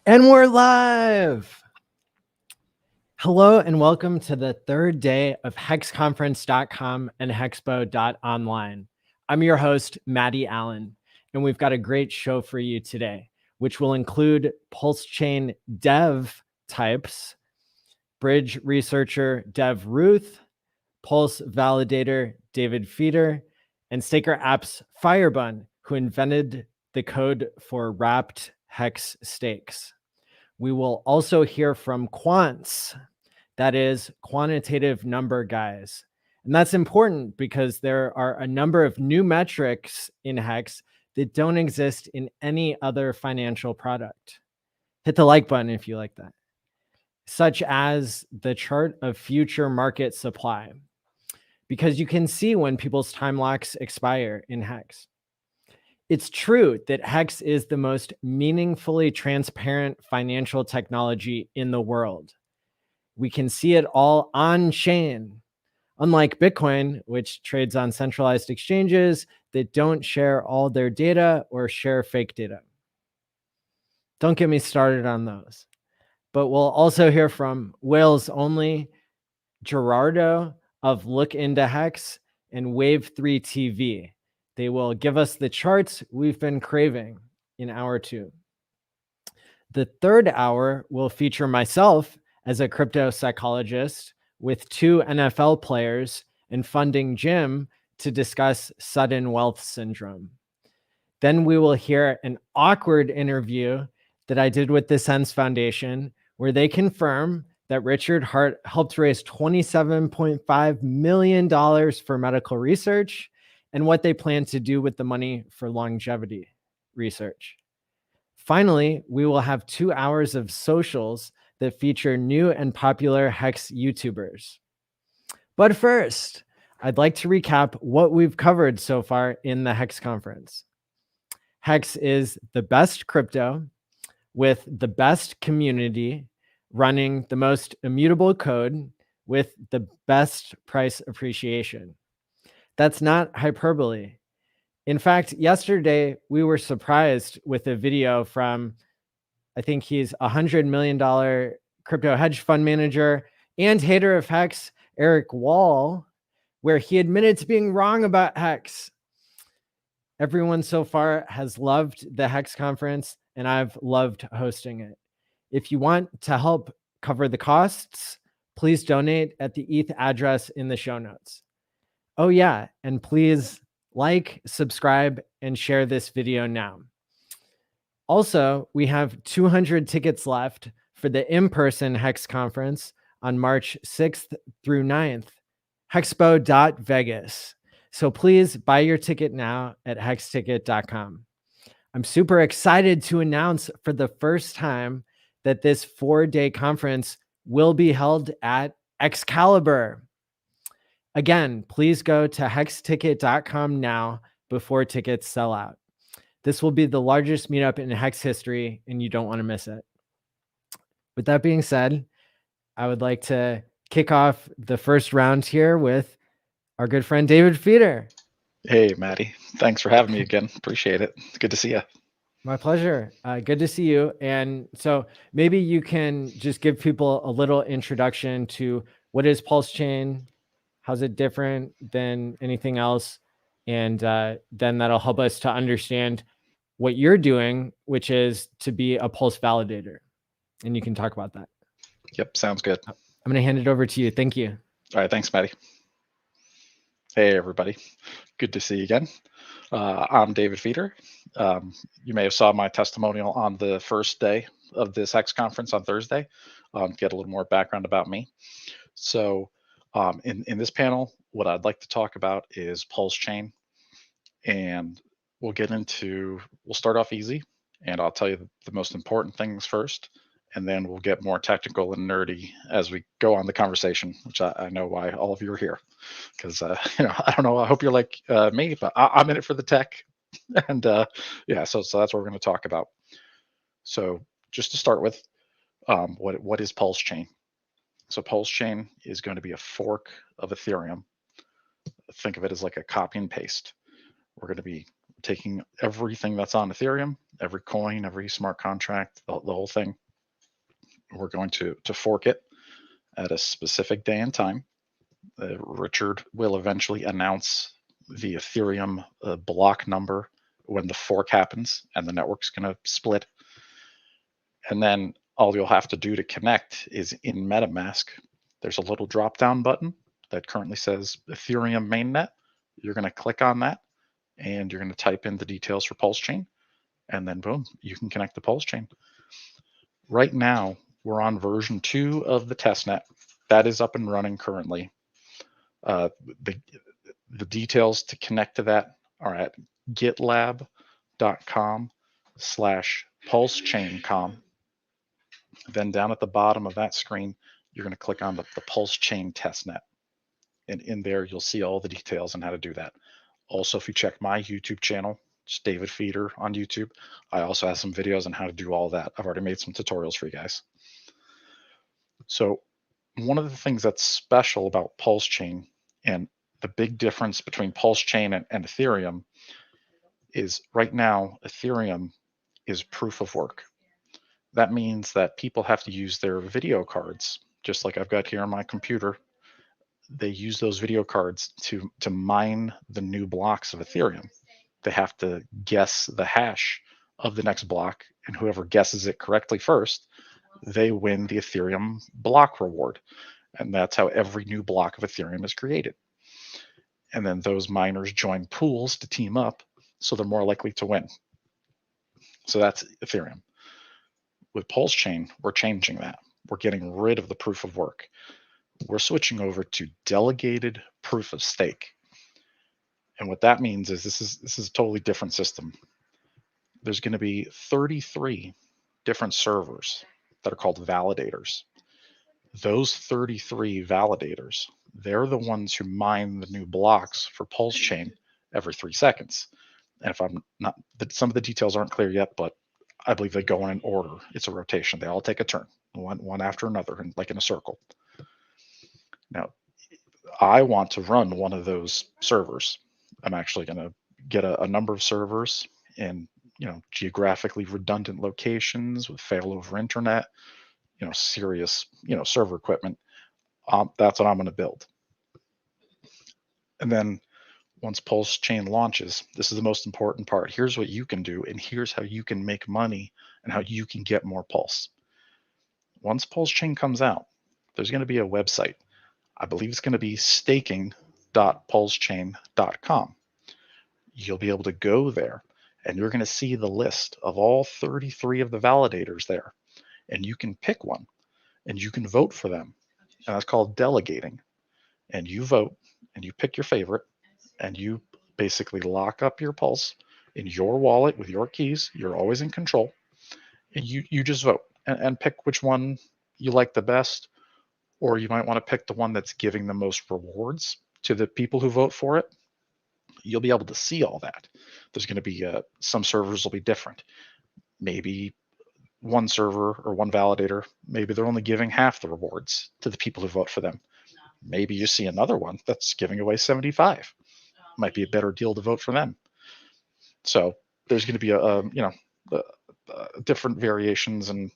And we're live. Hello and welcome to the third day of HexConference.com and Hexpo.Online. I'm your host, Matty ALLin, and we've got a great show for you today, which will include Pulse Chain dev types, bridge researcher dev Ruth, Pulse validator David Feeder, and Staker Apps Firebun, who invented the code for wrapped hex stakes. We will also hear from Quants, that is quantitative number guys. And that's important because there are a number of new metrics in Hex that don't exist in any other financial product. Hit the like button if you like that. Such as the chart of future market supply, because you can see when people's time locks expire in Hex. It's true that Hex is the most meaningfully transparent financial technology in the world. We can see it all on chain, unlike Bitcoin, which trades on centralized exchanges that don't share all their data or share fake data. Don't get me started on those. But we'll also hear from Wales only Gerardo of Look Into Hex and Wave3 TV. They will give us the charts we've been craving in hour 2. The third hour will feature myself as a crypto psychologist with 2 NFL players and FundingGym to discuss sudden wealth syndrome. Then we will hear an awkward interview that I did with the SENS Foundation, where they confirm that Richard Hart helped raise $27.5 million for medical research and what they plan to do with the money for longevity research. Finally, we will have 2 hours of socials that feature new and popular Hex YouTubers. But first, I'd like to recap what we've covered so far in the Hex conference. Hex is the best crypto with the best community running the most immutable code with the best price appreciation. That's not hyperbole. In fact, yesterday we were surprised with a video from, I think he's $100 million crypto hedge fund manager and hater of Hex, Eric Wall, where he admitted to being wrong about Hex. Everyone so far has loved the Hex conference, and I've loved hosting it. If you want to help cover the costs, please donate at the ETH address in the show notes. Oh yeah, and please like, subscribe, and share this video now. Also, we have 200 tickets left for the in-person Hex conference on March 6th through 9th, Hexpo.Vegas. So please buy your ticket now at hexticket.com. I'm super excited to announce for the first time that this 4-day conference will be held at Excalibur. Again, please go to hexticket.com now before tickets sell out. This will be the largest meetup in Hex history, and you don't want to miss it. With that being said, I would like to kick off the first round here with our good friend David Feeder. Hey, Matty. Thanks for having me again. Appreciate it. It's good to see you. My pleasure. Good to see you. And so maybe you can just give people a little introduction to what is Pulse Chain, how's it different than anything else, and then that'll help us to understand what you're doing, which is to be a Pulse validator. And you can talk about that. Yep, sounds good. I'm going to hand it over to you. Thank you. All right, thanks, Matty. Hey, everybody. Good to see you again. I'm David Feeder. You may have saw my testimonial on the first day of this Hex conference on Thursday. Get a little more background about me. So in this panel, what I'd like to talk about is Pulse Chain. And we'll start off easy, and I'll tell you the most important things first, and then we'll get more technical and nerdy as we go on the conversation, which I know why all of you are here, because I don't know, I hope you're like me, but I'm in it for the tech, and yeah, so that's what we're going to talk about. So just to start with, what is Pulse Chain? So Pulse Chain is going to be a fork of Ethereum. Think of it as like a copy and paste. We're going to be taking everything that's on Ethereum every coin, every smart contract, the whole thing. We're going to fork it at a specific day and time. Richard will eventually announce the Ethereum block number when the fork happens, and the network's going to split. And then all you'll have to do to connect is in MetaMask, there's a little drop-down button that currently says Ethereum mainnet. You're going to click on that, and you're going to type in the details for Pulse Chain, and then boom, you can connect the Pulse Chain. Right now, we're on version 2 of the testnet. That is up and running currently. The details to connect to that are at gitlab.com/pulsechaincom. Then down at the bottom of that screen, you're going to click on the Pulse Chain testnet. And in there, you'll see all the details on how to do that. Also, if you check my YouTube channel, it's David Feeder on YouTube, I also have some videos on how to do all that. I've already made some tutorials for you guys. So one of the things that's special about Pulse Chain, and the big difference between Pulse Chain and Ethereum, is right now Ethereum is proof of work. That means that people have to use their video cards, just like I've got here on my computer. They use those video cards to mine the new blocks of Ethereum. They have to guess the hash of the next block, and whoever guesses it correctly first, they win the Ethereum block reward. And that's how every new block of Ethereum is created. And then those miners join pools to team up, so they're more likely to win. So that's Ethereum. With Pulse Chain, we're changing that. We're getting rid of the proof of work. We're switching over to delegated proof of stake. And what that means is this is a totally different system. There's going to be 33 different servers that are called validators. Those 33 validators, they're the ones who mine the new blocks for Pulse Chain every 3 seconds. And if I'm not, some of the details aren't clear yet, but I believe they go in order. It's a rotation. They all take a turn, one after another, and like in a circle. Now, I want to run one of those servers. I'm actually going to get a number of servers in, geographically redundant locations with failover internet, serious, server equipment. That's what I'm going to build. And then once Pulse Chain launches, this is the most important part. Here's what you can do, and here's how you can make money and how you can get more Pulse. Once Pulse Chain comes out, there's going to be a website. I believe it's going to be staking.pulsechain.com. You'll be able to go there, and you're going to see the list of all 33 of the validators there. And you can pick one, and you can vote for them. And that's called delegating. And you vote, and you pick your favorite, and you basically lock up your Pulse in your wallet with your keys. You're always in control. And you just vote and pick which one you like the best. Or you might want to pick the one that's giving the most rewards to the people who vote for it. You'll be able to see all that. There's going to be some servers will be different. Maybe one server or one validator, maybe they're only giving half the rewards to the people who vote for them. Maybe you see another one that's giving away 75. Might be a better deal to vote for them. So there's going to be different variations, and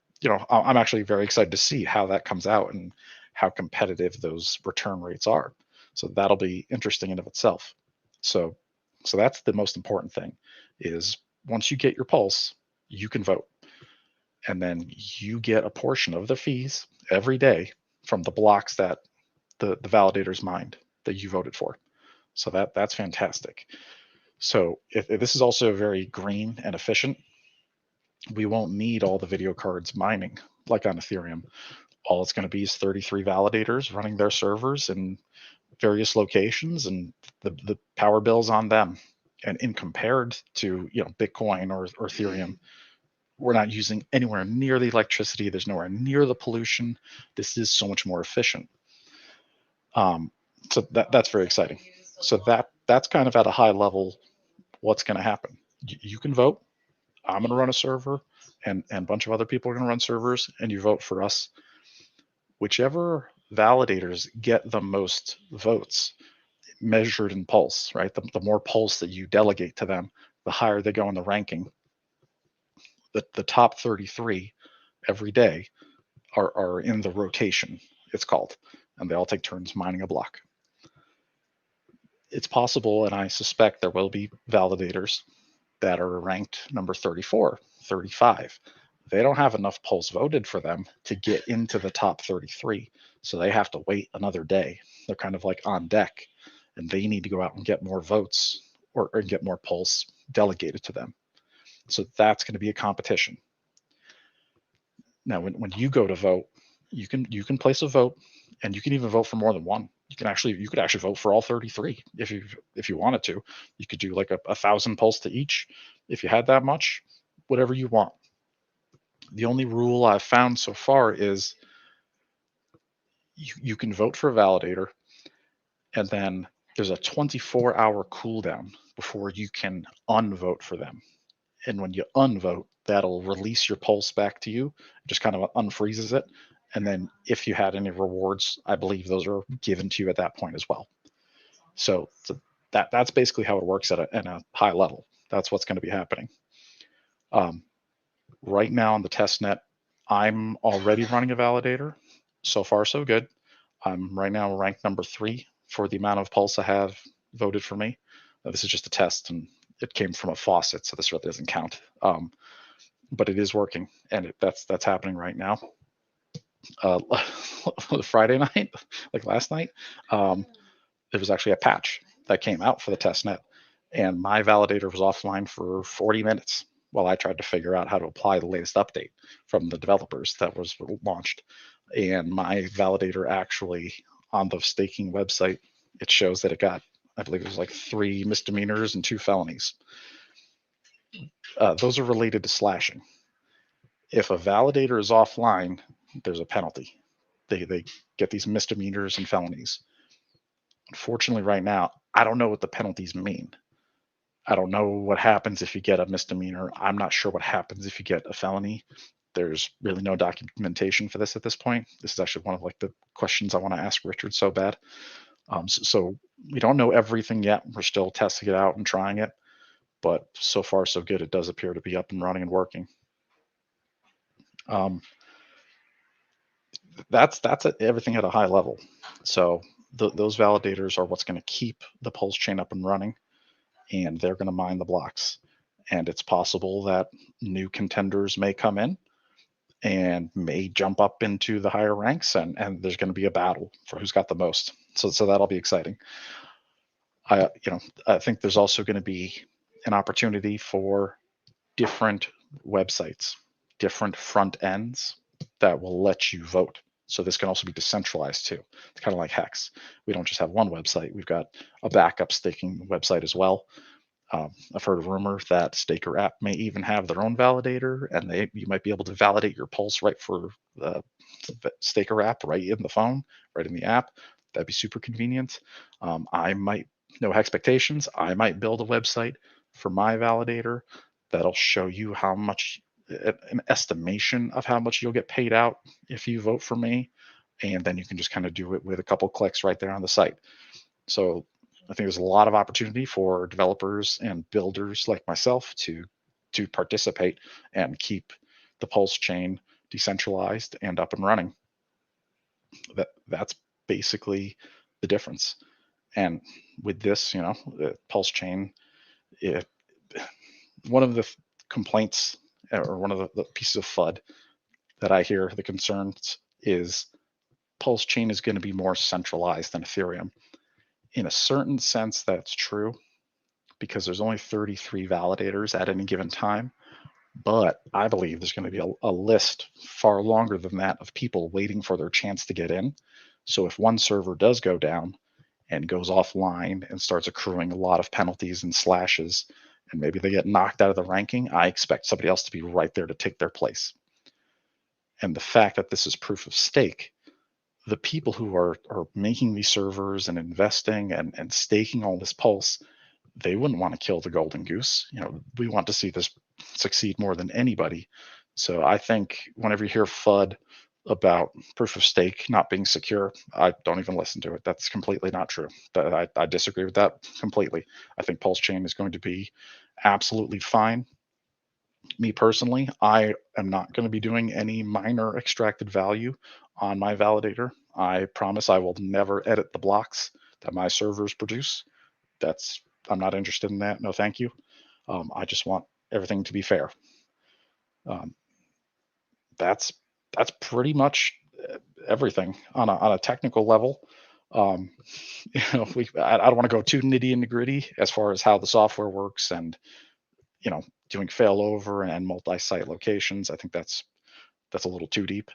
I'm actually very excited to see how that comes out and how competitive those return rates are. So that'll be interesting in of itself. So that's the most important thing, is once you get your Pulse, you can vote. And then you get a portion of the fees every day from the blocks that the validators mined that you voted for. So that's fantastic. So if this is also very green and efficient, we won't need all the video cards mining like on Ethereum. All it's going to be is 33 validators running their servers in various locations, and the power bills on them. And in compared to Bitcoin or Ethereum, we're not using anywhere near the electricity. There's nowhere near the pollution. This is so much more efficient. So that's very exciting. So that's kind of at a high level what's going to happen. You can vote. I'm going to run a server, and a bunch of other people are going to run servers, and you vote for us. Whichever validators get the most votes measured in Pulse, right? The more Pulse that you delegate to them, the higher they go in the ranking. the top 33 every day are in the rotation, it's called, and they all take turns mining a block. It's possible, and I suspect there will be validators that are ranked number 34, 35. They don't have enough polls voted for them to get into the top 33. So they have to wait another day. They're kind of like on deck, and they need to go out and get more votes or get more polls delegated to them. So that's going to be a competition. Now, when you go to vote, you can place a vote, and you can even vote for more than one. You could actually vote for all 33 if you wanted to. You could do like 1,000 polls to each if you had that much, whatever you want. The only rule I've found so far is you can vote for a validator, and then there's a 24-hour cooldown before you can unvote for them. And when you unvote, that'll release your pulse back to you. It just kind of unfreezes it. And then if you had any rewards, I believe those are given to you at that point as well. So that's basically how it works at a high level. That's what's going to be happening. Right now on the test net, I'm already running a validator. So far, so good. I'm right now ranked number 3 for the amount of pulse I have voted for me. This is just a test, and it came from a faucet, so this really doesn't count. But it is working, and that's happening right now. Friday night, like last night, there was actually a patch that came out for the testnet, and my validator was offline for 40 minutes while I tried to figure out how to apply the latest update from the developers that was launched. And my validator actually, on the staking website, it shows that it got, I believe it was like 3 misdemeanors and 2 felonies. Those are related to slashing. If a validator is offline, there's a penalty. They get these misdemeanors and felonies. Unfortunately, right now, I don't know what the penalties mean. I don't know what happens if you get a misdemeanor. I'm not sure what happens if you get a felony. There's really no documentation for this at this point. This is actually one of like the questions I want to ask Richard so bad. So we don't know everything yet. We're still testing it out and trying it, but so far so good. It does appear to be up and running and working. That's everything at a high level. So those validators are what's going to keep the pulse chain up and running, and they're going to mine the blocks. And it's possible that new contenders may come in and may jump up into the higher ranks, and there's going to be a battle for who's got the most. So that'll be exciting. I think there's also going to be an opportunity for different websites, different front ends that will let you vote. So this can also be decentralized too. It's kind of like Hex. We don't just have one website. We've got a backup staking website as well. I've heard a rumor that Staker app may even have their own validator, and you might be able to validate your pulse right for the Staker app, right in the phone, right in the app. That'd be super convenient. I might, no expectations, I might build a website for my validator that'll show you how much, an estimation of how much you'll get paid out if you vote for me, and then you can just kind of do it with a couple clicks right there on the site. So I think there's a lot of opportunity for developers and builders like myself to participate and keep the pulse chain decentralized and up and running. That's basically the difference. And with this, the pulse chain, one of the complaints or one of the pieces of FUD that I hear, the concerns, is pulse chain is going to be more centralized than Ethereum. In a certain sense, that's true, because there's only 33 validators at any given time. But I believe there's going to be a list far longer than that of people waiting for their chance to get in. So if one server does go down and goes offline and starts accruing a lot of penalties and slashes, and maybe they get knocked out of the ranking, I expect somebody else to be right there to take their place. And the fact that this is proof of stake, the people who are making these servers and investing and staking all this pulse, they wouldn't want to kill the golden goose. We want to see this succeed more than anybody. So I think whenever you hear FUD about proof of stake not being secure, I don't even listen to it. That's completely not true. I disagree with that completely. I think pulse chain is going to be absolutely fine. Me personally, I am not going to be doing any miner extracted value on my validator. I promise I will never edit the blocks that my servers produce. I'm not interested in that. No, thank you. I just want everything to be fair. Um, that's pretty much everything on a technical level. Um, I don't want to go too nitty and gritty as far as how the software works and doing failover and multi-site locations. I think that's a little too deep.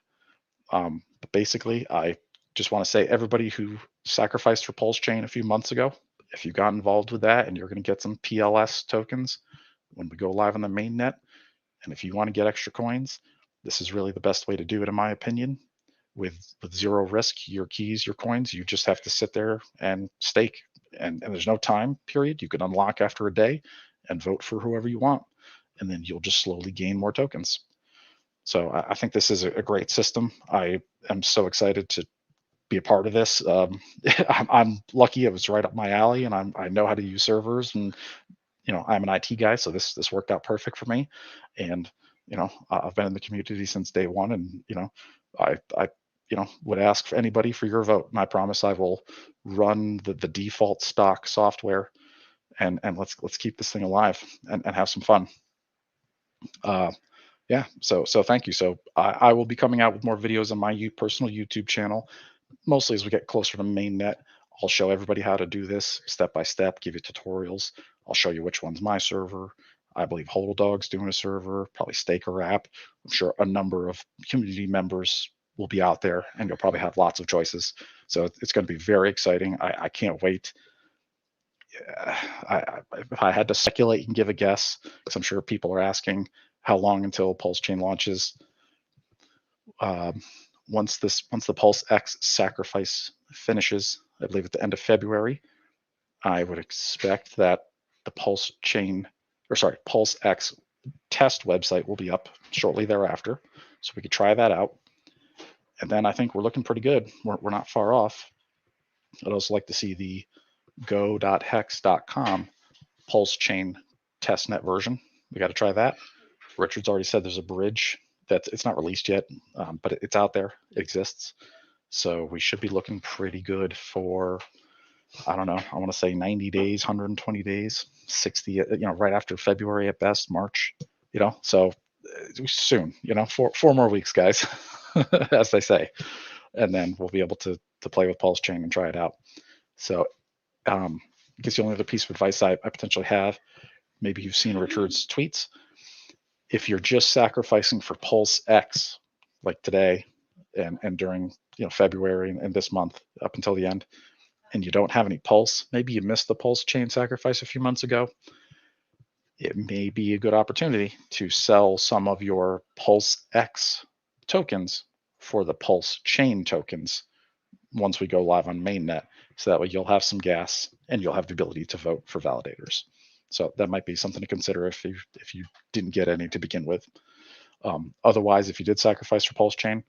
But basically, I just want to say everybody who sacrificed for Pulse Chain a few months ago, if you got involved with that and you're going to get some PLS tokens when we go live on the main net, and if you want to get extra coins, this is really the best way to do it, in my opinion. With zero risk, your keys, your coins, you just have to sit there and stake. And there's no time period. You can unlock after a day and vote for whoever you want. And then you'll just slowly gain more tokens. So I think this is a great system. I am so excited to be a part of this. I'm lucky; it was right up my alley, and I know how to use servers, and I'm an IT guy, so this worked out perfect for me. And I've been in the community since day one, and I would ask for anybody for your vote, and I promise I will run the default stock software, and let's keep this thing alive and have some fun. Yeah, so thank you. So I will be coming out with more videos on my personal YouTube channel, mostly as we get closer to mainnet. I'll show everybody how to do this step by step, give you tutorials. I'll show you which one's my server. I believe Hodl Dog's doing a server, probably Staker app. I'm sure a number of community members will be out there, and you'll probably have lots of choices. So it's going to be very exciting. I can't wait. If I had to speculate and give a guess, because I'm sure people are asking how long until Pulse Chain launches. Once the Pulse X sacrifice finishes, I believe at the end of February, I would expect that the Pulse X test website will be up shortly thereafter, so we could try that out. And then I think we're looking pretty good. We're not far off. I'd also like to see the go.hex.com Pulse Chain testnet version. We got to try that. Richard's already said there's a bridge it's not released yet, but it's out there. It exists. So we should be looking pretty good for, I don't know, I want to say 90 days, 120 days, 60, right after February at best, March, so soon, 4 more weeks, guys, as they say. And then we'll be able to play with Pulse Chain and try it out. So I guess the only other piece of advice I potentially have, maybe you've seen Richard's tweets. If you're just sacrificing for Pulse X, like today and during February and this month up until the end, and you don't have any Pulse, maybe you missed the Pulse Chain sacrifice a few months ago, it may be a good opportunity to sell some of your Pulse X tokens for the Pulse Chain tokens once we go live on mainnet. So that way you'll have some gas and you'll have the ability to vote for validators. So that might be something to consider if you didn't get any to begin with. Otherwise, if you did sacrifice for Pulse Chain,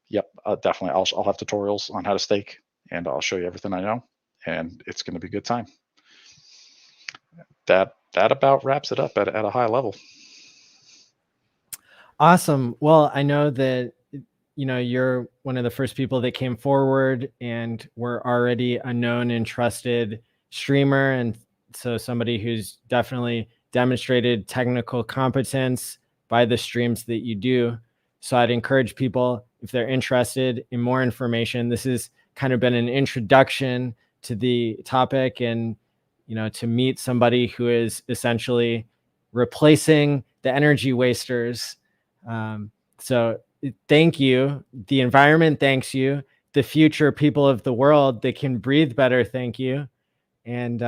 yep, definitely I'll have tutorials on how to stake, and I'll show you everything I know, and it's going to be a good time. That about wraps it up at a high level. Awesome. Well, I know that you're one of the first people that came forward, and we're already a known and trusted streamer, and so somebody who's definitely demonstrated technical competence by the streams that you do. So I'd encourage people, if they're interested in more information, this has kind of been an introduction to the topic, and to meet somebody who is essentially replacing the energy wasters. So thank you. The environment thanks you. The future people of the world that can breathe better thank you. And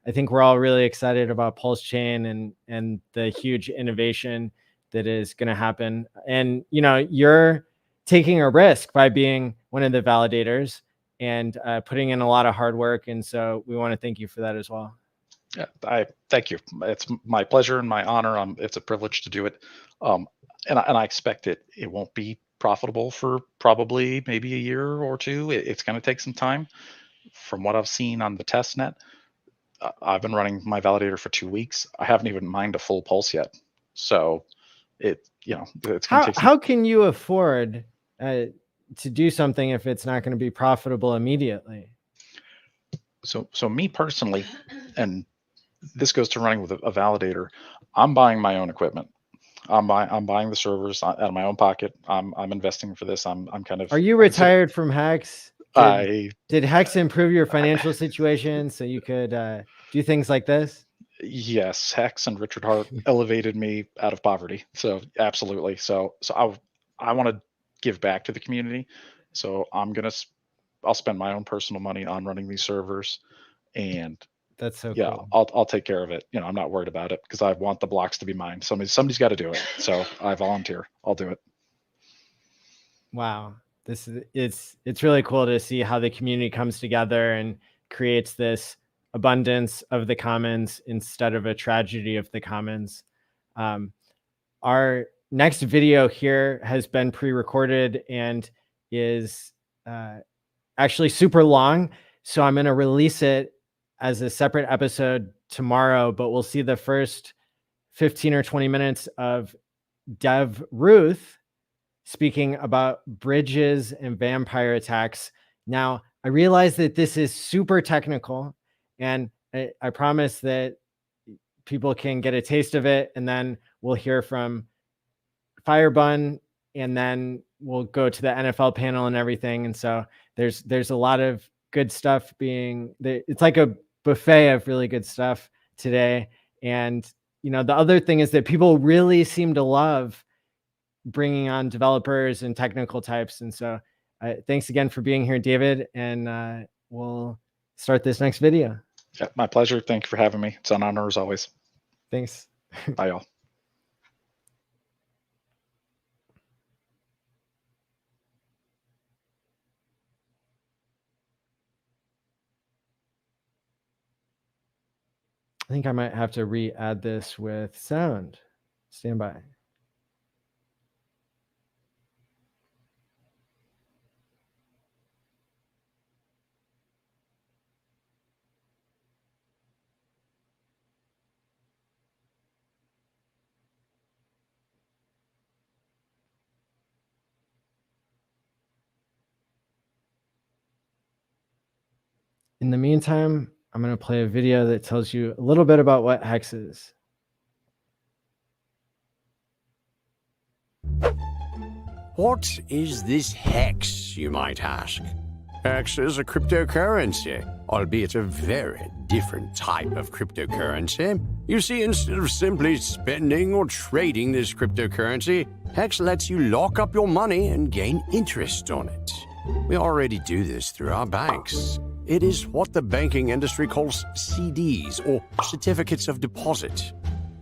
I think we're all really excited about Pulse Chain and the huge innovation that is going to happen. And you're taking a risk by being one of the validators and putting in a lot of hard work. And so we want to thank you for that as well. Yeah, I thank you. It's my pleasure and my honor. It's a privilege to do it. And I expect it won't be profitable for probably maybe a year or two. It's going to take some time. From what I've seen on the test net, I've been running my validator for 2 weeks. I haven't even mined a full pulse yet. So it's going to take How can you afford to do something if it's not going to be profitable immediately? So me personally, and this goes to running with a validator, I'm buying my own equipment. I'm buying the servers out of my own pocket. I'm investing for this. I'm kind of. Are you retired from Hex? Did Hex improve your financial situation so you could do things like this? Yes, Hex and Richard Hart elevated me out of poverty. So absolutely. So I want to give back to the community. So I'll spend my own personal money on running these servers, and that's so yeah, cool. I'll take care of it. I'm not worried about it because I want the blocks to be mine. Somebody's got to do it. So I volunteer. I'll do it. Wow. It's really cool to see how the community comes together and creates this abundance of the commons instead of a tragedy of the commons. Our next video here has been pre-recorded and is actually super long. So I'm going to release it as a separate episode tomorrow, but we'll see the first 15 or 20 minutes of Dev Ruth speaking about bridges and vampire attacks. Now, I realize that this is super technical, and I promise that people can get a taste of it, and then we'll hear from Firebun, and then we'll go to the NFL panel and everything. And so there's a lot of good stuff it's like a buffet of really good stuff today. And, the other thing is that people really seem to love bringing on developers and technical types. And so thanks again for being here, David. And we'll start this next video. Yeah, my pleasure. Thank you for having me. It's an honor as always. Thanks. Bye, y'all. I think I might have to re-add this with sound. Stand by. In the meantime, I'm going to play a video that tells you a little bit about what Hex is. What is this HEX, you might ask? HEX is a cryptocurrency, albeit a very different type of cryptocurrency. You see, instead of simply spending or trading this cryptocurrency, HEX lets you lock up your money and gain interest on it. We already do this through our banks. It is what the banking industry calls CDs, or certificates of deposit.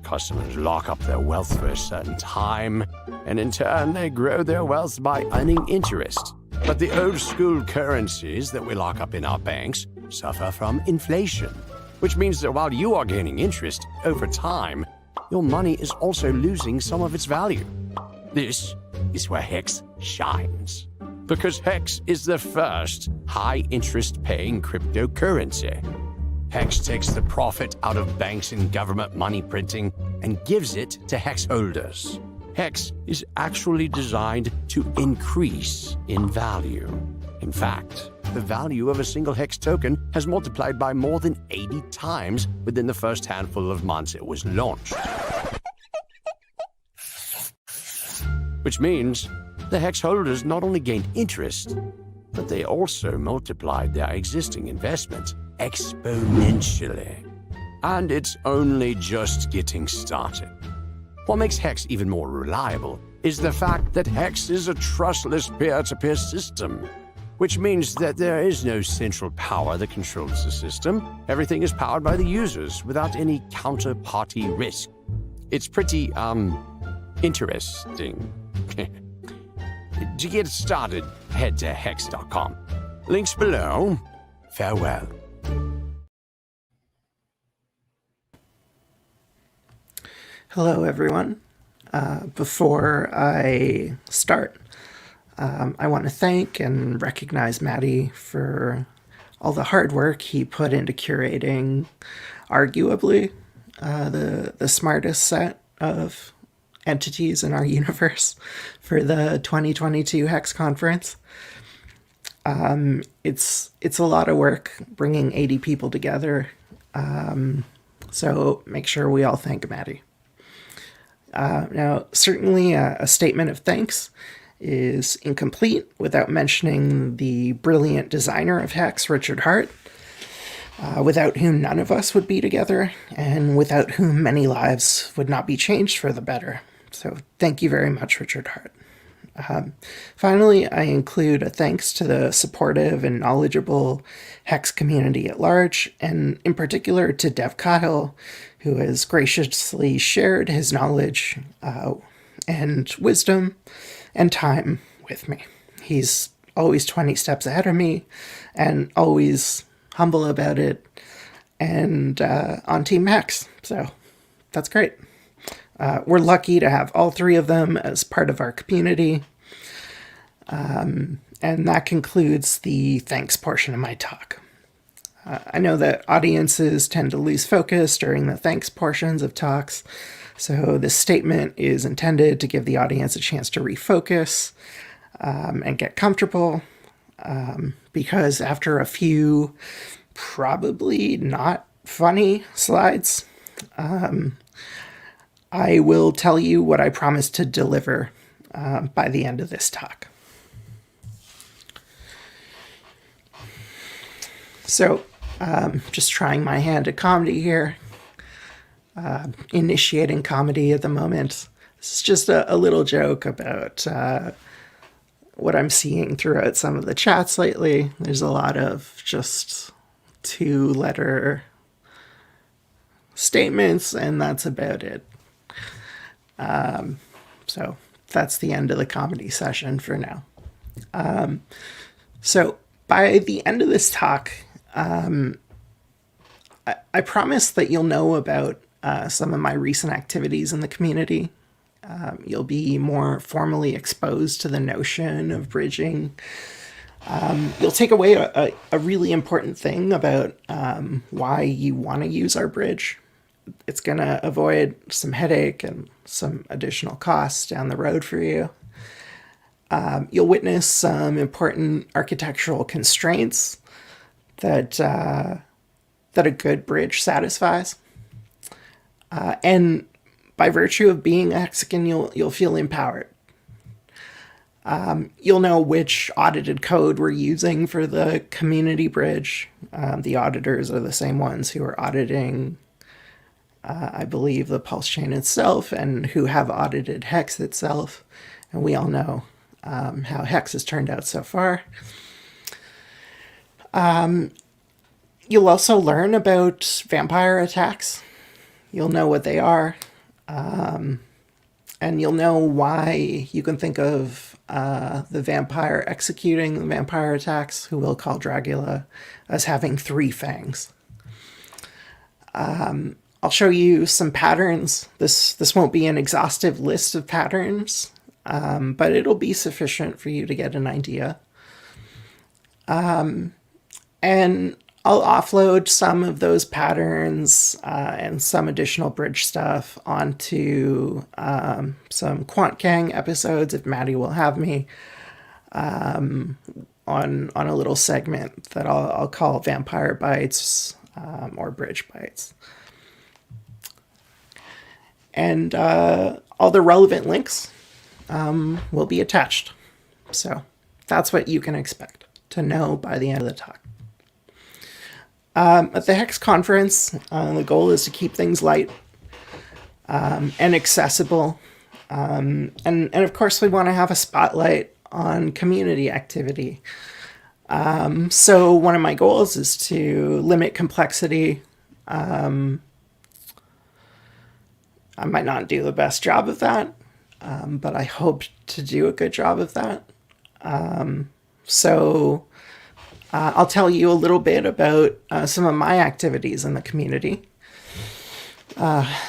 Customers lock up their wealth for a certain time, and in turn they grow their wealth by earning interest. But the old school currencies that we lock up in our banks suffer from inflation, which means that while you are gaining interest over time, your money is also losing some of its value. This is where HEX shines, because HEX is the first high-interest paying cryptocurrency. HEX takes the profit out of banks and government money printing and gives it to HEX holders. HEX is actually designed to increase in value. In fact, the value of a single HEX token has multiplied by more than 80 times within the first handful of months it was launched. Which means the HEX holders not only gained interest, but they also multiplied their existing investment exponentially. And it's only just getting started. What makes HEX even more reliable is the fact that HEX is a trustless peer-to-peer system, which means that there is no central power that controls the system. Everything is powered by the users without any counterparty risk. It's pretty, interesting. To get started, head to hex.com. Links below. Farewell. Hello, everyone. Before I start, I want to thank and recognize Matty for all the hard work he put into curating arguably the smartest set of entities in our universe for the 2022 Hex Conference. It's a lot of work bringing 80 people together. So make sure we all thank Matty. Now, certainly a statement of thanks is incomplete without mentioning the brilliant designer of Hex, Richard Hart, without whom none of us would be together, and without whom many lives would not be changed for the better. So thank you very much, Richard Hart. Finally, I include a thanks to the supportive and knowledgeable Hex community at large, and in particular to Dev Kyle, who has graciously shared his knowledge and wisdom and time with me. He's always 20 steps ahead of me and always humble about it and on Team Hex. So that's great. We're lucky to have all three of them as part of our community. And that concludes the thanks portion of my talk. I know that audiences tend to lose focus during the thanks portions of talks, so this statement is intended to give the audience a chance to refocus and get comfortable, because after a few probably not funny slides, I will tell you what I promised to deliver by the end of this talk. So, just trying my hand at comedy here, initiating comedy at the moment. This is just a little joke about what I'm seeing throughout some of the chats lately. There's a lot of just 2-letter statements, and that's about it. So that's the end of the comedy session for now. So by the end of this talk, I promise that you'll know about some of my recent activities in the community. You'll be more formally exposed to the notion of bridging. You'll take away a really important thing about why you want to use our bridge. It's going to avoid some headache and some additional costs down the road for you. You'll witness some important architectural constraints that a good bridge satisfies. And by virtue of being a Hexican, you'll feel empowered. You'll know which audited code we're using for the community bridge. The auditors are the same ones who are auditing, I believe, the Pulse chain itself and who have audited Hex itself. And we all know how Hex has turned out so far. You'll also learn about vampire attacks. You'll know what they are. And you'll know why you can think of the vampire executing the vampire attacks, who we'll call Dragula, as having 3 fangs. I'll show you some patterns. This won't be an exhaustive list of patterns, but it'll be sufficient for you to get an idea. And I'll offload some of those patterns and some additional bridge stuff onto some Quant Gang episodes, if Matty will have me, on a little segment that I'll call Vampire Bites or Bridge Bites. And all the relevant links will be attached. So that's what you can expect to know by the end of the talk. At the Hex Conference, the goal is to keep things light and accessible. And of course, we want to have a spotlight on community activity. So one of my goals is to limit complexity. I might not do the best job of that, but I hope to do a good job of that. I'll tell you a little bit about some of my activities in the community.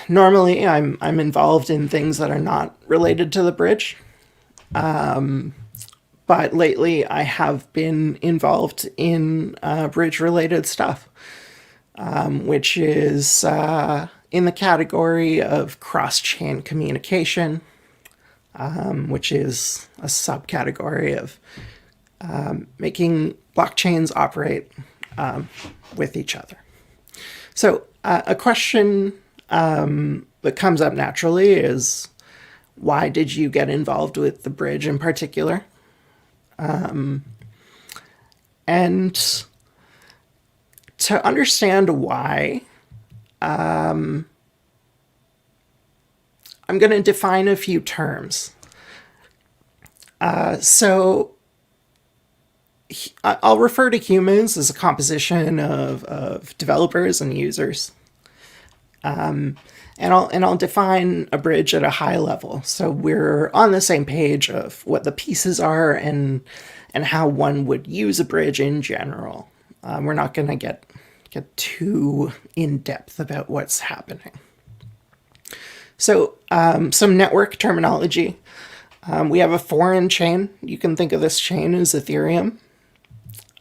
Normally, I'm involved in things that are not related to the bridge. But lately, I have been involved in bridge-related stuff, which is in the category of cross-chain communication, which is a subcategory of making blockchains operate with each other. So a question that comes up naturally is, why did you get involved with the bridge in particular? And to understand why, I'm going to define a few terms. So I'll refer to humans as a composition of developers and users. And I'll define a bridge at a high level. So we're on the same page of what the pieces are and how one would use a bridge in general. We're not going to get too in-depth about what's happening. So some network terminology. We have a foreign chain. You can think of this chain as Ethereum.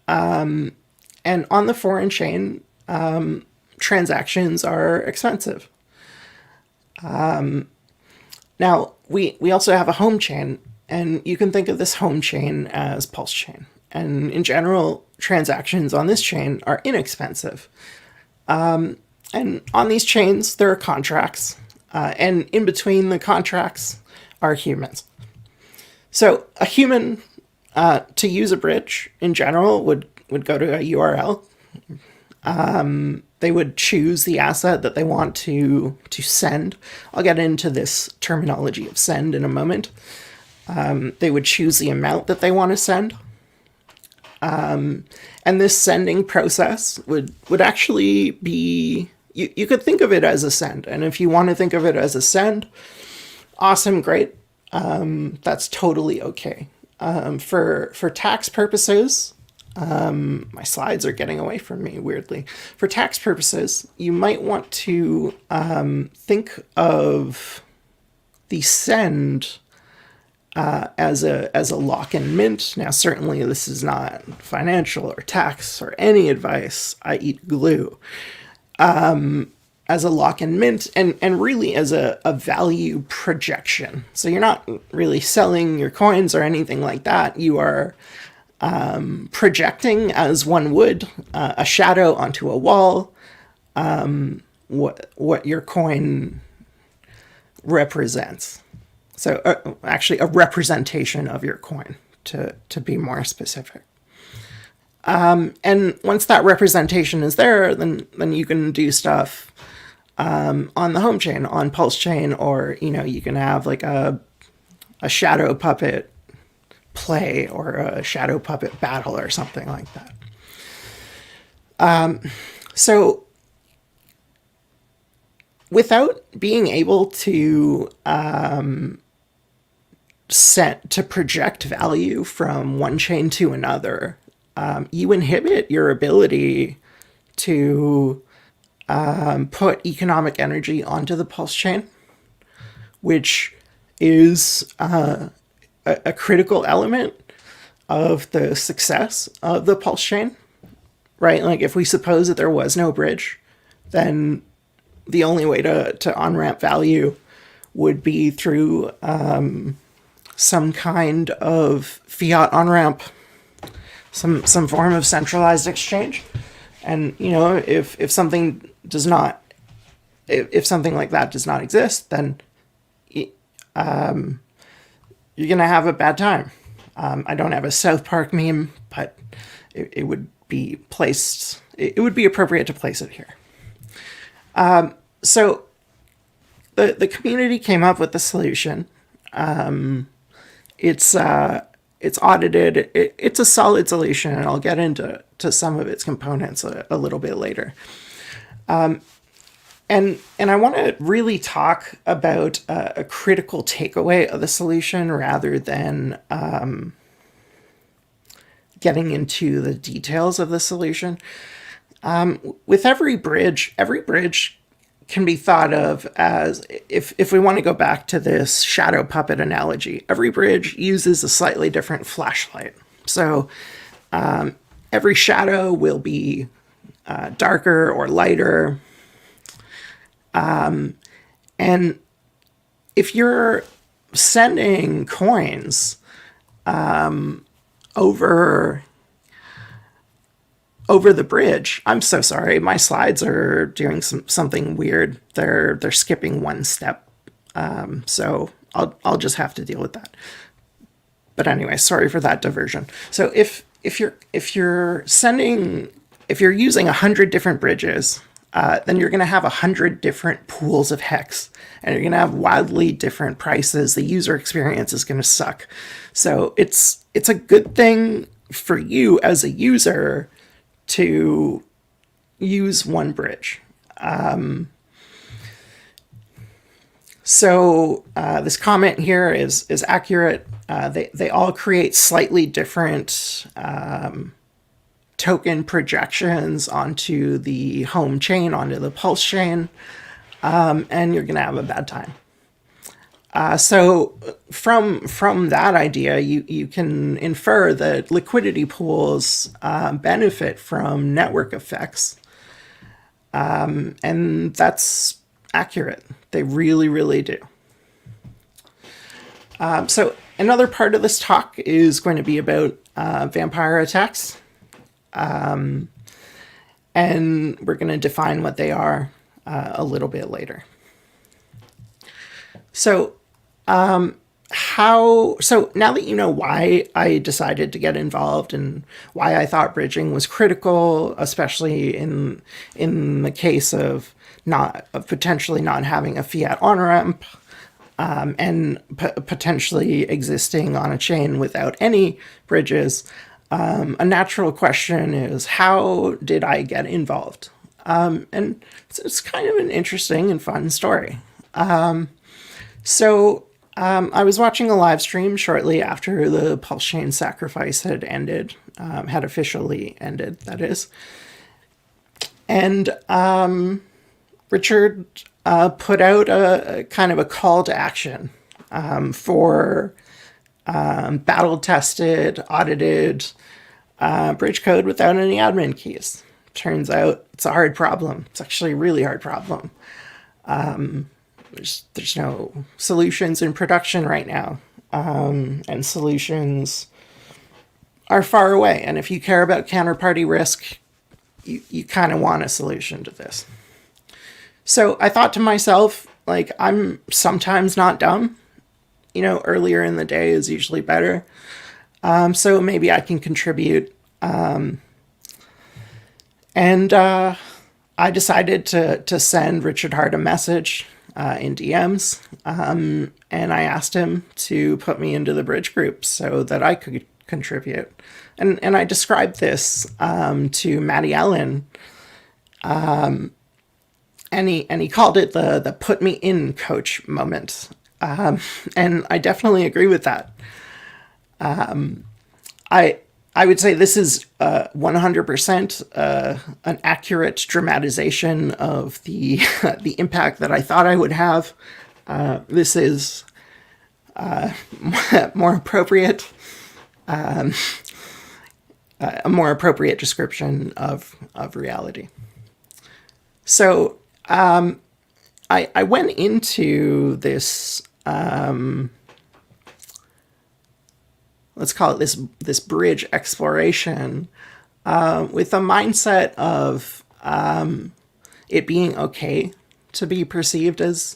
And on the foreign chain, transactions are expensive. Now, we also have a home chain, and you can think of this home chain as Pulse chain. And in general, transactions on this chain are inexpensive. And on these chains, there are contracts, and in between the contracts are humans. So a human, to use a bridge in general, would go to a URL. They would choose the asset that they want to send. I'll get into this terminology of send in a moment. They would choose the amount that they want to send. And this sending process would actually be, you could think of it as a send. And if you want to think of it as a send, awesome, great. That's totally okay. For tax purposes, my slides are getting away from me weirdly. For tax purposes, you might want to think of the send as a lock and mint. Now, certainly this is not financial or tax or any advice. I eat glue. As a lock and mint, and really as a value projection. So you're not really selling your coins or anything like that. You are projecting, as one would, a shadow onto a wall, what your coin represents. So actually a representation of your coin, to be more specific. And once that representation is there, then you can do stuff on the home chain, on Pulse chain, or you can have like a shadow puppet play or a shadow puppet battle or something like that. So without being able to project value from one chain to another, you inhibit your ability to put economic energy onto the Pulse chain, which is a critical element of the success of the Pulse chain, right? Like if we suppose that there was no bridge, then the only way to on-ramp value would be through some kind of fiat on-ramp, some form of centralized exchange. And, if something does not, if something like that does not exist, then you're going to have a bad time. I don't have a South Park meme, but it would be placed, it would be appropriate to place it here. So the community came up with the solution. It's audited. It's a solid solution, and I'll get into some of its components a little bit later. And I want to really talk about a critical takeaway of the solution rather than getting into the details of the solution. With every bridge can be thought of as, if we want to go back to this shadow puppet analogy, every bridge uses a slightly different flashlight. So every shadow will be darker or lighter. And if you're sending coins over the bridge, I'm so sorry, my slides are doing something weird. They're skipping one step, so I'll just have to deal with that. But anyway, sorry for that diversion. So if you're using 100 different bridges, then you're going to have 100 different pools of hex, and you're going to have wildly different prices. The user experience is going to suck. So it's a good thing for you as a user to use one bridge. So this comment here is accurate. They all create slightly different token projections onto the home chain, onto the pulse chain, and you're going to have a bad time. So from that idea, you can infer that liquidity pools benefit from network effects, and that's accurate. They really, really do. So another part of this talk is going to be about vampire attacks. And we're going to define what they are a little bit later. So now that you know why I decided to get involved and why I thought bridging was critical, especially in the case of potentially not having a fiat on-ramp, and potentially existing on a chain without any bridges, a natural question is, how did I get involved? And it's kind of an interesting and fun story. So I was watching a live stream shortly after the Pulse Chain sacrifice had ended, had officially ended, that is. And Richard put out a kind of a call to action for battle-tested, audited bridge code without any admin keys. Turns out it's a hard problem. It's actually a really hard problem. There's no solutions in production right now, and solutions are far away. And if you care about counterparty risk, you kind of want a solution to this. So I thought to myself, like, I'm sometimes not dumb. Earlier in the day is usually better. So maybe I can contribute. And I decided to send Richard Hart a message in DMs. And I asked him to put me into the bridge group so that I could contribute. And I described this to Matty ALLin. And he called it the put me in coach moment. And I definitely agree with that. I would say this is 100% an accurate dramatization of the the impact that I thought I would have. This is more appropriate, a more appropriate description of reality. So I went into this. Let's call it this bridge exploration with a mindset of it being okay to be perceived as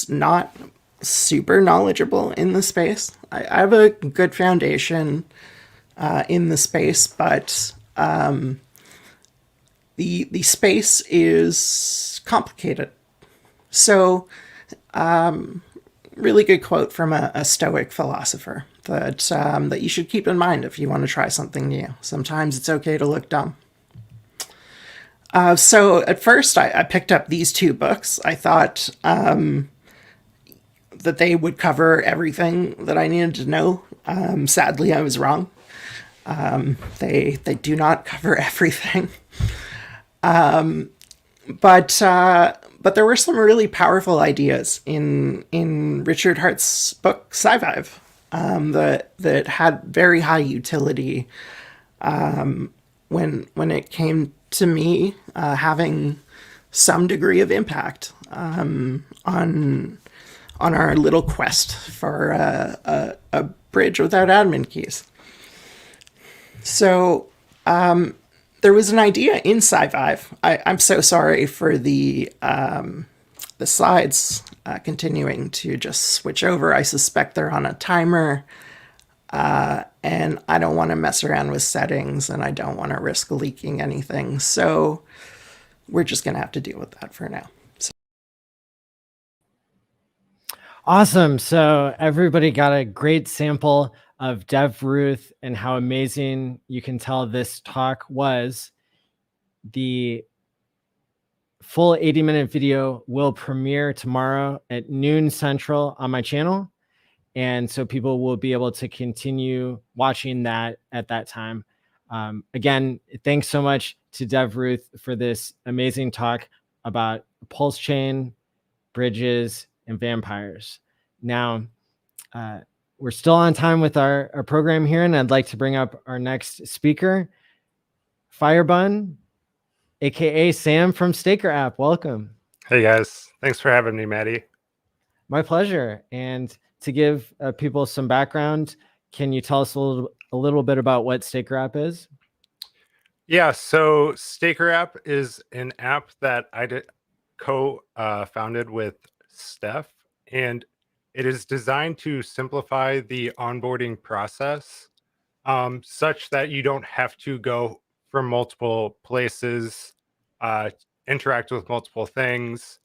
not super knowledgeable in the space. I have a good foundation in the space, but the space is complicated. So really good quote from a Stoic philosopher that you should keep in mind if you want to try something new. Sometimes it's okay to look dumb. So at first I picked up these two books. I thought that they would cover everything that I needed to know. Sadly, I was wrong. They do not cover everything. But there were some really powerful ideas in Richard Hart's book SciVive that had very high utility when it came to me having some degree of impact on our little quest for a bridge without admin keys. So there was an idea in SciVive. I'm so sorry for the slides continuing to just switch over. I suspect they're on a timer, and I don't want to mess around with settings, and I don't want to risk leaking anything. So we're just going to have to deal with that for now. Awesome. So everybody got a great sample of Dev Ruth and how amazing you can tell this talk was. The full 80-minute video will premiere tomorrow at noon Central on my channel. And so people will be able to continue watching that at that time. Again, thanks so much to Dev Ruth for this amazing talk about Pulse Chain, bridges, and vampires. Now, we're still on time with our program here, and I'd like to bring up our next speaker, Firebun, aka Sam from Staker app. Welcome. Hey guys, thanks for having me, Matty. My pleasure. And to give people some background, can you tell us a little bit about what Staker app is? Yeah, so Staker app is an app that I co-founded with Steph, and it is designed to simplify the onboarding process such that you don't have to go from multiple places, interact with multiple things,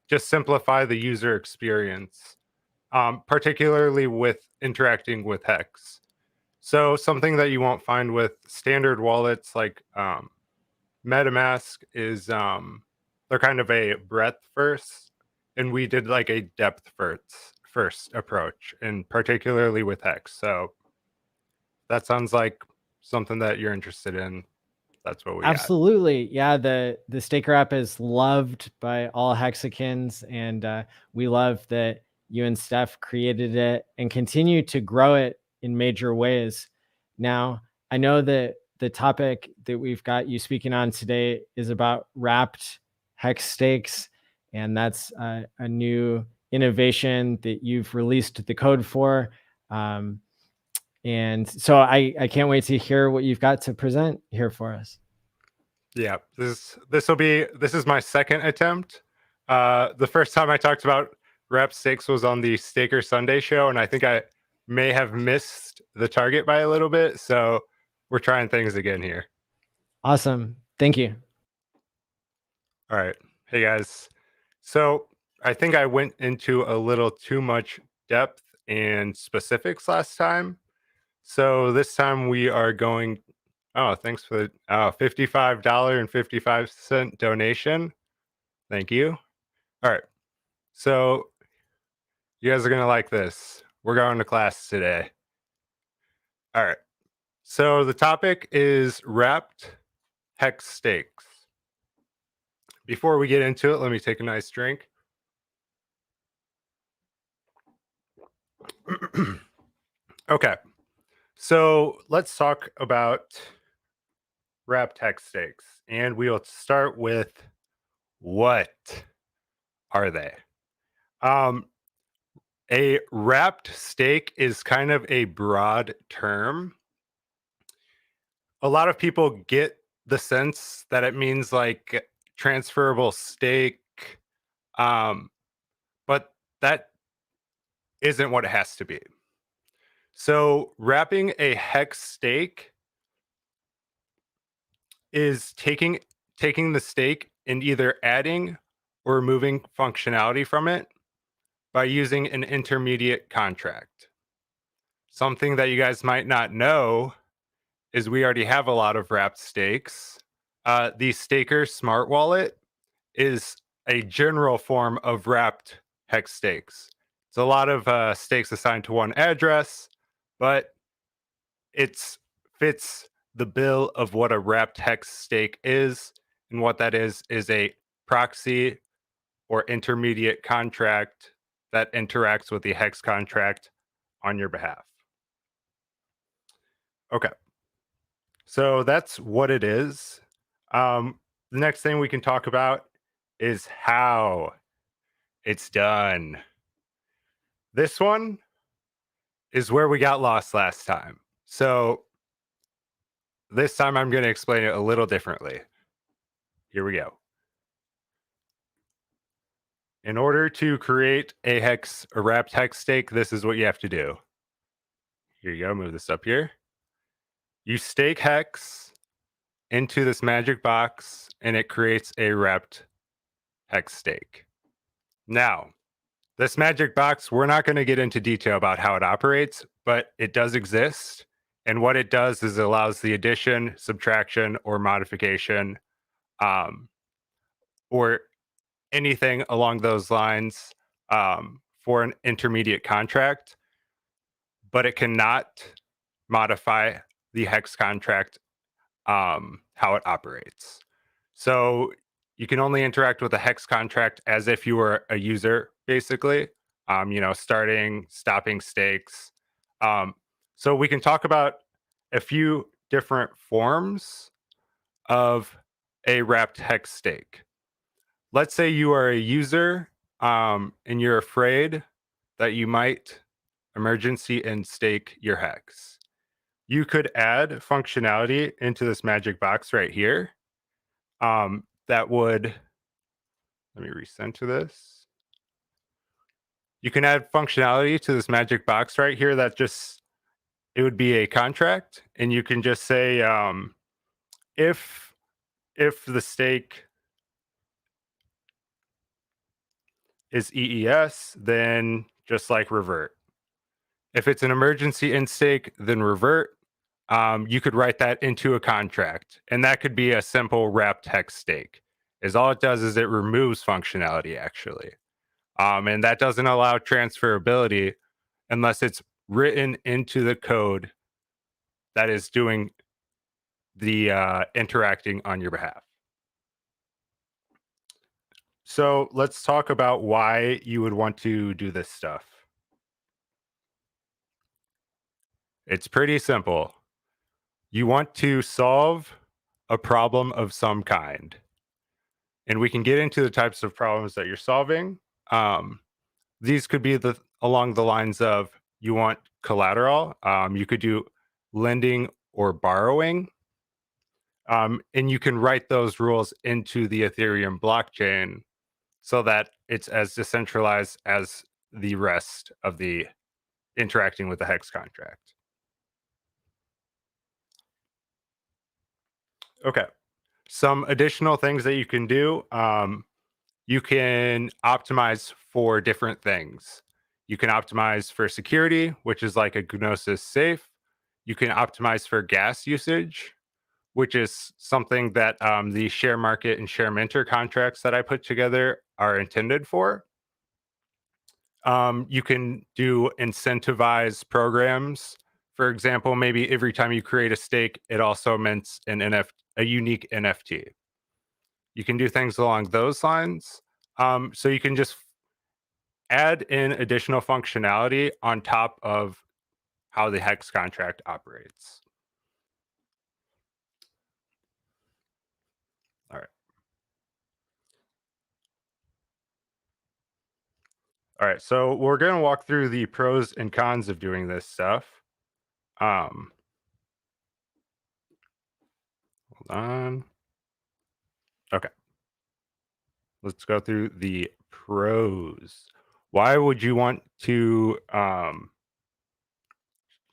just simplify the user experience, particularly with interacting with Hex. So something that you won't find with standard wallets like MetaMask is they're kind of a breadth first, and we did like a depth first approach, and particularly with Hex. So that sounds like something that you're interested in. That's what we Absolutely. Got. Yeah, the Staker app is loved by all Hexicans, and we love that you and Steph created it and continue to grow it in major ways. Now, I know that the topic that we've got you speaking on today is about wrapped hex stakes, and that's a new innovation that you've released the code for. And so I can't wait to hear what you've got to present here for us. Yeah, this is my second attempt. The first time I talked about wrapped stakes was on the Staker Sunday show, and I think I may have missed the target by a little bit. So we're trying things again here. Awesome. Thank you. All right. Hey guys. So I think I went into a little too much depth and specifics last time. So this time we are going, oh, thanks for the $55.55 donation. Thank you. All right. So you guys are going to like this. We're going to class today. All right. So the topic is wrapped hex stakes. Before we get into it, let me take a nice drink. Okay. So let's talk about wrapped hex stakes. And we'll start with, what are they? A wrapped stake is kind of a broad term. A lot of people get the sense that it means like transferable stake, but that isn't what it has to be. So wrapping a hex stake is taking the stake and either adding or removing functionality from it by using an intermediate contract. Something that you guys might not know is we already have a lot of wrapped stakes. The Staker Smart Wallet is a general form of wrapped hex stakes. It's a lot of stakes assigned to one address, but it fits the bill of what a wrapped hex stake is, and what that is a proxy or intermediate contract that interacts with the hex contract on your behalf. Okay, so that's what it is. the next thing we can talk about is how it's done. This one is where we got lost last time. So this time I'm going to explain it a little differently. Here we go. In order to create a wrapped hex stake, this is what you have to do. Here you go, move this up here. You stake hex into this magic box and it creates a wrapped hex stake. Now, this magic box, we're not going to get into detail about how it operates, but it does exist. And what it does is it allows the addition, subtraction, or modification, or anything along those lines for an intermediate contract, but it cannot modify the hex contract, how it operates. So you can only interact with the hex contract as if you were a user, basically, starting, stopping stakes. So we can talk about a few different forms of a wrapped hex stake. Let's say you are a user and you're afraid that you might emergency and stake your hex. You could add functionality into this magic box right here. That would, let me recenter this. You can add functionality to this magic box right here that just, it would be a contract, and you can just say, if the stake is EES, then just like revert. If it's an emergency in stake, then revert. You could write that into a contract, and that could be a simple wrapped hex stake. Is all it does is it removes functionality, actually. And that doesn't allow transferability unless it's written into the code that is doing the interacting on your behalf. So let's talk about why you would want to do this stuff. It's pretty simple. You want to solve a problem of some kind. And we can get into the types of problems that you're solving. These could be along the lines of you want collateral. You could do lending or borrowing. And you can write those rules into the Ethereum blockchain so that it's as decentralized as the rest of the interacting with the hex contract. Okay. Some additional things that you can do. You can optimize for different things. You can optimize for security, which is like a Gnosis safe. You can optimize for gas usage, which is something that the share market and share minter contracts that I put together are intended for. You can do incentivized programs. For example, maybe every time you create a stake, it also mints a unique NFT. You can do things along those lines. So you can just add in additional functionality on top of how the hex contract operates. All right. All right, so we're going to walk through the pros and cons of doing this stuff. Hold on. Okay. Let's go through the pros. Why would you want to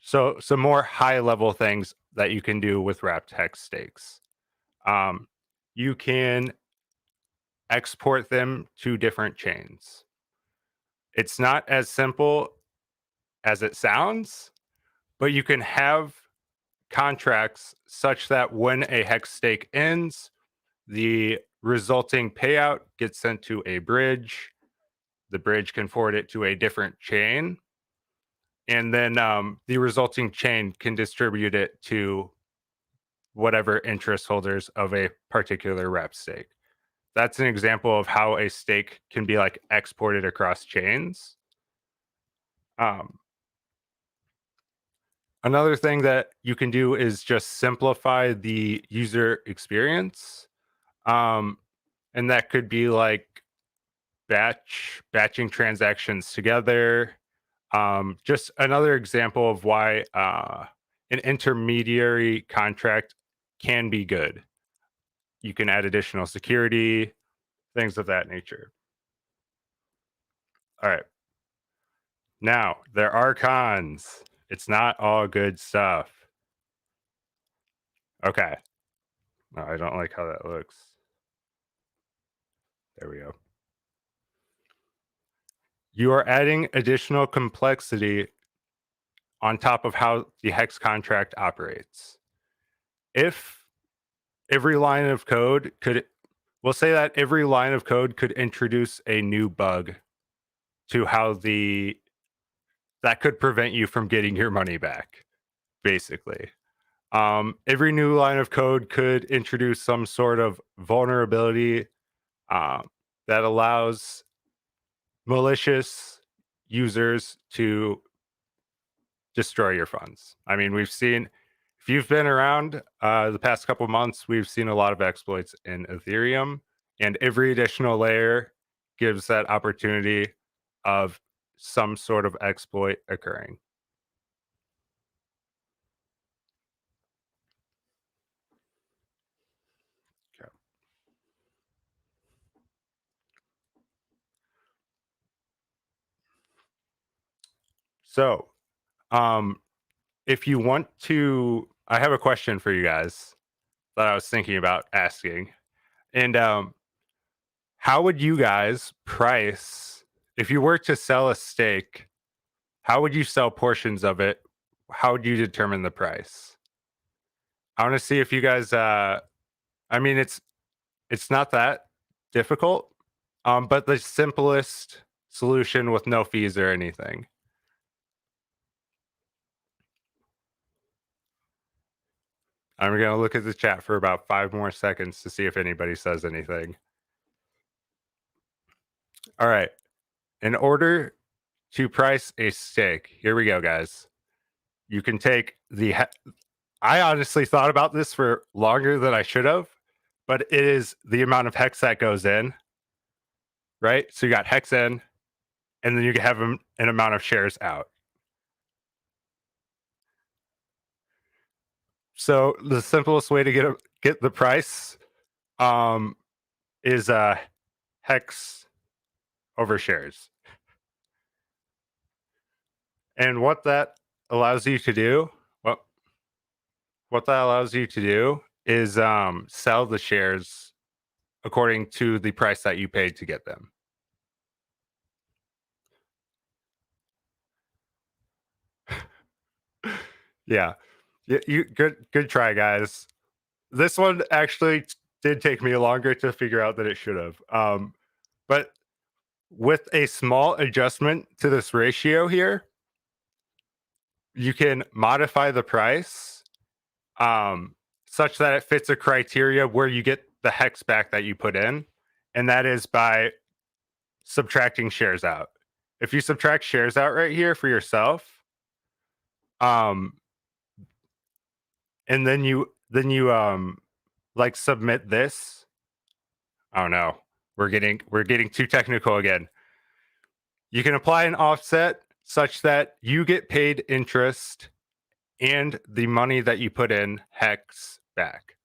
so some more high level things that you can do with wrapped hex stakes. You can export them to different chains. It's not as simple as it sounds, but you can have contracts such that when a hex stake ends, the resulting payout gets sent to a bridge. The bridge can forward it to a different chain. And then the resulting chain can distribute it to whatever interest holders of a particular wrap stake. That's an example of how a stake can be like exported across chains. Another thing that you can do is just simplify the user experience. And that could be like batching transactions together. Just another example of why an intermediary contract can be good. You can add additional security, things of that nature. All right. Now, there are cons. It's not all good stuff. Okay. No, I don't like how that looks. There we go. You are adding additional complexity on top of how the Hex contract operates. If every line of code could, we'll say that every line of code could introduce a new bug to how that could prevent you from getting your money back, basically. Every new line of code could introduce some sort of vulnerability that allows malicious users to destroy your funds. I mean, we've seen, if you've been around the past couple months, we've seen a lot of exploits in Ethereum, and every additional layer gives that opportunity of some sort of exploit occurring. Okay. So, if you want to, I have a question for you guys that I was thinking about asking. And how would you guys price, if you were to sell a stake, how would you sell portions of it? How would you determine the price? I want to see if you guys, I mean, it's not that difficult, but the simplest solution with no fees or anything. I'm going to look at the chat for about 5 more seconds to see if anybody says anything. All right. In order to price a stake, here we go, guys. You can take the... I honestly thought about this for longer than I should have, but it is the amount of hex that goes in, right? So you got hex in, and then you have an amount of shares out. So the simplest way to get the price is hex over shares. And what that allows you to do, is sell the shares according to the price that you paid to get them. Yeah, you good try, guys. This one actually did take me longer to figure out than it should have. But with a small adjustment to this ratio here, you can modify the price such that it fits a criteria where you get the hex back that you put in, and that is by subtracting shares out. If you subtract shares out right here for yourself, and then you like submit this. Oh no, we're getting too technical again. You can apply an offset such that you get paid interest and the money that you put in hex back.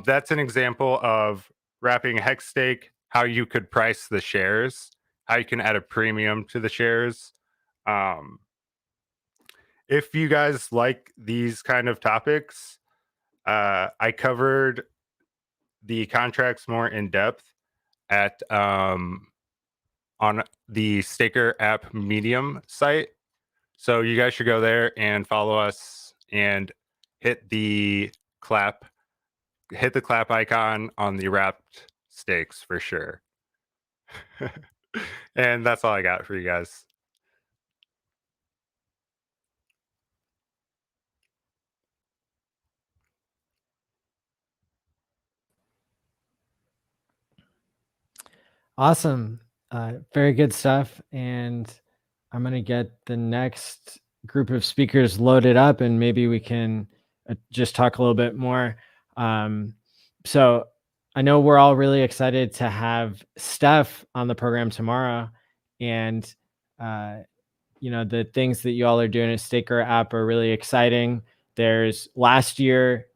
That's an example of wrapping a hex stake, how you could price the shares, how you can add a premium to the shares. If you guys like these kind of topics, I covered the contracts more in depth at on the Staker app Medium site. So you guys should go there and follow us and hit the clap icon on the wrapped stakes for sure. And that's all I got for you guys. Awesome. Very good stuff. And I'm going to get the next group of speakers loaded up, and maybe we can just talk a little bit more. So I know we're all really excited to have Steph on the program tomorrow, and the things that you all are doing at Staker app are really exciting. There's last year,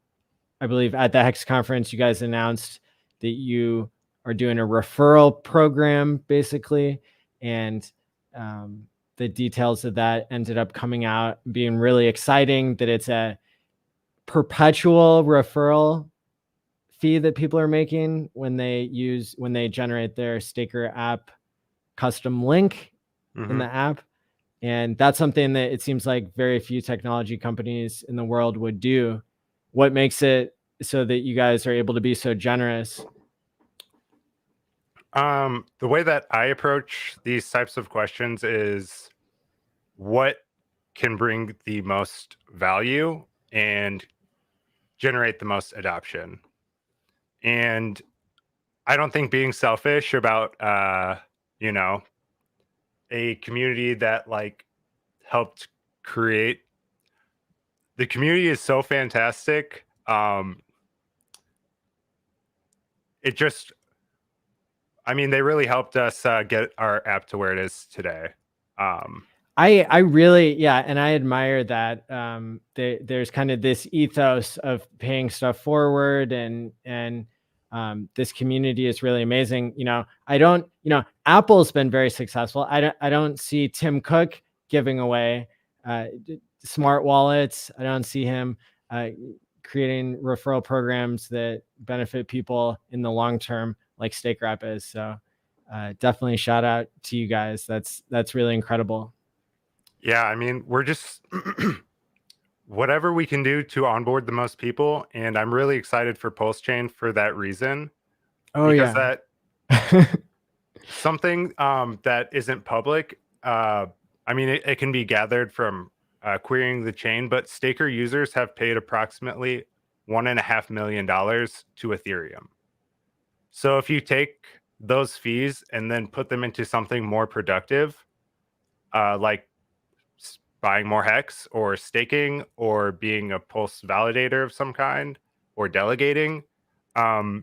I believe at the Hex conference, you guys announced that you are doing a referral program basically. And the details of that ended up coming out being really exciting, that it's a perpetual referral fee that people are making when they generate their Staker app custom link in the app. And that's something that it seems like very few technology companies in the world would do. What makes it so that you guys are able to be so generous? The way that I approach these types of questions is what can bring the most value and generate the most adoption. And I don't think being selfish about, a community that like helped create. The community is so fantastic. It just, they really helped us get our app to where it is today. I really, and I admire that. There's kind of this ethos of paying stuff forward, and this community is really amazing. Apple's been very successful. I don't see Tim Cook giving away smart wallets. I don't see him creating referral programs that benefit people in the long term like Staker app is. So definitely shout out to you guys. That's really incredible. Yeah, we're just whatever we can do to onboard the most people, and I'm really excited for Pulse Chain for that reason. Oh, because yeah. that something that isn't public. It can be gathered from querying the chain, but Staker users have paid approximately $1.5 million to Ethereum. So if you take those fees and then put them into something more productive, like buying more hex or staking or being a Pulse validator of some kind or delegating, that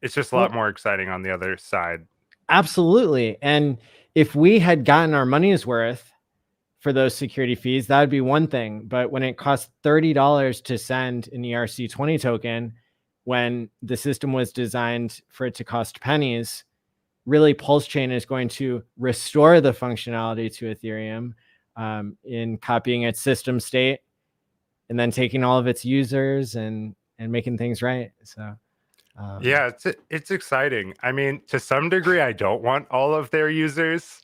it's just a lot more exciting on the other side. Absolutely. And if we had gotten our money's worth for those security fees, that would be one thing. But when it costs $30 to send an ERC20 token, when the system was designed for it to cost pennies, really Pulse Chain is going to restore the functionality to Ethereum in copying its system state and then taking all of its users and making things right. So yeah, it's exciting. To some degree, I don't want all of their users.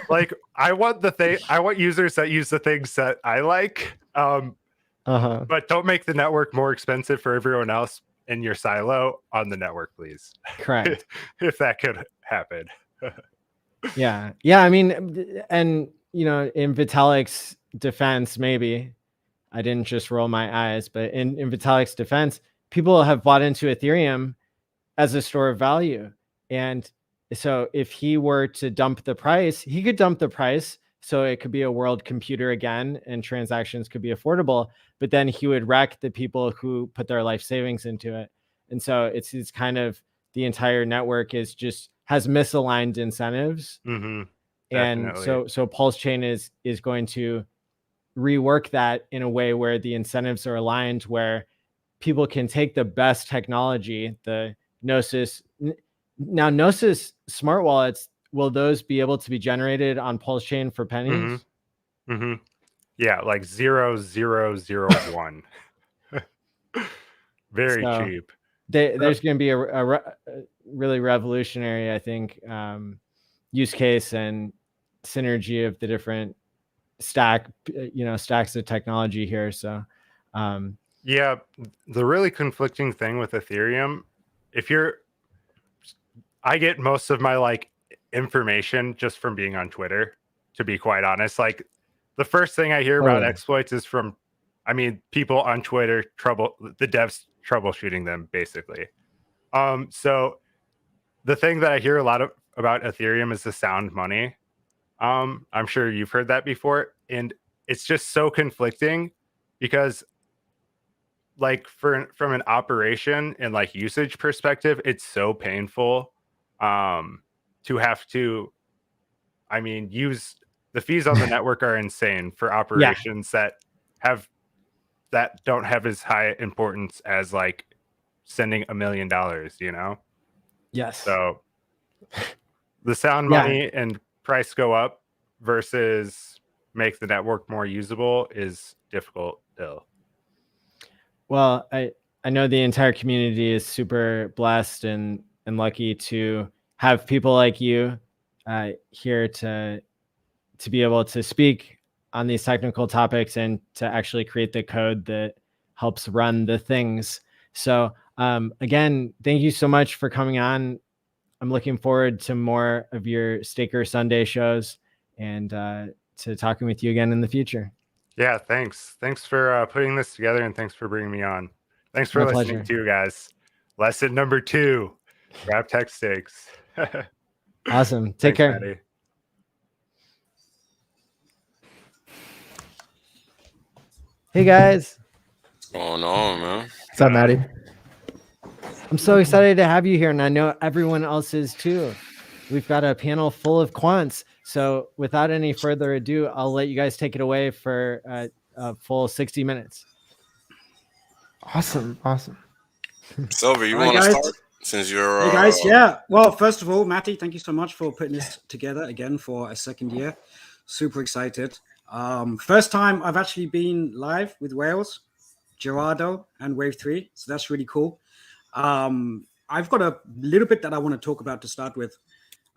Like I want users that use the things that I like. But don't make the network more expensive for everyone else in your silo on the network, please. Correct. If that could happen. Yeah. And in Vitalik's defense, maybe I didn't just roll my eyes, but in Vitalik's defense, people have bought into Ethereum as a store of value. And so if he were to dump the price, he could dump the price so it could be a world computer again and transactions could be affordable, but then he would wreck the people who put their life savings into it. And so it's kind of the entire network has misaligned incentives. Mm-hmm. And so Pulse Chain is going to rework that in a way where the incentives are aligned, where people can take the best technology, the Gnosis. Now, Gnosis smart wallets, will those be able to be generated on Pulse Chain for pennies? Mm-hmm. Mm-hmm. Yeah, like 0.0001. Very cheap. There's going to be a really revolutionary, I think, use case and synergy of the different stacks of technology here. So, yeah, the really conflicting thing with Ethereum, I get most of my information just from being on Twitter, to be quite honest. Like the first thing I hear about exploits is from, people on Twitter, the devs troubleshooting them basically. So the thing that I hear a lot about Ethereum is the sound money. I'm sure you've heard that before. And it's just so conflicting because like from an operation and like usage perspective, it's so painful to have to, I mean, use the fees on the network are insane for operations that don't have as high importance as like sending $1 million, you know? Yes. So the sound money and price go up versus make the network more usable is difficult still. Well, I know the entire community is super blessed and lucky to have people like you here to be able to speak on these technical topics and to actually create the code that helps run the things. So again, thank you so much for coming on. I'm looking forward to more of your Staker Sunday shows and to talking with you again in the future. Yeah, thanks. Thanks for putting this together, and thanks for bringing me on. Thanks for listening too, guys. Lesson number 2, wrapped hex stakes. Awesome. Take care. Matty. Hey guys. What's going on, man? What's up, Matty? I'm so excited to have you here, and I know everyone else is too. We've got a panel full of quants. So without any further ado, I'll let you guys take it away for a full 60 minutes. Awesome. Silver, you want to start since you're... Hey guys, yeah. Well, first of all, Matty, thank you so much for putting this together again for a second year. Super excited. First time I've actually been live with Wales, Gerardo, and Wave 3. So that's really cool. I've got a little bit that I want to talk about to start with.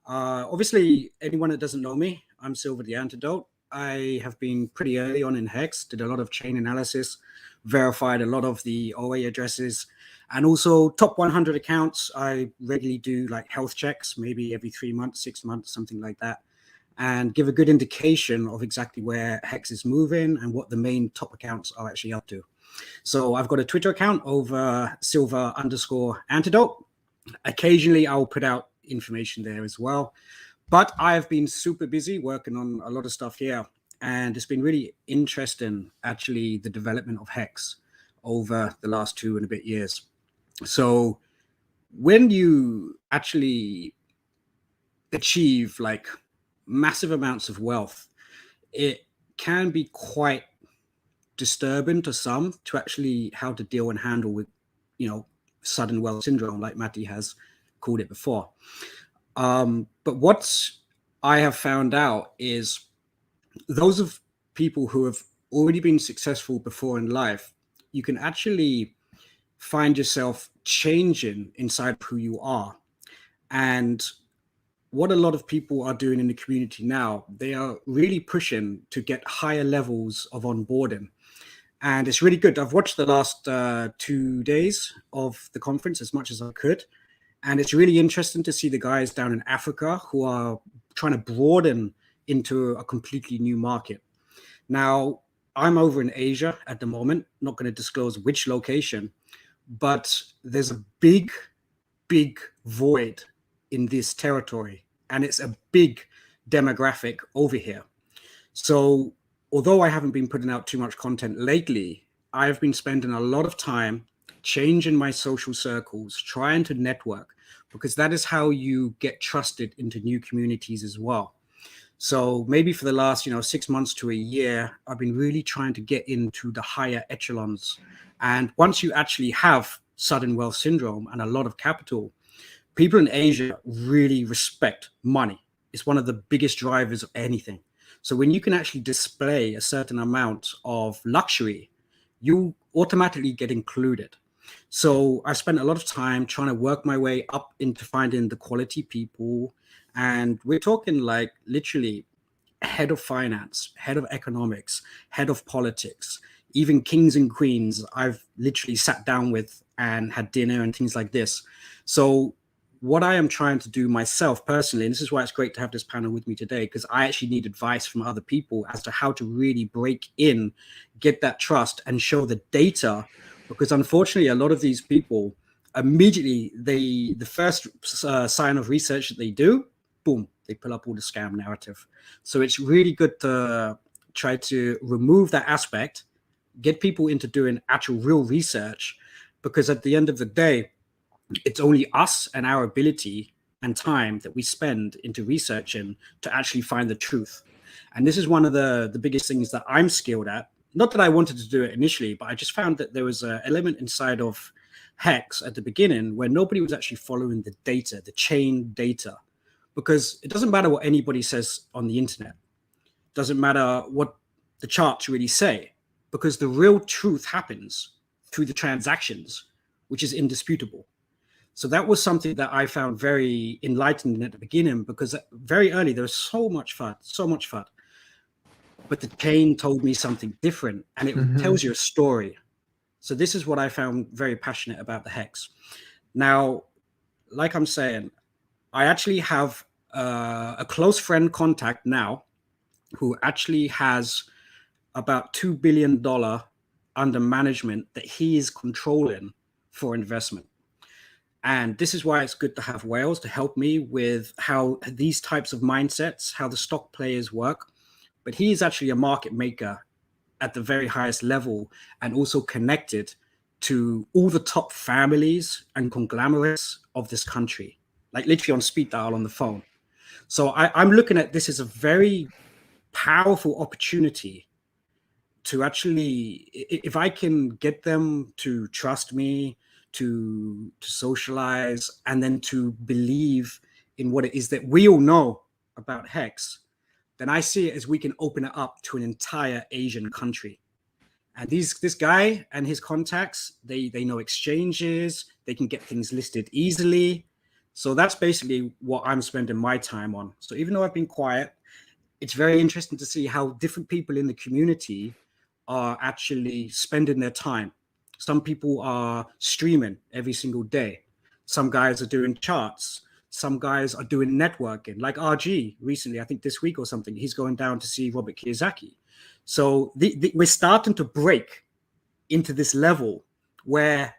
Obviously, anyone that doesn't know me, I'm Silver the Antidote. I have been pretty early on in Hex, did a lot of chain analysis, verified a lot of the OA addresses, and also top 100 accounts. I regularly do like health checks, maybe every 3 months, 6 months, something like that, and give a good indication of exactly where Hex is moving and what the main top accounts are actually up to. So I've got a Twitter account over Silver_Antidote. Occasionally, I'll put out information there as well. But I've been super busy working on a lot of stuff here. And it's been really interesting, actually, the development of Hex over the last 2 and a bit years. So when you actually achieve like massive amounts of wealth, it can be quite disturbing to some to actually how to deal and handle with, sudden wealth syndrome, like Matty has called it before. But what I have found out is those of people who have already been successful before in life, you can actually find yourself changing inside of who you are. And what a lot of people are doing in the community now, they are really pushing to get higher levels of onboarding. And it's really good. I've watched the last 2 days of the conference as much as I could. And it's really interesting to see the guys down in Africa who are trying to broaden into a completely new market. Now, I'm over in Asia at the moment, not going to disclose which location, but there's a big void in this territory. And it's a big demographic over here. So although I haven't been putting out too much content lately, I've been spending a lot of time changing my social circles, trying to network, because that is how you get trusted into new communities as well. So maybe for the last, 6 months to a year, I've been really trying to get into the higher echelons. And once you actually have sudden wealth syndrome and a lot of capital, people in Asia really respect money. It's one of the biggest drivers of anything. So when you can actually display a certain amount of luxury, you automatically get included. So I spent a lot of time trying to work my way up into finding the quality people. And we're talking like literally head of finance, head of economics, head of politics, even kings and queens I've literally sat down with and had dinner and things like this. So what I am trying to do myself personally, and this is why it's great to have this panel with me today, because I actually need advice from other people as to how to really break in, get that trust and show the data. Because unfortunately, a lot of these people immediately, the first sign of research that they do, boom, they pull up all the scam narrative. So it's really good to try to remove that aspect, get people into doing actual real research, because at the end of the day, it's only us and our ability and time that we spend into researching to actually find the truth. And this is one of the biggest things that I'm skilled at. Not that I wanted to do it initially, but I just found that there was an element inside of Hex at the beginning where nobody was actually following the data, the chain data, because it doesn't matter what anybody says on the internet. It doesn't matter what the charts really say, because the real truth happens through the transactions, which is indisputable. So that was something that I found very enlightening at the beginning, because very early there was so much FUD. But the chain told me something different, and it tells you a story. So this is what I found very passionate about the Hex. Now, like I'm saying, I actually have a close friend contact now who actually has about $2 billion under management that he is controlling for investment. And this is why it's good to have whales to help me with how these types of mindsets, how the stock players work. But he is actually a market maker at the very highest level, and also connected to all the top families and conglomerates of this country, like literally on speed dial on the phone. So I'm looking at this as a very powerful opportunity to actually, if I can get them to trust me, to socialize, and then to believe in what it is that we all know about Hex, then I see it as we can open it up to an entire Asian country. And this guy and his contacts, they know exchanges, they can get things listed easily. So that's basically what I'm spending my time on. So even though I've been quiet, it's very interesting to see how different people in the community are actually spending their time. Some people are streaming every single day. Some guys are doing charts. Some guys are doing networking, like RG recently, I think this week or something. He's going down to see Robert Kiyosaki. So we're starting to break into this level where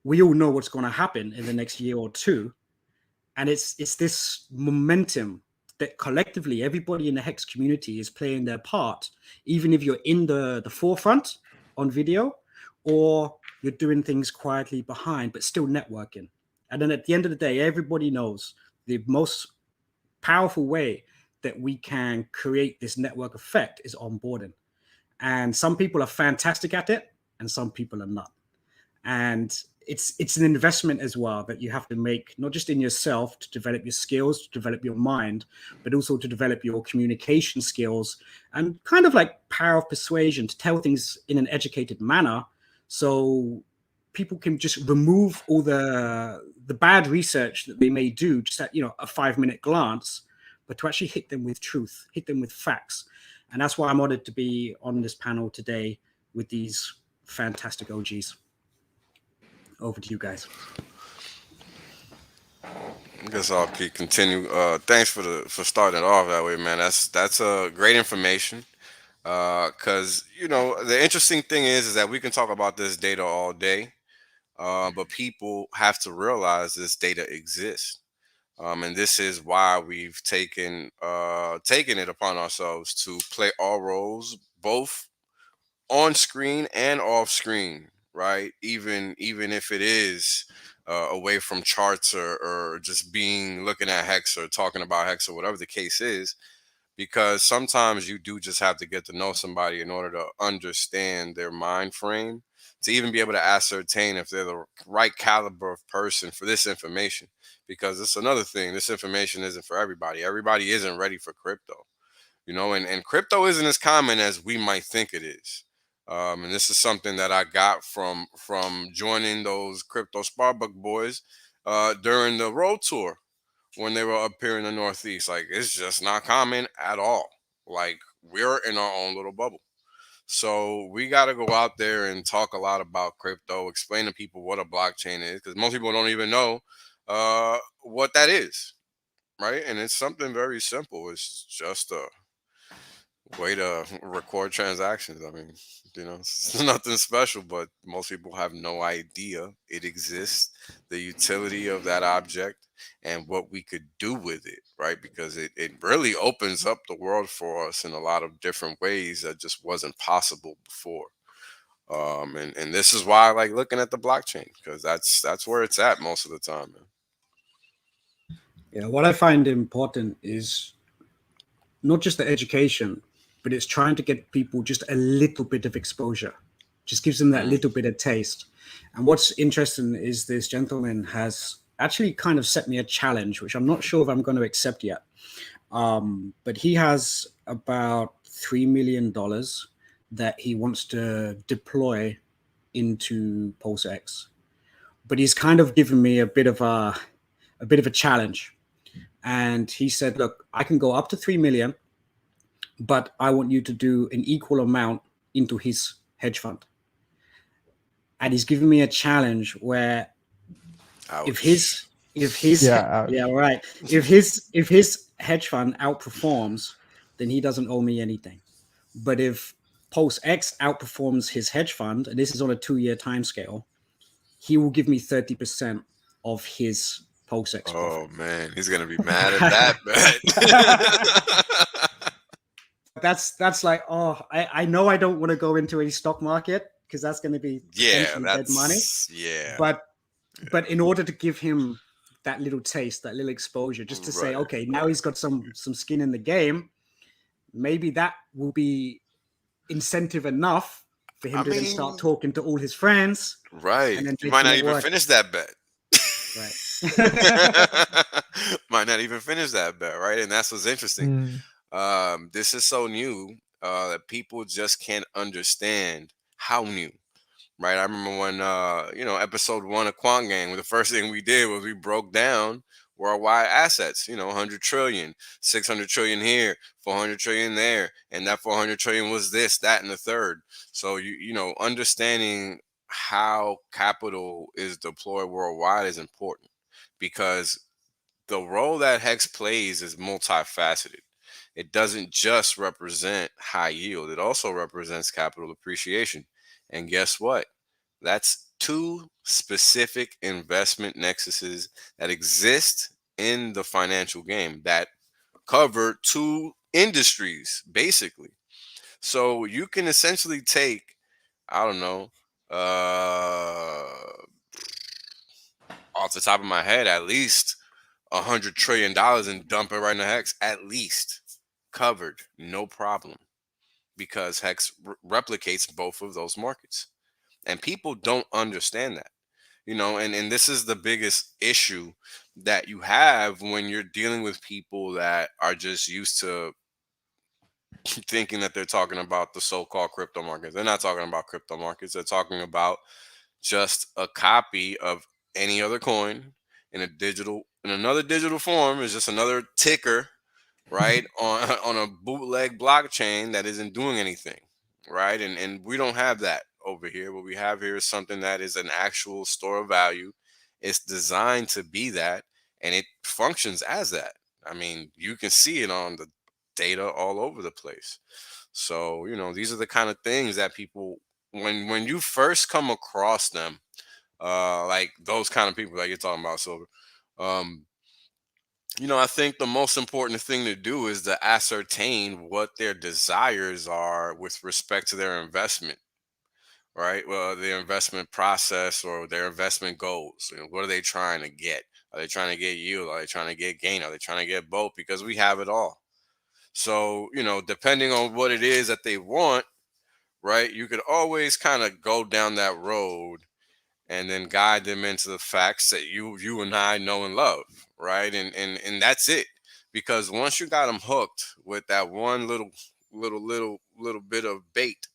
we all know what's going to happen in the next year or two. And it's this momentum that collectively everybody in the Hex community is playing their part, even if you're in the forefront on video, or you're doing things quietly behind, but still networking. And then at the end of the day, everybody knows the most powerful way that we can create this network effect is onboarding. And some people are fantastic at it, and some people are not. And it's an investment as well that you have to make, not just in yourself to develop your skills, to develop your mind, but also to develop your communication skills and kind of like power of persuasion to tell things in an educated manner, so people can just remove all the bad research that they may do just at, a 5-minute glance, but to actually hit them with truth, hit them with facts. And that's why I'm honored to be on this panel today with these fantastic OGs. Over to you guys. I guess I'll continue. Thanks for starting it off that way, man. That's great information. Because the interesting thing is that we can talk about this data all day, but people have to realize this data exists, and this is why we've taken it upon ourselves to play all roles, both on screen and off screen, right? Even if it is away from charts or just looking at Hex or talking about Hex or whatever the case is, because sometimes you do just have to get to know somebody in order to understand their mind frame, to even be able to ascertain if they're the right caliber of person for this information. Because it's another thing, this information isn't for everybody. Everybody isn't ready for crypto, and crypto isn't as common as we might think it is. And this is something that I got from joining those crypto Sparbuck boys during the road tour when they were up here in the Northeast. Like, it's just not common at all. Like, we're in our own little bubble. So we got to go out there and talk a lot about crypto, explain to people what a blockchain is, because most people don't even know what that is, right? And it's something very simple. It's just a way to record transactions. I mean, it's nothing special, but most people have no idea it exists, the utility of that object, and what we could do with it, right? Because it really opens up the world for us in a lot of different ways that just wasn't possible before. And this is why I like looking at the blockchain, because that's where it's at most of the time, man. Yeah, what I find important is not just the education, but it's trying to get people just a little bit of exposure. Just gives them that little bit of taste. And what's interesting is this gentleman has actually kind of set me a challenge, which I'm not sure if I'm going to accept yet. But he has about $3 million that he wants to deploy into PulseX. But he's kind of given me a bit of a challenge. And he said, look, I can go up to 3 million, but I want you to do an equal amount into his hedge fund. And he's giving me a challenge where if his hedge fund outperforms, then he doesn't owe me anything. But if PulseX outperforms his hedge fund, and this is on a 2-year time scale, he will give me 30% of his PulseX. Oh man, he's gonna be mad at that bet. That's like, I know I don't want to go into any stock market because that's going to be dead money. Yeah. But in order to give him that little taste, that little exposure, just to say, okay, now he's got some skin in the game, maybe that will be incentive enough for him to then start talking to all his friends. Right. And then you might not even finish that bet. Right. Might not even finish that bet, right? And that's what's interesting. This is so new that people just can't understand how new, right? I remember when episode 1 of Quant Gang, the first thing we did was we broke down worldwide assets, 100 trillion, 600 trillion here, 400 trillion there, and that 400 trillion was this, that, and the third. So understanding how capital is deployed worldwide is important, because the role that Hex plays is multifaceted. It doesn't just represent high yield. It also represents capital appreciation. And guess what? That's 2 specific investment nexuses that exist in the financial game that cover 2 industries, basically. So you can essentially take, I don't know, off the top of my head, at least $100 trillion and dump it right in the Hex, at least covered, no problem, because Hex replicates both of those markets. And people don't understand that, and this is the biggest issue that you have when you're dealing with people that are just used to thinking that they're talking about the so-called crypto markets. They're not talking about crypto markets. They're talking about just a copy of any other coin in another digital form. Is just another ticker, right, on a bootleg blockchain that isn't doing anything, right? And we don't have that over here. What we have here is something that is an actual store of value. It's designed to be that, and it functions as that. I mean, you can see it on the data all over the place. So, these are the kind of things that people, when you first come across them, like those kind of people that you're talking about, Silver, I think the most important thing to do is to ascertain what their desires are with respect to their investment, right? Well, their investment process or their investment goals. What are they trying to get? Are they trying to get yield? Are they trying to get gain? Are they trying to get both? Because we have it all. So, depending on what it is that they want, right, you could always kind of go down that road and then guide them into the facts that you and I know and love, right? And that's it. Because once you got them hooked with that one little bit of bait,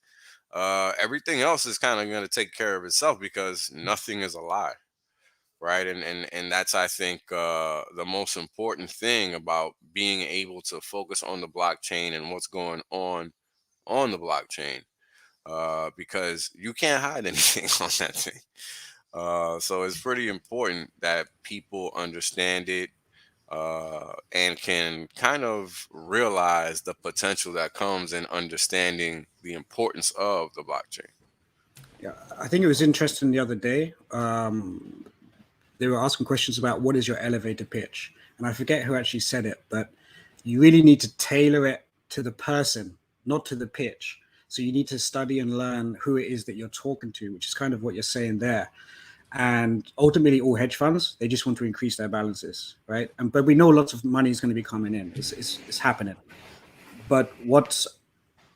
everything else is kind of going to take care of itself, because nothing is a lie, right? And that's, I think, the most important thing about being able to focus on the blockchain and what's going on the blockchain, because you can't hide anything on that thing. So it's pretty important that people understand it, and can kind of realize the potential that comes in understanding the importance of the blockchain. Yeah, I think it was interesting the other day. They were asking questions about what is your elevator pitch, and I forget who actually said it, but you really need to tailor it to the person, not to the pitch. So you need to study and learn who it is that you're talking to, which is kind of what you're saying there. And ultimately, all hedge funds, they just want to increase their balances, right? But we know lots of money is going to be coming in. It's happening. But what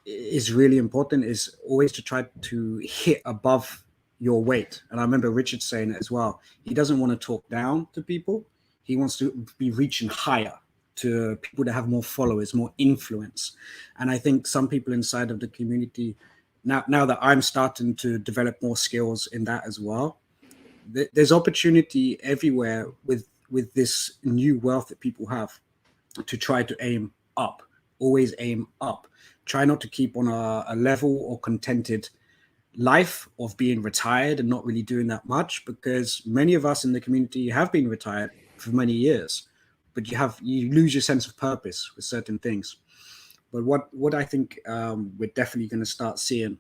is really important is always to try to hit above your weight. And I remember Richard saying it as well. He doesn't want to talk down to people. He wants to be reaching higher to people that have more followers, more influence. And I think some people inside of the community, now that I'm starting to develop more skills in that as well, there's opportunity everywhere with this new wealth that people have to try to aim up, always aim up. Try not to keep on a level or contented life of being retired and not really doing that much, because many of us in the community have been retired for many years, but you lose your sense of purpose with certain things. But what I think we're definitely going to start seeing,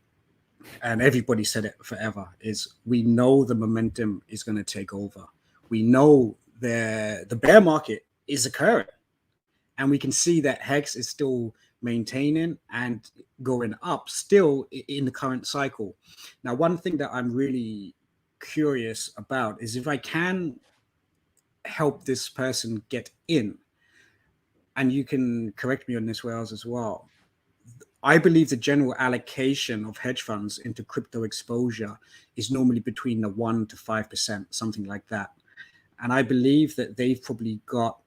and everybody said it forever, is we know the momentum is going to take over. We know the bear market is occurring, and we can see that Hex is still maintaining and going up still in the current cycle. Now, one thing that I'm really curious about is if I can help this person get in, and you can correct me on this, Wells, as well. I believe the general allocation of hedge funds into crypto exposure is normally between the 1% to 5%, something like that. And I believe that they've probably got,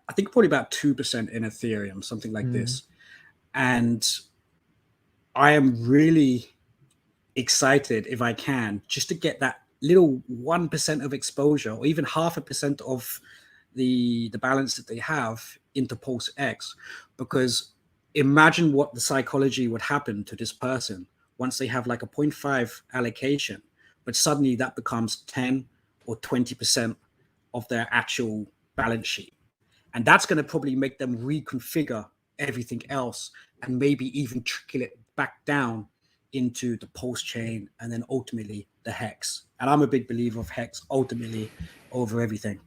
I think probably about 2% in Ethereum, something like this. And I am really excited, if I can, just to get that little 1% of exposure, or even 0.5% of the balance that they have into Pulse X, because imagine what the psychology would happen to this person once they have like a 0.5 allocation, but suddenly that becomes 10 or 20% of their actual balance sheet. And that's going to probably make them reconfigure everything else and maybe even trickle it back down into the Pulse chain and then ultimately the Hex. And I'm a big believer of Hex ultimately over everything.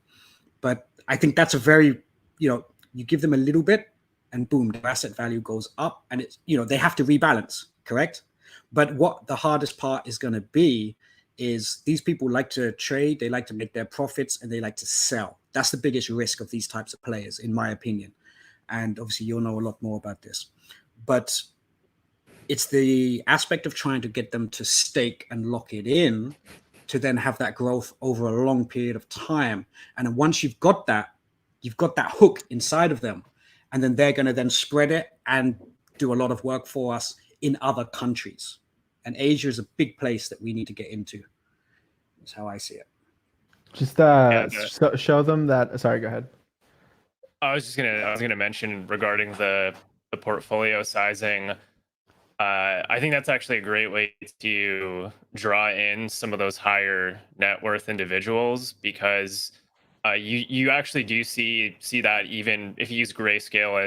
But I think that's a very, you give them a little bit and boom, their asset value goes up, and it's, they have to rebalance, correct? But what the hardest part is going to be is these people like to trade, they like to make their profits, and they like to sell. That's the biggest risk of these types of players, in my opinion. And obviously you'll know a lot more about this. But it's the aspect of trying to get them to stake and lock it in to then have that growth over a long period of time. And then once you've got that hook inside of them, and then they're going to then spread it and do a lot of work for us in other countries. And Asia is a big place that we need to get into. That's how I see it. Just show them that. Sorry, go ahead. I was gonna mention regarding the portfolio sizing. I think that's actually a great way to draw in some of those higher net worth individuals, because you actually do see that, even if you use Grayscale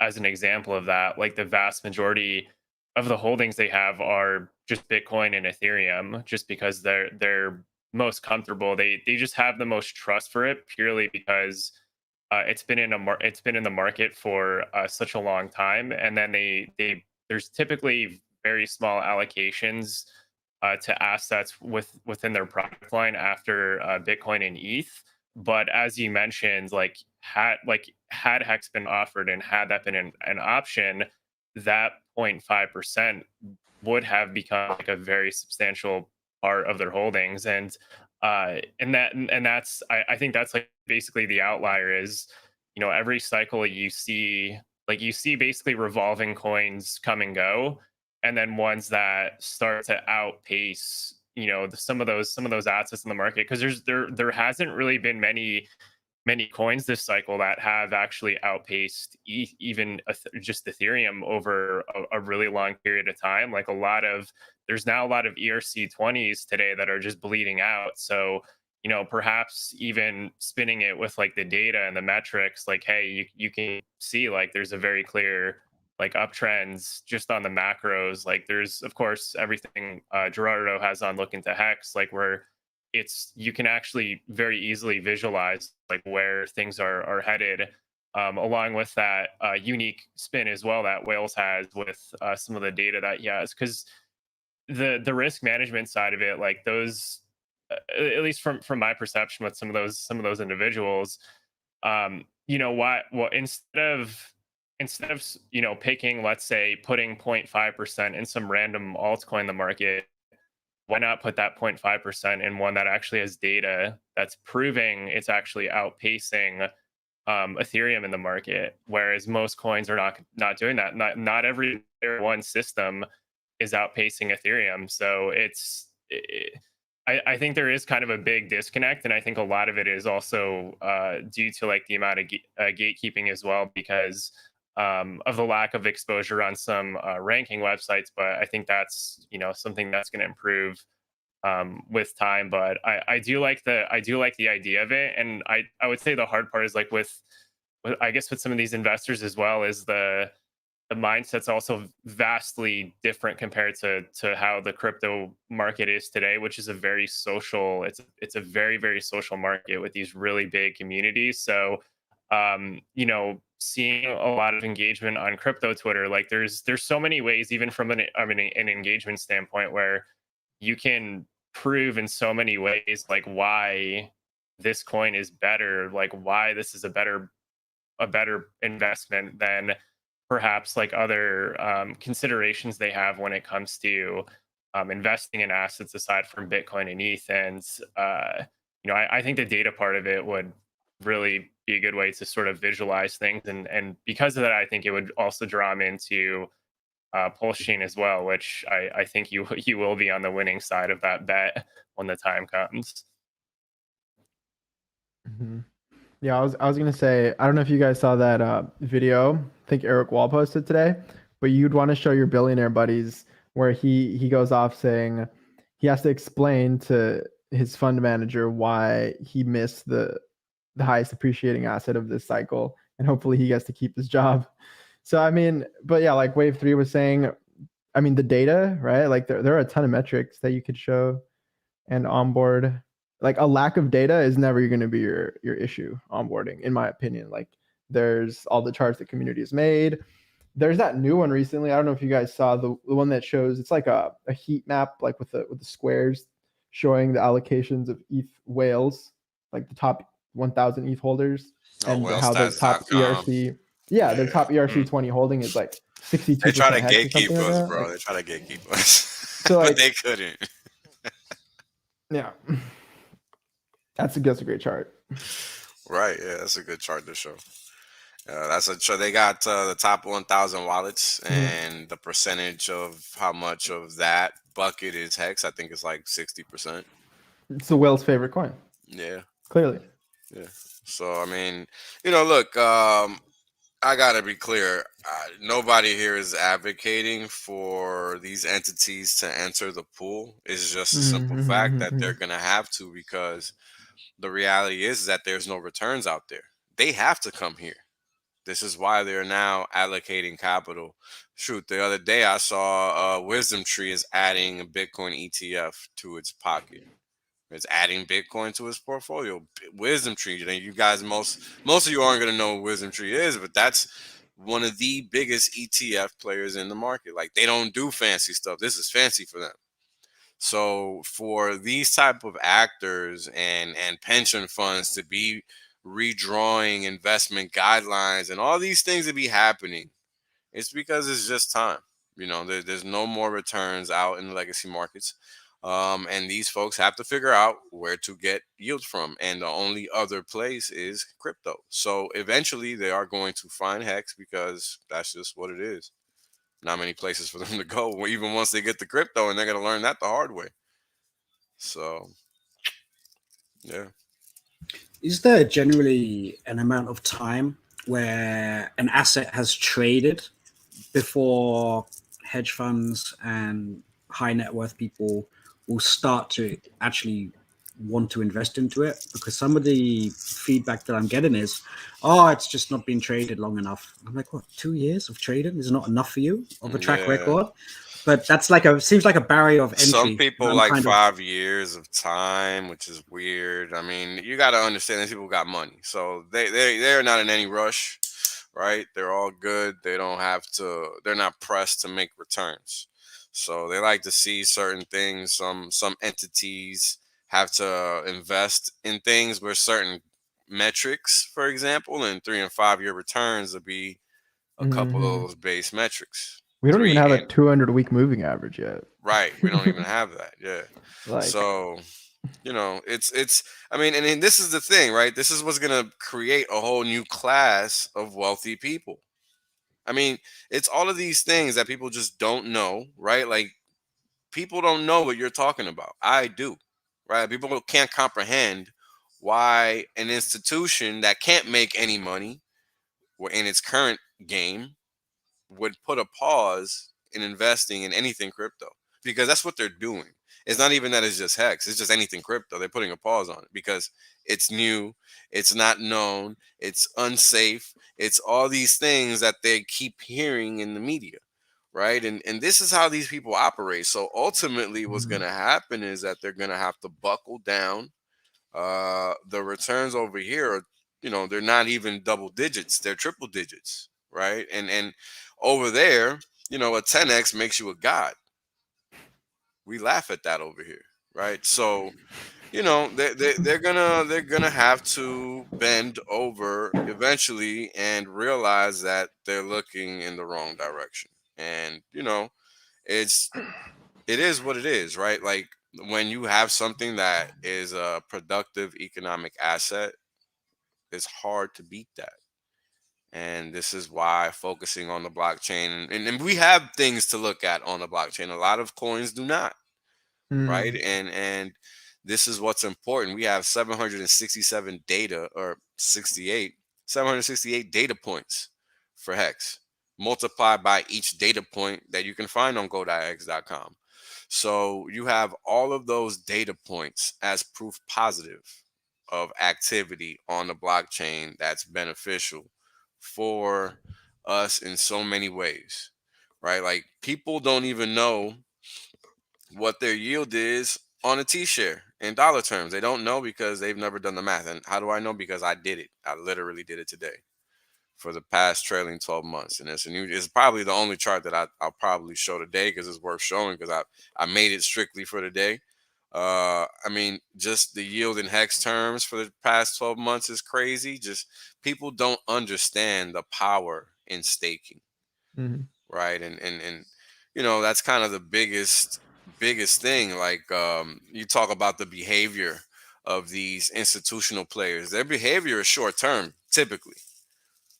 as an example of that. Like, the vast majority of the holdings they have are just Bitcoin and Ethereum, just because they're most comfortable. They just have the most trust for it, purely because it's been in the market for such a long time. And then there's typically very small allocations to assets within their product line after Bitcoin and ETH. But as you mentioned, had Hex been offered and had that been an option, that 0.5% would have become like a very substantial part of their holdings. And that's I think that's like basically the outlier is, every cycle you see basically revolving coins come and go, and then ones that start to outpace some of those assets in the market, because there hasn't really been many coins this cycle that have actually outpaced even just Ethereum over a really long period of time. Like, there's now a lot of ERC20s today that are just bleeding out. So perhaps even spinning it with like the data and the metrics, like, hey, you can see like there's a very clear like uptrends just on the macros. Like, there's of course everything Gerardo has on Look Into Hex, like where you can actually very easily visualize like where things are headed along with that unique spin as well that Wales has with some of the data that he has. Because the risk management side of it, like those, at least from my perception with some of those individuals, instead of picking, let's say, putting 0.5% in some random altcoin in the market, why not put that 0.5% in one that actually has data that's proving it's actually outpacing Ethereum in the market, whereas most coins are not doing that. Not every one system is outpacing Ethereum. So I think there is kind of a big disconnect, and I think a lot of it is also due to like the amount of gatekeeping as well, because of the lack of exposure on some ranking websites. But I think that's something that's going to improve with time. But I do like the idea of it, and I would say the hard part is like with I guess with some of these investors as well, is the mindset's also vastly different compared to how the crypto market is today, which is a very social. It's a very, very social market with these really big communities. So seeing a lot of engagement on crypto Twitter, like there's so many ways, even from an engagement standpoint, where you can prove in so many ways like why this coin is better, like why this is a better investment than perhaps like other considerations they have when it comes to investing in assets aside from Bitcoin and ETH. And I think the data part of it would really be a good way to sort of visualize things, and because of that, I think it would also draw them into Pulsing as well, which I think you will be on the winning side of that bet when the time comes. Mm-hmm. Yeah, I was gonna say, I don't know if you guys saw that video. I think Eric Wall posted today, but you'd want to show your billionaire buddies where he goes off saying he has to explain to his fund manager why he missed the highest appreciating asset of this cycle, and hopefully he gets to keep his job. So I mean, but yeah, like Wave 3 was saying, I mean the data, right? Like there are a ton of metrics that you could show and onboard. Like a lack of data is never going to be your issue onboarding, in my opinion. Like there's all the charts the community has made. There's that new one recently. I don't know if you guys saw the one that shows, it's like a heat map, like with the squares showing the allocations of ETH whales, like the top 1,000 ETH holders, and how the top ERC, their top ERC 20 holding is like 62%. They try to gatekeep us, like bro. They try to gatekeep us, so but they couldn't. Yeah. That's a great chart. Right. Yeah, that's a good chart to show. So they got the top 1,000 wallets, and the percentage of how much of that bucket is Hex. I think it's like 60%. It's the whale's favorite coin. Yeah. Clearly. Yeah. So I mean, look, I gotta be clear. Nobody here is advocating for these entities to enter the pool. It's just a simple fact that they're gonna have to, because the reality is that there's no returns out there. They have to come here. This is why they're now allocating capital. Shoot, the other day I saw Wisdom Tree is adding a Bitcoin ETF to its pocket. It's adding Bitcoin to its portfolio. Wisdom Tree, you guys, most of you aren't going to know what Wisdom Tree is, but that's one of the biggest ETF players in the market. Like, they don't do fancy stuff. This is fancy for them. So for these type of actors and pension funds to be redrawing investment guidelines and all these things to be happening, it's because it's just time. There's no more returns out in the legacy markets. And these folks have to figure out where to get yield from. And the only other place is crypto. So eventually they are going to find Hex, because that's just what it is. Not many places for them to go, even once they get the crypto, and they're going to learn that the hard way. So, yeah. Is there generally an amount of time where an asset has traded before hedge funds and high net worth people will start to actually want to invest into it? Because some of the feedback that I'm getting is, it's just not been traded long enough. I'm like, what, 2 years of trading is not enough for you of a track record? but that's like seems like a barrier of entry. Some people I'm like kind of- 5 years of time, which is weird. I mean, you got to understand these people got money, so they're not in any rush, right? They're all good. They don't have to. They're not pressed to make returns, so they like to see certain things. Some entities have to invest in things where certain metrics, for example, and 3 and 5 year returns will be a couple of those base metrics. We don't even 3 have a and 200-week moving average yet. right. We don't even have that. Yeah. Like, So, you know, it's I mean, and this is the thing, right? This is what's gonna create a whole new class of wealthy people. I mean, it's all of these things that people just don't know, right? Like people don't know what you're talking about. I do, right? People can't comprehend why an institution that can't make any money in its current game would put a pause in investing in anything crypto, because that's what they're doing. It's not even that it's just Hex, it's just anything crypto. They're putting a pause on it because it's new, it's not known, it's unsafe, it's all these things that they keep hearing in the media, right? And this is how these people operate. So ultimately what's going to happen is that they're going to have to buckle down. The returns over here are, you know, they're not even double digits, they're triple digits, right? And over there, you know, a 10x makes you a god. We laugh at that over here, right? So, you know, they're gonna have to bend over eventually and realize that they're looking in the wrong direction. And you know, it is what it is, right? Like when you have something that is a productive economic asset, it's hard to beat that. And this is why focusing on the blockchain, and we have things to look at on the blockchain. A lot of coins do not, right? And this is what's important. We have 767 data, or 768 data points for Hex, multiplied by each data point that you can find on go.hex.com. So you have all of those data points as proof positive of activity on the blockchain that's beneficial for us in so many ways, right? Like people don't even know what their yield is on a T-share in dollar terms. They don't know because they've never done the math. And how do I know? Because I did it. I literally did it today for the past trailing 12 months. And it's probably the only chart that I'll probably show today because it's worth showing, because I made it strictly for today. I mean, just the yield in Hex terms for the past 12 months is crazy. Just people don't understand the power in staking, right? And you know, that's kind of the biggest thing. Like you talk about the behavior of these institutional players. Their behavior is short term, typically,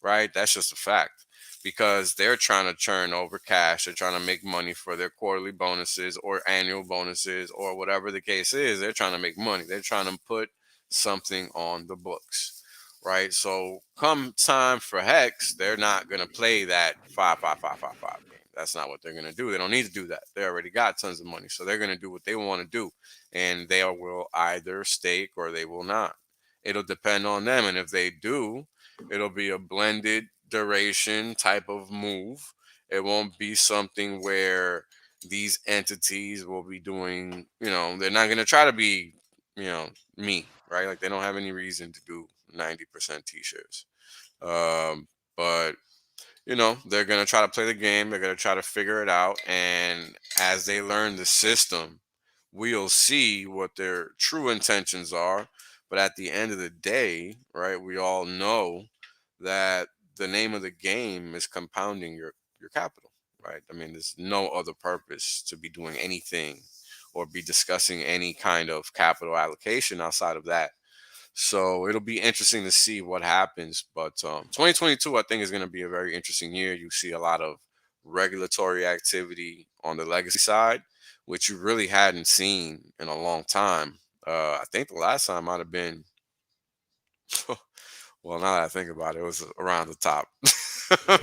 right? That's just a fact, because they're trying to churn over cash. They're trying to make money for their quarterly bonuses or annual bonuses or whatever the case is. They're trying to make money. They're trying to put something on the books, right? So come time for Hex, they're not going to play that 5-5-5-5-5 game. That's not what they're going to do. They don't need to do that. They already got tons of money. So they're going to do what they want to do. And they will either stake or they will not. It'll depend on them. And if they do, it'll be a blended duration type of move. It won't be something where these entities will be doing, you know, they're not going to try to be, you know, me, right? Like they don't have any reason to do 90% T-shares. But, you know, they're going to try to play the game. They're going to try to figure it out. And as they learn the system, we'll see what their true intentions are. But at the end of the day, right, we all know that the name of the game is compounding your capital, right? I mean, there's no other purpose to be doing anything or be discussing any kind of capital allocation outside of that. So it'll be interesting to see what happens. But 2022, I think, is going to be a very interesting year. You see a lot of regulatory activity on the legacy side, which you really hadn't seen in a long time. I think the last time might have been, well, now that I think about it, it was around the top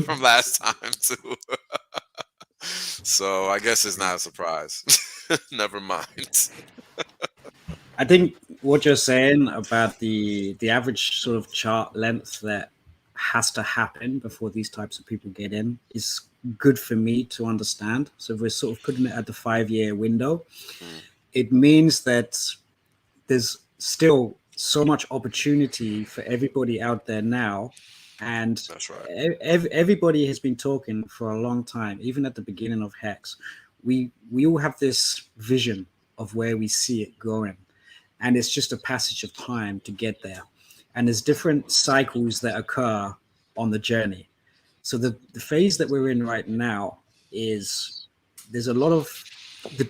from last time too. So I guess it's not a surprise. Never mind. I think what you're saying about the average sort of chart length that has to happen before these types of people get in is good for me to understand. So if we're sort of putting it at the 5-year window, it means that there's still so much opportunity for everybody out there now. And That's right. Everybody has been talking for a long time, even at the beginning of Hex. We all have this vision of where we see it going. And it's just a passage of time to get there. And there's different cycles that occur on the journey. So the phase that we're in right now is there's a lot of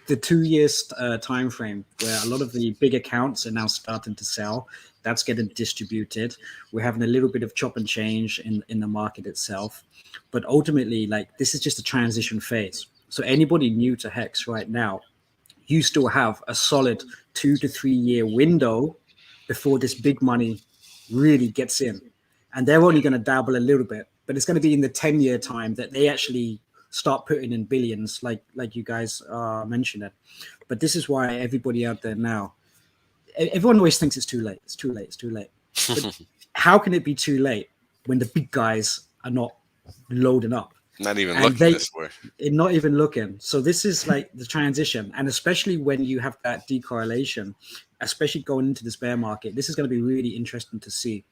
the 2 years time frame where a lot of the big accounts are now starting to sell. That's getting distributed. We're having a little bit of chop and change in the market itself. But ultimately, like, this is just a transition phase. So anybody new to Hex right now, you still have a solid 2 to 3 year window before this big money really gets in. And they're only going to dabble a little bit, but it's going to be in the 10-year time that they actually start putting in billions, like you guys mentioned it. But this is why everybody out there now, everyone always thinks it's too late. It's too late. It's too late. But how can it be too late when the big guys are not loading up? Not even looking this way. Not even looking. So this is like the transition. And especially when you have that decorrelation, especially going into this bear market, this is going to be really interesting to see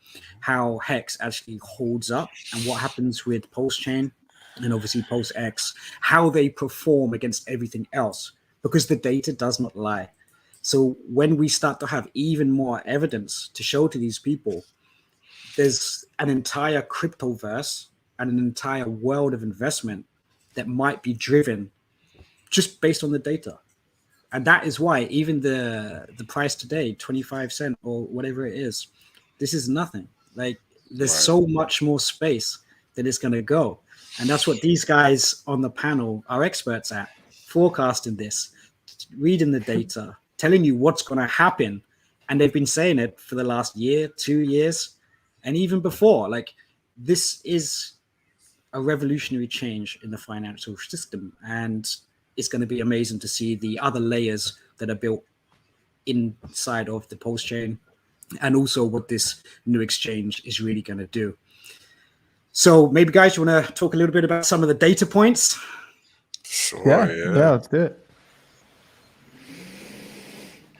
how Hex actually holds up and what happens with post-chain and obviously post-X, how they perform against everything else, because the data does not lie. So when we start to have even more evidence to show to these people, there's an entire cryptoverse and an entire world of investment that might be driven just based on the data. And that is why even the price today, 25 cents or whatever it is, this is nothing. Like, there's so much more space that it's going to go. And that's what these guys on the panel are experts at, forecasting this, reading the data, telling you what's going to happen. And they've been saying it for the last year, 2 years, and even before. Like, this is a revolutionary change in the financial system, and it's going to be amazing to see the other layers that are built inside of the post chain, and also what this new exchange is really going to do. So maybe, guys, you want to talk a little bit about some of the data points? Sure. Yeah, let's do it.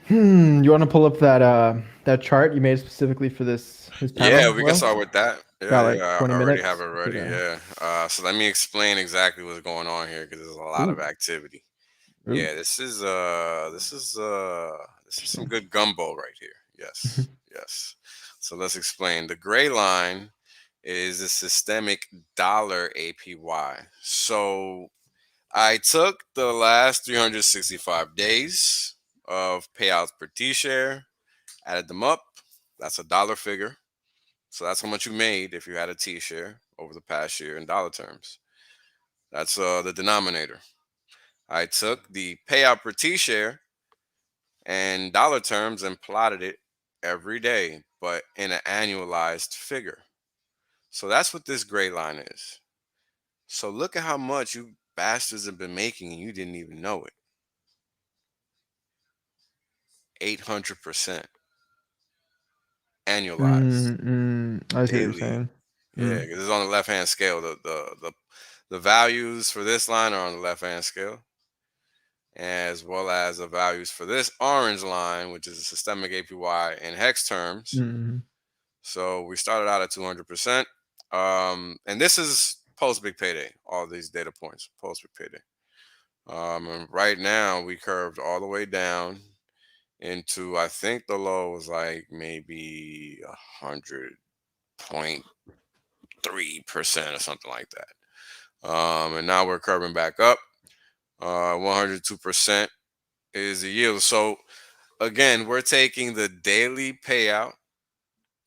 You want to pull up that chart you made specifically for this panel? Yeah, we can start with that. Got like I 20 already minutes. have it ready. Yeah. So let me explain exactly what's going on here, because there's a lot of activity. Yeah, this is some good gumbo right here. Yes. Yes. So let's explain. The gray line is the systemic dollar APY. So I took the last 365 days of payouts per T-share, added them up. That's a dollar figure. So that's how much you made if you had a T-share over the past year in dollar terms. That's the denominator. I took the payout per T-share in dollar terms and plotted it every day, but in an annualized figure. So that's what this gray line is. So look at how much you bastards have been making and you didn't even know it. 800% annualized. I see what you're saying. Yeah, because it's on the left-hand scale. The values for this line are on the left-hand scale, as well as the values for this orange line, which is a systemic APY in hex terms. So we started out at 200%. And this is post-big payday, all these data points, post-big payday. And right now, we curved all the way down into, I think the low was like maybe 100.3% or something like that. And now we're curving back up. 102% is the yield. So again, we're taking the daily payout,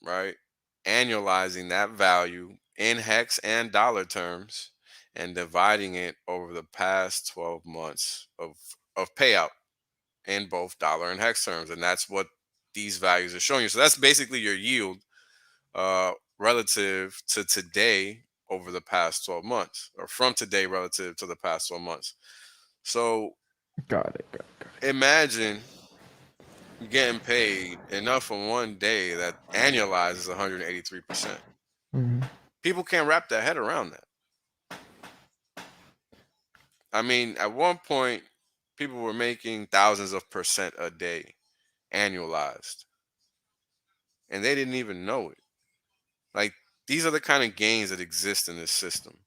right? Annualizing that value in hex and dollar terms and dividing it over the past 12 months of payout in both dollar and hex terms. And that's what these values are showing you. So that's basically your yield relative to today over the past 12 months, or from today relative to the past 12 months. So got it. Imagine you're getting paid enough in one day that annualizes 183%. People can't wrap their head around that. I mean, at one point, people were making thousands of percent a day annualized, and they didn't even know it. Like, these are the kind of gains that exist in this system.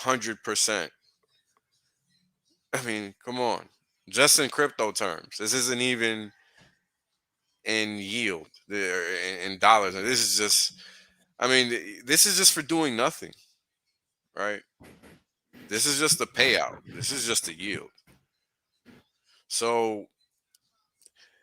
100%. I mean, come on. Just in crypto terms, this isn't even in yield, in dollars. This is just, I mean, this is just for doing nothing, right? This is just the payout. This is just the yield. So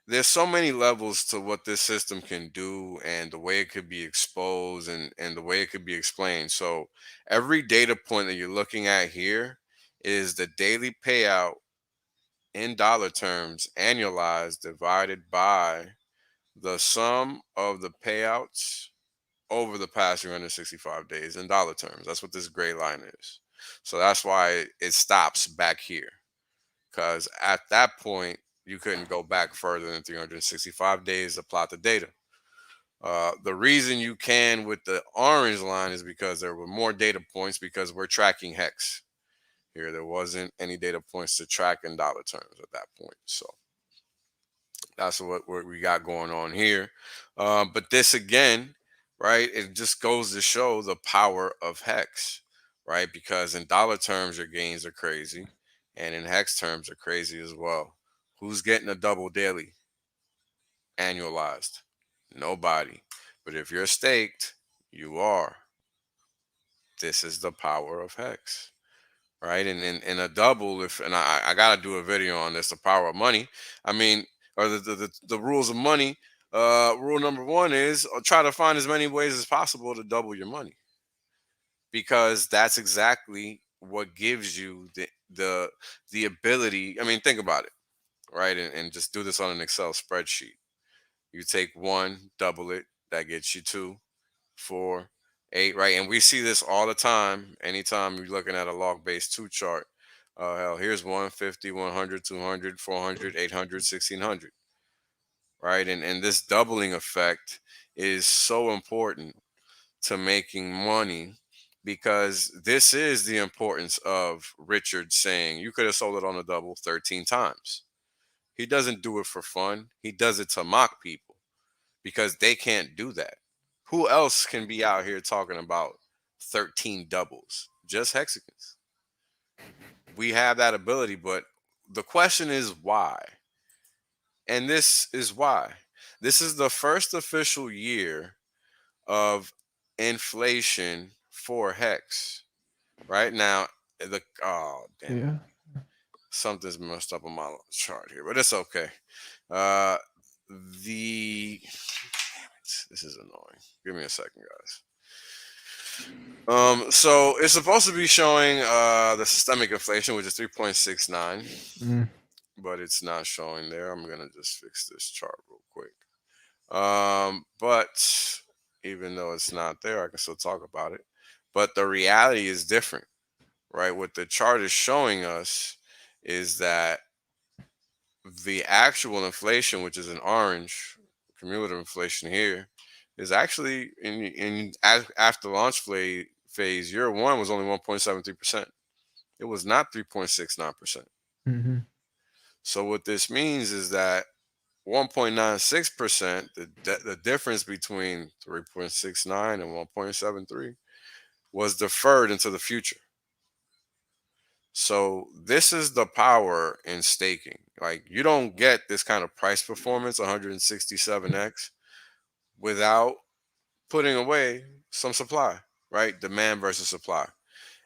there's so many levels to what this system can do and the way it could be exposed and the way it could be explained. So every data point that you're looking at here is the daily payout in dollar terms annualized divided by the sum of the payouts over the past 365 days in dollar terms. That's what this gray line is. So that's why it stops back here, because at that point you couldn't go back further than 365 days to plot the data. The reason you can with the orange line is because there were more data points, because we're tracking hex. Here there wasn't any data points to track in dollar terms at that point. So that's what we got going on here. But this again, right, it just goes to show the power of hex, right? Because in dollar terms, your gains are crazy, and in hex terms are crazy as well. Who's getting a double daily annualized? Nobody. But if you're staked, you are. This is the power of hex, right? And in a double, and I gotta do a video on this, the power of money. I mean, or the rules of money. Rule number one is try to find as many ways as possible to double your money, because that's exactly what gives you the ability. I mean, think about it, right? And just do this on an Excel spreadsheet. You take one, double it, that gets you 2, 4, 8, right? And we see this all the time. Anytime you're looking at a log-based 2 chart, hell, here's 150, 100, 200, 400, 800, 1600, right? And this doubling effect is so important to making money, because this is the importance of Richard saying you could have sold it on a double 13 times. He doesn't do it for fun. He does it to mock people, because they can't do that. Who else can be out here talking about 13 doubles? Just Hexicans. We have that ability, but the question is why? And this is why. This is the first official year of inflation for Hex. Right now, oh damn, Yeah. something's messed up on my chart here, but it's okay. Uh the damn it, this is annoying. Give me a second, guys. So it's supposed to be showing the systemic inflation, which is 3.69, Mm. but it's not showing there. I'm gonna just fix this chart real quick. But even though it's not there, I can still talk about it. But the reality is different, right? What the chart is showing us is that the actual inflation, which is an orange, cumulative inflation here, is actually after launch phase year one was only 1.73%. It was not 3.69%. Mm-hmm. So what this means is that 1.96%, the difference between 3.69 and 1.73, was deferred into the future. So this is the power in staking. Like, you don't get this kind of price performance, 167x, without putting away some supply, right? Demand versus supply.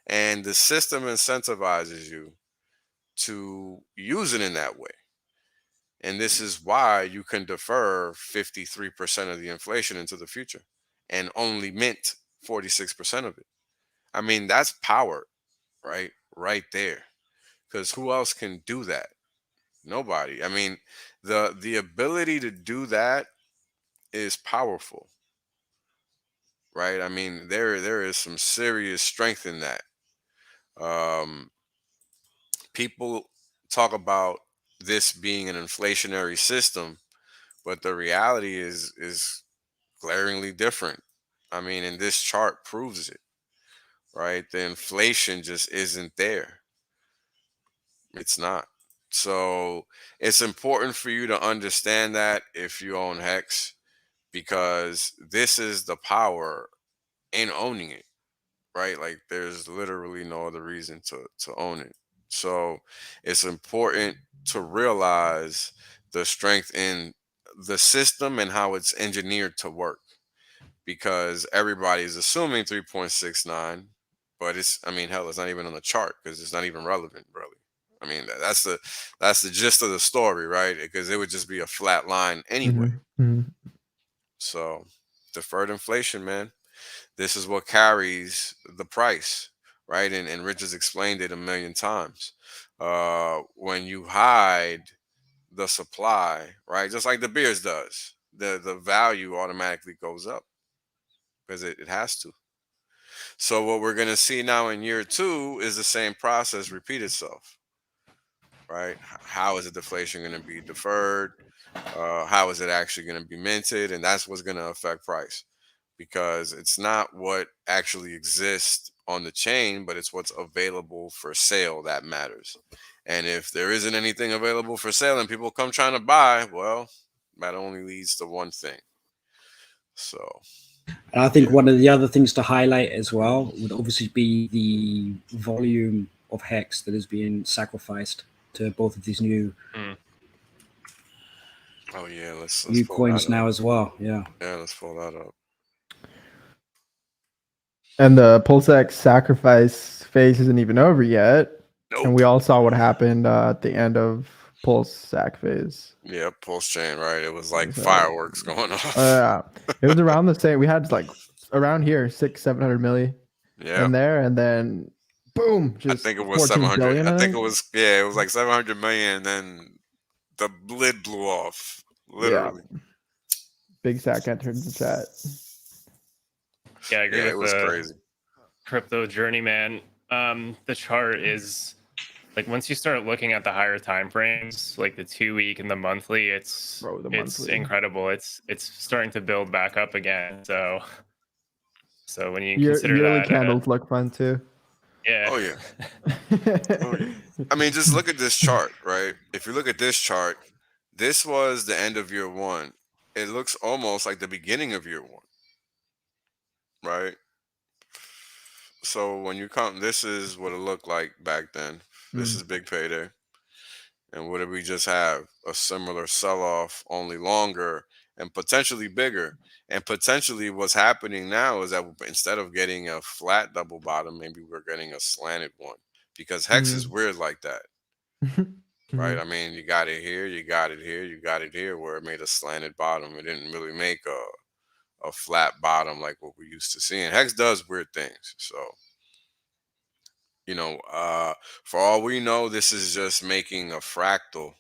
And the system incentivizes you to use it in that way. And this is why you can defer 53% of the inflation into the future and only mint 46% of it. I mean, that's power, right? Right there. Because who else can do that? Nobody. I mean, the ability to do that is powerful, right? I mean, there is some serious strength in that. People talk about this being an inflationary system, but the reality is glaringly different. I mean, and this chart proves it, right? The inflation just isn't there. It's not. So it's important for you to understand that if you own Hex, because this is the power in owning it, right? Like there's literally no other reason to own it. So it's important to realize the strength in the system and how it's engineered to work, because everybody's assuming 3.69, but it's, I mean, hell, it's not even on the chart because it's not even relevant, really. I mean, that's the gist of the story, right? Because it would just be a flat line anyway. So deferred inflation, man, this is what carries the price, right? And Rich has explained it a million times. When you hide the supply, right, just like the beers does, the value automatically goes up because it has to. So what we're going to see now in year 2 is the same process repeat itself, right? How is the deflation going to be deferred? How is it actually going to be minted? And that's what's going to affect price, because it's not what actually exists on the chain, but it's what's available for sale that matters. And if there isn't anything available for sale and people come trying to buy, well, that only leads to one thing. So, and I think one of the other things to highlight as well would obviously be the volume of Hex that is being sacrificed to both of these new oh yeah, let's new pull coins that now up. as well. Yeah, Let's pull that up. And the PulseX sacrifice phase isn't even over yet. Nope. And we all saw what happened at the end of Pulse Sac phase. Yeah, Pulse Chain, right? It was like fireworks going off. Yeah, it was around the same. We had like around here 600-700 milli in there, and then boom, just I think it was 700. billion, I think it was it was like 700 million, and then the lid blew off. Literally. Yeah. Big Sac entered the chat. Yeah, I agree with it was crazy. Crypto journey, man. The chart is like, once you start looking at the higher time frames, like the 2 week and the monthly, it's incredible. It's starting to build back up again. So when you consider yearly that, candles look fun too. Yeah. Oh yeah. I mean, just look at this chart, right? If you look at this chart, this was the end of year 1. It looks almost like the beginning of year 1, right? So when you come, this is what it looked like back then. This is big payday. And what did we just have? A similar sell-off, only longer and potentially bigger. And potentially what's happening now is that instead of getting a flat double bottom, maybe we're getting a slanted one, because Hex is weird like that. Right? I mean, you got it here, you got it here, you got it here, where it made a slanted bottom. It didn't really make a flat bottom like what we used to see. And Hex does weird things. So, you know, for all we know, this is just making a fractal.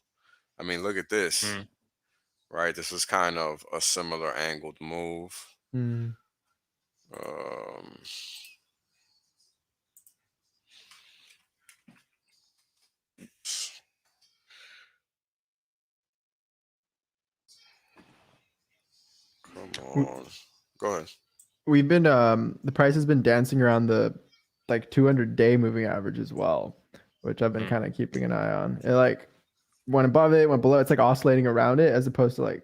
I mean, look at this. Right? This was kind of a similar angled move. Come on. Go ahead. We've been the price has been dancing around the like 200-day moving average as well, which I've been kind of keeping an eye on. It like went above it, went below. It's like oscillating around it as opposed to like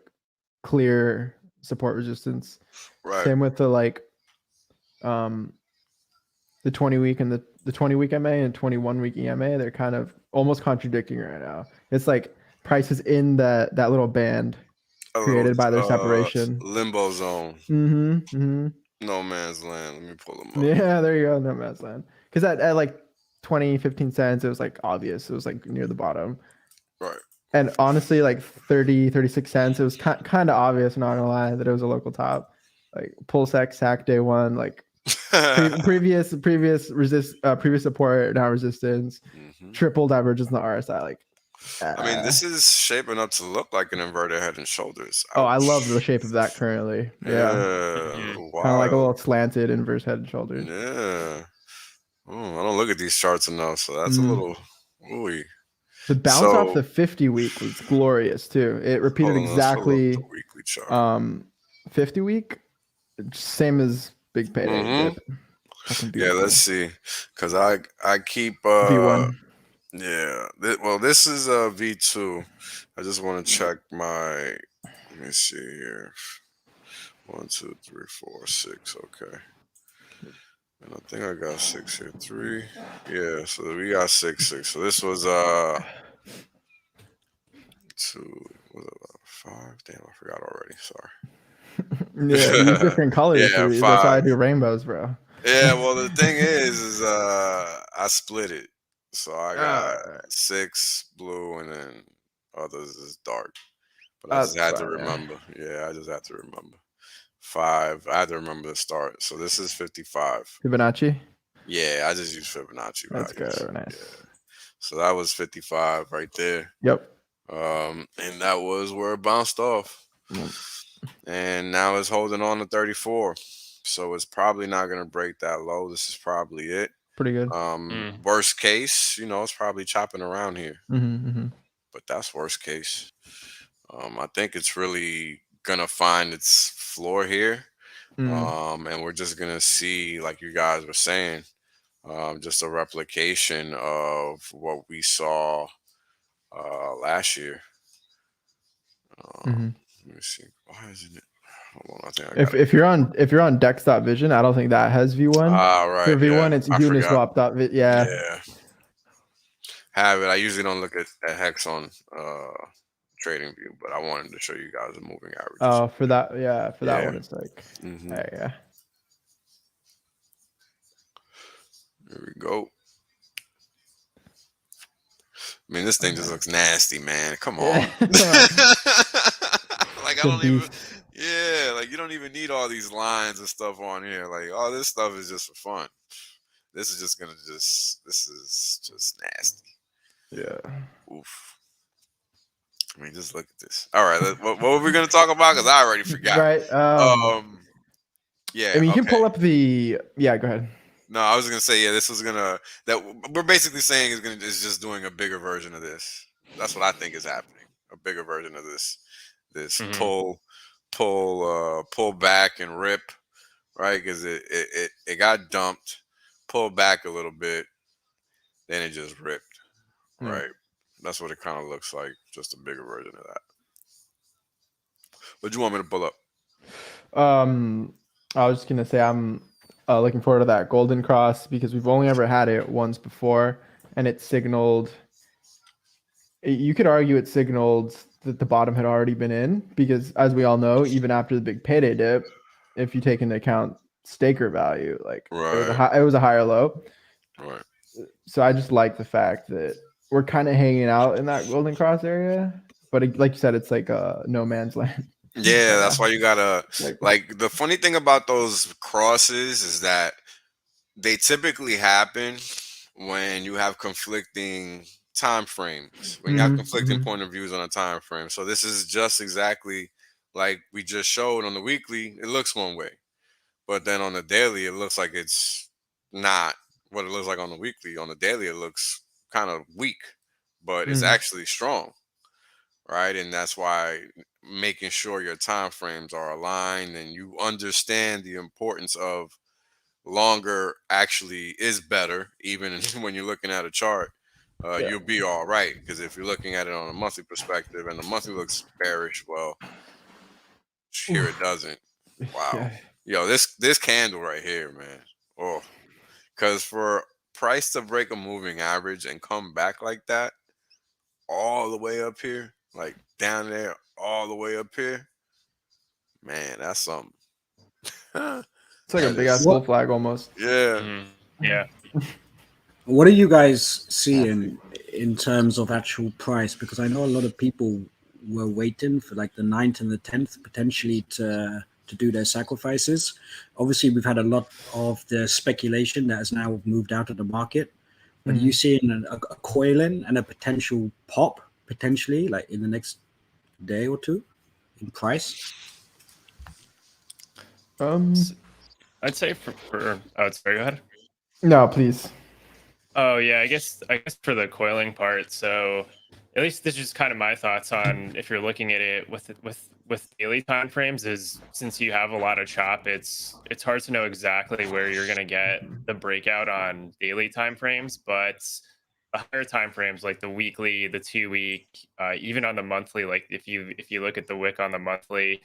clear support resistance. Right. Same with the like the 20-week and the 20-week MA and 21-week EMA. They're kind of almost contradicting right now. It's like prices in that little band created by their separation. Limbo zone. No man's land. Let me pull them up. Yeah, there you go. No man's land. Because at like 15 cents, it was like obvious. It was like near the bottom. Right. And honestly, like 36 cents, it was kind of obvious, not gonna lie, that it was a local top. Like PulseX Sac day 1, like previous support, now resistance, triple divergence in the RSI. Like, I mean, this is shaping up to look like an inverted head and shoulders. Oh, I love the shape of that currently. Yeah. Wow. Kind of like a little slanted inverse head and shoulders. Yeah. I don't look at these charts enough, so that's a little ooey. The bounce off the 50-week was glorious too. It repeated exactly 50 week, same as big payday. Fucking Yeah, beautiful. let's see, because I keep V1. yeah. Well, this is V2. I just want to check my. Let me see here. 1, 2, 3, 4, 6. Okay. And I think I got 6 here. 3. Yeah, so we got 6, 6. So this was 2. Was it 5? Damn, I forgot already. Sorry. Yeah, use different colors. Yeah, That's why I 5. do rainbows, bro. Yeah, well, the thing is I split it. So I got 6 blue and then others is dark. But I just That's had to fine, yeah. remember. Yeah, I just had to remember. 5. I had to remember the start. So this is 55. Fibonacci. Yeah, I just use Fibonacci That's values. good. Nice. Yeah. So that was 55 right there. Yep. And that was where it bounced off. And now it's holding on to 34. So it's probably not going to break that low. This is probably it. Pretty good. Worst case, it's probably chopping around here. But that's worst case. I think it's really going to find its floor here. And we're just going to see, like you guys were saying, just a replication of what we saw last year. Let me see. Why isn't it? Hold on, I think I got If you're on Dex.Vision, I don't think that has V1. right. For V1, Yeah, it's I forgot. Uniswap. Yeah. Yeah. Have it. I usually don't look at Hex on Trading View, but I wanted to show you guys the moving averages. Oh, for that, yeah, for that one, it's like, yeah. Here we go. I mean, this thing just looks nasty, man. Come on. Like, I don't even. Yeah, like you don't even need all these lines and stuff on here. Like, all this stuff is just for fun. This is just this is just nasty. Yeah. Oof. I mean, just look at this. All right, what were we gonna talk about? Because I already forgot. Right. Yeah. I mean, you can pull up the. Yeah, go ahead. No, I was gonna say, yeah, this was that we're basically saying is just doing a bigger version of this. That's what I think is happening. A bigger version of this pull back and rip, right? Because it got dumped, pulled back a little bit, then it just ripped, right? That's what it kind of looks like, just a bigger version of that. What do you want me to pull up? I was just gonna say I'm looking forward to that golden cross because we've only ever had it once before, and it signaled. You could argue it signaled that the bottom had already been in because, as we all know, even after the big payday dip, if you take into account staker value, like it was a higher low. Right. So I just like the fact that we're kind of hanging out in that golden cross area, but like you said, it's like no man's land. Yeah, that's why you gotta like the funny thing about those crosses is that they typically happen when you have conflicting time frames, when you have conflicting point of views on a time frame. So this is just exactly like we just showed on the weekly. It looks one way, but then on the daily, it looks like it's not what it looks like on the weekly. On the daily, it looks kind of weak, but it's actually strong, right? And that's why making sure your time frames are aligned and you understand the importance of longer actually is better, even when you're looking at a chart. You'll be all right, because if you're looking at it on a monthly perspective and the monthly looks bearish, well, here it doesn't. Wow. Yo, this candle right here, man. Oh, because for price to break a moving average and come back like that, all the way up here, like down there, all the way up here, man, that's something. It's like a big ass bull flag almost. Yeah. Yeah. What are you guys seeing in terms of actual price? Because I know a lot of people were waiting for like the 9th and the 10th potentially to do their sacrifices. Obviously, we've had a lot of the speculation that has now moved out of the market. But are you seeing a coiling and a potential pop potentially like in the next day or two in price? I'd say for oh, sorry, go ahead. No, please. Oh yeah, I guess for the coiling part. So at least this is kind of my thoughts on if you're looking at it with daily time frames, is since you have a lot of chop, it's hard to know exactly where you're going to get the breakout on daily time frames, but the higher time frames like the weekly, the 2-week, even on the monthly, like if you look at the wick on the monthly,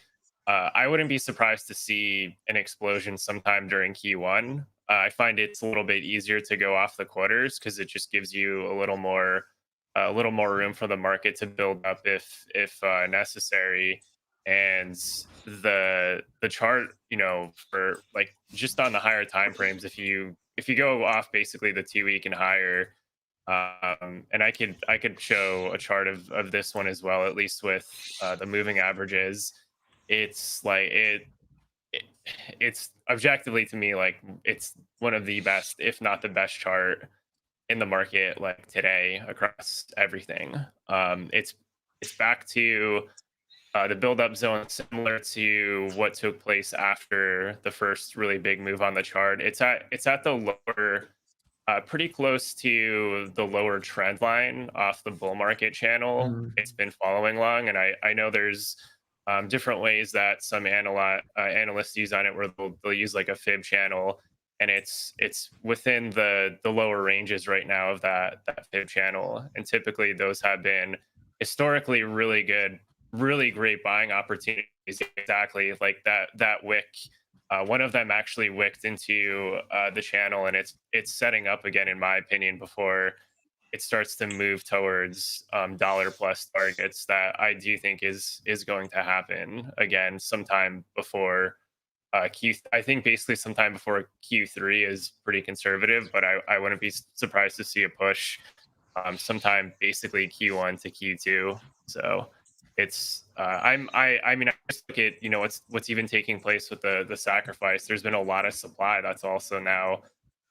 I wouldn't be surprised to see an explosion sometime during Q1. I find it's a little bit easier to go off the quarters because it just gives you a little more room for the market to build up if necessary. And the chart, for like just on the higher time frames, if you go off basically the 2-week and higher, and I could show a chart of this one as well, at least with the moving averages. It's like it's objectively to me like it's one of the best, if not the best chart in the market like today across everything. It's back to the build-up zone, similar to what took place after the first really big move on the chart. It's at the lower, pretty close to the lower trend line off the bull market channel. It's been following along, and I know there's different ways that some analysts use on it, where they'll use like a fib channel, and it's within the lower ranges right now of that fib channel, and typically those have been historically really good, really great buying opportunities. Exactly like that wick. One of them actually wicked into the channel, and it's setting up again, in my opinion, before it starts to move towards dollar plus targets that I do think is going to happen again sometime before I think basically sometime before Q3 is pretty conservative, but I wouldn't be surprised to see a push sometime basically Q1 to Q2. So it's I mean, I just look at what's even taking place with the sacrifice. There's been a lot of supply that's also now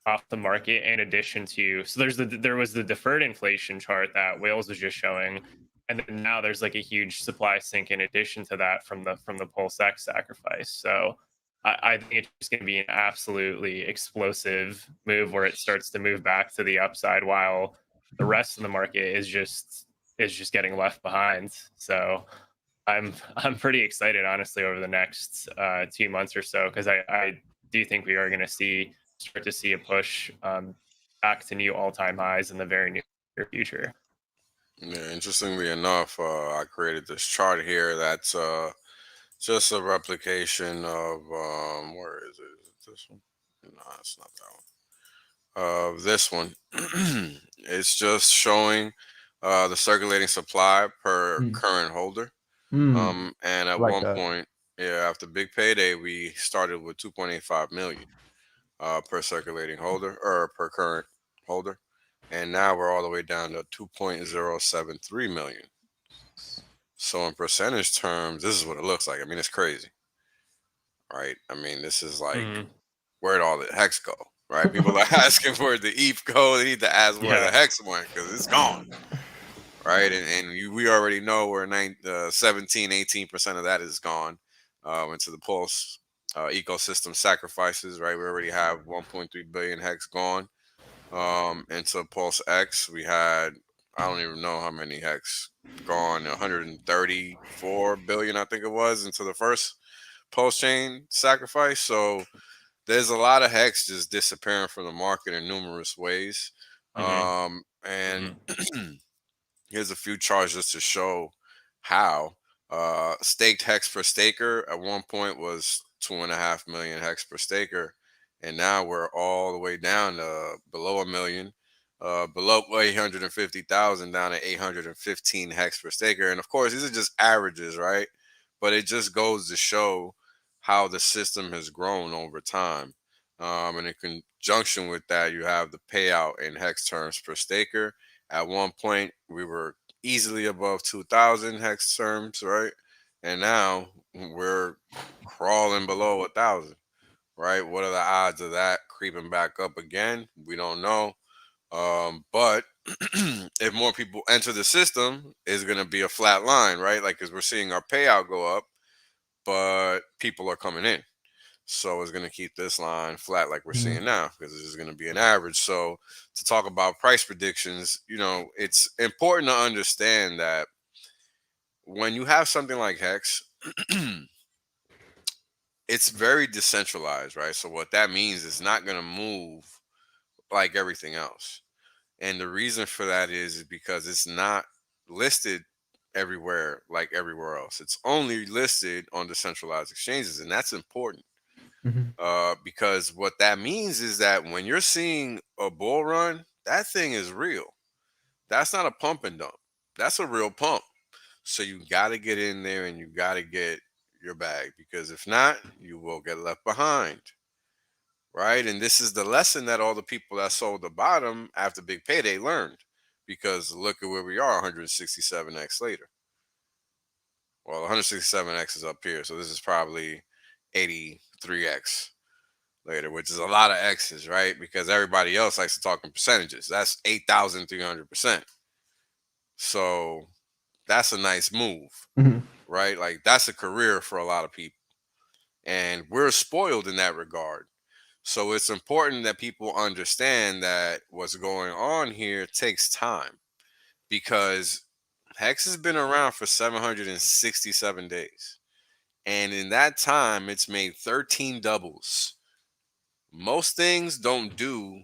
off the market, in addition to, so there was the deferred inflation chart that Wales was just showing, and then now there's like a huge supply sink in addition to that from the Pulse X sacrifice. So I think it's just going to be an absolutely explosive move where it starts to move back to the upside, while the rest of the market is just getting left behind. So I'm pretty excited, honestly, over the next 2 months or so, because I do think we are going to start to see a push back to new all-time highs in the very near future. Yeah, interestingly enough, I created this chart here that's just a replication of where is it? Is it this one? No, it's not that one. This one. It's just showing the circulating supply per current holder. And at like one that. point, yeah, after big payday, we started with 2.85 million per circulating holder, or per current holder, and now we're all the way down to 2.073 million. So in percentage terms, this is what it looks like. I mean, it's crazy, right? I mean, this is like, where'd all the hex go, right? People are asking where the ETH go. They need to ask where the hex went, because it's gone, right? And we already know where 17-18% of that is gone into the Pulse ecosystem sacrifices, right? We already have 1.3 billion hex gone into Pulse X. We had, I don't even know how many hex gone, 134 billion, I think it was, into the first Pulse chain sacrifice. So there's a lot of hex just disappearing from the market in numerous ways. And here's a few charts just to show how. Staked hex per staker at one point was 2.5 million hex per staker, and now we're all the way down to below 1 million, below 850,000, down to 815 hex per staker. And of course, these are just averages, right? But it just goes to show how the system has grown over time. And in conjunction with that, you have the payout in hex terms per staker. At one point, we were easily above 2,000 hex terms, right? And now we're crawling below 1,000, right? What are the odds of that creeping back up again? We don't know. But if more people enter the system, it's going to be a flat line, right? Like, because we're seeing our payout go up, but people are coming in. So it's going to keep this line flat like we're seeing now, because it's just going to be an average. So to talk about price predictions, it's important to understand that when you have something like Hex, it's very decentralized, right? So what that means is not going to move like everything else. And the reason for that is because it's not listed everywhere like everywhere else. It's only listed on decentralized exchanges, and that's important. Because what that means is that when you're seeing a bull run, that thing is real. That's not a pump and dump. That's a real pump. So you got to get in there and you got to get your bag, because if not, you will get left behind. Right? And this is the lesson that all the people that sold the bottom after big payday learned, because look at where we are 167x later. Well, 167x is up here, so this is probably 83x later, which is a lot of X's, right? Because everybody else likes to talk in percentages. That's 8,300%. So that's a nice move, right? Like that's a career for a lot of people. And we're spoiled in that regard. So it's important that people understand that what's going on here takes time, because Hex has been around for 767 days. And in that time, it's made 13 doubles. Most things don't do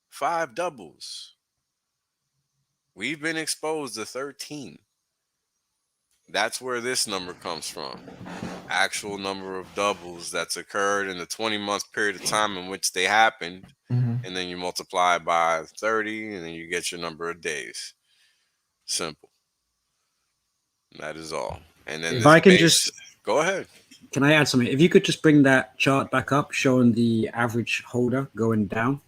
5 doubles. We've been exposed to 13. That's where this number comes from. Actual number of doubles that's occurred in the 20-month period of time in which they happened. And then you multiply by 30, and then you get your number of days. Simple. That is all. And then if I can just go ahead. Can I add something? If you could just bring that chart back up, showing the average holder going down.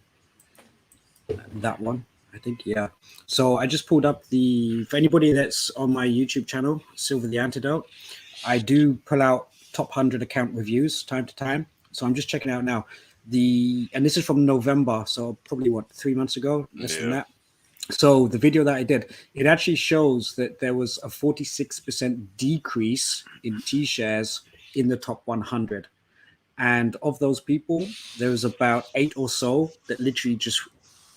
That one, I think, yeah. So I just pulled up for anybody that's on my YouTube channel, Silver the Antidote, I do pull out top 100 account reviews time to time. So I'm just checking out now. And this is from November, so probably 3 months ago, less than that. So the video that I did, it actually shows that there was a 46% decrease in T-shares in the top 100. And of those people, there was about 8 or so that literally just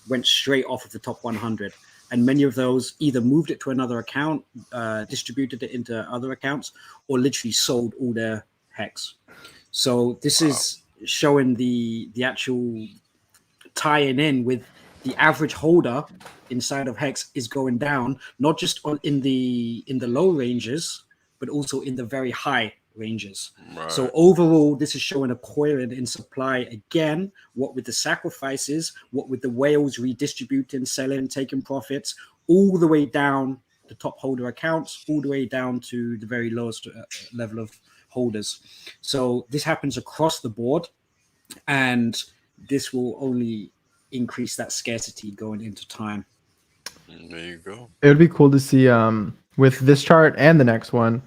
went straight off of the top 100. And many of those either moved it to another account, distributed it into other accounts, or literally sold all their Hex. So this is showing the actual tying in with the average holder inside of Hex is going down, not just in the low ranges, but also in the very high ranges. Right. So overall, this is showing a coiling in supply again. What with the sacrifices, what with the whales redistributing, selling, taking profits, all the way down the top holder accounts, all the way down to the very lowest level of holders. So this happens across the board, and this will only increase that scarcity going into time. There you go. It would be cool to see with this chart and the next one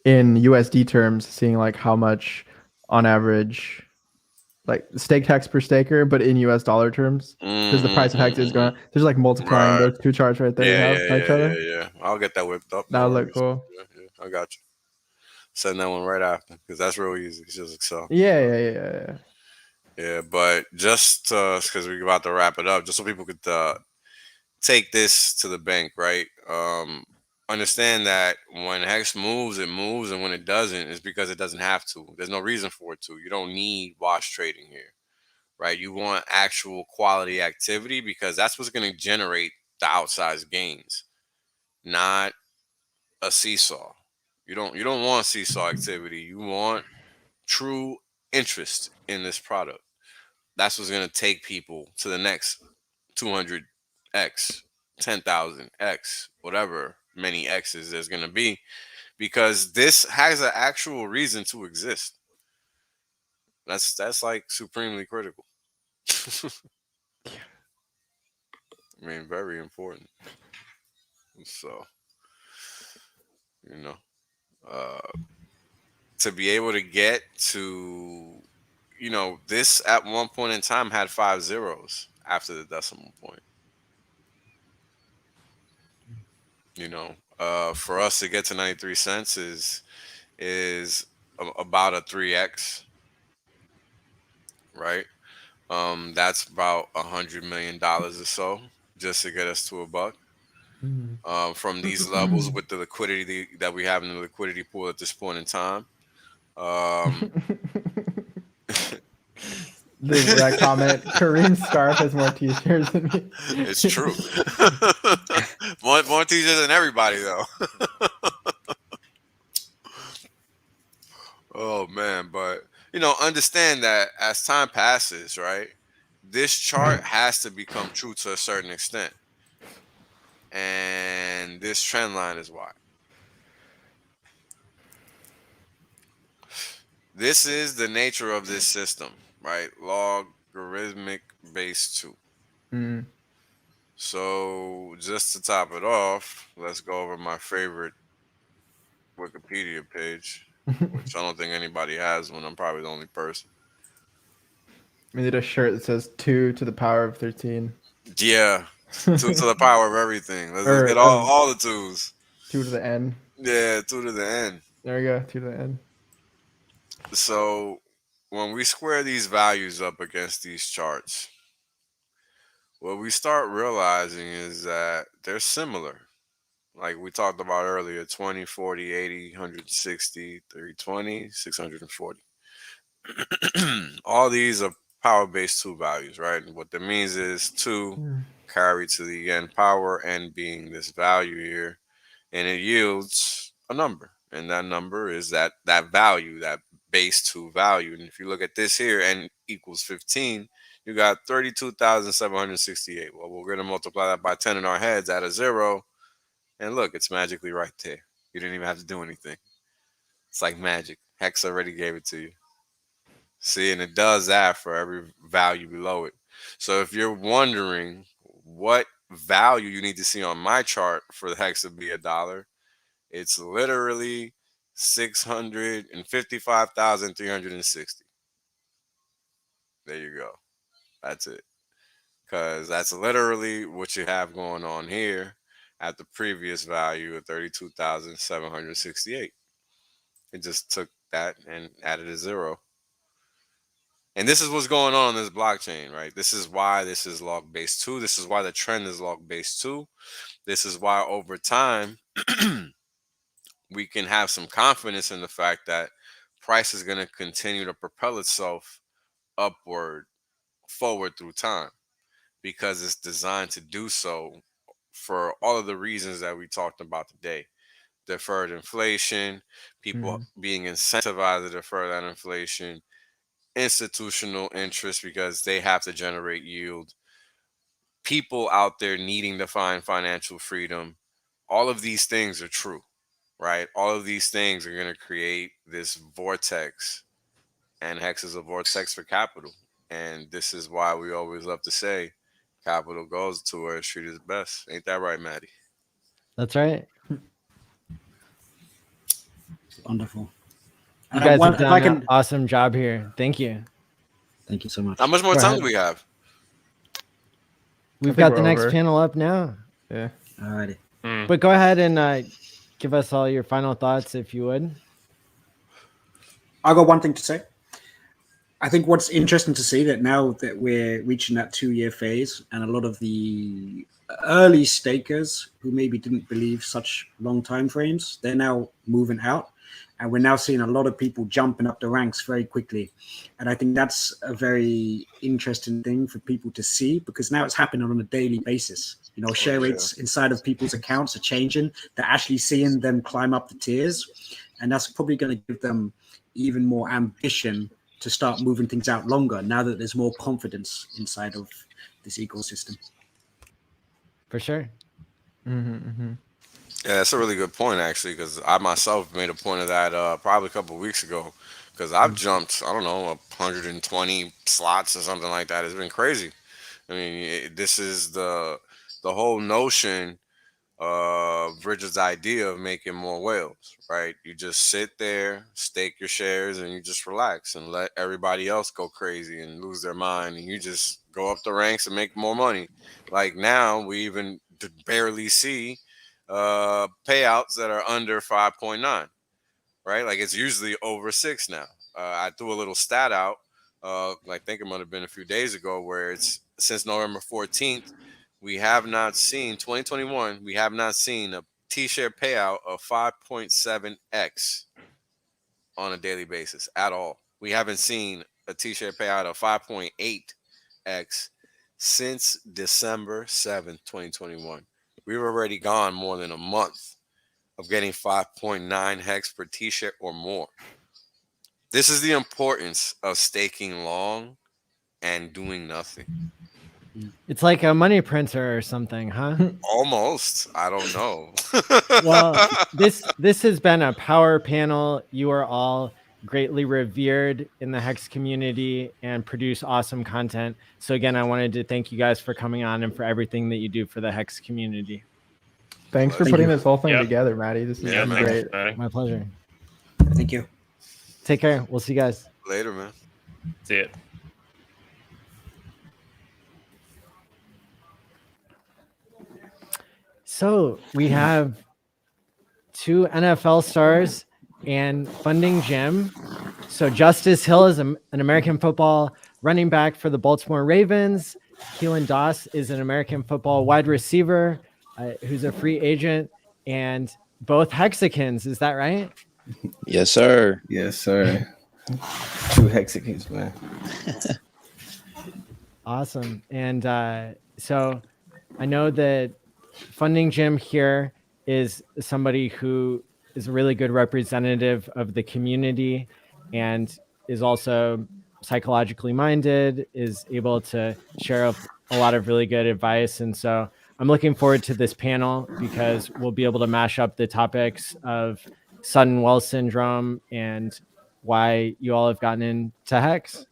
in USD terms, seeing like how much on average, like staked Hex per staker, but in US dollar terms, because the price of Hex is going. There's like multiplying those two charts right there. Yeah. I'll get that whipped up. That would look cool. Yeah, I got you. Send that one right after, because that's real easy. It's just Excel. Yeah. Yeah, but just because we're about to wrap it up, just so people could take this to the bank, right? Understand that when Hex moves, it moves, and when it doesn't, it's because it doesn't have to. There's no reason for it to. You don't need wash trading here, right? You want actual quality activity, because that's what's going to generate the outsized gains, not a seesaw. You don't want seesaw activity. You want true interest in this product. That's what's going to take people to the next 200x, 10,000x, whatever many x's there's going to be, because this has an actual reason to exist. That's like supremely critical. I mean, very important. So, to be able to get to, this at one point in time had 5 zeros after the decimal point. For us to get to 93 cents is about a 3x. right? That's about $100 million or so just to get us to a buck. From these levels with the liquidity that we have in the liquidity pool at this point in time. That comment, Kareem's scarf has more t-shirts than me. It's true. more t-shirts than everybody though. Oh man, but understand that as time passes, right? This chart has to become true to a certain extent. And this trend line is why. This is the nature of this system, right? Logarithmic base 2. So just to top it off, let's go over my favorite Wikipedia page, which I don't think anybody has one. I'm probably the only person. We need a shirt that says 2 to the power of 13. Yeah, 2 to the power of everything. Let's get all the 2s. 2 to the N. Yeah, 2 to the N. There we go, 2 to the N. So when we square these values up against these charts, what we start realizing is that they're similar. Like we talked about earlier, 20, 40, 80, 160, 320, 640. All these are power base 2 values, right? And what that means is 2 carried to the n power, n being this value here, and it yields a number. And that number is that value, that base 2 value. And if you look at this here, n equals 15, you got 32,768. Well, we're going to multiply that by 10 in our heads, add a 0, and look, it's magically right there. You didn't even have to do anything. It's like magic. Hex already gave it to you. See, and it does that for every value below it. So if you're wondering what value you need to see on my chart for the hex to be $1, it's literally 655,360. There you go. That's it. Because that's literally what you have going on here at the previous value of 32,768. It just took that and added a 0. And this is what's going on this blockchain, right? This is why this is log base 2. This is why the trend is log base 2. This is why over time we can have some confidence in the fact that price is going to continue to propel itself forward through time, because it's designed to do so for all of the reasons that we talked about today. Deferred inflation, people being incentivized to defer that inflation, institutional interest because they have to generate yield, people out there needing to find financial freedom. All of these things are true, right? All of these things are going to create this vortex, and Hex is a vortex for capital. And this is why we always love to say capital goes to where it's treated best. Ain't that right, Matty? That's right. Wonderful. You guys have done an awesome job here. Thank you. Thank you so much. How much more time do we have? We've got the next panel up now. Yeah. Alrighty. But go ahead and give us all your final thoughts, if you would. I got one thing to say. I think what's interesting to see that now that we're reaching that 2-year phase, and a lot of the early stakers who maybe didn't believe such long time frames, they're now moving out. And we're now seeing a lot of people jumping up the ranks very quickly. And I think that's a very interesting thing for people to see, because now it's happening on a daily basis. You know, share rates inside of people's accounts are changing. They're actually seeing them climb up the tiers. And that's probably going to give them even more ambition to start moving things out longer now that there's more confidence inside of this ecosystem. For sure. Yeah, that's a really good point, actually, because I myself made a point of that probably a couple of weeks ago, because I've jumped, I don't know, 120 slots or something like that. It's been crazy. I mean, this is the whole notion of Richard's idea of making more whales, right? You just sit there, stake your shares, and you just relax and let everybody else go crazy and lose their mind, and you just go up the ranks and make more money. Like now, we even barely see payouts that are under 5.9, right? Like it's usually over 6 now. I threw a little stat out I think it might have been a few days ago, where it's since November 14th, we have not seen 2021. We have not seen a T-share payout of 5.7x on a daily basis at all. We haven't seen a T-share payout of 5.8x since December 7th, 2021. We've already gone more than a month of getting 5.9 hex per T-share or more. This is the importance of staking long and doing nothing. It's like a money printer or something, huh? Almost. I don't know. Well, this has been a power panel. You are all greatly revered in the Hex community and produce awesome content. So again, I wanted to thank you guys for coming on and for everything that you do for the Hex community. Thanks for putting this whole thing together, Matty. This is man. great. My pleasure. Thank you. Take care. We'll see you guys later, man. See it. So we have 2 NFL stars and FundingGym. So Justice Hill is an American football running back for the Baltimore Ravens. Keelan Doss is an American football wide receiver who's a free agent, and both HEXICANs. Is that right? Yes, sir. Yes, sir. 2 HEXICANs, man. Awesome. And so I know that FundingGym here is somebody who is a really good representative of the community and is also psychologically minded, is able to share a lot of really good advice. And so I'm looking forward to this panel because we'll be able to mash up the topics of sudden wealth syndrome and why you all have gotten into Hex.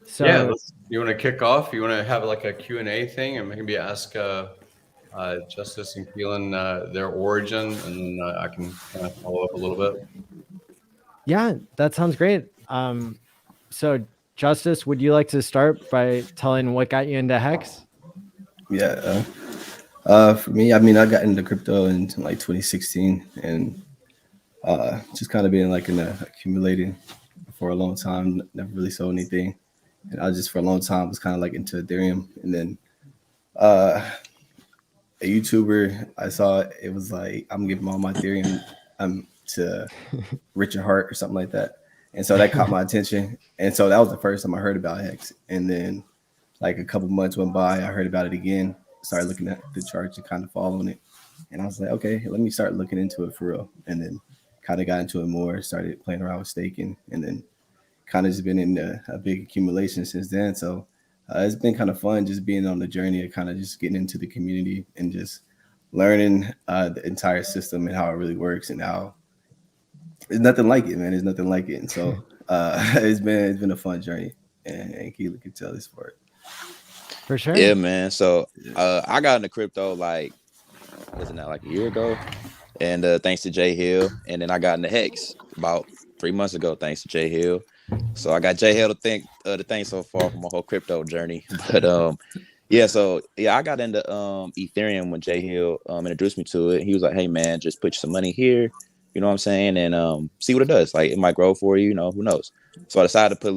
So yeah, you want to kick off? You want to have like a Q&A thing and maybe ask Justice and Keelan their origin, and then I can kind of follow up a little bit. Yeah, that sounds great. So Justice, would you like to start by telling what got you into Hex? Yeah. For me, I mean, I got into crypto in like 2016 and just kind of been like accumulating for a long time, never really sold anything. And I just for a long time was kind of like into Ethereum. And then a YouTuber I saw, it was like, I'm giving all my Ethereum to Richard Hart or something like that. And so that caught my attention. And so that was the first time I heard about Hex. And then like a couple months went by, I heard about it again, started looking at the charts and kind of following it. And I was like, okay, let me start looking into it for real. And then kind of got into it more, started playing around with staking, and then kind of just been in a big accumulation since then. So it's been kind of fun just being on the journey of kind of just getting into the community and just learning the entire system and how it really works and how there's nothing like it, man. There's nothing like it. And so it's been a fun journey, and Keelan can tell this for it. For sure. Yeah, man. So I got into crypto like a year ago, and thanks to Jay Hill, and then I got into Hex about 3 months ago thanks to Jay Hill. So I got Jay Hill to thank so far for my whole crypto journey. But I got into Ethereum when Jay Hill introduced me to it. He was like, "Hey man, just put some money here, you know what I'm saying, and see what it does. Like it might grow for you, you know, who knows." So I decided to put a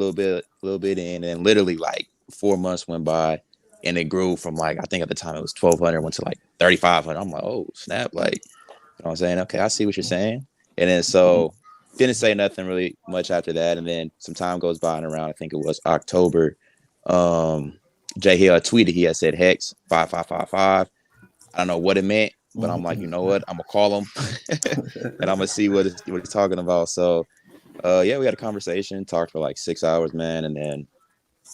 little bit in, and literally like 4 months went by, and it grew from like, I think at the time it was 1,200, went to like 3,500. I'm like, oh snap, like, you know what I'm saying? Okay, I see what you're saying. And then so didn't say nothing really much after that. And then some time goes by, and around, I think it was October, Jay Hill tweeted, he had said Hex 5555. I don't know what it meant, but I'm like, you know what? I'm gonna call him and I'm gonna see what he's talking about. So we had a conversation, talked for like 6 hours, man, and then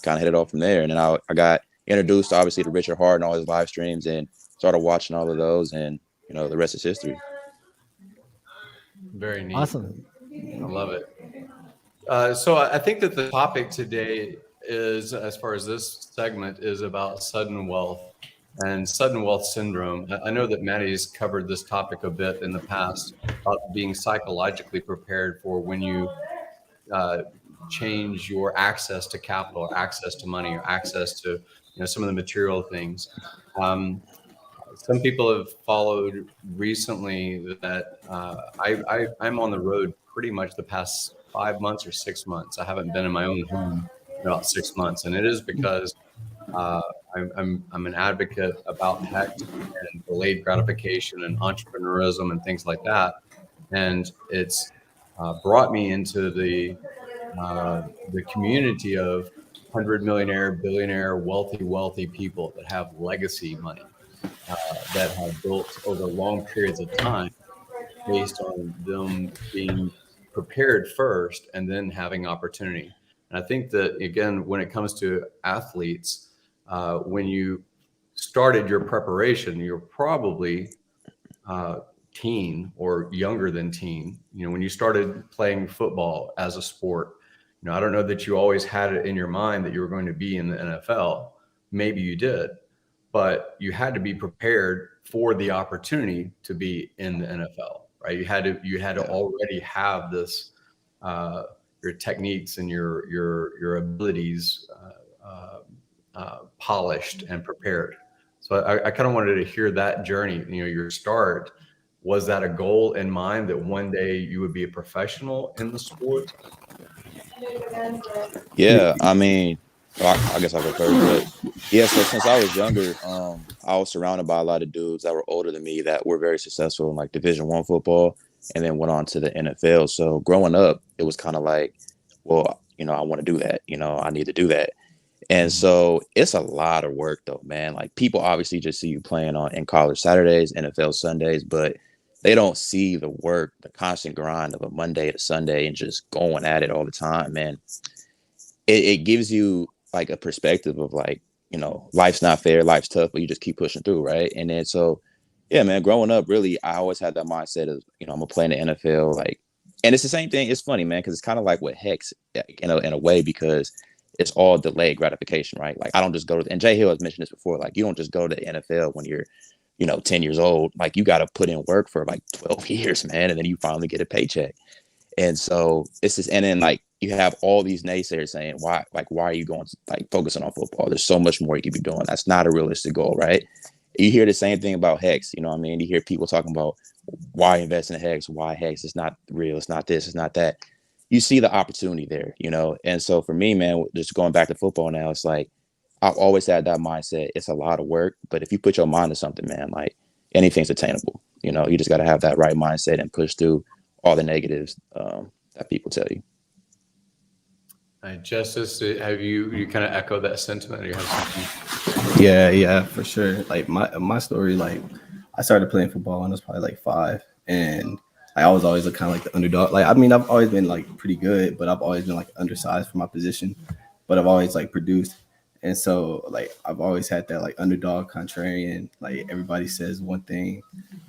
kind of hit it off from there. And then I got introduced obviously to Richard Hart and all his live streams, and started watching all of those, and you know, the rest is history. Very neat. Awesome. I love it. So I think that the topic today is, as far as this segment, is about sudden wealth and sudden wealth syndrome. I know that Matty's covered this topic a bit in the past about being psychologically prepared for when you change your access to capital, or access to money, or access to some of the material things. Some people have followed recently that I'm on the road pretty much the past 5 months or 6 months. I haven't been in my own home in about 6 months, and it is because I'm an advocate about HEX and delayed gratification and entrepreneurism and things like that, and it's brought me into the community of 100 millionaire, billionaire, wealthy people that have legacy money that have built over long periods of time based on them being prepared first and then having opportunity. And I think that, again, when it comes to athletes, when you started your preparation, you're probably teen or younger than teen. You know, when you started playing football as a sport, you know, I don't know that you always had it in your mind that you were going to be in the NFL. Maybe you did, but you had to be prepared for the opportunity to be in the NFL, right? You had to already have this, your techniques and your abilities polished and prepared. So I kind of wanted to hear that journey, you know, your start. Was that a goal in mind that one day you would be a professional in the sport? Yeah, I mean, I guess I'll go first. But yeah, so since I was younger, I was surrounded by a lot of dudes that were older than me that were very successful in like Division I football, and then went on to the NFL. So growing up, it was kind of like, well, you know, I want to do that. You know, I need to do that. And so it's a lot of work though, man. Like people obviously just see you playing in college Saturdays, NFL Sundays, but they don't see the work, the constant grind of a Monday to Sunday and just going at it all the time, man. It gives you like a perspective of like, you know, life's not fair, life's tough, but you just keep pushing through, right? And then so, yeah, man, growing up, really, I always had that mindset of, you know, I'm gonna play in the NFL, like, and it's the same thing. It's funny, man, because it's kind of like with HEX in a way, because it's all delayed gratification, right? Like I don't just go to, and Jay Hill has mentioned this before, like you don't just go to the NFL when you're, you know, 10 years old. Like you got to put in work for like 12 years, man. And then you finally get a paycheck. And so it's just, and then like you have all these naysayers saying, why are you going to like focusing on football? There's so much more you could be doing. That's not a realistic goal, right? You hear the same thing about HEX, you know what I mean? You hear people talking about why invest in HEX, why HEX, it's not real, it's not this, it's not that. You see the opportunity there, you know? And so for me, man, just going back to football now, it's like, I've always had that mindset. It's a lot of work, but if you put your mind to something, man, like anything's attainable. You know, you just got to have that right mindset and push through all the negatives that people tell you. Justice, have you kind of echo that sentiment? Or you have something? Yeah, for sure. Like my story, like I started playing football when I was probably like 5, and I was always kind of like the underdog. Like, I mean, I've always been like pretty good, but I've always been like undersized for my position, but I've always like produced. And so like, I've always had that like underdog contrarian, like everybody says one thing,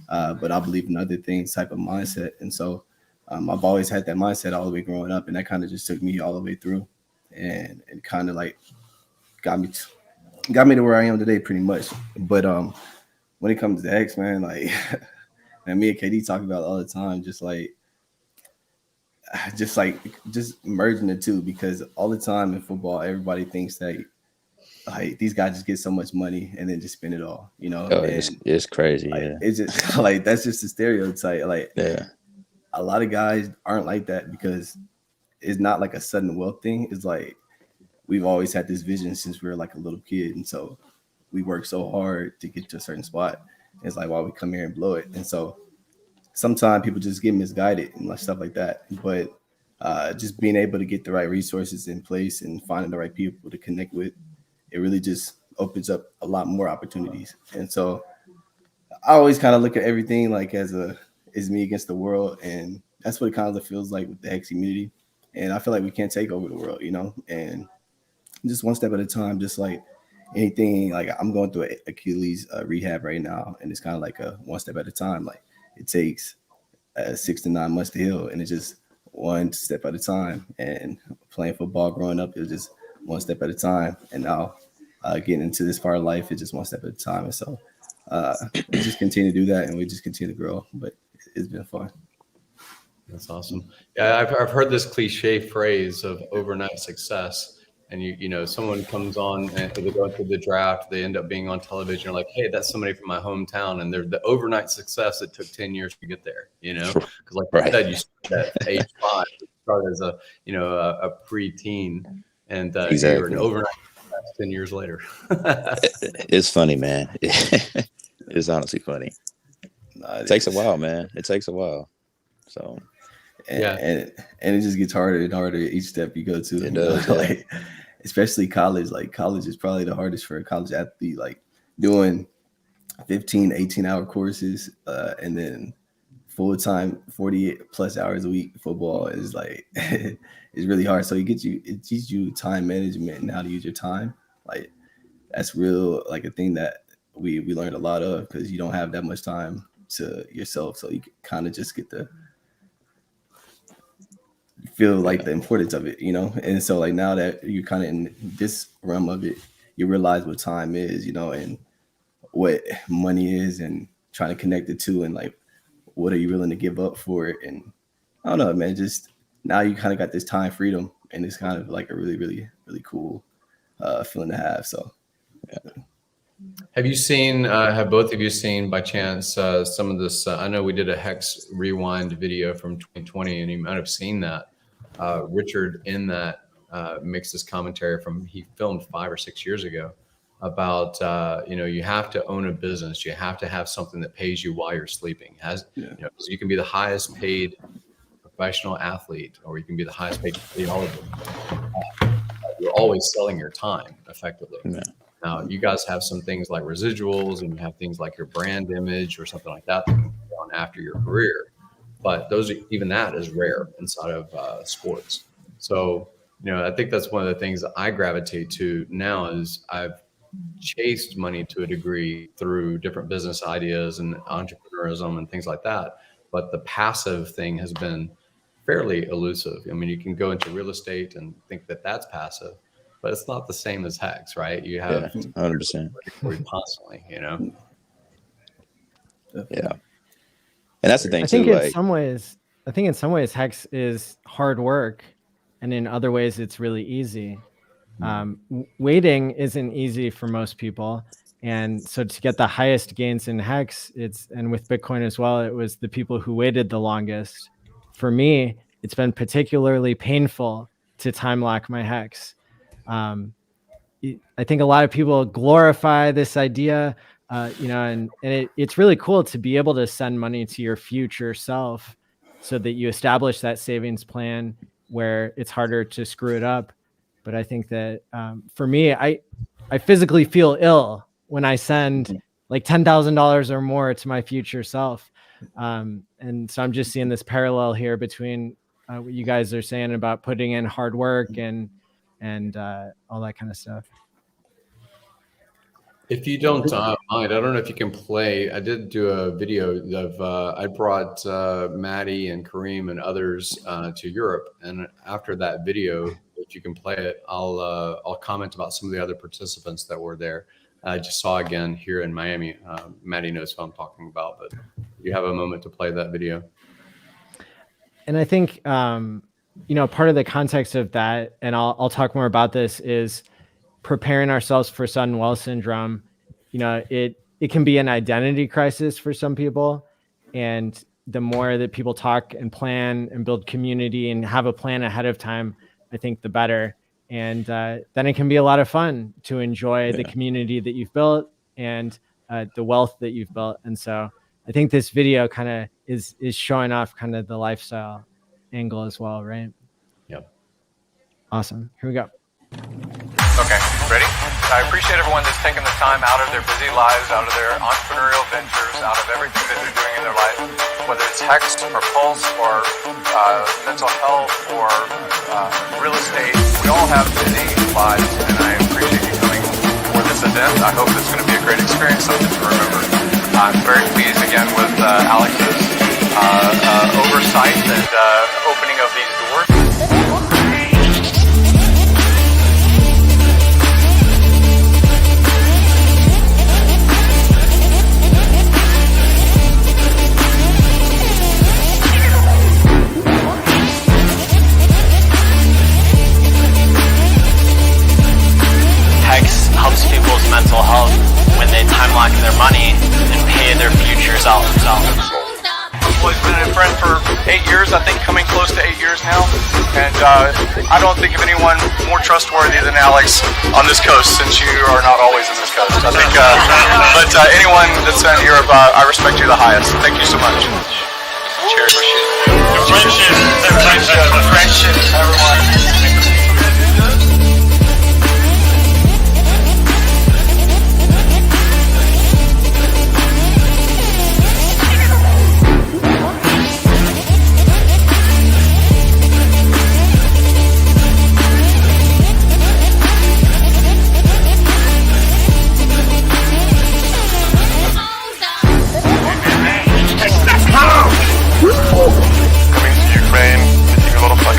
but I believe in other things type of mindset. And so I've always had that mindset all the way growing up, and that kind of just took me all the way through and kind of like got me to where I am today pretty much. But when it comes to X, man, like and me and KD talk about it all the time, just merging the two, because all the time in football, everybody thinks that like these guys just get so much money and then just spend it all, you know. Oh, it's crazy. Like, yeah, it's just like that's just a stereotype. Like, yeah, a lot of guys aren't like that because it's not like a sudden wealth thing. It's like we've always had this vision since we were like a little kid, and so we work so hard to get to a certain spot. It's like, why we come here and blow it. And so sometimes people just get misguided and like stuff like that. But just being able to get the right resources in place and finding the right people to connect with, it really just opens up a lot more opportunities. And so I always kind of look at everything like as me against the world. And that's what it kind of feels like with the HEX community. And I feel like we can't take over the world, you know, and just one step at a time, just like anything. Like I'm going through an Achilles rehab right now, and it's kind of like a one step at a time. Like it takes 6 to 9 months to heal, and it's just one step at a time. And playing football growing up, it was just one step at a time. And now getting into this part of life, it's just one step at a time. And so we just continue to do that, and we just continue to grow. But it's been fun. That's awesome. Yeah, I've heard this cliche phrase of overnight success. And you know, someone comes on and they go through the draft, they end up being on television. You're like, hey, that's somebody from my hometown, and they're the overnight success that took 10 years to get there. You know, because like I said, you started at age 5, start as a preteen, and you're Exactly. an overnight 10 years later. It's funny, man. It's honestly funny. It takes a while, man. It takes a while. So and it just gets harder and harder each step you go to. It does, yeah. Like, especially college. Like, college is probably the hardest for a college athlete. Like, doing 15, 18-hour courses, and then full-time 48 plus hours a week football is like it's really hard. So it teaches you time management and how to use your time. Like, that's real, like, a thing that we learned a lot of, because you don't have that much time to yourself. So you kind of just get to feel like the importance of it, And so, like, now that you're kind of in this realm of it, you realize what time is, and what money is, and trying to connect the two, and like, what are you willing to give up for it? And I don't know, man, just now you kind of got this time freedom, and it's kind of like a really, really, really cool feeling to have. So yeah. Have both of you seen by chance some of this? I know we did a Hex Rewind video from 2020, and you might have seen that. Richard in that makes this commentary he filmed 5 or 6 years ago about, you have to own a business. You have to have something that pays you while you're sleeping. So you can be the highest paid professional athlete, or you can be the highest paid radiologist. You're always selling your time effectively. Yeah. Now, you guys have some things like residuals, and you have things like your brand image or something like that that can go on after your career. But even that is rare inside of sports. So, I think that's one of the things that I gravitate to now. Is I've chased money to a degree through different business ideas and entrepreneurism and things like that. But the passive thing has been fairly elusive. I mean, you can go into real estate and think that that's passive, but it's not the same as Hex, right? You have 100% constantly, Yeah. And that's the thing I think too. in some ways, Hex is hard work, and in other ways, it's really easy. Waiting isn't easy for most people, and so to get the highest gains in Hex, and with Bitcoin as well, it was the people who waited the longest. For me, it's been particularly painful to time lock my Hex. I think a lot of people glorify this idea. And it's really cool to be able to send money to your future self, so that you establish that savings plan where it's harder to screw it up. But I think that for me, I physically feel ill when I send like $10,000 or more to my future self. And so I'm just seeing this parallel here between what you guys are saying about putting in hard work and all that kind of stuff. If you don't mind, I don't know if you can play. I did do a video of I brought Matty and Kareem and others to Europe, and after that video, if you can play it, I'll comment about some of the other participants that were there. I just saw again here in Miami. Matty knows who I'm talking about, but you have a moment to play that video. And I think part of the context of that, and I'll talk more about this, is preparing ourselves for sudden wealth syndrome. It can be an identity crisis for some people, and the more that people talk and plan and build community and have a plan ahead of time, I think the better. And then it can be a lot of fun to enjoy the community that you've built and the wealth that you've built. And so I think this video kind of is showing off kind of the lifestyle angle as well, right? Yep. Awesome. Here we go. Okay, ready? I appreciate everyone that's taking the time out of their busy lives, out of their entrepreneurial ventures, out of everything that they're doing in their life, whether it's Hex or Pulse or mental health or real estate. We all have busy lives, and I appreciate you coming for this event. I hope it's going to be a great experience, something to remember. I'm very pleased again with Alex's oversight and opening of these doors. Hex helps people's mental health when they time lock their money and pay their futures out themselves. Well, he's been a friend for 8 years years, I think coming close to 8 years now. And I don't think of anyone more trustworthy than Alex on this coast, since you are not always in this coast. I think, but anyone that's in Europe, I respect you the highest. Thank you so much. Cheers. Friendship, everyone.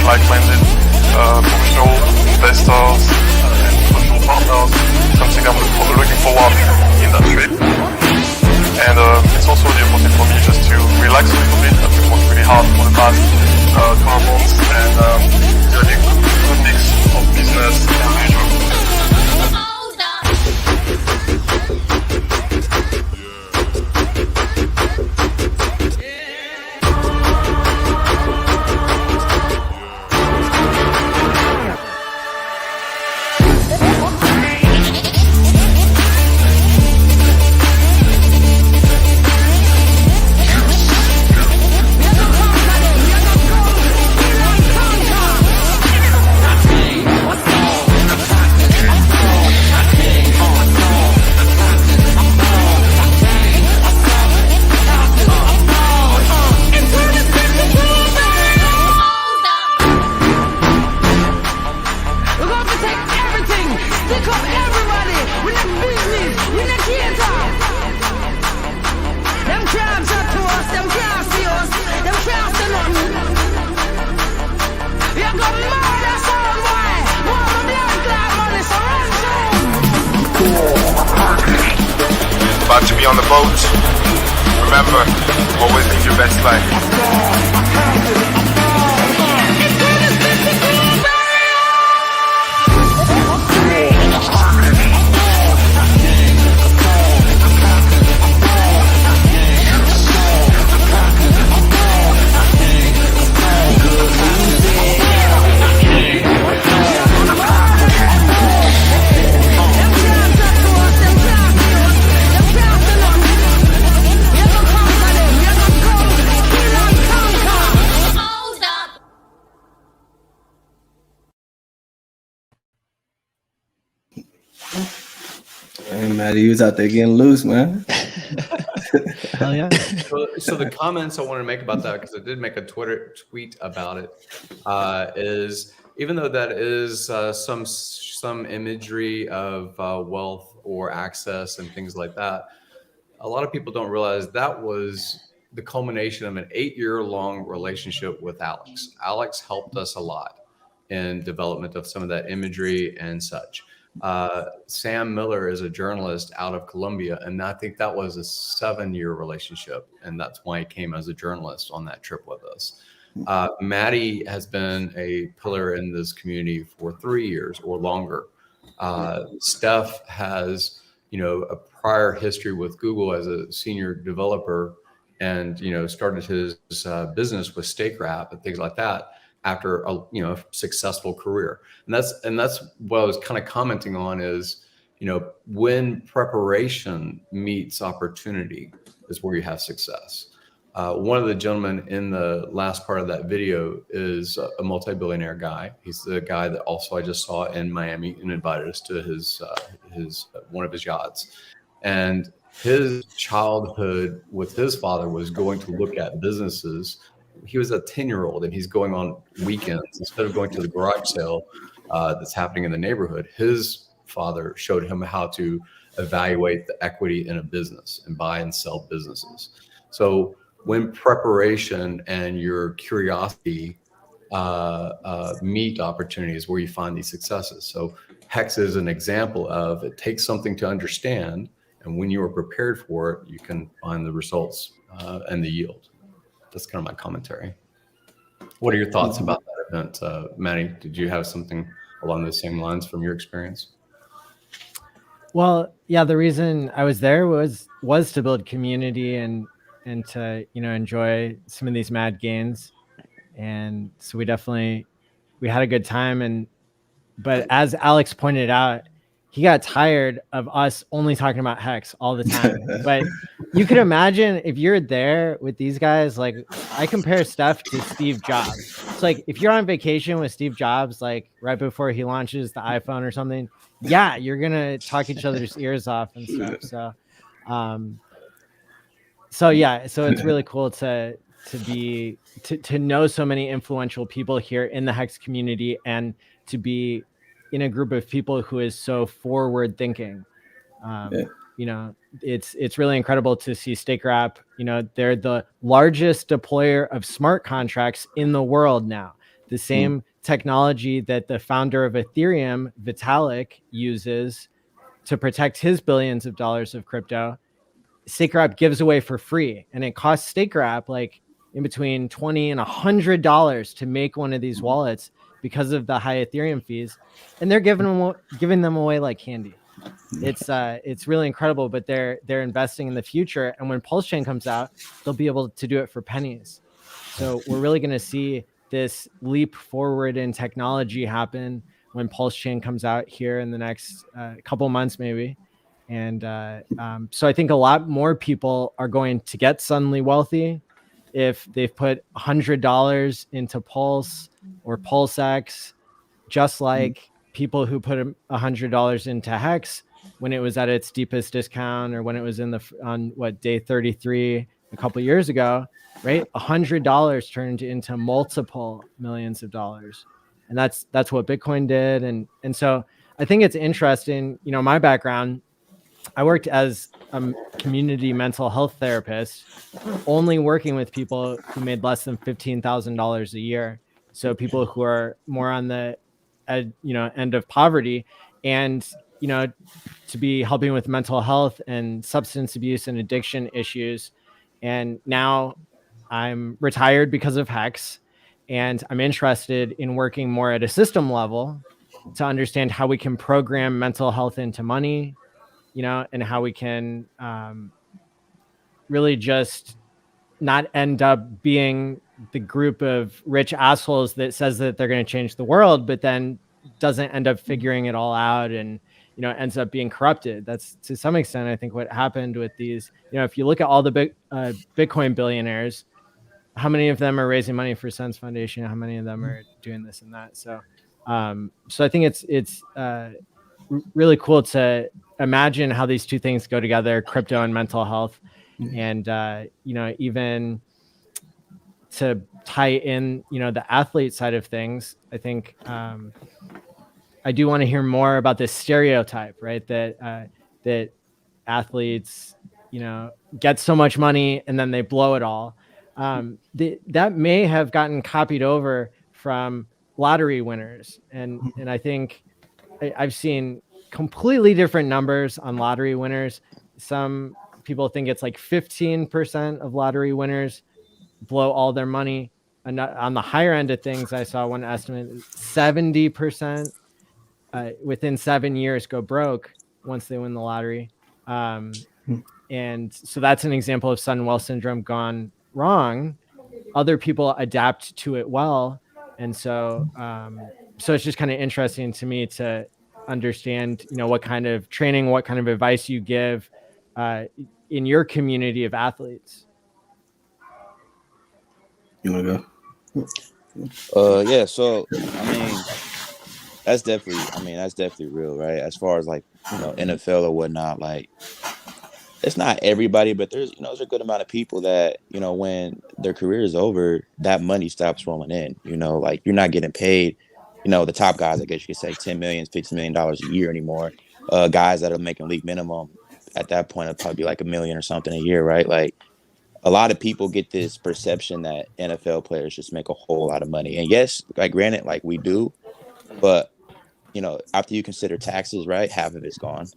Like-minded professional investors and professional partners, something I'm looking forward in that trip. And it's also the opportunity for me just to relax a little bit. I've been working really hard for the past 12 months, and it's a good mix of business and leisure. About to be on the boat. Remember, always live your best life. Hey, Matty, he was out there getting loose, man. Hell yeah. So the comments I wanted to make about that, because I did make a Twitter tweet about it, is even though that is some imagery of wealth or access and things like that, a lot of people don't realize that was the culmination of an 8-year-long relationship with Alex. Alex helped us a lot in development of some of that imagery and such. Sam Miller is a journalist out of Colombia, and I think that was a 7-year relationship, and that's why he came as a journalist on that trip with us. Matty has been a pillar in this community for 3 years or longer. Steph has, a prior history with Google as a senior developer, and started his business with StakeRap and things like that after a successful career. And that's what I was kind of commenting on is, when preparation meets opportunity is where you have success. One of the gentlemen in the last part of that video is a multi-billionaire guy. He's the guy that also I just saw in Miami and invited us to his one of his yachts. And his childhood with his father was going to look at businesses. He was a 10-year-old and he's going on weekends instead of going to the garage sale that's happening in the neighborhood. His father showed him how to evaluate the equity in a business and buy and sell businesses. So when preparation and your curiosity meet opportunities, where you find these successes. So HEX is an example of it takes something to understand, and when you are prepared for it, you can find the results and the yield. That's kind of my commentary. What are your thoughts about that event? Matty, did you have something along those same lines from your experience? Well, yeah, the reason I was there was to build community and to, enjoy some of these mad gains. And so we had a good time. But as Alex pointed out, he got tired of us only talking about Hex all the time. But you could imagine if you're there with these guys, like I compare Steph to Steve Jobs. It's like if you're on vacation with Steve Jobs, like right before he launches the iPhone or something, yeah, you're gonna talk each other's ears off and stuff. So it's really cool to know so many influential people here in the Hex community and to be in a group of people who is so forward thinking. You know, it's really incredible to see StakerApp. You know, they're the largest deployer of smart contracts in the world now. The same technology that the founder of Ethereum, Vitalik, uses to protect his billions of dollars of crypto, StakerApp gives away for free, and it costs StakerApp like in between $20 and $100 to make one of these wallets because of the high Ethereum fees, and they're giving them away like candy. It's really incredible, but they're investing in the future, and when Pulse Chain comes out, they'll be able to do it for pennies. So we're really going to see this leap forward in technology happen when Pulse Chain comes out here in the next couple months, maybe. And so I think a lot more people are going to get suddenly wealthy if they've put $100 into Pulse or PulseX, just like people who put $100 into Hex when it was at its deepest discount, or when it was on day 33 a couple years ago, right? $100 turned into multiple millions of dollars, and that's what Bitcoin did. And so I think it's interesting. You know, my background, I worked as a community mental health therapist, only working with people who made less than $15,000 a year. So people who are more on the end of poverty, and to be helping with mental health and substance abuse and addiction issues. And now I'm retired because of Hex, and I'm interested in working more at a system level to understand how we can program mental health into money, and how we can really just not end up being the group of rich assholes that says that they're going to change the world, but then doesn't end up figuring it all out and, ends up being corrupted. That's to some extent, I think, what happened with these. If you look at all the big Bitcoin billionaires, how many of them are raising money for SENS Foundation? How many of them are doing this and that? So I think it's really cool to imagine how these two things go together, crypto and mental health. And, even to tie in, the athlete side of things, I think I do want to hear more about this stereotype, right? That athletes, get so much money and then they blow it all. That may have gotten copied over from lottery winners. And I think I've seen completely different numbers on lottery winners. Some people think it's like 15% of lottery winners blow all their money. And on the higher end of things, I saw one estimate 70% within 7 years go broke once they win the lottery. And so that's an example of sudden wealth syndrome gone wrong. Other people adapt to it well. And so it's just kind of interesting to me to understand, what kind of training, what kind of advice you give in your community of athletes. You want to go? Yeah. So, that's definitely real, right? As far as like, NFL or whatnot, like it's not everybody, but there's a good amount of people that, when their career is over, that money stops rolling in, like you're not getting paid. The top guys, I guess you could say $10 million, $15 million a year anymore. Guys that are making league minimum at that point, it'll probably be like $1 million or something a year, right? Like a lot of people get this perception that NFL players just make a whole lot of money. And yes, like granted, like we do, but after you consider taxes, right, half of it's gone.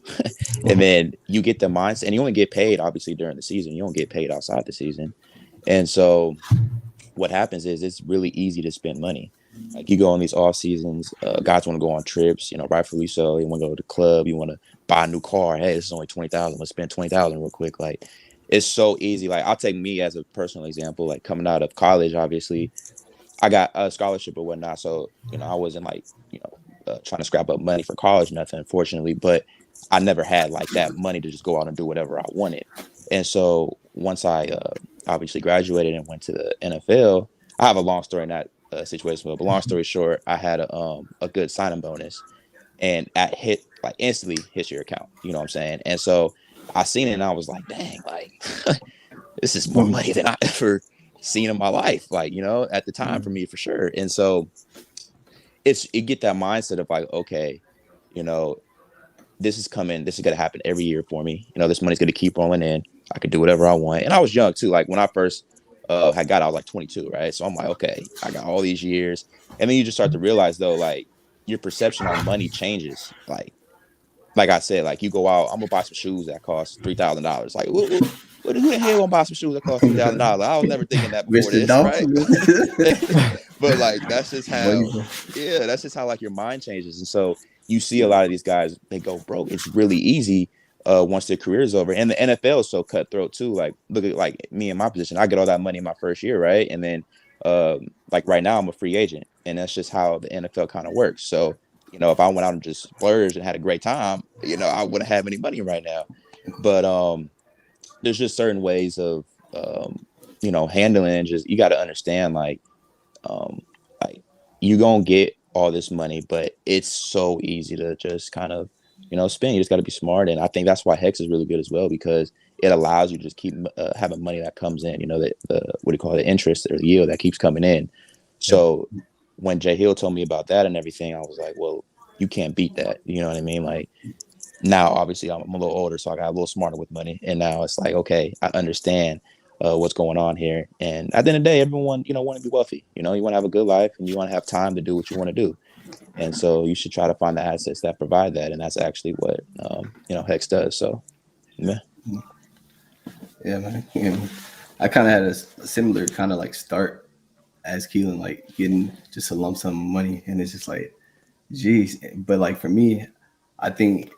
And then you get the mindset, and you only get paid obviously during the season. You don't get paid outside the season. And so what happens is it's really easy to spend money. Like you go on these off seasons, guys want to go on trips, rightfully so. You want to go to the club, you want to buy a new car. Hey, this is only $20,000. Let's spend $20,000 real quick. Like it's so easy. Like I'll take me as a personal example. Like coming out of college, obviously, I got a scholarship or whatnot, so I wasn't like trying to scrap up money for college, nothing, unfortunately. But I never had like that money to just go out and do whatever I wanted. And so once I obviously graduated and went to the NFL, I have a long story in that situation. But long story short, I had a good signing bonus, and instantly hits your account. You know what I'm saying? And so I seen it and I was like, dang, like this is more money than I ever seen in my life. Like, at the time for me, for sure. And so it get that mindset of like, okay, this is coming. This is going to happen every year for me. This money's going to keep rolling in. I could do whatever I want. And I was young too. Like when I first I was like 22, right? So I'm like, okay, I got all these years. And then you just start to realize though, like your perception on money changes. Like I said, like you go out, I'm gonna buy some shoes that cost $3,000. Like who the hell gonna buy some shoes that cost $3,000? I was never thinking that before this, right? But like that's just how like your mind changes. And so you see a lot of these guys, they go broke. It's really easy once their career is over. And the NFL is so cutthroat too. Like look at like me in my position, I get all that money in my first year, right? And then like right now I'm a free agent, and that's just how the NFL kind of works. So if I went out and just splurged and had a great time, I wouldn't have any money right now. But there's just certain ways of handling it. Just you got to understand like you gonna get all this money, but it's so easy to just kind of spend. You just got to be smart, and I think that's why Hex is really good as well, because it allows you to just keep having money that comes in. The what do you call it, the interest or the yield that keeps coming in. So when Jay Hill told me about that and everything, I was like, well, you can't beat that. You know what I mean? Like now, obviously, I'm a little older, so I got a little smarter with money, and now it's like, okay, I understand what's going on here. And at the end of the day, everyone want to be wealthy. You want to have a good life, and you want to have time to do what you want to do. And so you should try to find the assets that provide that. And that's actually what, Hex does. So, yeah. Yeah, man. I kind of had a similar kind of like start as Keelan, like getting just a lump sum of money. And it's just like, geez. But like for me, I think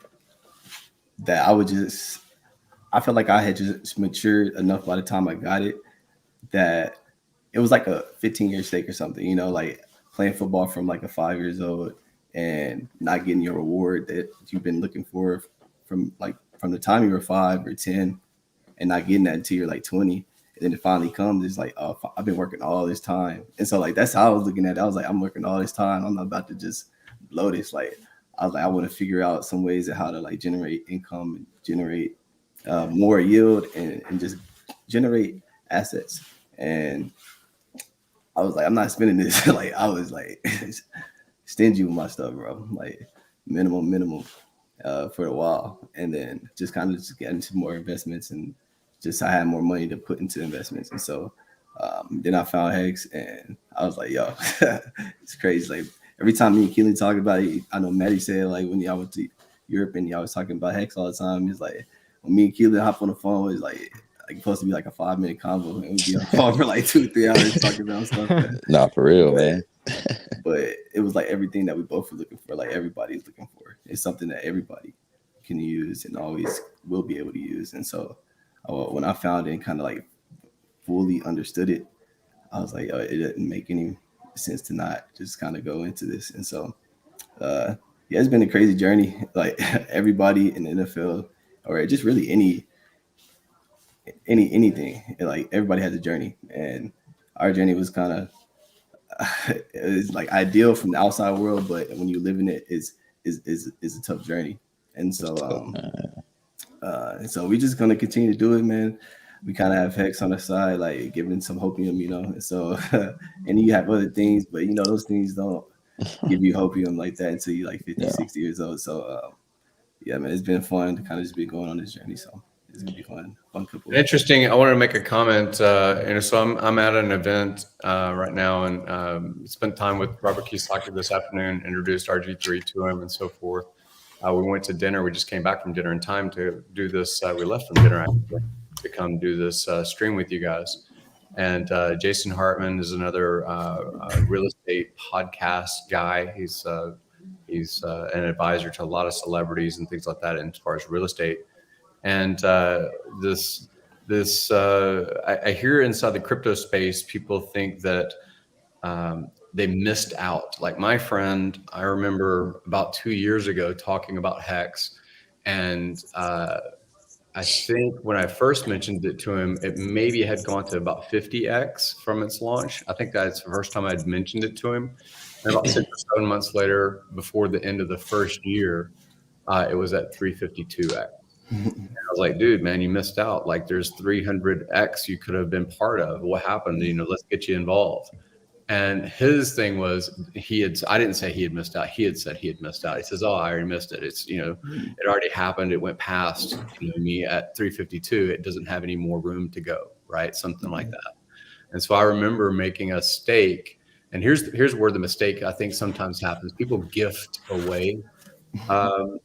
that I felt like I had just matured enough by the time I got it that it was like a 15-year stake or something, like playing football from like a 5 years old and not getting your reward that you've been looking for from the time you were 5 or 10 and not getting that until you're like 20. And then it finally comes. It's like, oh, I've been working all this time. And so like, that's how I was looking at it. I was like, I'm working all this time. I'm not about to just blow this. Like, I was like, I want to figure out some ways of how to like generate income and generate more yield and just generate assets. And I was like, I'm not spending this. Like, I was like stingy with my stuff, bro. Like minimum for a while. And then just kind of just get into more investments and just I had more money to put into investments. And so then I found Hex and I was like, yo, it's crazy. Like every time me and Keelan talk about it, I know Matty said like when y'all went to Europe and y'all was talking about Hex all the time. It's like when me and Keelan hop on the phone, it's like supposed to be like a 5-minute convo, and we'd be on the phone for like 2-3 hours talking about stuff. Not for real, man. But it was like everything that we both were looking for, like everybody's looking for. It's something that everybody can use and always will be able to use. And so when I found it and kind of like fully understood it, I was like, it didn't make any sense to not just kind of go into this. And so, yeah, it's been a crazy journey. Like everybody in the NFL or just really anything, like everybody has a journey, and our journey was kind of it was like ideal from the outside world, but when you live in it is a tough journey. And so so we just gonna continue to do it, man. We kind of have Hex on the side, like giving some hopium, and so and you have other things, but those things don't give you hopium like that until you're like 50, 60 years old. So yeah, man, it's been fun to kind of just be going on this journey. So it's gonna be fun couple. Interesting. I wanted to make a comment. So I'm at an event right now, and spent time with Robert Kiyosaki this afternoon. Introduced RG3 to him, and so forth. We went to dinner. We just came back from dinner in time to do this. We left from dinner actually to come do this stream with you guys. And Jason Hartman is another real estate podcast guy. He's an advisor to a lot of celebrities and things like that as far as real estate. And I hear inside the crypto space, people think that they missed out. Like my friend, I remember about 2 years ago talking about Hex, and I think when I first mentioned it to him, it maybe had gone to about 50x from its launch. I think that's the first time I'd mentioned it to him. And about 6 or 7 months later, before the end of the first year, it was at 352x. And I was like, dude, man, you missed out. Like there's 300x you could have been part of. What happened? You know, let's get you involved. And his thing was I didn't say he had missed out. He had said he had missed out. He says, oh, I already missed it. It's, you know, it already happened. It went past, you know, me at 352. It doesn't have any more room to go, right? Something like that. And so I remember making a stake. And here's where the mistake I think sometimes happens. People gift away,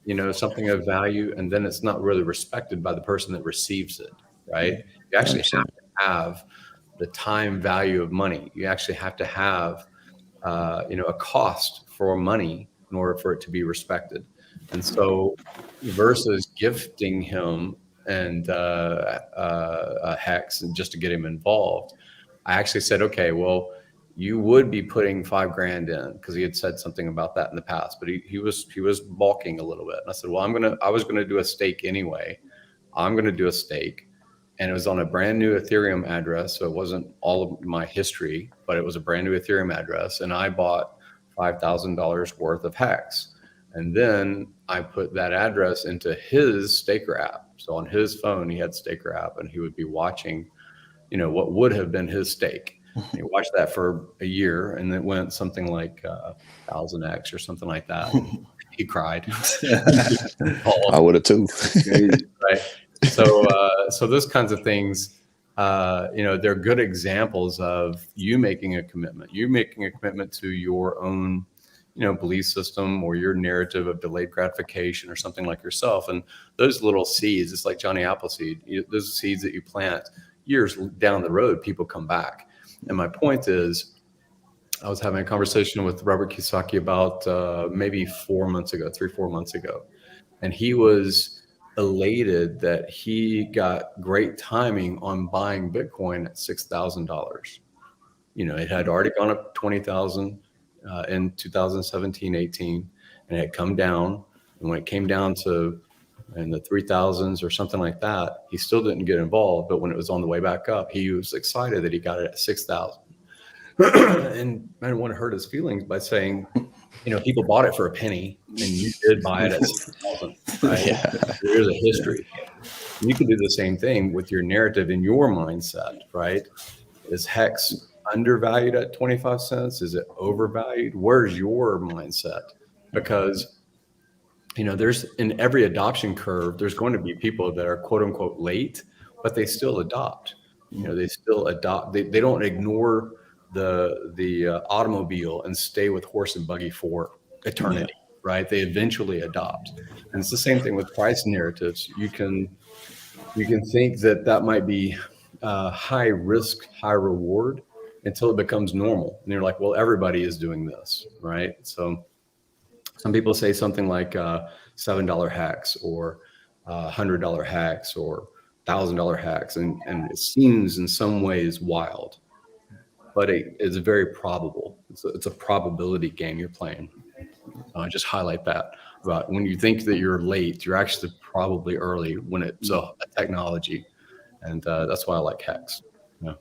you know, something of value, and then it's not really respected by the person that receives it, right? You actually have to have the time value of money. You actually have to have, you know, a cost for money in order for it to be respected. And so versus gifting him and Hex and just to get him involved, I actually said, okay, well, you would be putting $5,000 in, because he had said something about that in the past, but he was balking a little bit. And I said, well, I was gonna do a stake anyway. I'm gonna do a stake. And it was on a brand new Ethereum address. So it wasn't all of my history, but it was a brand new Ethereum address. And I bought $5,000 worth of Hex. And then I put that address into his Staker app. So on his phone, he had Staker app, and he would be watching, you know, what would have been his stake. He watched that for a year, and it went something like 1,000x or something like that. He cried. I would have too. Right. So those kinds of things, you know, they're good examples of you making a commitment. You making a commitment to your own, you know, belief system or your narrative of delayed gratification or something like yourself. And those little seeds, it's like Johnny Appleseed. Those seeds that you plant, years down the road, people come back. And my point is, I was having a conversation with Robert Kiyosaki about maybe 4 months ago, 3-4 months ago, and he was elated that he got great timing on buying Bitcoin at $6,000. You know, it had already gone up 20,000 in 2017, 18, and it had come down. And when it came down to in the 3,000s or something like that, he still didn't get involved. But when it was on the way back up, he was excited that he got it at 6,000. And I didn't want to hurt his feelings by saying, you know, people bought it for a penny, and you did buy it at 6,000. Right? Yeah. There's a history. You can do the same thing with your narrative in your mindset, right? Is Hex undervalued at 25 cents? Is it overvalued? Where's your mindset? Because, you know, there's in every adoption curve, there's going to be people that are quote unquote late, but they still adopt. You know, they still adopt. They don't ignore the automobile and stay with horse and buggy for eternity, right? They eventually adopt. And it's the same thing with price narratives. You can think that might be high risk, high reward until it becomes normal. And you're like, well, everybody is doing this, right? So some people say something like $7 hacks or $100 hacks or $1,000 hacks, and it seems in some ways wild, but it's very probable. It's a probability game you're playing. I just highlight that about when you think that you're late, you're actually probably early when it's a technology, and that's why I like Hex. Yeah.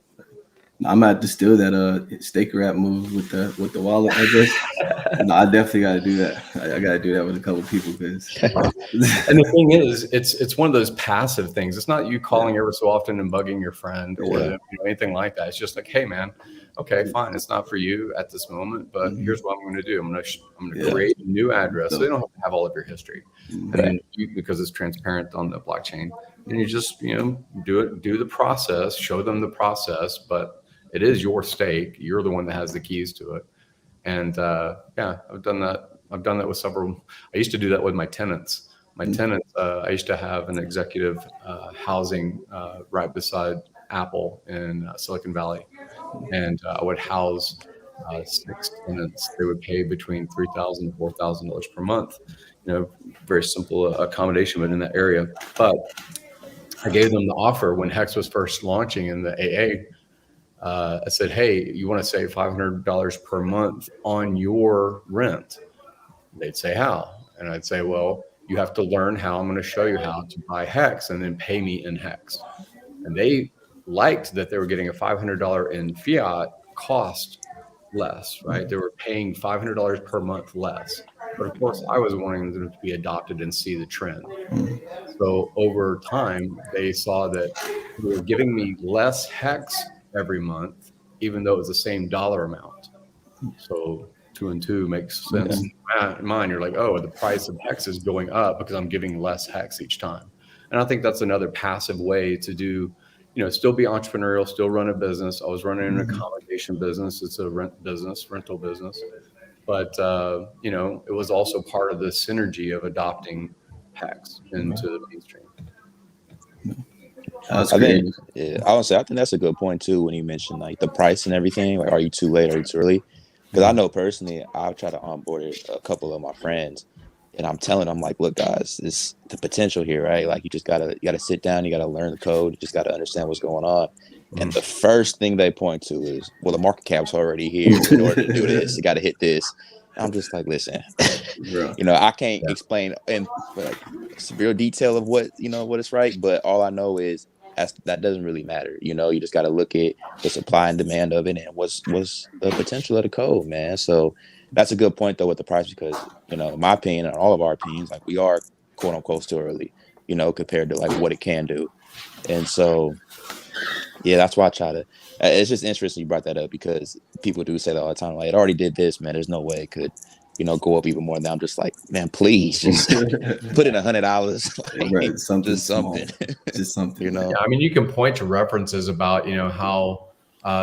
I'm gonna have to steal that Staker app move with the wallet address. No, I definitely got to do that. I got to do that with a couple of people because. And the thing is, it's one of those passive things. It's not you calling every so often and bugging your friend or you know, anything like that. It's just like, hey man, okay, fine. It's not for you at this moment, but here's what I'm going to do. I'm going to create a new address. So they don't have to have all of your history, and then because it's transparent on the blockchain. And you just do the process, show them the process, but it is your stake. You're the one that has the keys to it. And I've done that. I've done that with several. I used to do that with my tenants. I used to have an executive housing right beside Apple in Silicon Valley, and I would house 6 tenants. They would pay between $3,000 and $4,000 per month. You know, very simple accommodation, but in that area. But I gave them the offer when Hex was first launching in the AA. I said, hey, you want to save $500 per month on your rent? They'd say, how? And I'd say, well, you have to learn how. I'm going to show you how to buy HEX and then pay me in HEX. And they liked that they were getting a $500 in fiat cost less, right? They were paying $500 per month less. But of course, I was wanting them to be adopted and see the trend. So over time, they saw that they were giving me less HEX every month, even though it was the same dollar amount. So 2 and 2 makes sense. In mind, you're like, oh, the price of HEX is going up because I'm giving less HEX each time. And I think that's another passive way to do, still be entrepreneurial, still run a business. I was running an accommodation business. It's a rental business. But, it was also part of the synergy of adopting HEX into the mainstream. I think that's a good point too when you mentioned like the price and everything. Like, are you too late? Are you too early? Because I know personally, I've tried to onboard a couple of my friends, and I'm telling them like, look, guys, this the potential here, right? Like, you gotta sit down, you gotta learn the code, you just gotta understand what's going on. And the first thing they point to is, well, the market cap's already here. In order to do this, you gotta hit this. I'm just like, listen, I can't explain in like severe detail of what it's right, but all I know is that doesn't really matter. You just got to look at the supply and demand of it and what's the potential of the code, man. So that's a good point though with the price, because in my opinion and all of our opinions, like, we are quote unquote still early, compared to like what it can do. And so yeah, that's why I try to. It's just interesting you brought that up, because people do say that all the time. Like, it already did this, man. There's no way it could, go up even more. And I'm just like, man, please just put in $100. Like, Right, something. Just something. Just something. Yeah, I mean, you can point to references about how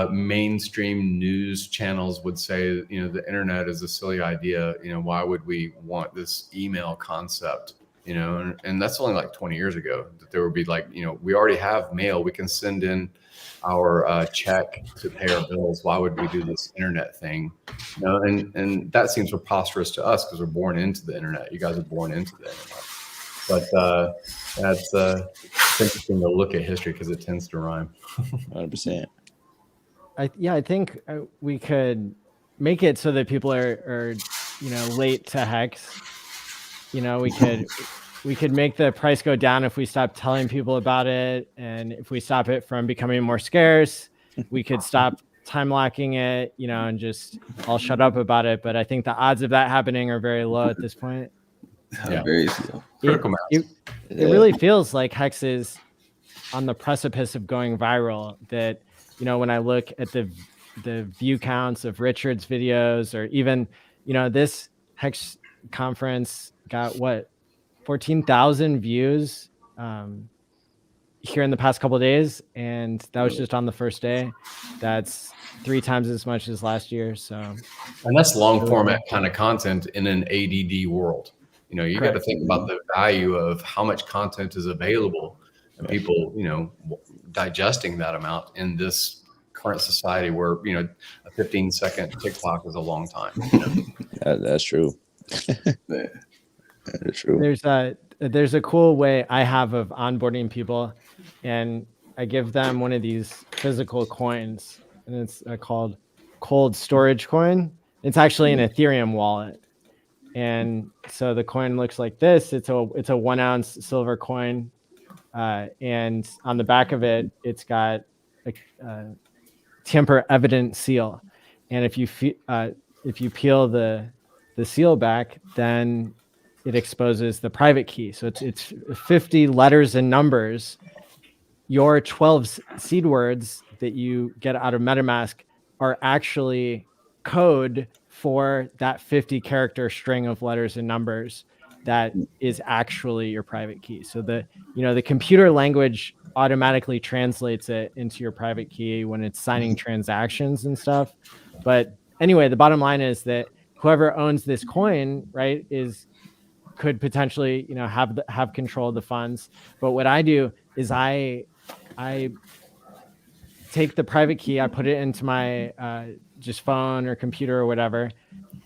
mainstream news channels would say, the internet is a silly idea. Why would we want this email concept? And that's only like 20 years ago that there would be like, we already have mail. We can send in our check to pay our bills. Why would we do this internet thing? And that seems preposterous to us because we're born into the internet. You guys are born into the internet. But that's it's interesting to look at history because it tends to rhyme. 100%. I think we could make it so that people are late to HEX. We could make the price go down if we stop telling people about it, and if we stop it from becoming more scarce. We could stop time locking it, and just all shut up about it. But I think the odds of that happening are very low at this point. Yeah, very slow. It really feels like HEX is on the precipice of going viral. That when I look at the view counts of Richard's videos, or even this HEX conference got 14,000 views here in the past couple of days, and that was just on the first day. That's 3 times as much as last year. So, and that's long format kind of content in an ADD world. You got to think about the value of how much content is available, and people digesting that amount in this current society where a 15-second TikTok is a long time. That's true. That's true. There's a cool way I have of onboarding people, and I give them one of these physical coins, and it's called Cold Storage Coin. It's actually an Ethereum wallet, and so the coin looks like this. It's a 1 ounce silver coin, and on the back of it, it's got a tamper evident seal, and if you peel the seal back, then it exposes the private key. So it's 50 letters and numbers. Your 12 seed words that you get out of MetaMask are actually code for that 50 character string of letters and numbers that is actually your private key. So the computer language automatically translates it into your private key when it's signing transactions and stuff. But anyway, the bottom line is that whoever owns this coin, right, could potentially, have control of the funds. But what I do is I take the private key, I put it into my just phone or computer or whatever,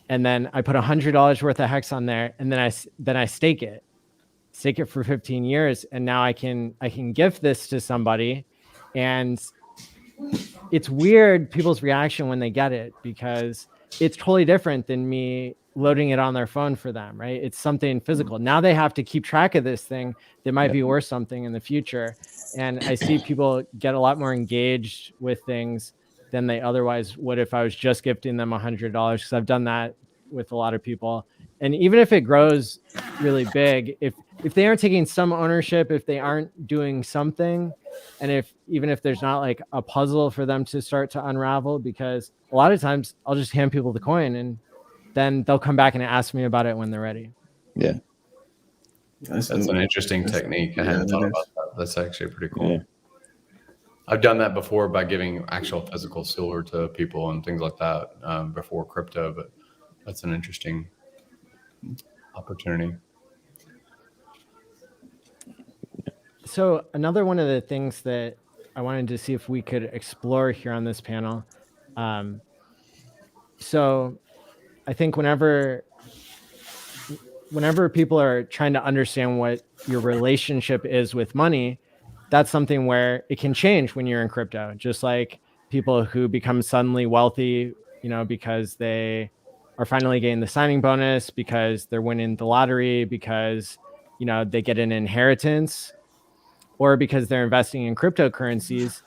and then I put $100 worth of HEX on there, and then I stake it for 15 years, and now I can gift this to somebody, and it's weird people's reaction when they get it, because it's totally different than me loading it on their phone for them, right? It's something physical. Now they have to keep track of this thing that might be worth something in the future. And I see people get a lot more engaged with things than they otherwise would if I was just gifting them $100, because I've done that with a lot of people. And even if it grows really big, if they aren't taking some ownership, if they aren't doing something, and even if there's not like a puzzle for them to start to unravel, because a lot of times I'll just hand people the coin and then they'll come back and ask me about it when they're ready. Yeah. That's an interesting technique. I hadn't thought about that. That's actually pretty cool. Yeah. I've done that before by giving actual physical silver to people and things like that before crypto, but that's an interesting opportunity. So another one of the things that I wanted to see if we could explore here on this panel. So I think whenever people are trying to understand what your relationship is with money, that's something where it can change when you're in crypto. Just like people who become suddenly wealthy, because they are finally getting the signing bonus, because they're winning the lottery, because, they get an inheritance, or because they're investing in cryptocurrencies.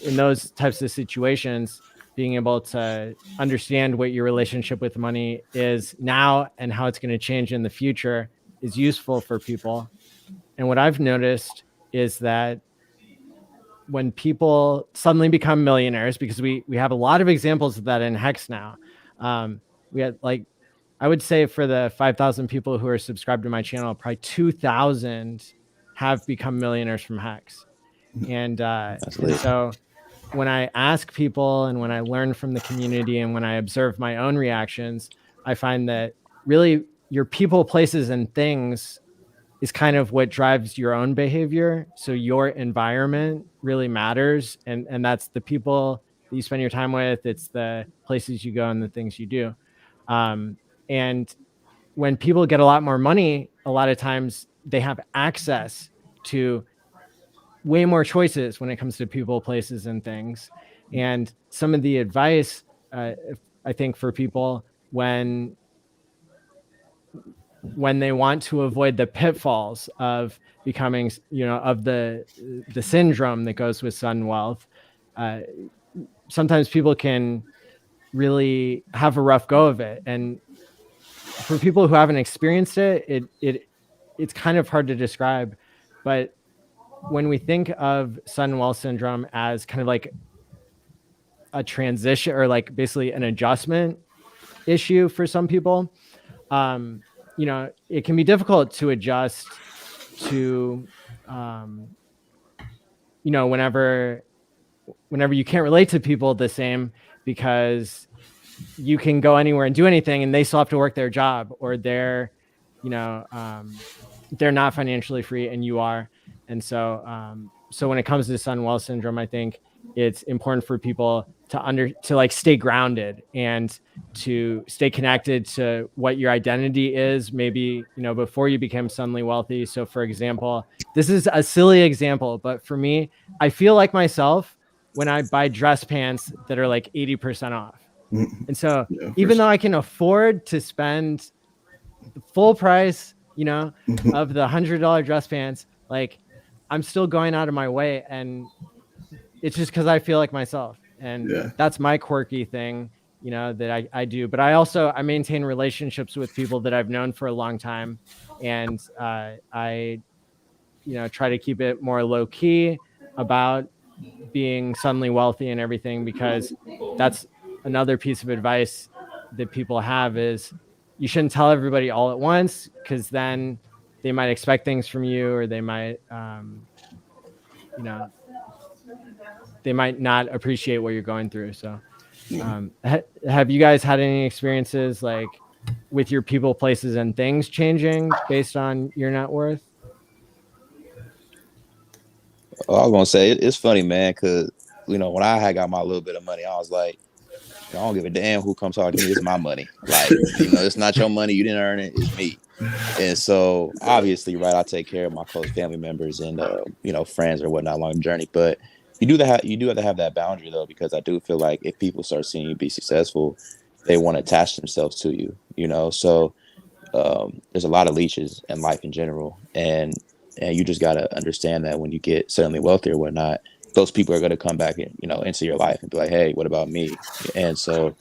In those types of situations, being able to understand what your relationship with money is now and how it's going to change in the future is useful for people. And what I've noticed is that when people suddenly become millionaires, because we have a lot of examples of that in Hex now. We had I would say for the 5,000 people who are subscribed to my channel, probably 2,000 have become millionaires from Hex. And so when I ask people and when I learn from the community and when I observe my own reactions, I find that really your people, places, and things is kind of what drives your own behavior. So your environment really matters. And that's the people that you spend your time with. It's the places you go and the things you do. And when people get a lot more money, a lot of times they have access to way more choices when it comes to people, places, and things. And some of the advice, I think, for people when they want to avoid the pitfalls of becoming, of the syndrome that goes with sudden wealth, sometimes people can really have a rough go of it. And for people who haven't experienced it, it's kind of hard to describe. But when we think of sudden wealth syndrome as kind of like a transition or like basically an adjustment issue for some people, it can be difficult to adjust to, whenever you can't relate to people the same, because you can go anywhere and do anything and they still have to work their job, or they're not financially free and you are. And so when it comes to sudden wealth syndrome, I think it's important for people to stay grounded and to stay connected to what your identity is, maybe, before you become suddenly wealthy. So for example, this is a silly example, but for me, I feel like myself when I buy dress pants that are like 80% off. And so even though I can afford to spend the full price, of the $100 dress pants, like I'm still going out of my way, and it's just because I feel like myself. And that's my quirky thing, that I do. But I maintain relationships with people that I've known for a long time. And I try to keep it more low key about being suddenly wealthy and everything, because that's another piece of advice that people have is you shouldn't tell everybody all at once, because then they might expect things from you, or they might, they might not appreciate what you're going through. So have you guys had any experiences like with your people, places, and things changing based on your net worth? Well, I was gonna say it's funny, man, because when I had got my little bit of money, I was like, I don't give a damn who comes talking to me. It's my money. Like, it's not your money. You didn't earn it. It's me. And so obviously, right, I take care of my close family members and friends or whatnot along the journey. But you do have to have that boundary though, because I do feel like if people start seeing you be successful, they want to attach themselves to you, you know. So there's a lot of leeches in life in general, and you just got to understand that when you get suddenly wealthy or whatnot, those people are going to come back and, you know, into your life and be like, hey, what about me? And so,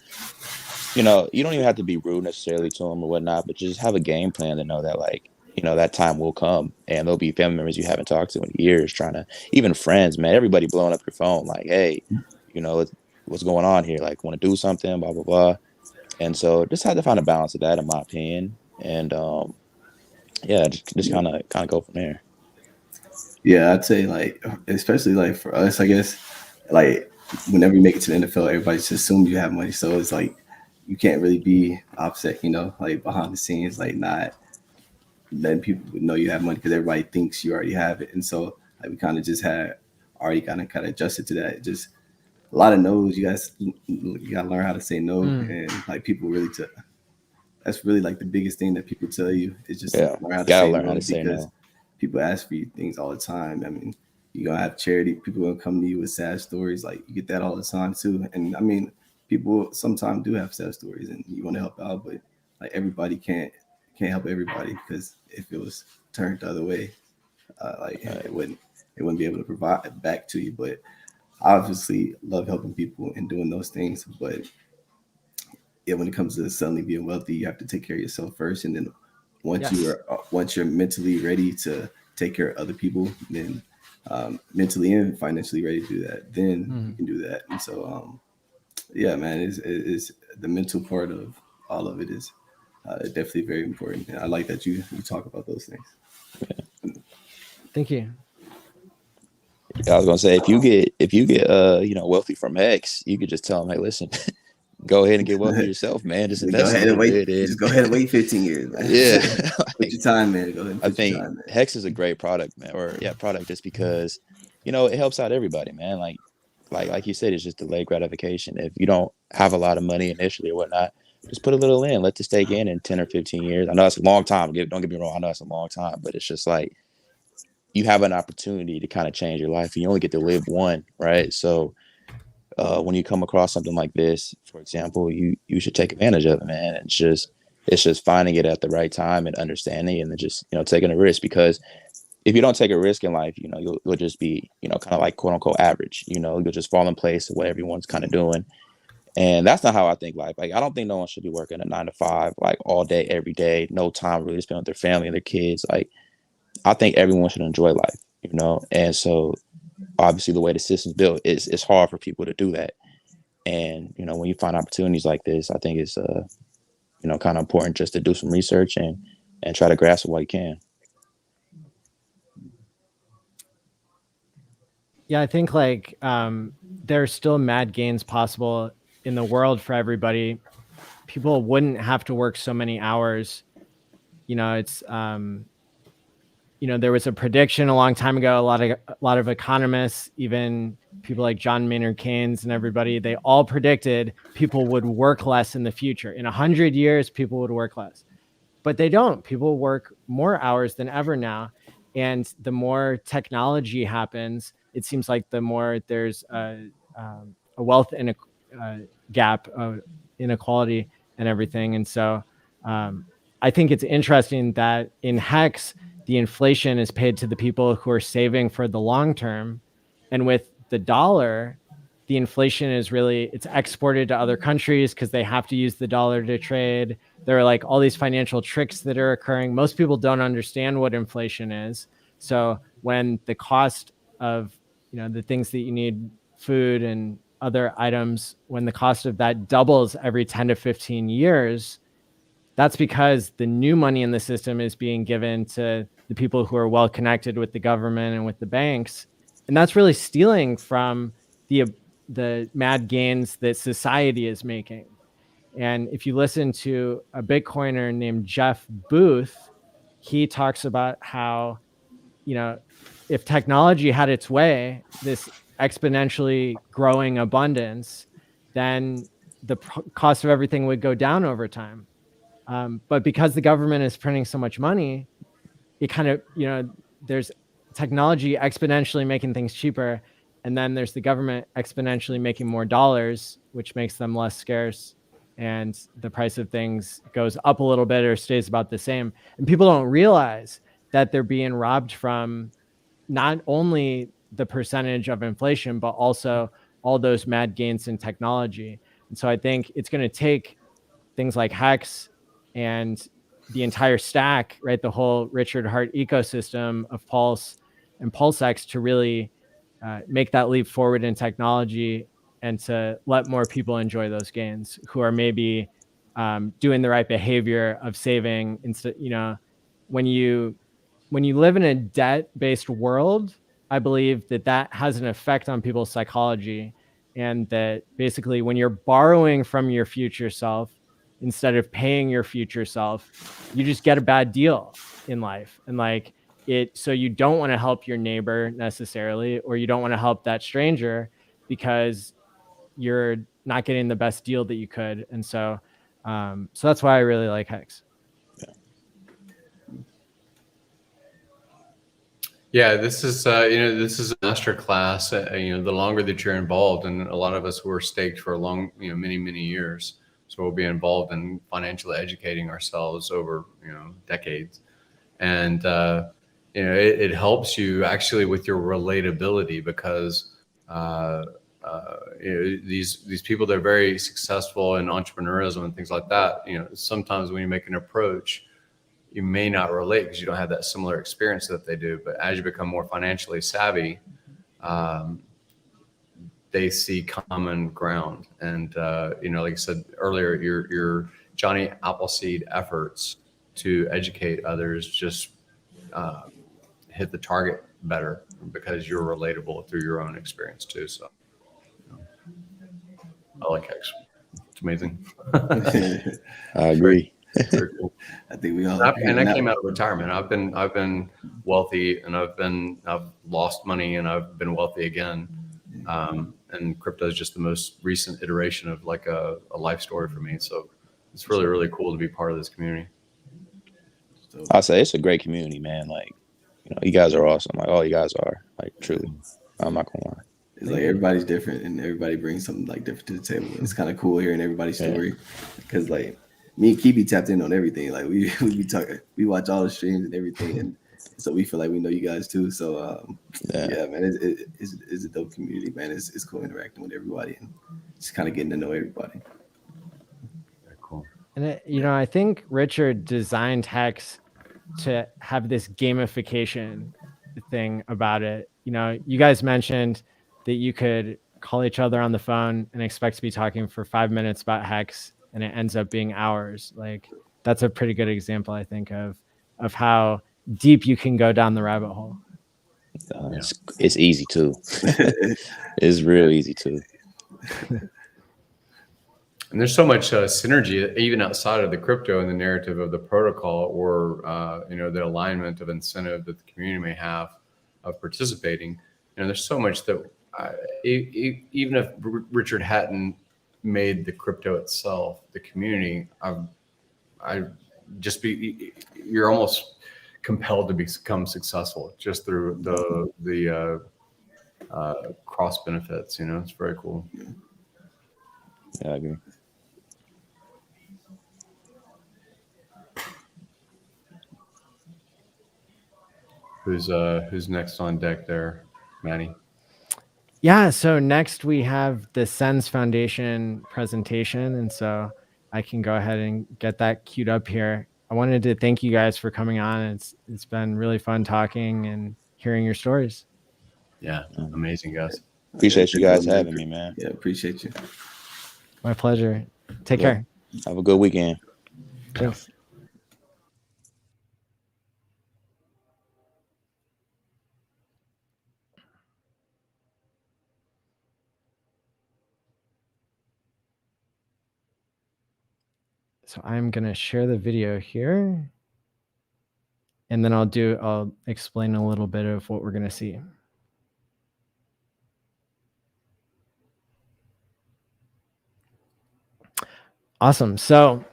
you know, you don't even have to be rude necessarily to them or whatnot, but just have a game plan to know that, like, you know, that time will come and there'll be family members you haven't talked to in years trying to, even friends, man, everybody blowing up your phone like, hey, you know, what's going on here? Like, want to do something, blah, blah, blah. And so just had to find a balance of that, in my opinion. And yeah, just kind of go from there. Yeah, I'd say like, especially like for us, I guess, like whenever you make it to the NFL, everybody just assumes you have money. So it's like you can't really be upset, you know, like behind the scenes, like not letting people know you have money because everybody thinks you already have it. And so like we kind of just had already kind of adjusted to that. Just a lot of no's. You gotta learn how to say no, and like people really that's really like the biggest thing that people tell you is just learn how to say no, because people ask for you things all the time. I mean, you're gonna have charity, people gonna come to you with sad stories, like you get that all the time too. And I mean, people sometimes do have sad stories and you want to help out, but like everybody can't help everybody, because if it was turned the other way, it wouldn't be able to provide back to you. But I obviously love helping people and doing those things, but yeah, when it comes to suddenly being wealthy, you have to take care of yourself first, and then once you're mentally ready to take care of other people, then mentally and financially ready to do that, then you can do that. And so yeah, man, is the mental part of all of it is definitely very important. And I like that you talk about those things. Thank you. I was gonna say, if you get you know, wealthy from Hex, you could just tell them, hey, listen, go ahead and get wealthy yourself, man. Just invest. Go ahead and wait. Just go ahead and wait 15 years, man. Yeah, put your time, man. Go ahead and put I think your time, man. Hex is a great product, man. Product, just because, you know, it helps out everybody, man. Like you said, it's just delayed gratification. If you don't have a lot of money initially or whatnot, just put a little in, let the stake in 10 or 15 years. I know it's a long time. Don't get me wrong. I know it's a long time, but it's just like you have an opportunity to kind of change your life. You only get to live one, right? So when you come across something like this, for example, you should take advantage of it, man. It's just finding it at the right time and understanding, and then just, you know, taking a risk. Because if you don't take a risk in life, you know, you'll just be, you know, kind of like quote unquote average. You know, you'll just fall in place of what everyone's kind of doing. And that's not how I think life. Like, I don't think no one should be working a 9 to 5, like all day, every day, no time really to spend with their family and their kids. Like, I think everyone should enjoy life, you know? And so obviously the way the system's built, it's hard for people to do that. And, you know, when you find opportunities like this, I think it's, you know, kind of important just to do some research and try to grasp it while you can. Yeah, I think like there's still mad gains possible in the world for everybody. People wouldn't have to work so many hours. You know, it's you know, there was a prediction a long time ago. A lot of economists, even people like John Maynard Keynes and everybody, they all predicted people would work less in the future. In 100 years, people would work less, but they don't. People work more hours than ever now. And the more technology happens, it seems like the more there's a wealth and a gap of inequality and everything. And so I think it's interesting that in Hex, the inflation is paid to the people who are saving for the long term. And with the dollar, the inflation is really, it's exported to other countries because they have to use the dollar to trade. There are like all these financial tricks that are occurring. Most people don't understand what inflation is. So when the cost of, you know, the things that you need, food and other items, when the cost of that doubles every 10 to 15 years, that's because the new money in the system is being given to the people who are well connected with the government and with the banks. And that's really stealing from the mad gains that society is making. And if you listen to a Bitcoiner named Jeff Booth, he talks about how, you know, if technology had its way, this exponentially growing abundance, then the cost of everything would go down over time. But because the government is printing so much money, it kind of, you know, there's technology exponentially making things cheaper. And then there's the government exponentially making more dollars, which makes them less scarce. And the price of things goes up a little bit or stays about the same. And people don't realize that they're being robbed from not only the percentage of inflation, but also all those mad gains in technology. And so I think it's going to take things like Hex and the entire stack, right? The whole Richard Hart ecosystem of Pulse and PulseX to really make that leap forward in technology and to let more people enjoy those gains who are maybe doing the right behavior of saving. Instead, when you live in a debt-based world, I believe that has an effect on people's psychology, and that basically when you're borrowing from your future self instead of paying your future self, you just get a bad deal in life. And so you don't want to help your neighbor necessarily, or you don't want to help that stranger because you're not getting the best deal that you could. And so that's why I really like Hex. Yeah, this is this is a master class. The longer that you're involved, and a lot of us were staked for a long, many years. So we'll be involved in financially educating ourselves over decades, and it helps you actually with your relatability because these people that are very successful in entrepreneurialism and things like that. Sometimes when you make an approach, you may not relate because you don't have that similar experience that they do. But as you become more financially savvy, they see common ground. And, like I said earlier, your Johnny Appleseed efforts to educate others just hit the target better because you're relatable through your own experience too. So I like Hex. It's amazing. I agree. Very cool. I think we all. And I came out of retirement. I've been wealthy, and I've lost money, and I've been wealthy again. And crypto is just the most recent iteration of like a life story for me. So it's really, really cool to be part of this community. I'll say it's a great community, man. You guys are awesome. All you guys are, truly. I'm not gonna lie. It's like everybody's different, and everybody brings something different to the table. It's kind of cool hearing everybody's story because me and Key tapped in on everything. We be talking, we watch all the streams and everything, and so we feel like we know you guys too. So yeah, man, it's a dope community, man. It's cool interacting with everybody and just kind of getting to know everybody. Very cool. And I think Richard designed Hex to have this gamification thing about it. You guys mentioned that you could call each other on the phone and expect to be talking for 5 minutes about Hex, and it ends up being hours. That's a pretty good example, I think, of how deep you can go down the rabbit hole. It's easy too. It's real easy too. And there's so much synergy, even outside of the crypto and the narrative of the protocol, or the alignment of incentive that the community may have of participating. There's so much that even if Richard hadn't made the crypto itself, the community, you're almost compelled to become successful just through the cross benefits. It's very cool. Yeah, I agree. Who's next on deck there, Matty? Yeah, so next we have the SENS Foundation presentation, and so I can go ahead and get that queued up here. I wanted to thank you guys for coming on. It's been really fun talking and hearing your stories. Yeah, amazing, guys. Appreciate you guys having me, man. Yeah, appreciate you. My pleasure. Take care. Have a good weekend. Thanks. So I'm going to share the video here, and then I'll explain a little bit of what we're going to see. Awesome. So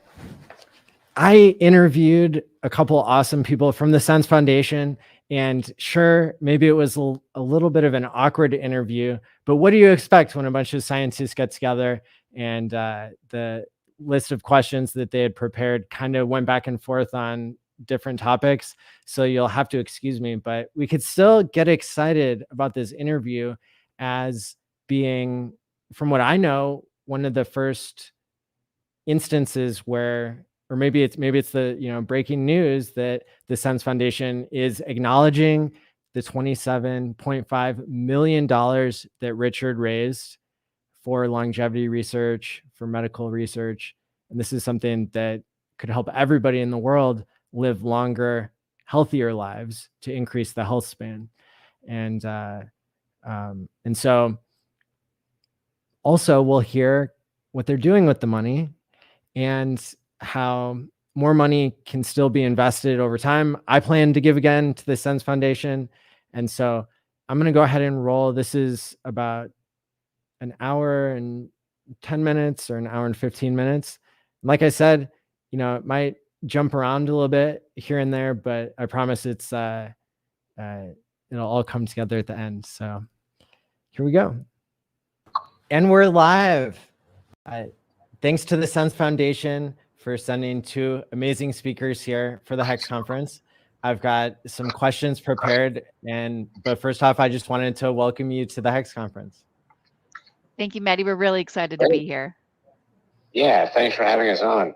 I interviewed a couple awesome people from the SENS Foundation, And sure, maybe it was a little bit of an awkward interview, but what do you expect when a bunch of scientists get together and the list of questions that they had prepared kind of went back and forth on different topics. So you'll have to excuse me, but we could still get excited about this interview as being, from what I know, one of the first instances where, or maybe it's the breaking news that the SENS Foundation is acknowledging the $27.5 million that Richard raised for longevity research, for medical research. And this is something that could help everybody in the world live longer, healthier lives to increase the health span. And so also we'll hear what they're doing with the money and how more money can still be invested over time. I plan to give again to the SENS Foundation. And so I'm going to go ahead and roll. This is about an hour and 10 minutes or an hour and 15 minutes. Like I said, it might jump around a little bit here and there, but I promise it'll all come together at the end. So here we go. And we're live. Thanks to the SENS Foundation for sending 2 amazing speakers here for the HEX conference. I've got some questions prepared, but first off, I just wanted to welcome you to the HEX conference. Thank you, Matty. We're really excited to be here. Yeah, thanks for having us on.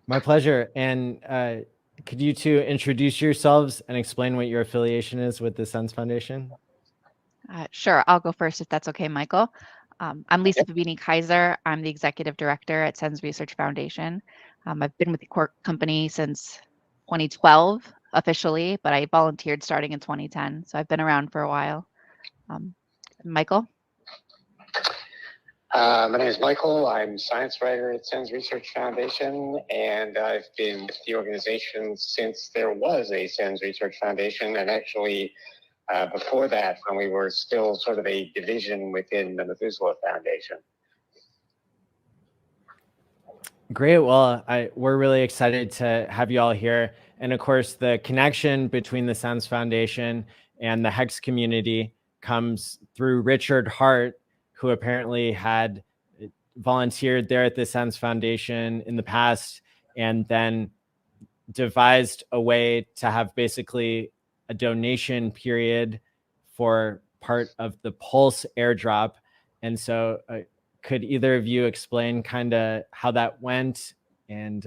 My pleasure. And could you 2 introduce yourselves and explain what your affiliation is with the SENS Foundation? Sure. I'll go first if that's okay, Michael. I'm Lisa Fabini Kaiser. I'm the executive director at SENS Research Foundation. I've been with the company since 2012 officially, but I volunteered starting in 2010. So I've been around for a while. Michael? My name is Michael. I'm science writer at SENS Research Foundation, and I've been with the organization since there was a SENS Research Foundation, and actually before that, when we were still sort of a division within the Methuselah Foundation. Great. Well, we're really excited to have you all here. And of course, the connection between the SENS Foundation and the HEX community comes through Richard Hart, who apparently had volunteered there at the SENS Foundation in the past, and then devised a way to have basically a donation period for part of the Pulse airdrop. And so could either of you explain kind of how that went and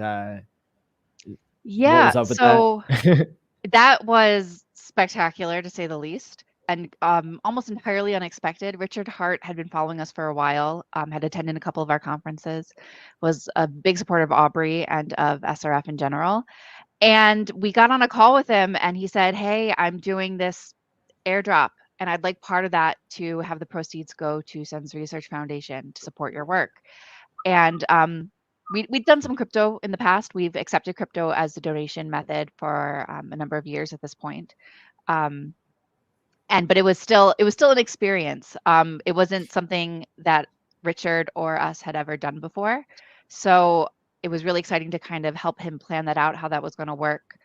Yeah, what was up with so that? that was spectacular to say the least, and almost entirely unexpected. Richard Hart had been following us for a while, had attended a couple of our conferences, was a big supporter of Aubrey and of SRF in general. And we got on a call with him and he said, hey, I'm doing this airdrop and I'd like part of that to have the proceeds go to SENS Research Foundation to support your work. And we'd done some crypto in the past. We've accepted crypto as the donation method for a number of years at this point. But it was still an experience. It wasn't something that Richard or us had ever done before. So it was really exciting to kind of help him plan that out, how that was going to work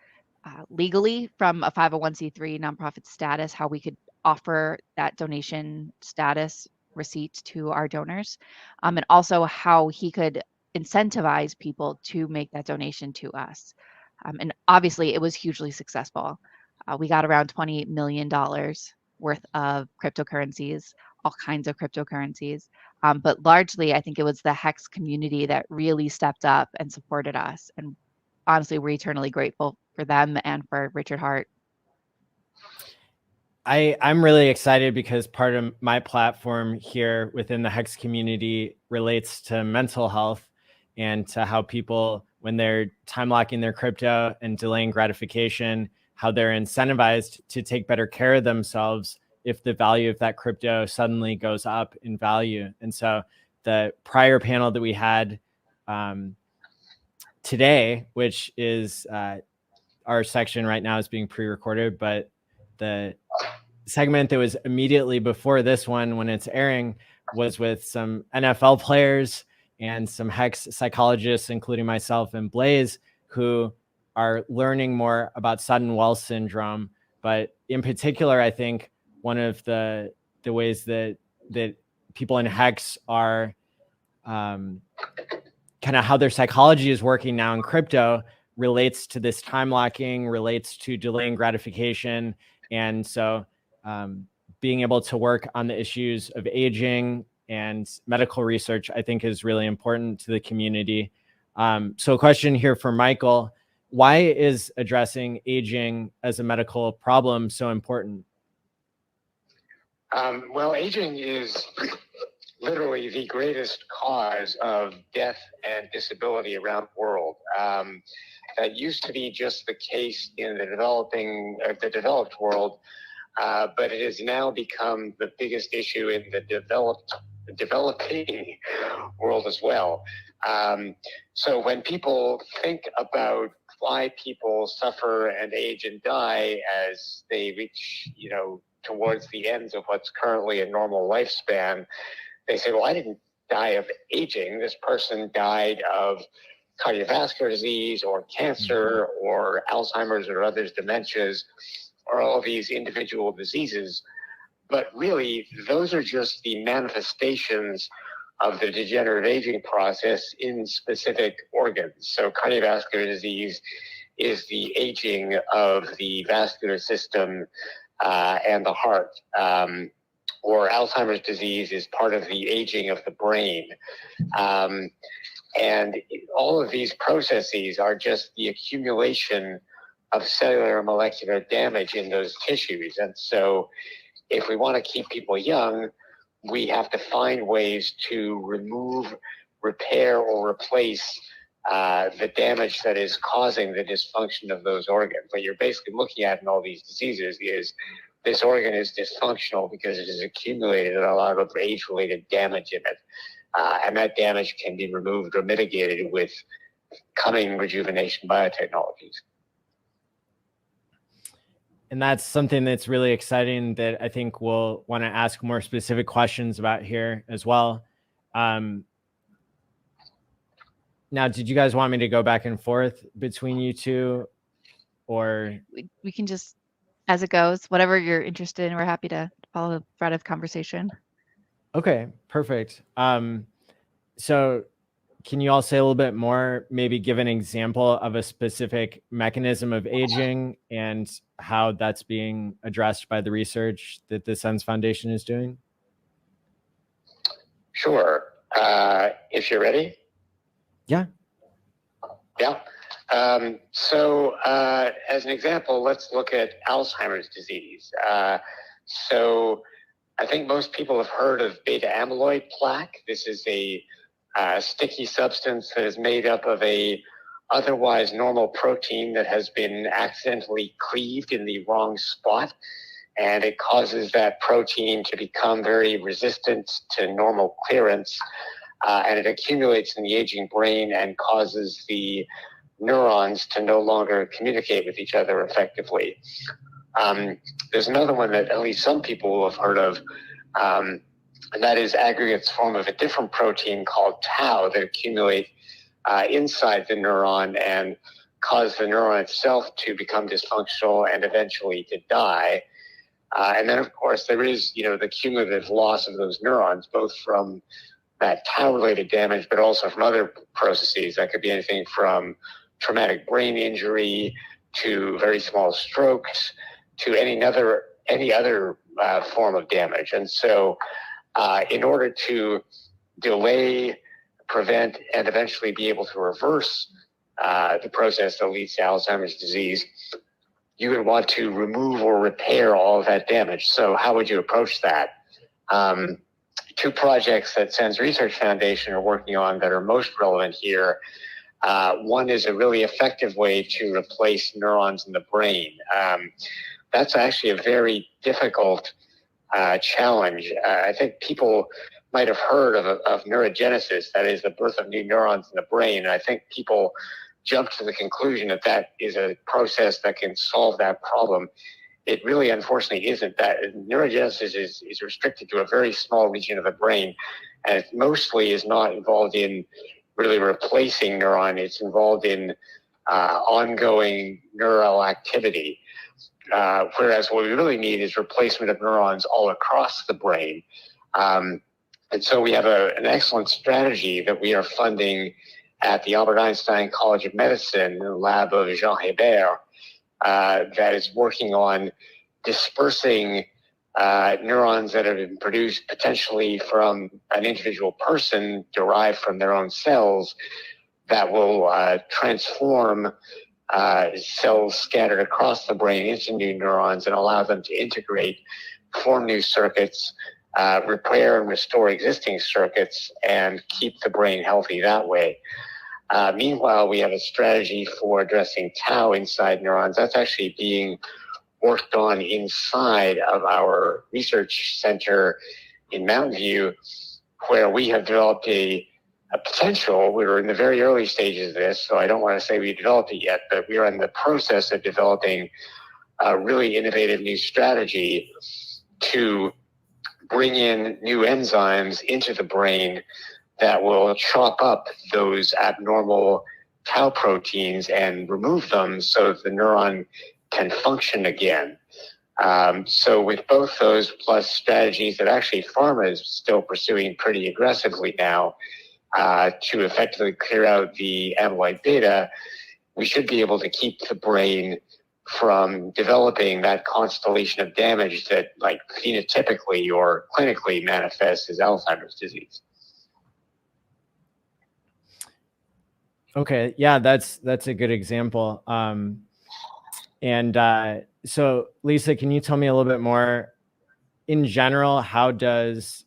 legally from a 501c3 nonprofit status, how we could offer that donation status receipt to our donors, and also how he could incentivize people to make that donation to us. And obviously, it was hugely successful. We got around $28 million worth of cryptocurrencies, all kinds of cryptocurrencies. But largely, I think it was the HEX community that really stepped up and supported us. And honestly, we're eternally grateful for them and for Richard Hart. I'm really excited because part of my platform here within the HEX community relates to mental health and to how people, when they're time locking their crypto and delaying gratification, how they're incentivized to take better care of themselves if the value of that crypto suddenly goes up in value. And so the prior panel that we had today, which is our section right now is being pre-recorded, but the segment that was immediately before this one when it's airing was with some NFL players and some HEX psychologists, including myself and Blaze, who are learning more about sudden wealth syndrome, But in particular, I think one of the ways that people in Hex are kind of how their psychology is working now in crypto relates to this time locking, relates to delaying gratification. And so being able to work on the issues of aging and medical research, I think, is really important to the community. So a question here for Michael: why is addressing aging as a medical problem so important? Well, aging is literally the greatest cause of death and disability around the world. That used to be just the case in the developed world, but it has now become the biggest issue in the developing world as well. So when people think about why people suffer and age and die as they reach, towards the ends of what's currently a normal lifespan, they say, well, I didn't die of aging. This person died of cardiovascular disease or cancer or Alzheimer's or other dementias or all of these individual diseases. But really, those are just the manifestations of the degenerative aging process in specific organs. So cardiovascular disease is the aging of the vascular system and the heart. Or Alzheimer's disease is part of the aging of the brain. And all of these processes are just the accumulation of cellular and molecular damage in those tissues. And so if we want to keep people young, we have to find ways to remove, repair, or replace the damage that is causing the dysfunction of those organs. What you're basically looking at in all these diseases is this organ is dysfunctional because it has accumulated a lot of age-related damage in it. And that damage can be removed or mitigated with coming rejuvenation biotechnologies. And that's something that's really exciting that I think we'll want to ask more specific questions about here as well. Now, did you guys want me to go back and forth between you two, or? We can just, as it goes, whatever you're interested in, we're happy to follow the thread of conversation. Okay, perfect. So can you all say a little bit more, maybe give an example of a specific mechanism of aging and how that's being addressed by the research that the SENS Foundation is doing? Sure. If you're ready. Yeah. Yeah. So as an example, let's look at Alzheimer's disease. So I think most people have heard of beta amyloid plaque. This is a sticky substance that is made up of a otherwise normal protein that has been accidentally cleaved in the wrong spot. And it causes that protein to become very resistant to normal clearance. And it accumulates in the aging brain and causes the neurons to no longer communicate with each other effectively. There's another one that at least some people will have heard of, and that is aggregates form of a different protein called tau that accumulate inside the neuron and cause the neuron itself to become dysfunctional and eventually to die. And then, of course, there is, the cumulative loss of those neurons, both from that tau-related damage, but also from other processes. That could be anything from traumatic brain injury to very small strokes to any other form of damage. And so in order to delay, prevent, and eventually be able to reverse the process that leads to Alzheimer's disease, you would want to remove or repair all of that damage. So how would you approach that? Two projects that SENS Research Foundation are working on that are most relevant here. One is a really effective way to replace neurons in the brain. That's actually a very difficult challenge. I think people might have heard of neurogenesis, that is the birth of new neurons in the brain. And I think people jump to the conclusion that that is a process that can solve that problem. It really, unfortunately, isn't. That neurogenesis is restricted to a very small region of the brain, and it mostly is not involved in really replacing neuron. It's involved in ongoing neural activity. Whereas what we really need is replacement of neurons all across the brain. And so we have an excellent strategy that we are funding at the Albert Einstein College of Medicine, the lab of Jean Hebert, that is working on dispersing neurons that have been produced potentially from an individual person derived from their own cells that will transform cells scattered across the brain into new neurons and allow them to integrate, form new circuits, repair and restore existing circuits, and keep the brain healthy that way. Meanwhile, we have a strategy for addressing tau inside neurons. That's actually being worked on inside of our research center in Mountain View, where we have developed a potential. We were in the very early stages of this, so I don't want to say we developed it yet, but we are in the process of developing a really innovative new strategy to bring in new enzymes into the brain that will chop up those abnormal tau proteins and remove them so that the neuron can function again. So with both those plus strategies that actually pharma is still pursuing pretty aggressively now to effectively clear out the amyloid beta, we should be able to keep the brain from developing that constellation of damage that, like, phenotypically or clinically manifests as Alzheimer's disease. Okay, yeah, that's a good example. So Lisa, can you tell me a little bit more in general, how does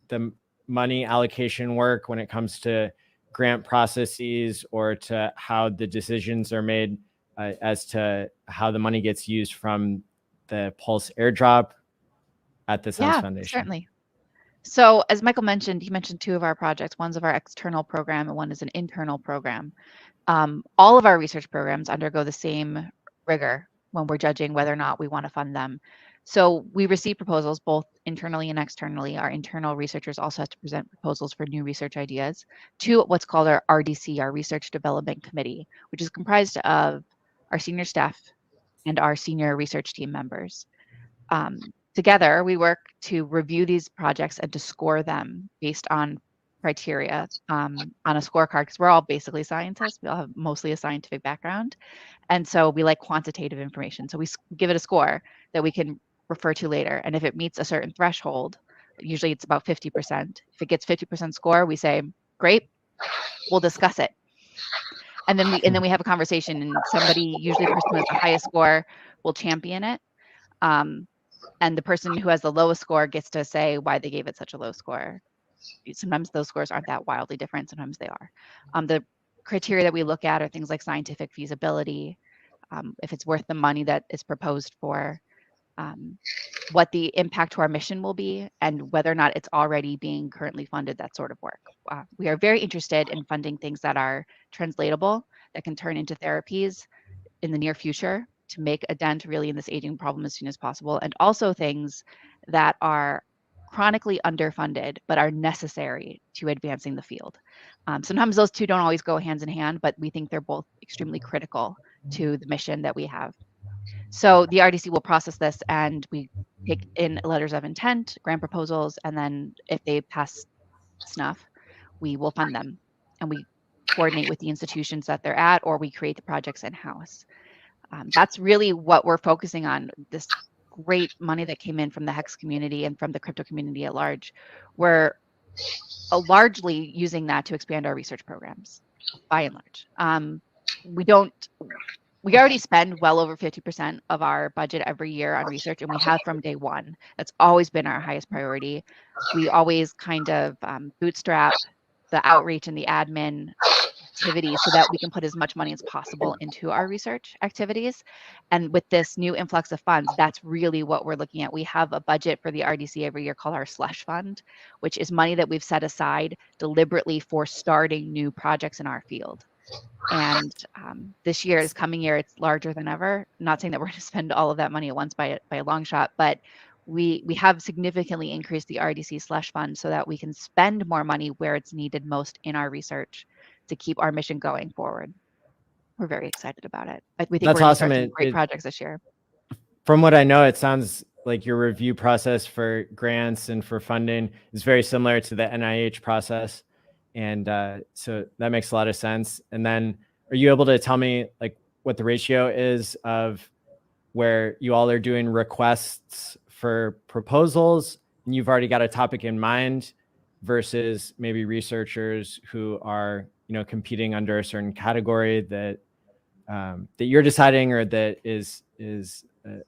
the money allocation work when it comes to grant processes, or to how the decisions are made as to how the money gets used from the Pulse airdrop at the SENS Foundation? Certainly. So as Michael mentioned, he mentioned two of our projects. One's of our external program and one is an internal program. All of our research programs undergo the same rigor when we're judging whether or not we want to fund them. So we receive proposals both internally and externally. Our internal researchers also have to present proposals for new research ideas to what's called our RDC, our Research Development Committee, which is comprised of our senior staff and our senior research team members. Together, we work to review these projects and to score them based on criteria on a scorecard, because we're all basically scientists. We all have mostly a scientific background. And so we like quantitative information. So we give it a score that we can refer to later. And if it meets a certain threshold, usually it's about 50%. If it gets 50% score, we say, great, we'll discuss it. And then we have a conversation, and somebody, usually the person who has the highest score, will champion it. And the person who has the lowest score gets to say why they gave it such a low score. Sometimes those scores aren't that wildly different. Sometimes they are. The criteria that we look at are things like scientific feasibility, if it's worth the money that is proposed for, what the impact to our mission will be, and whether or not it's already being currently funded, that sort of work. We are very interested in funding things that are translatable, that can turn into therapies in the near future to make a dent really in this aging problem as soon as possible, and also things that are chronically underfunded but are necessary to advancing the field. Sometimes those two don't always go hands in hand, but we think they're both extremely critical to the mission that we have. So the RDC will process this, and we take in letters of intent, grant proposals, and then if they pass snuff, we will fund them, and we coordinate with the institutions that they're at, or we create the projects in-house. That's really what we're focusing on, this great money that came in from the HEX community and from the crypto community at large. We're largely using that to expand our research programs, by and large. We already spend well over 50% of our budget every year on research, and we have from day one. That's always been our highest priority. We always kind of bootstrap the outreach and the admin activities so that we can put as much money as possible into our research activities. And with this new influx of funds, that's really what we're looking at. We have a budget for the RDC every year called our slush fund, which is money that we've set aside deliberately for starting new projects in our field. And this coming year, it's larger than ever. I'm not saying that we're going to spend all of that money at once by a long shot, but we have significantly increased the RDC slush fund so that we can spend more money where it's needed most in our research to keep our mission going forward. We're very excited about it. We think That's we're going to awesome. start some great projects this year. from what I know, it sounds like your review process for grants and for funding is very similar to the NIH process. And so that makes a lot of sense. And then are you able to tell me like what the ratio is of where you all are doing requests for proposals and you've already got a topic in mind versus maybe researchers who are, competing under a certain category that that you're deciding or that is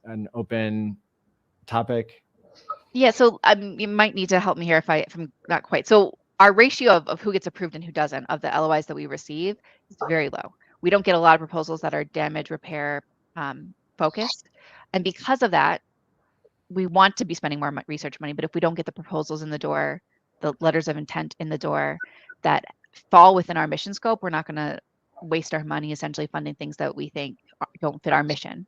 an open topic? Yeah, so you might need to help me here if I'm not quite. So our ratio of who gets approved and who doesn't of the LOIs that we receive is very low. We don't get a lot of proposals that are damage repair focused. And because of that, we want to be spending more research money. But if we don't get the proposals in the door, the letters of intent in the door that fall within our mission scope, we're not going to waste our money essentially funding things that we think don't fit our mission.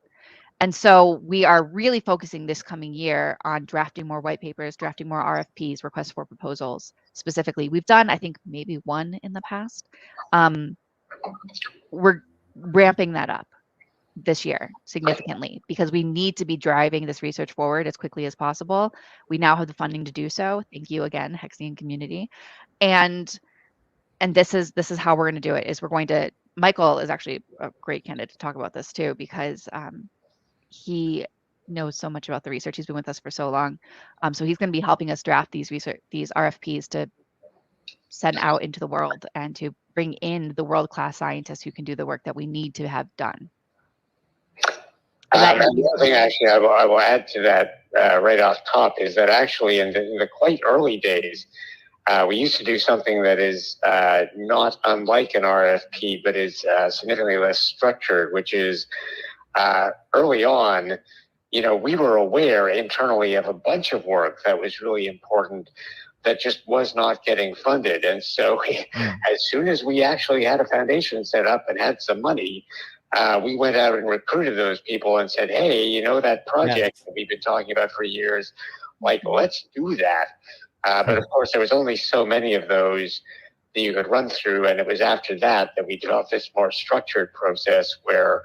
And so we are really focusing this coming year on drafting more white papers, drafting more RFPs, requests for proposals. Specifically, we've done, I think, maybe one in the past. We're ramping that up this year significantly because we need to be driving this research forward as quickly as possible. We now have the funding to do so. Thank you again, HEXICAN community. And this is how we're going to do it. Is we're going to. Michael is actually a great candidate to talk about this too because he knows so much about the research. He's been with us for so long. So he's going to be helping us draft these RFPs to send out into the world and to bring in the world-class scientists who can do the work that we need to have done. The other thing actually I will add to that right off top is that actually in the quite early days, we used to do something that is not unlike an RFP, but is significantly less structured, which is early on, we were aware internally of a bunch of work that was really important that just was not getting funded. And so as soon as we actually had a foundation set up and had some money, we went out and recruited those people and said, hey, that project that we've been talking about for years, let's do that. But of course, there was only so many of those that you could run through. And it was after that we developed this more structured process where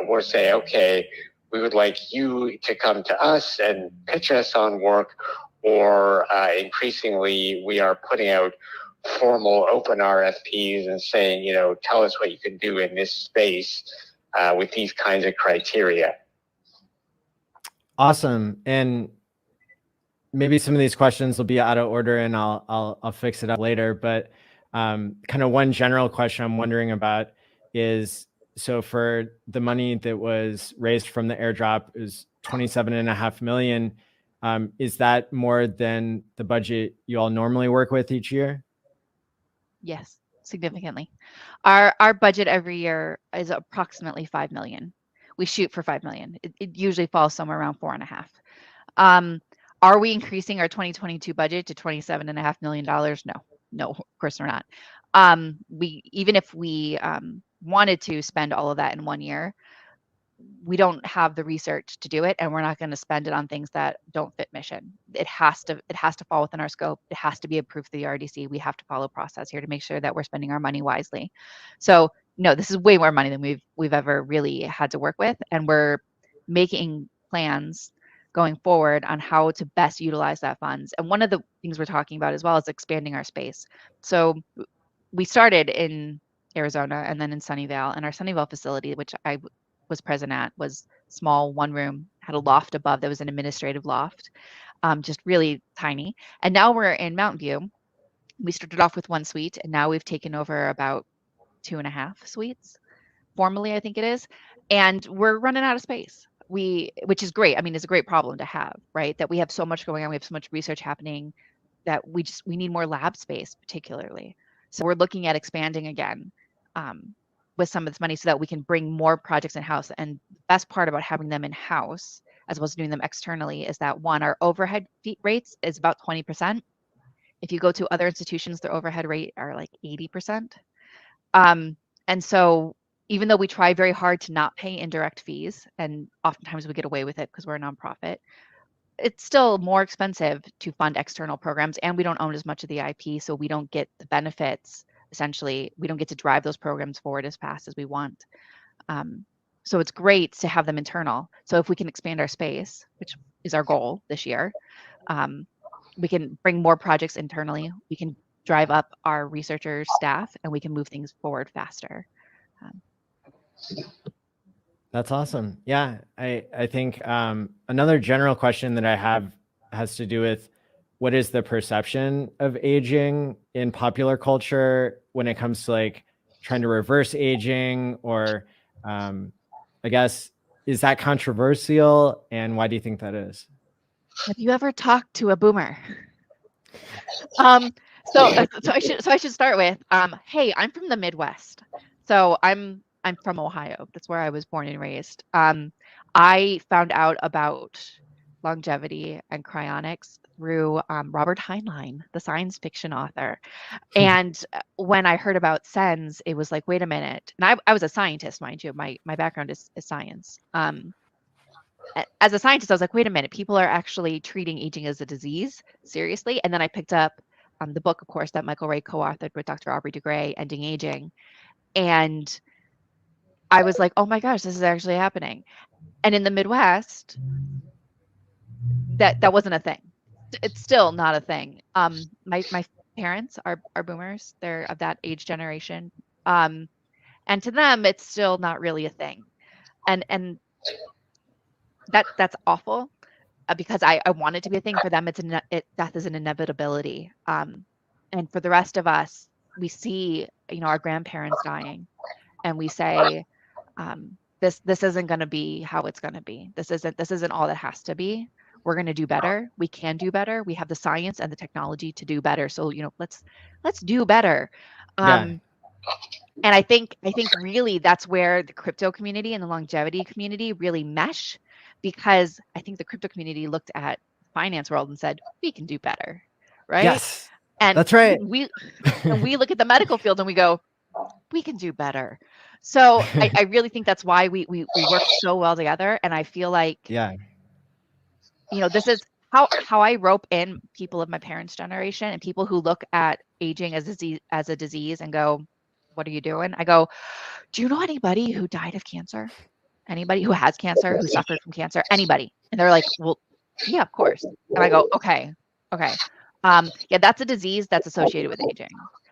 we'll say, okay, we would like you to come to us and pitch us on work, or increasingly we are putting out formal open RFPs and saying, tell us what you can do in this space with these kinds of criteria. Awesome. And maybe some of these questions will be out of order and I'll fix it up later. But kind of one general question I'm wondering about is, so for the money that was raised from the airdrop is $27.5 million. Is that more than the budget you all normally work with each year? Yes, significantly. Our budget every year is approximately 5 million. We shoot for 5 million. It usually falls somewhere around 4.5. Are we increasing our 2022 budget to $27.5 million? No, of course we're not. Even if we wanted to spend all of that in 1 year, we don't have the research to do it, and we're not going to spend it on things that don't fit mission. It has to fall within our scope. It has to be approved through the RDC. We have to follow process here to make sure that we're spending our money wisely. So no, this is way more money than we've ever really had to work with, and we're making plans going forward on how to best utilize that funds. And one of the things we're talking about as well is expanding our space. So we started in Arizona and then in Sunnyvale, and our Sunnyvale facility, which I was present at, was small, one room, had a loft above that was an administrative loft, just really tiny. And now we're in Mountain View. We started off with 1 suite, and now we've taken over about 2.5 suites, formally, I think it is. And we're running out of space. Which is great. I mean, it's a great problem to have, right? That we have so much going on. We have so much research happening that we need more lab space, particularly. So we're looking at expanding again with some of this money so that we can bring more projects in-house. And the best part about having them in-house, as opposed to doing them externally, is that one, our overhead rates is about 20%. If you go to other institutions, their overhead rate are like 80%. And so even though we try very hard to not pay indirect fees, and oftentimes we get away with it because we're a nonprofit, it's still more expensive to fund external programs, and we don't own as much of the IP, so we don't get the benefits. Essentially, we don't get to drive those programs forward as fast as we want. So it's great to have them internal. So if we can expand our space, which is our goal this year, we can bring more projects internally. We can drive up our researcher staff, and we can move things forward faster. That's awesome. Yeah, I think another general question that I have has to do with what is the perception of aging in popular culture when it comes to like trying to reverse aging, or I guess, is that controversial, and why do you think that is? Have you ever talked to a boomer? So I should start with, hey, I'm from the Midwest. So I'm from Ohio. That's where I was born and raised. I found out about longevity and cryonics through Robert Heinlein, the science fiction author. And when I heard about SENS, it was like, wait a minute. And I was a scientist, mind you. My background is science. As a scientist, I was like, wait a minute, people are actually treating aging as a disease seriously. And then I picked up the book, of course, that Michael Ray co-authored with Dr. Aubrey de Grey, Ending Aging. And I was like, oh my gosh, this is actually happening. And in the Midwest, that wasn't a thing. It's still not a thing. My parents are boomers. They're of that age generation. And to them, it's still not really a thing. And that's awful, because I want it to be a thing. For them, death is an inevitability. And for the rest of us, we see, our grandparents dying, and we say, this isn't going to be how it's going to be. This isn't all that has to be. We're going to do better. We can do better. We have the science and the technology to do better. So, let's do better. And I think really that's where the crypto community and the longevity community really mesh, because I think the crypto community looked at the finance world and said, we can do better, right? Yes, and that's right. We look at the medical field and we go, we can do better. So I really think that's why we work so well together. And I feel like, this is how I rope in people of my parents' generation and people who look at aging as a disease and go, what are you doing? I go, do you know anybody who died of cancer? Anybody who has cancer, who suffered from cancer? Anybody? And they're like, well, yeah, of course. And I go, okay. Yeah, that's a disease that's associated with aging.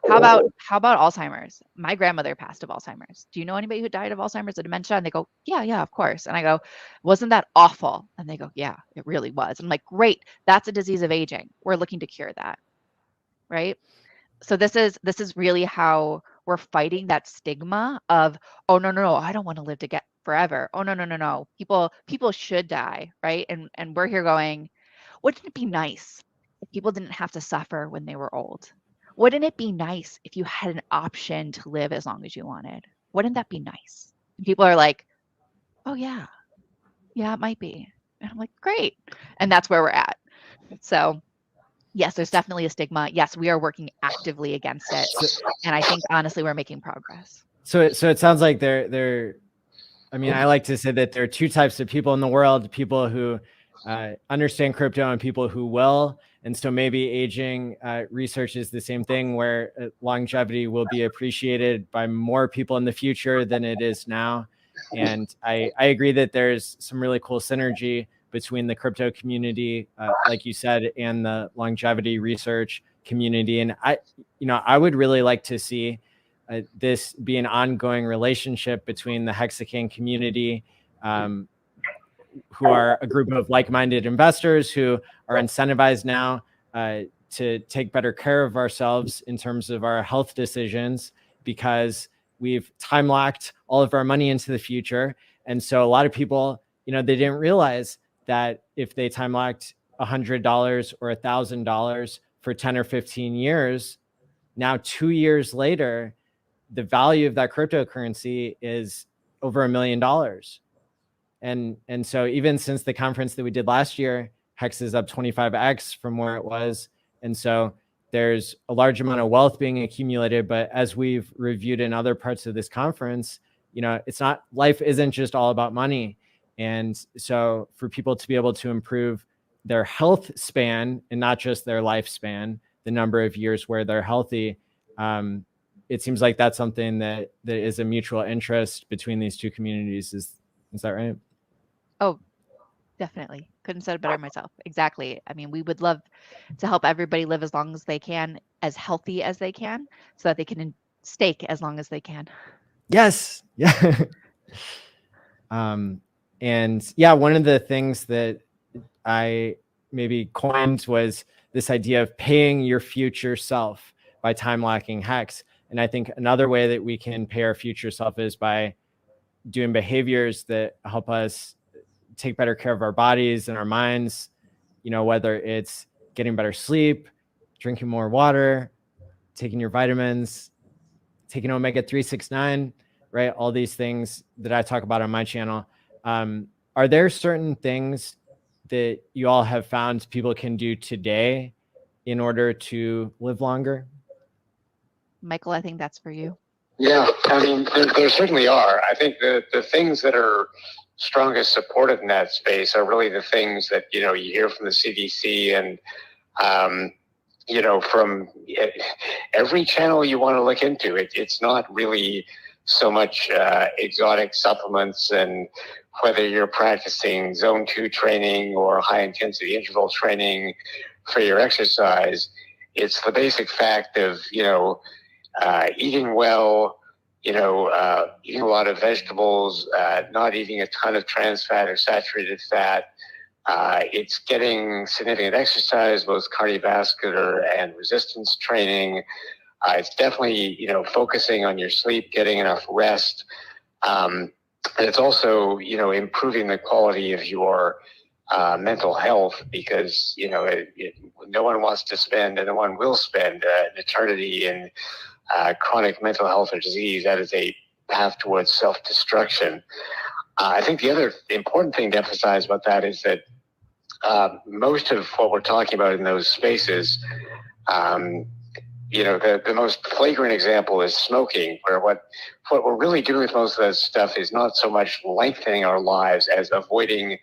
How about Alzheimer's? My grandmother passed of Alzheimer's. Do you know anybody who died of Alzheimer's or dementia? And they go, yeah, of course. And I go, wasn't that awful? And they go, yeah, it really was. And I'm like, great, that's a disease of aging. We're looking to cure that, right? So this is really how we're fighting that stigma of, oh no, I don't want to live to get forever. Oh no. People should die, right? And we're here going, wouldn't it be nice if people didn't have to suffer when they were old? Wouldn't it be nice if you had an option to live as long as you wanted? Wouldn't that be nice? And people are like, oh yeah, it might be. And I'm like, great. And that's where we're at. So yes, there's definitely a stigma. Yes, we are working actively against it. And I think honestly, we're making progress. So it sounds like I mean, I like to say that there are two types of people in the world: people who understand crypto and people who will. And so maybe aging research is the same thing, where longevity will be appreciated by more people in the future than it is now. And I agree that there's some really cool synergy between the crypto community, like you said, and the longevity research community. And I would really like to see this be an ongoing relationship between the HEXICAN community, who are a group of like-minded investors who are incentivized now to take better care of ourselves in terms of our health decisions, because we've time locked all of our money into the future. And so a lot of people, they didn't realize that if they time locked $100 or $1,000 for 10 or 15 years, now 2 years later, the value of that cryptocurrency is over $1 million. And so even since the conference that we did last year, HEX is up 25x from where it was. And so there's a large amount of wealth being accumulated. But as we've reviewed in other parts of this conference, life isn't just all about money. And so for people to be able to improve their health span and not just their lifespan, the number of years where they're healthy, it seems like that's something that is a mutual interest between these two communities, Is that right? Oh, definitely. Couldn't have said it better myself. Exactly. I mean, we would love to help everybody live as long as they can, as healthy as they can, so that they can stake as long as they can. Yes. Yeah. And yeah, one of the things that I maybe coined was this idea of paying your future self by time locking hex. And I think another way that we can pay our future self is by doing behaviors that help us take better care of our bodies and our minds, you know, whether it's getting better sleep, drinking more water, taking your vitamins, taking omega 369, right? All these things that I talk about on my channel. Are there certain things that you all have found people can do today in order to live longer? Michael, I think that's for you. Yeah, I mean, there certainly are. I think the things that are strongest supportive in that space are really the things that, you know, you hear from the CDC and, you know, from every channel you want to look into. It's not really so much exotic supplements and whether you're practicing zone 2 training or high intensity interval training for your exercise. It's the basic fact of, you know, eating well, you know, eating a lot of vegetables, not eating a ton of trans fat or saturated fat. It's getting significant exercise, both cardiovascular and resistance training. It's definitely, you know, focusing on your sleep, getting enough rest. And it's also, you know, improving the quality of your mental health, because, you know, no one wants to spend and no one will spend an eternity in chronic mental health or disease. That is a path towards self-destruction. I think the other important thing to emphasize about that is that most of what we're talking about in those spaces, you know, the most flagrant example is smoking, where what we're really doing with most of that stuff is not so much lengthening our lives as avoiding,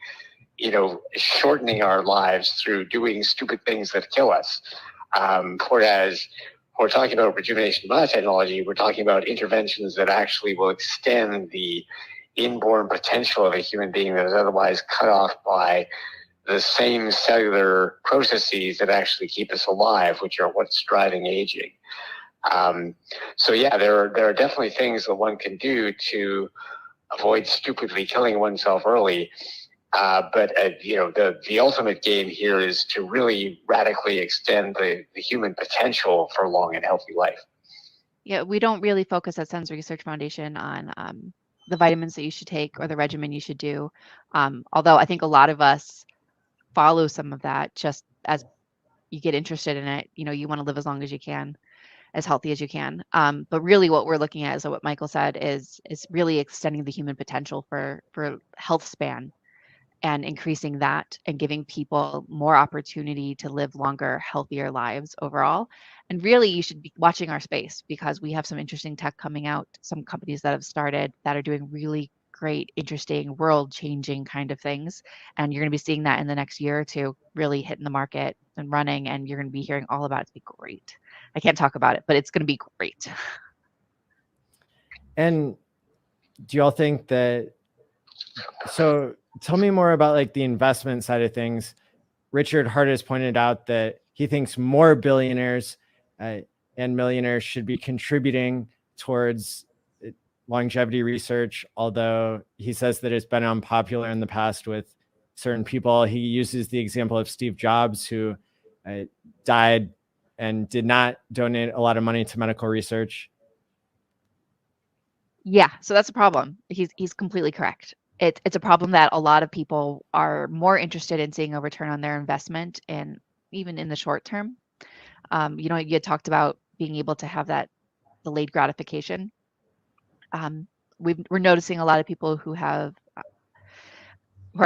you know, shortening our lives through doing stupid things that kill us. Whereas when we're talking about rejuvenation biotechnology, we're talking about interventions that actually will extend the inborn potential of a human being that is otherwise cut off by the same cellular processes that actually keep us alive, which are what's driving aging. So yeah, there are definitely things that one can do to avoid stupidly killing oneself early. But you know, the ultimate game here is to really radically extend the human potential for a long and healthy life. Yeah, we don't really focus at SENS Research Foundation on the vitamins that you should take or the regimen you should do. Although I think a lot of us follow some of that just as you get interested in it. You know, you want to live as long as you can, as healthy as you can. But really what we're looking at is what Michael said is really extending the human potential for health span and increasing that and giving people more opportunity to live longer, healthier lives overall. And really, you should be watching our space, because we have some interesting tech coming out, some companies that have started that are doing really great, interesting, world-changing kind of things. And you're going to be seeing that in the next year or two, really hitting the market and running, and you're going to be hearing all about it. It's going to be great. I can't talk about it, but it's going to be great. And do y'all think that, so tell me more about like the investment side of things. Richard Hart has pointed out that he thinks more billionaires and millionaires should be contributing towards longevity research, although he says that it's been unpopular in the past with certain people. He uses the example of Steve Jobs, who died and did not donate a lot of money to medical research. Yeah, so that's a problem. He's completely correct. It's a problem that a lot of people are more interested in seeing a return on their investment, and even in the short term. You know, you had talked about being able to have that delayed gratification. We're noticing a lot of people who are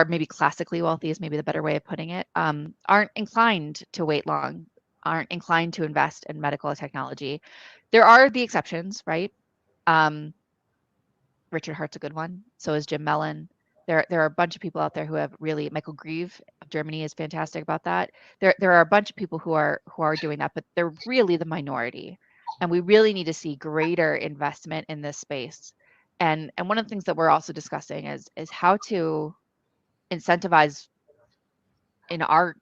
maybe classically wealthy, is maybe the better way of putting it, aren't inclined to wait long, aren't inclined to invest in medical technology. There are the exceptions, right? Richard Hart's a good one. So is Jim Mellon. There are a bunch of people out there who have really, Michael Grieve of Germany is fantastic about that. There are a bunch of people who are doing that, but they're really the minority. And we really need to see greater investment in this space And one of the things that we're also discussing is how to incentivize in our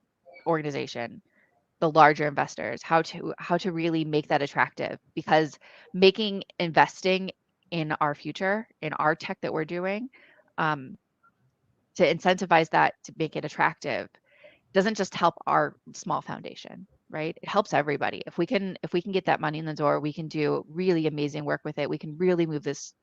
organization the larger investors, how to really make that attractive, because making investing in our future, in our tech that we're doing, to incentivize that, to make it attractive, doesn't just help our small foundation, right? It helps everybody. If we can get that money in the door, we can do really amazing work with it. We can really move this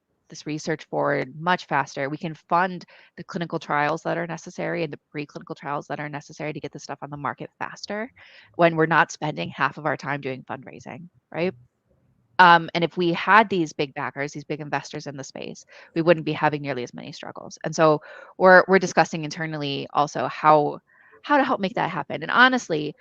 research forward much faster. We can fund the clinical trials that are necessary and the preclinical trials that are necessary to get this stuff on the market faster, when we're not spending half of our time doing fundraising, right? And if we had these big backers, these big investors in the space, we wouldn't be having nearly as many struggles. And so we're discussing internally also how to help make that happen. And honestly,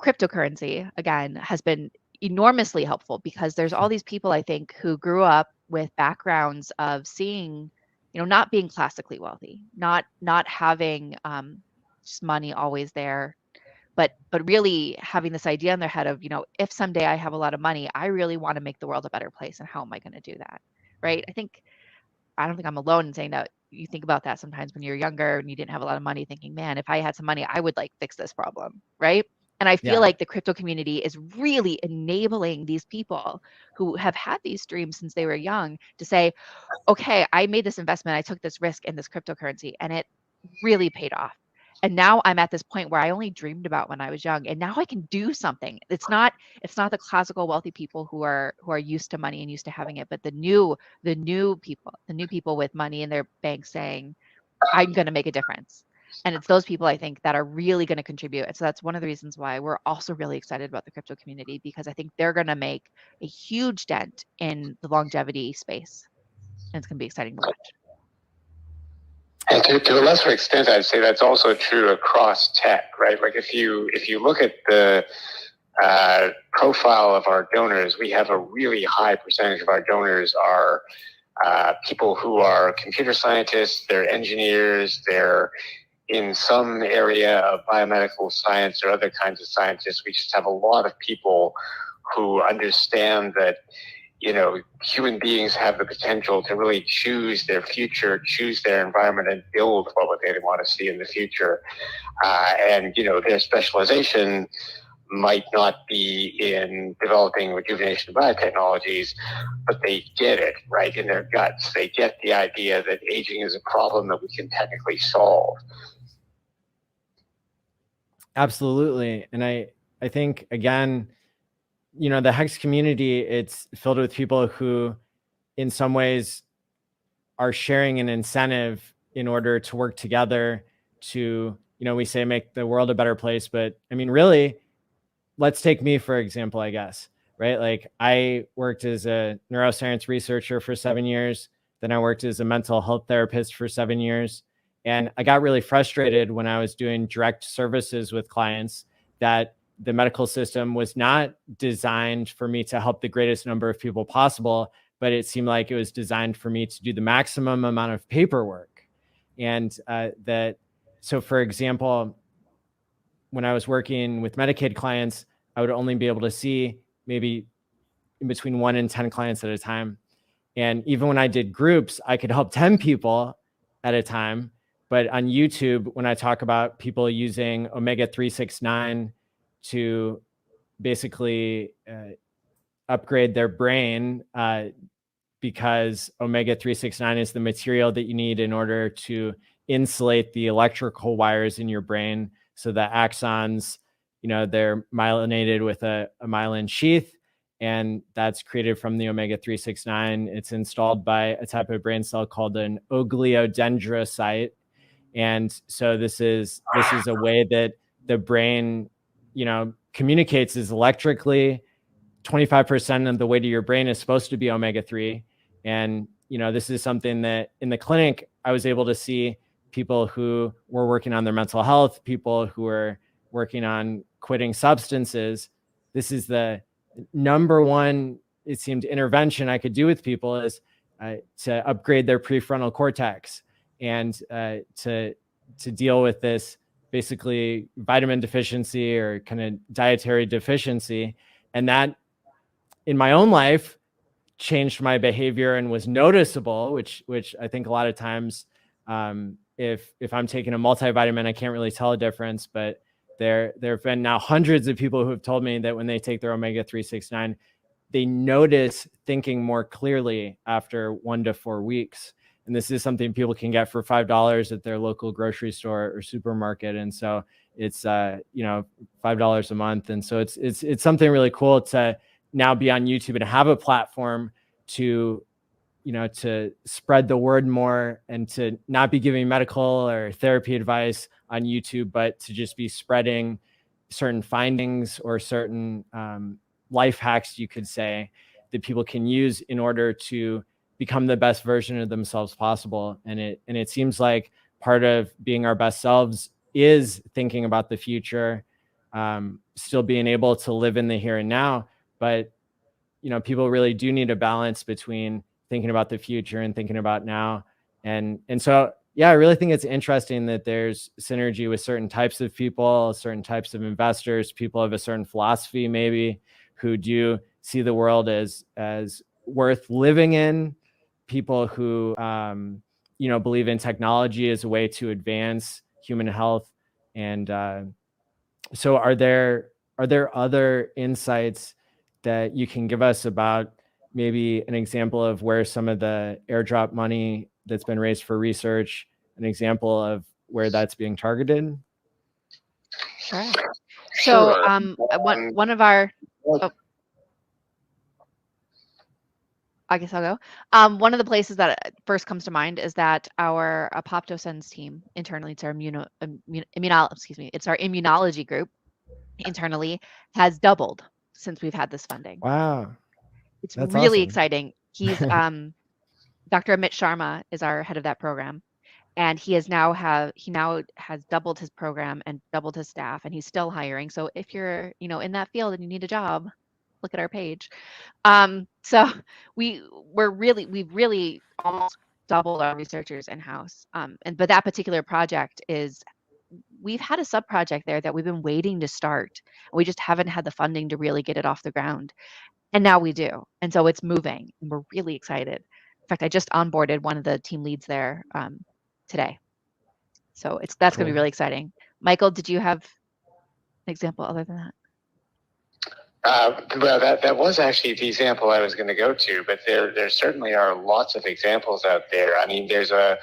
cryptocurrency, again, has been enormously helpful, because there's all these people, I think, who grew up with backgrounds of seeing, not being classically wealthy, not having just money always there, but really having this idea in their head of, if someday I have a lot of money, I really want to make the world a better place. And how am I going to do that? Right? I don't think I'm alone in saying that. You think about that sometimes when you're younger and you didn't have a lot of money, thinking, man, if I had some money, I would fix this problem. Right? And I feel like the crypto community is really enabling these people who have had these dreams since they were young to say, okay, I made this investment, I took this risk in this cryptocurrency, and it really paid off. And now I'm at this point where I only dreamed about when I was young, and now I can do something. It's not the classical wealthy people who are used to money and used to having it, but the new people with money in their bank saying, I'm going to make a difference. And it's those people, I think, that are really going to contribute. And so that's one of the reasons why we're also really excited about the crypto community, because I think they're going to make a huge dent in the longevity space. And it's going to be exciting to watch. And to a lesser extent, I'd say that's also true across tech, right? Like if you look at the profile of our donors, we have a really high percentage of our donors are people who are computer scientists, they're engineers, they're in some area of biomedical science or other kinds of scientists. We just have a lot of people who understand that, human beings have the potential to really choose their future, choose their environment, and build what they want to see in the future. And their specialization might not be in developing rejuvenation biotechnologies, but they get it right in their guts. They get the idea that aging is a problem that we can technically solve. Absolutely. And I think, again, the Hex community, it's filled with people who in some ways are sharing an incentive in order to work together to, we say make the world a better place. But I mean, really, let's take me, for example, I guess, right? Like I worked as a neuroscience researcher for 7 years. Then I worked as a mental health therapist for 7 years. And I got really frustrated when I was doing direct services with clients that the medical system was not designed for me to help the greatest number of people possible, but it seemed like it was designed for me to do the maximum amount of paperwork. And so for example, when I was working with Medicaid clients, I would only be able to see maybe in between 1 and 10 clients at a time. And even when I did groups, I could help 10 people at a time. But on YouTube, when I talk about people using Omega 369 to basically upgrade their brain, because Omega 369 is the material that you need in order to insulate the electrical wires in your brain, so that axons, they're myelinated with a myelin sheath, and that's created from the Omega 369. It's installed by a type of brain cell called an ogliodendrocyte. And so this is a way that the brain, communicates is electrically. 25% of the weight of your brain is supposed to be omega-3. And, this is something that in the clinic, I was able to see people who were working on their mental health, people who were working on quitting substances. This is the number one, it seemed, intervention I could do with people is to upgrade their prefrontal cortex and to deal with this basically vitamin deficiency or kind of dietary deficiency. And that in my own life changed my behavior and was noticeable, which I think a lot of times, if I'm taking a multivitamin, I can't really tell a difference, but there have been now hundreds of people who have told me that when they take their omega-369, they notice thinking more clearly after 1 to 4 weeks. And this is something people can get for $5 at their local grocery store or supermarket. And so it's, $5 a month. And so it's something really cool to now be on YouTube and have a platform to, to spread the word more and to not be giving medical or therapy advice on YouTube, but to just be spreading certain findings or certain life hacks, you could say, that people can use in order to become the best version of themselves possible. And it seems like part of being our best selves is thinking about the future, still being able to live in the here and now. But, people really do need a balance between thinking about the future and thinking about now. And so, yeah, I really think it's interesting that there's synergy with certain types of people, certain types of investors, people of a certain philosophy, maybe, who do see the world as worth living in, people who, believe in technology as a way to advance human health. And so are there other insights that you can give us about maybe an example of where some of the airdrop money that's been raised for research, an example of where that's being targeted? Sure. So one of our, I guess I'll go. One of the places that first comes to mind is that our SENS team internally, it's our immunology group internally, has doubled since we've had this funding. Wow. It's That's really awesome. exciting. He's Dr. Amit Sharma is our head of that program. And he now has doubled his program and doubled his staff, and he's still hiring. So if you're, in that field and you need a job, look at our page. So we've really almost doubled our researchers in-house. But that particular project we've had a sub project there that we've been waiting to start. We just haven't had the funding to really get it off the ground. And now we do. And so it's moving, and we're really excited. In fact, I just onboarded one of the team leads there today. So that's going to be really exciting. Michael, did you have an example other than that? Well, that was actually the example I was going to go to, but there certainly are lots of examples out there. I mean, there's a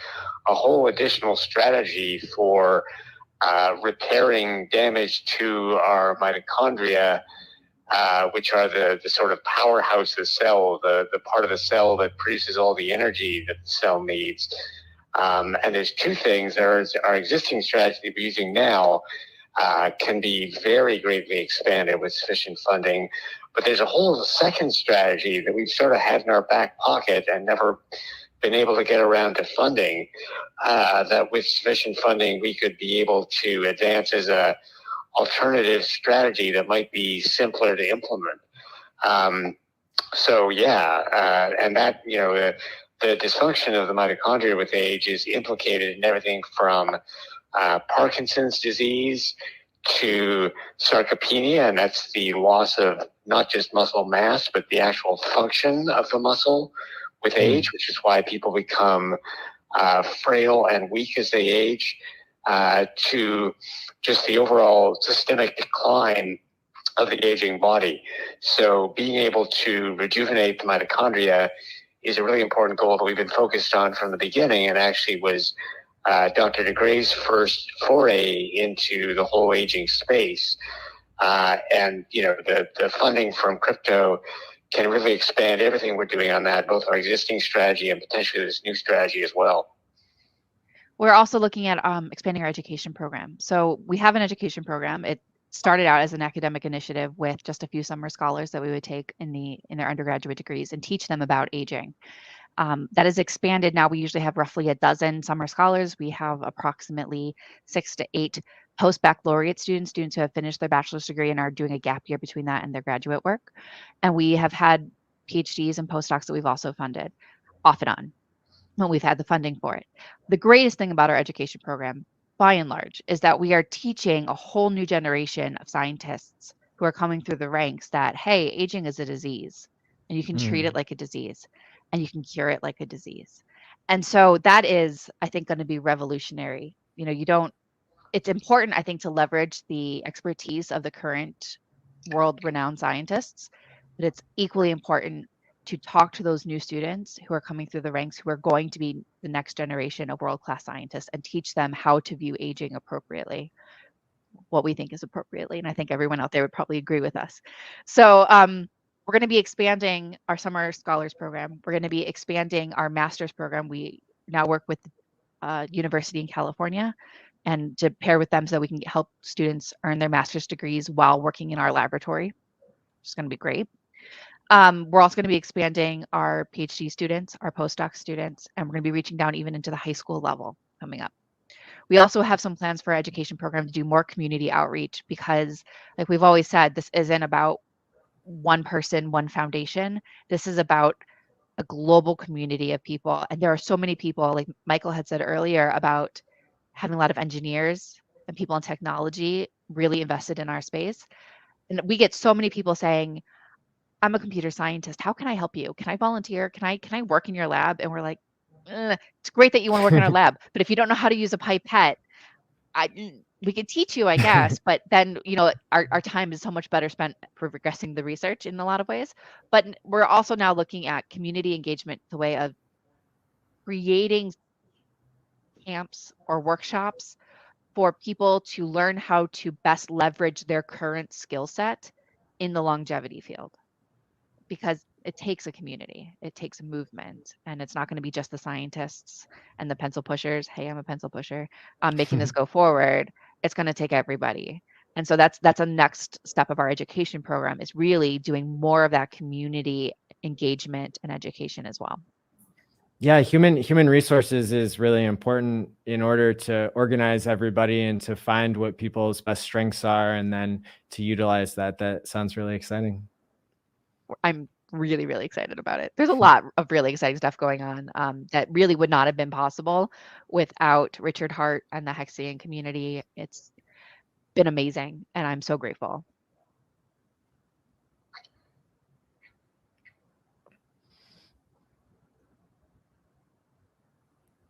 whole additional strategy for repairing damage to our mitochondria, which are the sort of powerhouse of the cell, the part of the cell that produces all the energy that the cell needs. And there's two things. There's our existing strategy that we're using now, can be very greatly expanded with sufficient funding. But there's a whole second strategy that we've sort of had in our back pocket and never been able to get around to funding, that with sufficient funding we could be able to advance as a alternative strategy that might be simpler to implement. And that, the dysfunction of the mitochondria with age is implicated in everything from Parkinson's disease to sarcopenia, and that's the loss of not just muscle mass, but the actual function of the muscle with age, which is why people become frail and weak as they age, to just the overall systemic decline of the aging body. So being able to rejuvenate the mitochondria is a really important goal that we've been focused on from the beginning, and actually was Dr. DeGray's first foray into the whole aging space. And the funding from crypto can really expand everything we're doing on that, both our existing strategy and potentially this new strategy as well. We're also looking at expanding our education program. So we have an education program. It started out as an academic initiative with just a few summer scholars that we would take in their undergraduate degrees and teach them about aging. That has expanded. Now we usually have roughly a dozen summer scholars. We have approximately 6 to 8 post-baccalaureate students who have finished their bachelor's degree and are doing a gap year between that and their graduate work. And we have had PhDs and postdocs that we've also funded off and on when we've had the funding for it. The greatest thing about our education program, by and large, is that we are teaching a whole new generation of scientists who are coming through the ranks that, hey, aging is a disease. and you can treat it like a disease, and you can cure it like a disease. And so that is, I think, going to be revolutionary. It's important, I think, to leverage the expertise of the current world-renowned scientists, but it's equally important to talk to those new students who are coming through the ranks, who are going to be the next generation of world-class scientists, and teach them how to view aging appropriately, what we think is appropriately. And I think everyone out there would probably agree with us. So we're going to be expanding our summer scholars program. We're going to be expanding our master's program. We now work with university in California, and to pair with them so that we can help students earn their master's degrees while working in our laboratory, which is going to be great. We're also going to be expanding our PhD students, our postdoc students, and we're going to be reaching down even into the high school level coming up. We also have some plans for our education program to do more community outreach, because like we've always said, this isn't about one person, one foundation. This is about a global community of people. And there are so many people, like Michael had said earlier, about having a lot of engineers and people in technology really invested in our space. And we get so many people saying, I'm a computer scientist. How can I help you? Can I volunteer? Can I work in your lab? And we're like, it's great that you want to work in our lab, but if you don't know how to use a pipette, we could teach you, I guess, but then, our time is so much better spent progressing the research in a lot of ways. But we're also now looking at community engagement, the way of creating camps or workshops for people to learn how to best leverage their current skill set in the longevity field. Because it takes a community, it takes a movement, and it's not going to be just the scientists and the pencil pushers. Hey, I'm a pencil pusher. Making this go forward. It's going to take everybody. And so that's a next step of our education program, is really doing more of that community engagement and education as well. Yeah, human resources is really important in order to organize everybody and to find what people's best strengths are, and then to utilize that. That sounds really exciting. I'm really, really excited about it. There's a lot of really exciting stuff going on that really would not have been possible without Richard Hart and the HEXICAN community. It's been amazing, and I'm so grateful.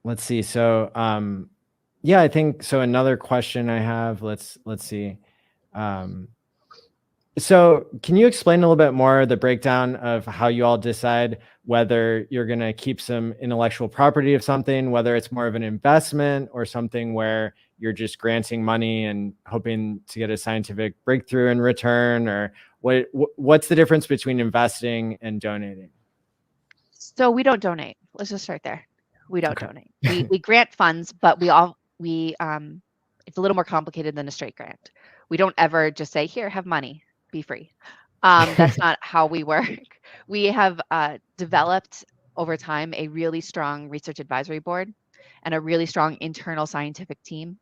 Let's see. So, yeah, I think so. Another question I have, let's see. So can you explain a little bit more the breakdown of how you all decide whether you're going to keep some intellectual property of something, whether it's more of an investment or something where you're just granting money and hoping to get a scientific breakthrough in return, or what's the difference between investing and donating? So we don't donate. Let's just start there. We don't donate. We grant funds, but it's a little more complicated than a straight grant. We don't ever just say, here, have money, be free. That's not how we work. We have developed over time a really strong research advisory board and a really strong internal scientific team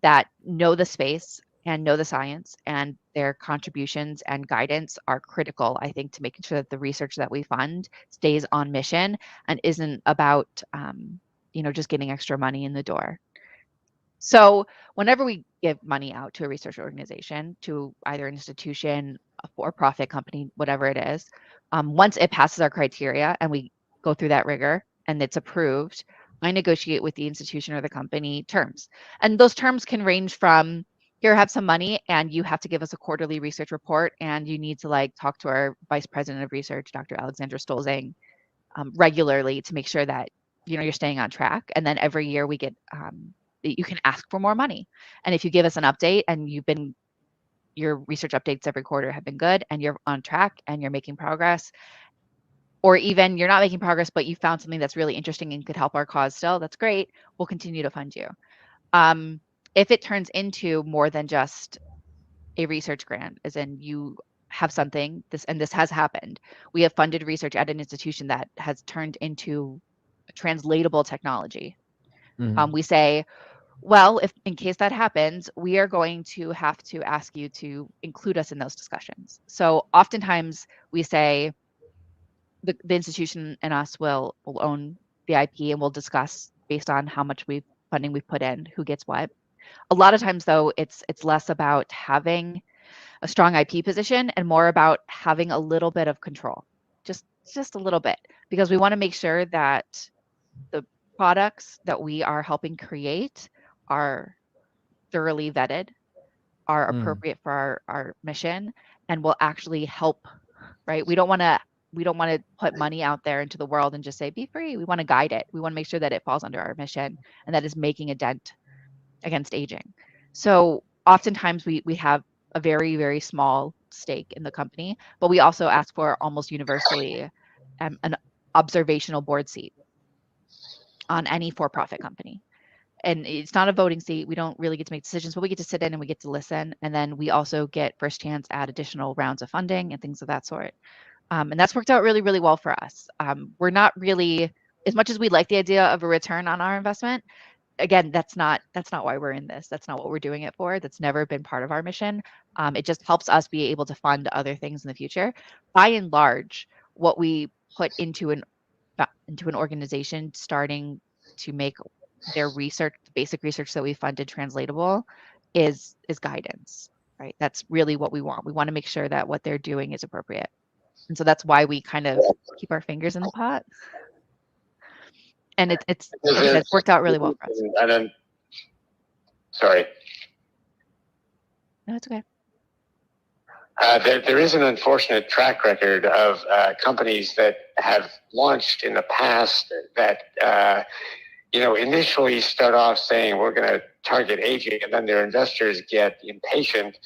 that know the space and know the science, and their contributions and guidance are critical, I think, to making sure that the research that we fund stays on mission and isn't about, just getting extra money in the door. So whenever we give money out to a research organization, to either an institution, a for-profit company, whatever it is, once it passes our criteria and we go through that rigor and it's approved, I negotiate with the institution or the company terms. And those terms can range from, here, have some money, and you have to give us a quarterly research report, and you need to talk to our vice president of research, Dr. Alexandra Stolzing, regularly to make sure that you're staying on track. And then every year we get you can ask for more money. And if you give us an update and your research updates every quarter have been good, and you're on track and you're making progress, or even you're not making progress, but you found something that's really interesting and could help our cause still, that's great. We'll continue to fund you. If it turns into more than just a research grant, as in you have something, this has happened. We have funded research at an institution that has turned into a translatable technology. Mm-hmm. We say, well, if in case that happens, we are going to have to ask you to include us in those discussions. So oftentimes we say the institution and us will own the IP, and we'll discuss based on how much funding we've put in, who gets what. A lot of times, though, it's less about having a strong IP position and more about having a little bit of control. just a little bit, because we want to make sure that the products that we are helping create are thoroughly vetted, are appropriate for our mission, and will actually help, right? We don't want to put money out there into the world and just say be free. We want to guide it. We want to make sure that it falls under our mission and that is making a dent against aging. So oftentimes we have a very, very small stake in the company, but we also ask for almost universally an observational board seat on any for-profit company. And it's not a voting seat. We don't really get to make decisions, but we get to sit in and we get to listen. And then we also get first chance at additional rounds of funding and things of that sort. And that's worked out really, really well for us. We're not really, as much as we like the idea of a return on our investment, again, that's not why we're in this. That's not what we're doing it for. That's never been part of our mission. It just helps us be able to fund other things in the future. By and large, what we put into an organization starting to make their research, basic research that we funded, translatable is guidance, right? That's really what we want. We want to make sure that what they're doing is appropriate. And so that's why we kind of keep our fingers in the pot. And it's worked out really well for us. And then, sorry. No, it's okay. There is an unfortunate track record of companies that have launched in the past that initially start off saying we're going to target aging, and then their investors get impatient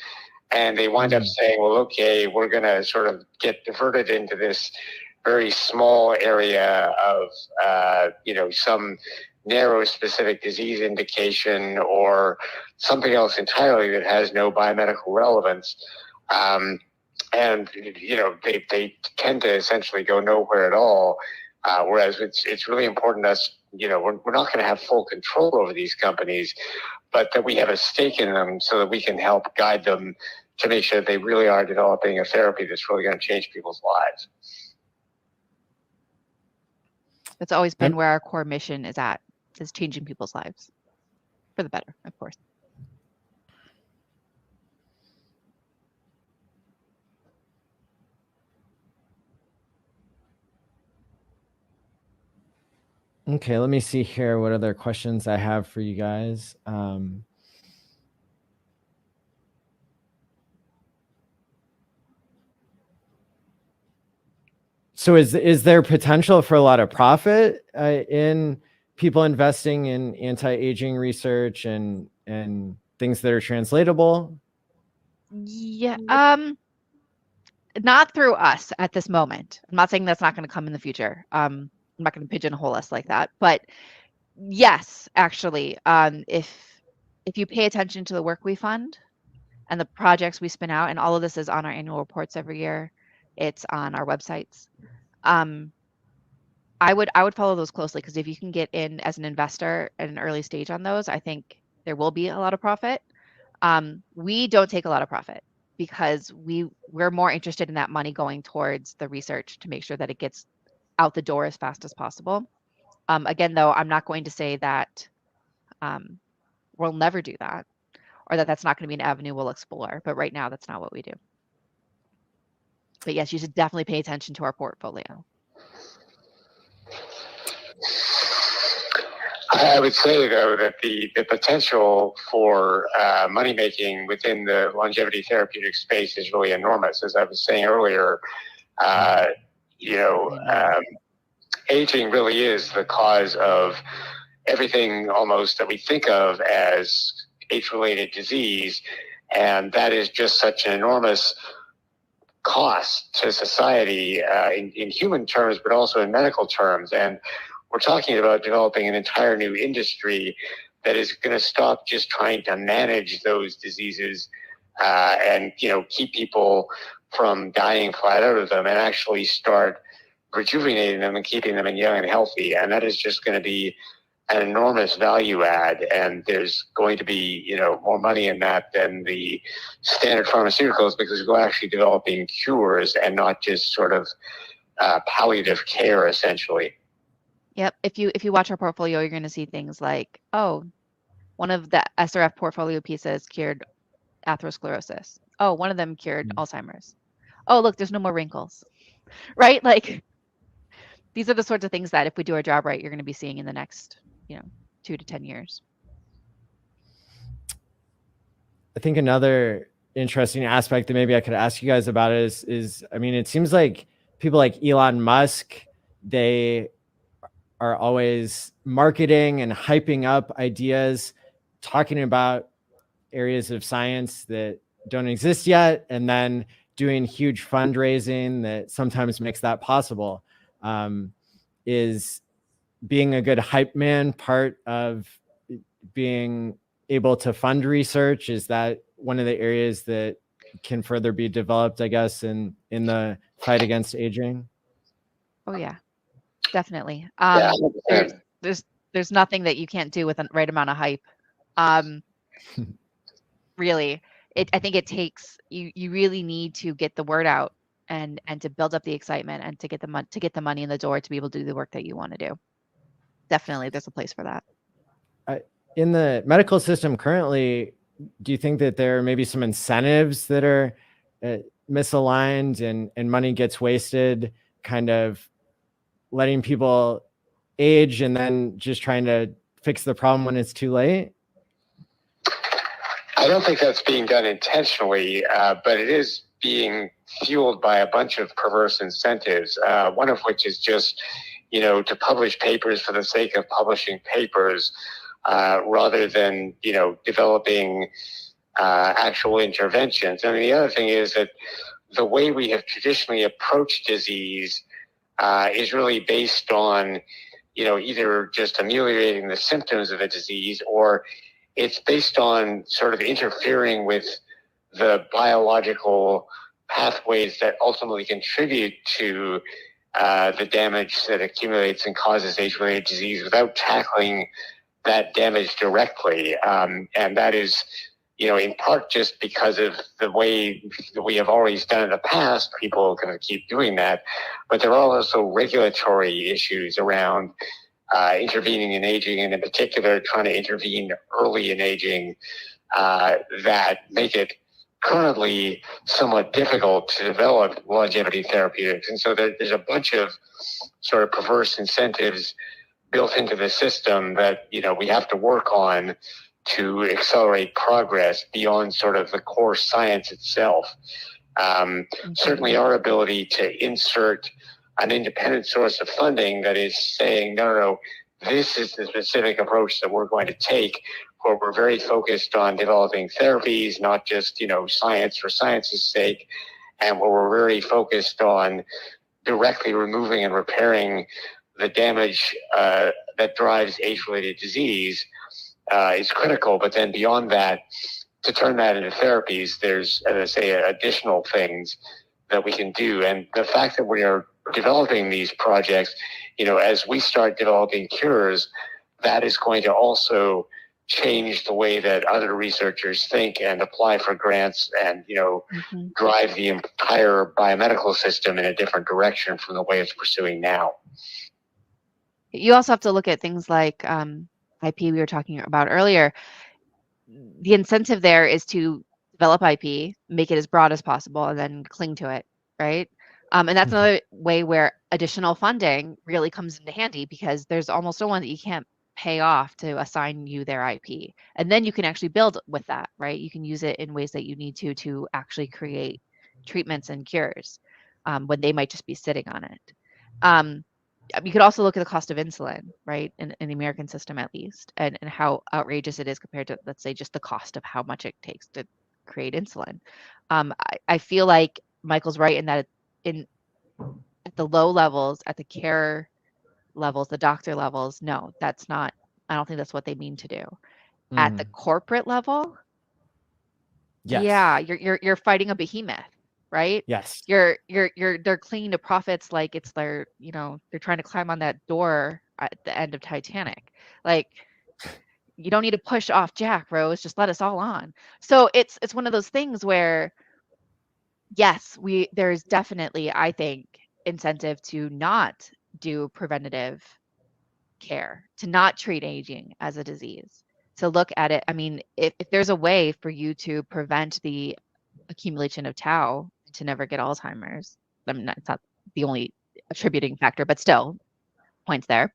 and they wind up saying, well, okay, we're going to sort of get diverted into this very small area of, some narrow specific disease indication or something else entirely that has no biomedical relevance. And they tend to essentially go nowhere at all. Whereas it's really important us, we're not going to have full control over these companies, but that we have a stake in them so that we can help guide them to make sure that they really are developing a therapy that's really going to change people's lives. That's always been where our core mission is at, is changing people's lives for the better, of course. Okay, let me see here what other questions I have for you guys. So is there potential for a lot of profit in people investing in anti-aging research and things that are translatable? Yeah, not through us at this moment. I'm not saying that's not going to come in the future. I'm not going to pigeonhole us like that, but yes, actually, if you pay attention to the work we fund and the projects we spin out, and all of this is on our annual reports every year, it's on our websites. I would follow those closely, because if you can get in as an investor at an early stage on those, I think there will be a lot of profit. We don't take a lot of profit because we're more interested in that money going towards the research to make sure that it gets out the door as fast as possible. Again, though, I'm not going to say that we'll never do that, or that that's not going to be an avenue we'll explore. But right now, that's not what we do. But yes, you should definitely pay attention to our portfolio. I would say, though, that the potential for money making within the longevity therapeutic space is really enormous. As I was saying earlier, aging really is the cause of everything almost that we think of as age-related disease, and that is just such an enormous cost to society in human terms, but also in medical terms. And we're talking about developing an entire new industry that is going to stop just trying to manage those diseases and keep people from dying flat out of them, and actually start rejuvenating them and keeping them young and healthy. And that is just going to be an enormous value add, and there's going to be more money in that than the standard pharmaceuticals, because we're actually developing cures and not just sort of palliative care, essentially. Yep. If you watch our portfolio, you're going to see things like, oh, one of the SRF portfolio pieces cured atherosclerosis. Oh, one of them cured Alzheimer's. Oh, look, there's no more wrinkles. right? Like these are the sorts of things that if we do our job right, you're going to be seeing in the next, 2 to 10 years. I think another interesting aspect that maybe I could ask you guys about is I mean, it seems like people like Elon Musk, they are always marketing and hyping up ideas, talking about areas of science that don't exist yet, and then doing huge fundraising that sometimes makes that possible. Is being a good hype man part of being able to fund research? Is that one of the areas that can further be developed, I guess, in the fight against aging? Oh yeah, definitely. Yeah, There's nothing that you can't do with the right amount of hype. Really, I think it takes you really need to get the word out and to build up the excitement and to get the money in the door to be able to do the work that you want to do. Definitely, there's a place for that. In the medical system currently, do you think that there are maybe some incentives that are misaligned and money gets wasted, kind of letting people age and then just trying to fix the problem when it's too late? I don't think that's being done intentionally, but it is being fueled by a bunch of perverse incentives, one of which is just, to publish papers for the sake of publishing papers, rather than, developing actual interventions. I mean, the other thing is that the way we have traditionally approached disease is really based on, either just ameliorating the symptoms of a disease, or it's based on sort of interfering with the biological pathways that ultimately contribute to the damage that accumulates and causes age-related disease without tackling that damage directly. And that is, in part just because of the way that we have always done in the past. People are going to keep doing that. But there are also regulatory issues around intervening in aging, and in particular trying to intervene early in aging, that make it currently somewhat difficult to develop longevity therapeutics. And so there's a bunch of sort of perverse incentives built into the system that, we have to work on to accelerate progress beyond sort of the core science itself. Certainly our ability to insert an independent source of funding that is saying, no, this is the specific approach that we're going to take, where we're very focused on developing therapies, not just, science for science's sake, and where we're very focused on directly removing and repairing the damage that drives age-related disease is critical. But then beyond that, to turn that into therapies, there's, as I say, additional things that we can do. And the fact that we are developing these projects, as we start developing cures, that is going to also change the way that other researchers think and apply for grants and, drive the entire biomedical system in a different direction from the way it's pursuing now. You also have to look at things like IP we were talking about earlier. The incentive there is to develop IP, make it as broad as possible, and then cling to it, right? And that's another way where additional funding really comes into handy, because there's almost no one that you can't pay off to assign you their IP. And then you can actually build with that, right? You can use it in ways that you need to actually create treatments and cures when they might just be sitting on it. You could also look at the cost of insulin, right, in the American system at least, and how outrageous it is compared to, let's say, just the cost of how much it takes to create insulin. I feel like Michael's right in that at the low levels, at the care levels, the doctor levels, no, that's not, I don't think that's what they mean to do. At the corporate level, yeah, you're fighting a behemoth, right? Yes. They're clinging to profits like it's their, they're trying to climb on that door at the end of Titanic. Like, you don't need to push off Jack, Rose, just let us all on. So it's one of those things where, yes, there's definitely, I think, incentive to not do preventative care, to not treat aging as a disease, to look at it. I mean, if there's a way for you to prevent the accumulation of tau to never get Alzheimer's, I mean, it's not the only attributing factor, but still points there.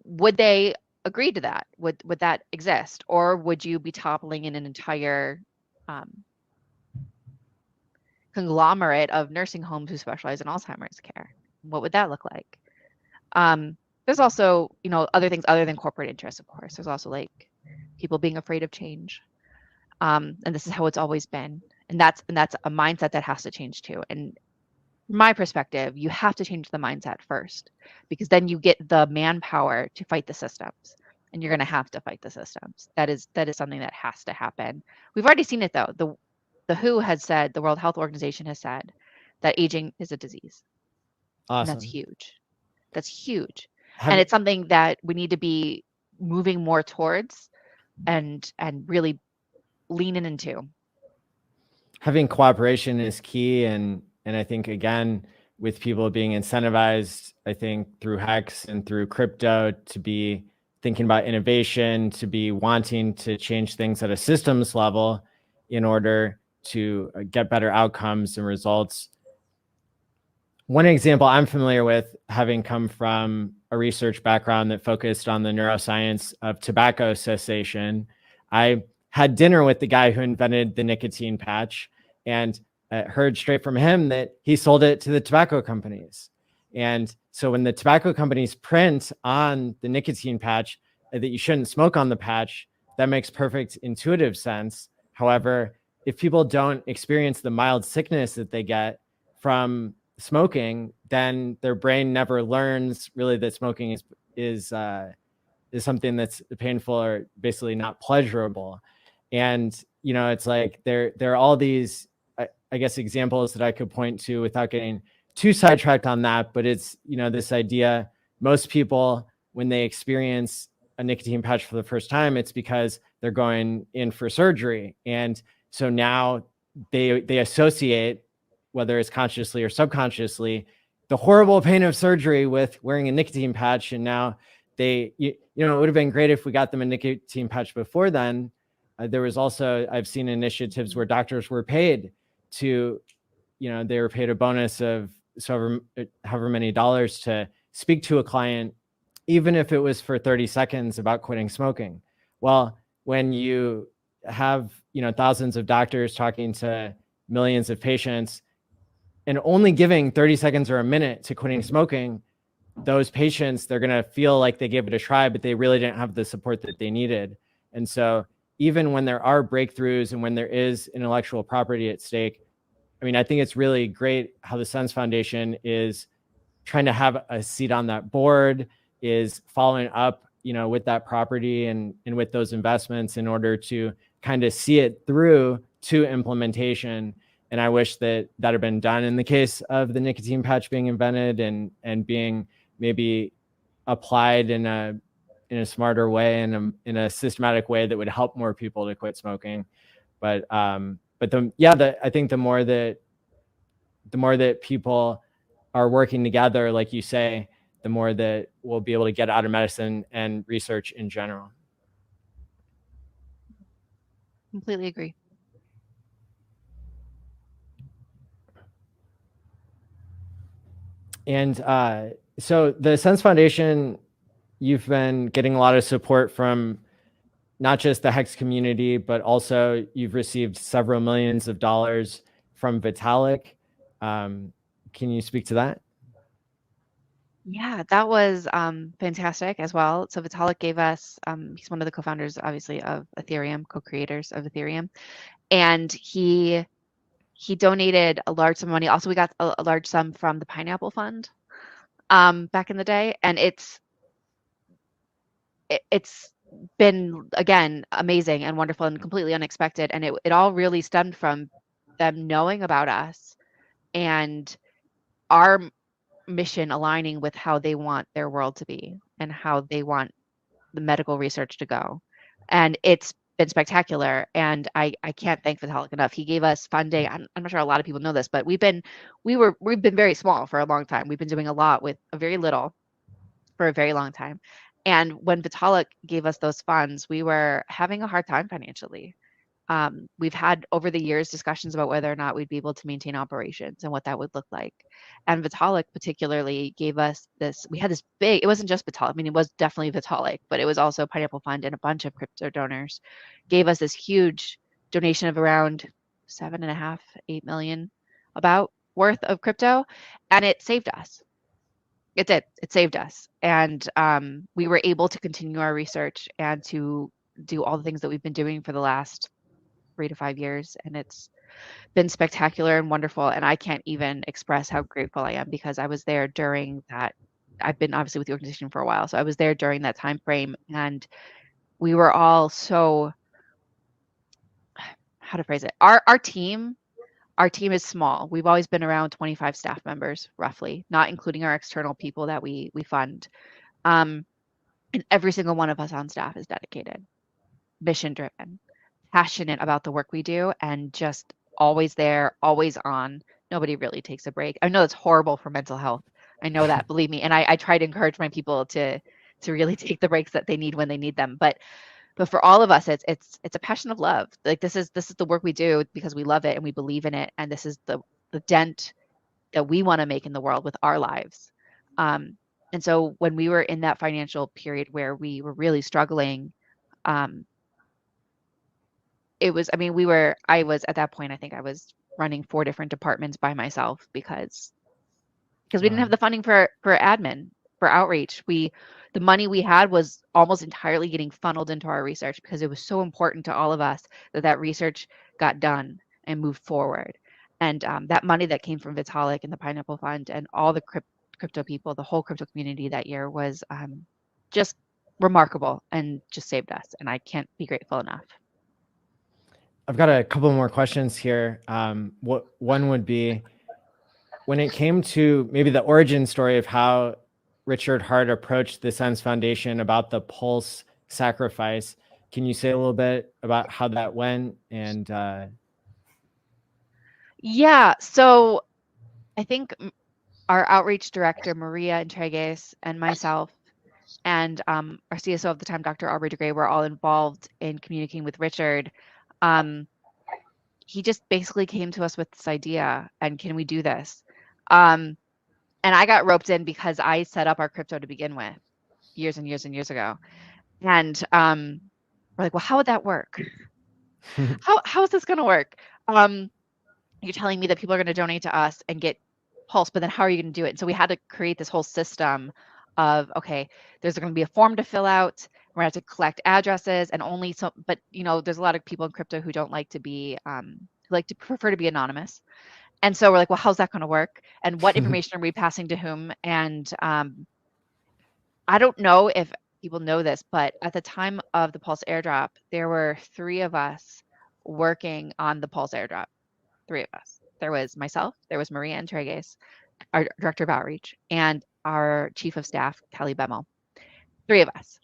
Would they agree to that? Would that exist? Or would you be toppling in an entire conglomerate of nursing homes who specialize in Alzheimer's care? What would that look like? There's also, you know, other things other than corporate interests, of course. There's also like people being afraid of change. And this is how it's always been. And that's a mindset that has to change too. And from my perspective, you have to change the mindset first, because then you get the manpower to fight the systems. And you're going to have to fight the systems. That is something that has to happen. We've already seen it though. The WHO has said, the World Health Organization has said that aging is a disease. Awesome. And that's huge. That's huge. And it's something that we need to be moving more towards and really leaning into. Having cooperation is key. And I think, again, with people being incentivized, I think through Hex and through crypto, to be thinking about innovation, to be wanting to change things at a systems level in order to get better outcomes and results. One example I'm familiar with, having come from a research background that focused on the neuroscience of tobacco cessation, I had dinner with the guy who invented the nicotine patch, and heard straight from him that he sold it to the tobacco companies. And so when the tobacco companies print on the nicotine patch that you shouldn't smoke on the patch, that makes perfect intuitive sense. However, if people don't experience the mild sickness that they get from smoking, then their brain never learns really that smoking is something that's painful or basically not pleasurable. And, you know, it's like there are all these, I guess, examples that I could point to without getting too sidetracked on that. But it's, you know, this idea, most people, when they experience a nicotine patch for the first time, it's because they're going in for surgery. And so now they associate, whether it's consciously or subconsciously, the horrible pain of surgery with wearing a nicotine patch. And now you know, it would have been great if we got them a nicotine patch before then. There was also, I've seen initiatives where doctors were paid to, you know, they were paid a bonus of however many dollars to speak to a client, even if it was for 30 seconds, about quitting smoking. Well, when you have, you know, thousands of doctors talking to millions of patients and only giving 30 seconds or a minute to quitting smoking, those patients, they're going to feel like they gave it a try, but they really didn't have the support that they needed. And so even when there are breakthroughs and when there is intellectual property at stake, I mean, I think it's really great how the SENS Foundation is trying to have a seat on that board, is following up, you know, with that property and with those investments in order to kind of see it through to implementation. And I wish that had been done in the case of the nicotine patch being invented and being maybe applied in a smarter way and in a systematic way that would help more people to quit smoking. But I think the more that people are working together, like you say, the more that we'll be able to get out of medicine and research in general. Completely agree. And so the SENS Foundation, you've been getting a lot of support from not just the Hex community, but also you've received several millions of dollars from Vitalik. Can you speak to that? Yeah, that was fantastic as well. So Vitalik gave us, he's one of the co-founders, obviously, of Ethereum, co-creators of Ethereum. And he donated a large sum of money. Also, we got a large sum from the Pineapple Fund back in the day. And it's been, again, amazing and wonderful and completely unexpected. And it all really stemmed from them knowing about us and our mission aligning with how they want their world to be and how they want the medical research to go. And it's been spectacular. And I can't thank Vitalik enough. He gave us funding. I'm not sure a lot of people know this, but we've been very small for a long time. We've been doing a lot with a very little for a very long time. And when Vitalik gave us those funds, we were having a hard time financially. We've had over the years discussions about whether or not we'd be able to maintain operations and what that would look like. And Vitalik particularly gave us this, we had this big, it wasn't just Vitalik, I mean, it was definitely Vitalik, but it was also Pineapple Fund and a bunch of crypto donors gave us this huge donation of around 7.5, 8 million about worth of crypto. And it saved us. It did. It saved us. And we were able to continue our research and to do all the things that we've been doing for the last 3 to 5 years. And it's been spectacular and wonderful. And I can't even express how grateful I am, because I was there during that. I've been obviously with the organization for a while. So I was there during that time frame. And we were all so, how to phrase it? Our team is small. We've always been around 25 staff members, roughly, not including our external people that we fund. And every single one of us on staff is dedicated, mission-driven, passionate about the work we do, and just always there, always on. Nobody really takes a break. I know it's horrible for mental health. I know that, believe me. And I try to encourage my people to really take the breaks that they need when they need them. But for all of us, it's a passion of love. Like this is the work we do because we love it and we believe in it, and this is the dent that we want to make in the world with our lives. And so when we were in that financial period where we were really struggling, it was, I mean, I was at that point, I think I was running 4 different departments by myself because we didn't have the funding for admin, for outreach. The money we had was almost entirely getting funneled into our research because it was so important to all of us that research got done and moved forward. And that money that came from Vitalik and the Pineapple Fund and all the crypto people, the whole crypto community that year was just remarkable and just saved us. And I can't be grateful enough. I've got a couple more questions here. One would be, when it came to maybe the origin story of how Richard Hart approached the SENS Foundation about the Pulse sacrifice, can you say a little bit about how that went? And yeah, so I think our outreach director, Maria Entregues, and myself, and our CSO at the time, Dr. Aubrey DeGray, were all involved in communicating with Richard. He just basically came to us with this idea, and can we do this? And I got roped in because I set up our crypto to begin with years and years and years ago. And we're like, well, how would that work? How is this going to work? You're telling me that people are going to donate to us and get Pulse, but then how are you going to do it? And so we had to create this whole system of, okay, there's going to be a form to fill out. We're going to have to collect addresses and only so, but you know, there's a lot of people in crypto who don't like to be, prefer to be anonymous. And so we're like, well, how's that going to work? And what information are we passing to whom? And I don't know if people know this, but at the time of the Pulse airdrop, there were 3 of us working on the Pulse airdrop. 3 of us. There was myself, there was Maria Entregues, our director of outreach, and our chief of staff, Kelly Bemmel. 3 of us.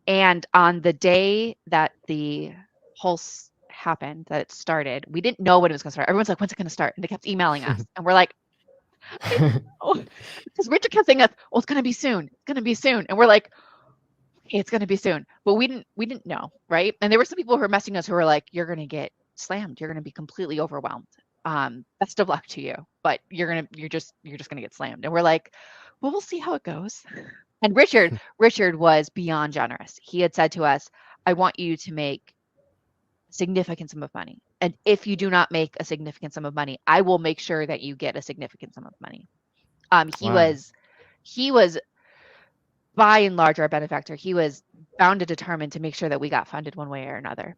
And on the day that the Pulse happened, that it started, we didn't know when it was going to start. Everyone's like, when's it going to start? And they kept emailing us. And we're like, because Richard kept saying us, well, it's going to be soon. It's going to be soon. And we're like, okay, it's going to be soon. But we didn't know, right? And there were some people who were messaging us who were like, you're going to get slammed. You're going to be completely overwhelmed. Best of luck to you, but you're just going to get slammed. And we're like, well, we'll see how it goes. And Richard was beyond generous. He had said to us, I want you to make a significant sum of money. And if you do not make a significant sum of money, I will make sure that you get a significant sum of money. He was by and large our benefactor. He was bound and determined to make sure that we got funded one way or another.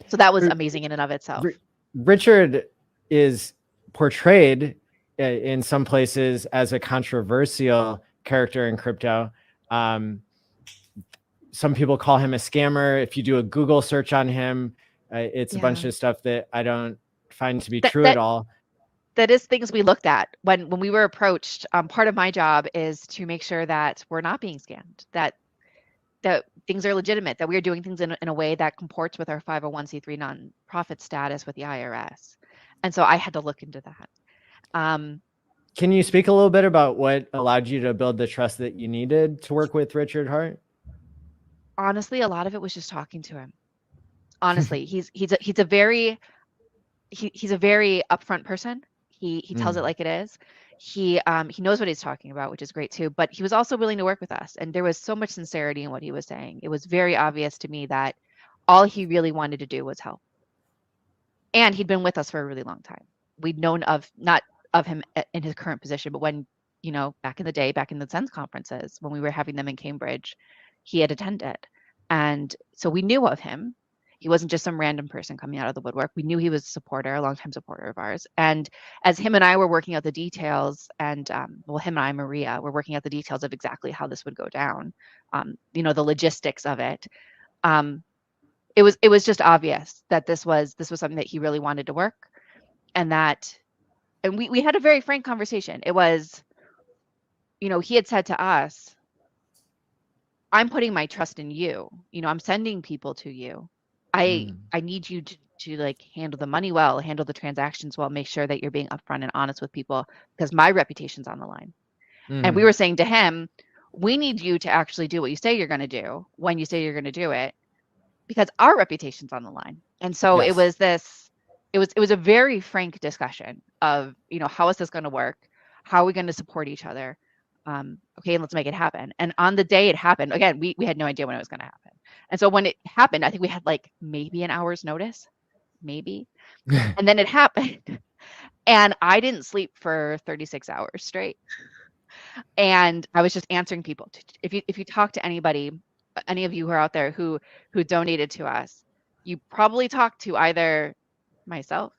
So that was amazing in and of itself. Richard is portrayed in some places as a controversial character in crypto. Some people call him a scammer. If you do a Google search on him, it's a bunch of stuff that I don't find to be true at all. That is things we looked at when we were approached. Part of my job is to make sure that we're not being scammed, that things are legitimate, that we are doing things in a way that comports with our 501c3 nonprofit status with the IRS. And so I had to look into that. Can you speak a little bit about what allowed you to build the trust that you needed to work with Richard Hart? Honestly, a lot of it was just talking to him. honestly, he's a very upfront person. He tells it like it is. He knows what he's talking about, which is great too. But he was also willing to work with us, and there was so much sincerity in what he was saying. It was very obvious to me that all he really wanted to do was help. And he'd been with us for a really long time. We'd known not of him in his current position, but when, back in the day, back in the SENS conferences, when we were having them in Cambridge, he had attended. And so we knew of him. He wasn't just some random person coming out of the woodwork. We knew he was a longtime supporter of ours. And as him and I were working out the details, and him and I, Maria, were working out the details of exactly how this would go down, the logistics of it. It was just obvious that this was something that he really wanted to work, and we had a very frank conversation. It was, he had said to us, I'm putting my trust in you. I'm sending people to you. I need you to like handle the money well, handle the transactions well, make sure that you're being upfront and honest with people, because my reputation's on the line. And we were saying to him, we need you to actually do what you say you're going to do when you say you're going to do it, because our reputation's on the line. And so it was a very frank discussion of, how is this going to work? How are we going to support each other? Okay, let's make it happen. And on the day it happened, again, we had no idea when it was going to happen. And so when it happened, I think we had like maybe an hour's notice, maybe. And then it happened. And I didn't sleep for 36 hours straight. And I was just answering people. If you talk to anybody, any of you who are out there who donated to us, you probably talked to either myself,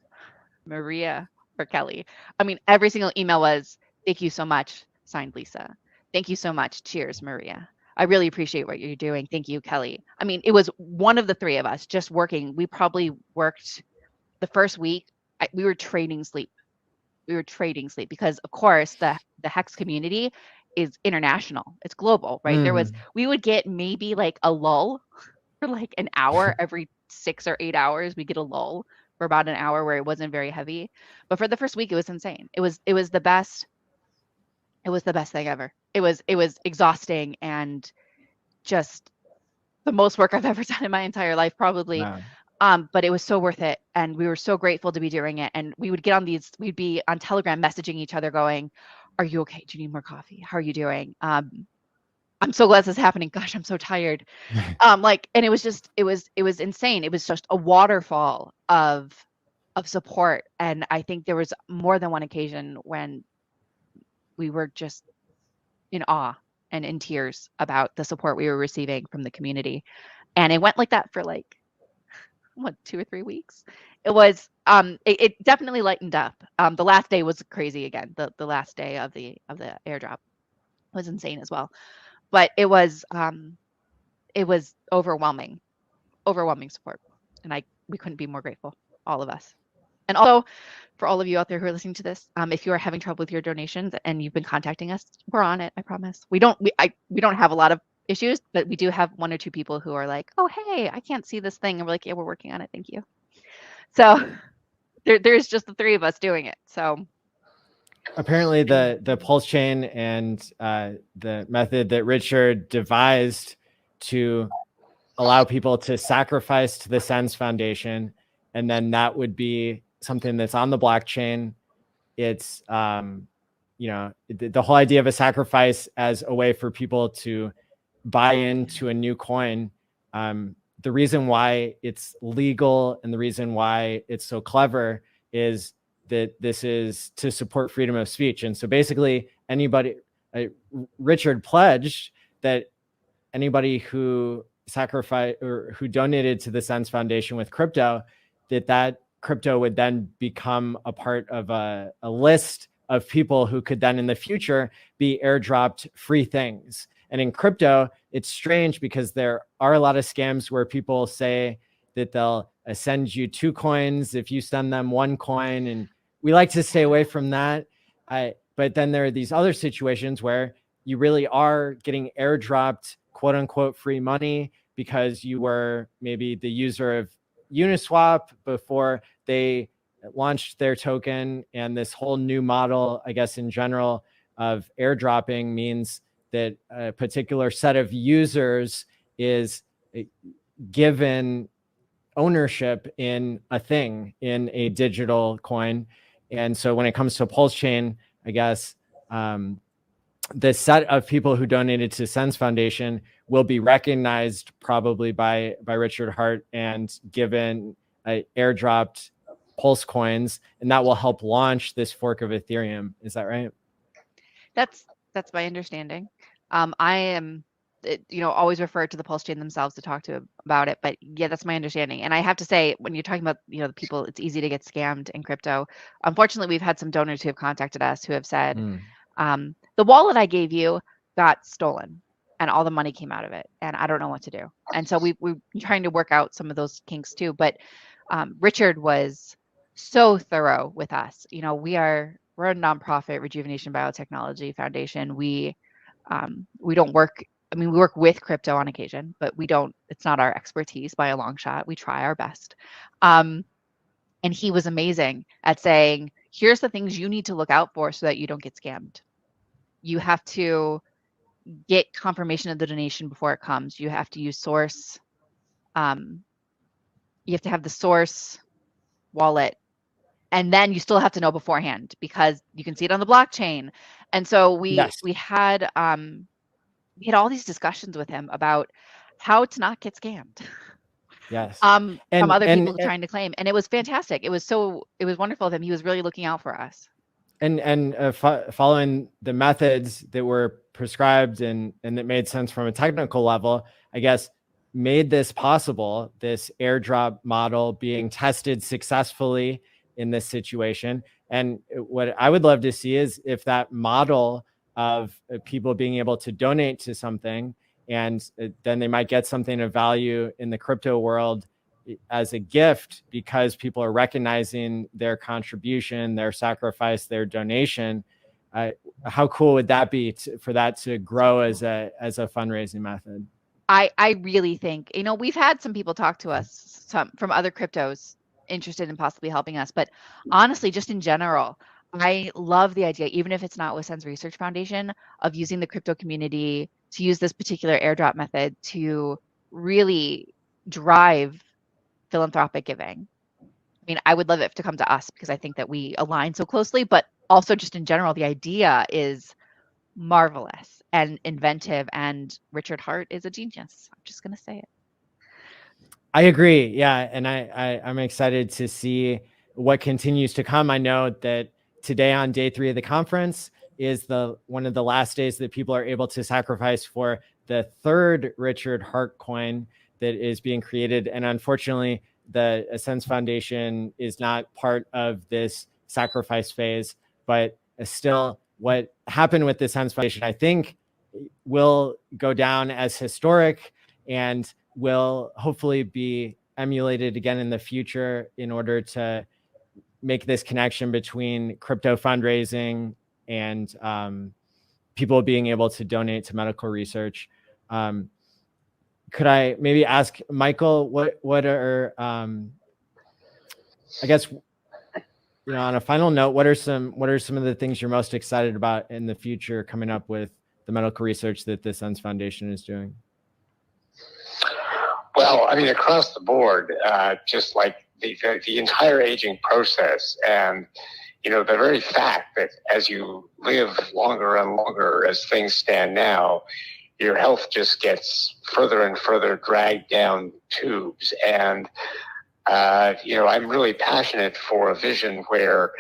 Maria, or Kelly. I mean, every single email was, thank you so much, signed Lisa. Thank you so much. Cheers, Maria. I really appreciate what you're doing. Thank you, Kelly. I mean, it was one of the three of us just working. We probably worked the first week. We were trading sleep. Because, of course, the HEX community is international. It's global, right? We would get maybe like a lull for like an hour every 6 or 8 hours. We get a lull for about an hour where it wasn't very heavy. But for the first week, it was insane. It was the best. It was the best thing ever. It was exhausting and just the most work I've ever done in my entire life, probably. Wow. But it was so worth it. And we were so grateful to be doing it. And we would get on we'd be on Telegram messaging each other going, are you okay? Do you need more coffee? How are you doing? I'm so glad this is happening. Gosh, I'm so tired. And it was insane. It was just a waterfall of support. And I think there was more than one occasion when we were just in awe and in tears about the support we were receiving from the community. And it went like that for 2 or 3 weeks. It was it definitely lightened up. The last day was crazy again. The last day of the airdrop was insane as well. But it was overwhelming support. And we couldn't be more grateful, all of us. And also, for all of you out there who are listening to this, if you are having trouble with your donations and you've been contacting us, we're on it. I promise. We don't have a lot of issues, but we do have 1 or 2 people who are like, "Oh, hey, I can't see this thing," and we're like, "Yeah, we're working on it. Thank you." So there's just the 3 of us doing it. So apparently, the pulse chain and the method that Richard devised to allow people to sacrifice to the SENS Foundation, and then that would be something that's on the blockchain. It's the whole idea of a sacrifice as a way for people to buy into a new coin. The reason why it's legal and the reason why it's so clever is that this is to support freedom of speech. And so basically Richard pledged that anybody who sacrificed or who donated to the SENS Foundation with crypto, that crypto would then become a part of a list of people who could then in the future be airdropped free things. And in crypto, it's strange because there are a lot of scams where people say that they'll send you 2 coins if you send them 1 coin. And we like to stay away from that. But then there are these other situations where you really are getting airdropped quote unquote free money because you were maybe the user of Uniswap before they launched their token. And this whole new model, I guess, in general of airdropping means that a particular set of users is given ownership in a thing, in a digital coin. And so when it comes to Pulse Chain, I guess the set of people who donated to SENS Foundation will be recognized probably by Richard Hart and given airdropped Pulse coins, and that will help launch this fork of Ethereum. Is that right? That's my understanding. I am, always refer to the Pulse Chain themselves to talk to about it, but yeah, that's my understanding. And I have to say, when you're talking about, the people, it's easy to get scammed in crypto. Unfortunately, we've had some donors who have contacted us who have said, the wallet I gave you got stolen and all the money came out of it and I don't know what to do. And so we're trying to work out some of those kinks too. But Richard was so thorough with us. We're a nonprofit rejuvenation biotechnology foundation. We don't work. I mean, we work with crypto on occasion, but it's not our expertise by a long shot. We try our best. And he was amazing at saying, here's the things you need to look out for so that you don't get scammed. You have to get confirmation of the donation before it comes. You have to use source. You have to have the source wallet. And then you still have to know beforehand because you can see it on the blockchain. And so we had all these discussions with him about how to not get scammed. Yes. From other people trying to claim. And it was fantastic. It was wonderful of him. He was really looking out for us. And following the methods that were prescribed and that made sense from a technical level, I guess, made this possible, this airdrop model being tested successfully in this situation. And what I would love to see is if that model of people being able to donate to something and then they might get something of value in the crypto world as a gift because people are recognizing their contribution, their sacrifice, their donation. How cool would that be for that to grow as a fundraising method? I really think, we've had some people talk to us from other cryptos interested in possibly helping us, but honestly, just in general, I love the idea, even if it's not with SENS Research Foundation, of using the crypto community to use this particular airdrop method to really drive philanthropic giving. I mean, I would love it to come to us because I think that we align so closely, but also just in general, the idea is marvelous and inventive, and Richard Hart is a genius. I'm just going to say it. I agree. Yeah. And I'm excited to see what continues to come. I know that today on day 3 of the conference is one of the last days that people are able to sacrifice for the 3rd Richard Hart coin that is being created. And unfortunately, the SENS Foundation is not part of this sacrifice phase, but still what happened with the SENS Foundation, I think, will go down as historic and will hopefully be emulated again in the future in order to make this connection between crypto fundraising and people being able to donate to medical research. Could I maybe ask Michael, what are, I guess, on a final note, what are some of the things you're most excited about in the future coming up with the medical research that the SENS Foundation is doing? Well, I mean, across the board, just like the entire aging process, and the very fact that as you live longer and longer as things stand now, your health just gets further and further dragged down tubes. And I'm really passionate for a vision where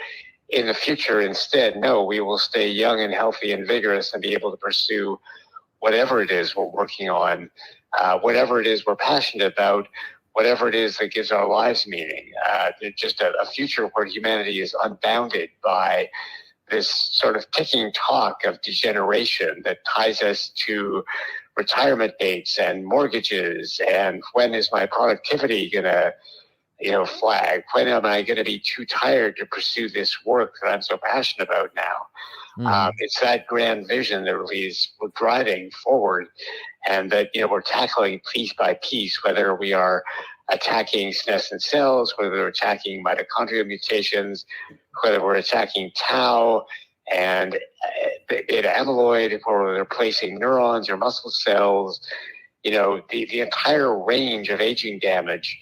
in the future, instead, we will stay young and healthy and vigorous and be able to pursue whatever it is we're working on, whatever it is we're passionate about, whatever it is that gives our lives meaning. Just a future where humanity is unbounded by this sort of ticking talk of degeneration that ties us to retirement dates and mortgages and when is my productivity going to flag? When am I going to be too tired to pursue this work that I'm so passionate about now? It's that grand vision that really is we're driving forward, and that we're tackling piece by piece, whether we are attacking senescent cells, whether we're attacking mitochondrial mutations, whether we're attacking tau and beta amyloid, or we're replacing neurons or muscle cells. The entire range of aging damage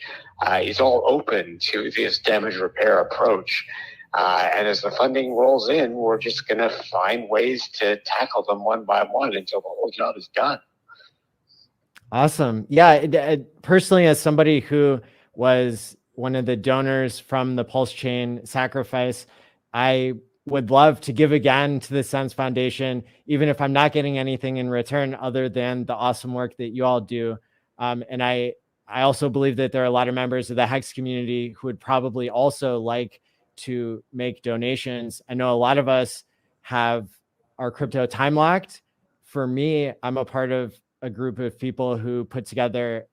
is all open to this damage repair approach. And as the funding rolls in, we're just going to find ways to tackle them one by one until the whole job is done. Awesome. Yeah, personally, as somebody who was one of the donors from the Pulse Chain sacrifice, I would love to give again to the SENS Foundation, even if I'm not getting anything in return other than the awesome work that you all do. And I also believe that there are a lot of members of the HEX community who would probably also like to make donations. I know a lot of us have our crypto time locked. For me, I'm a part of a group of people who put together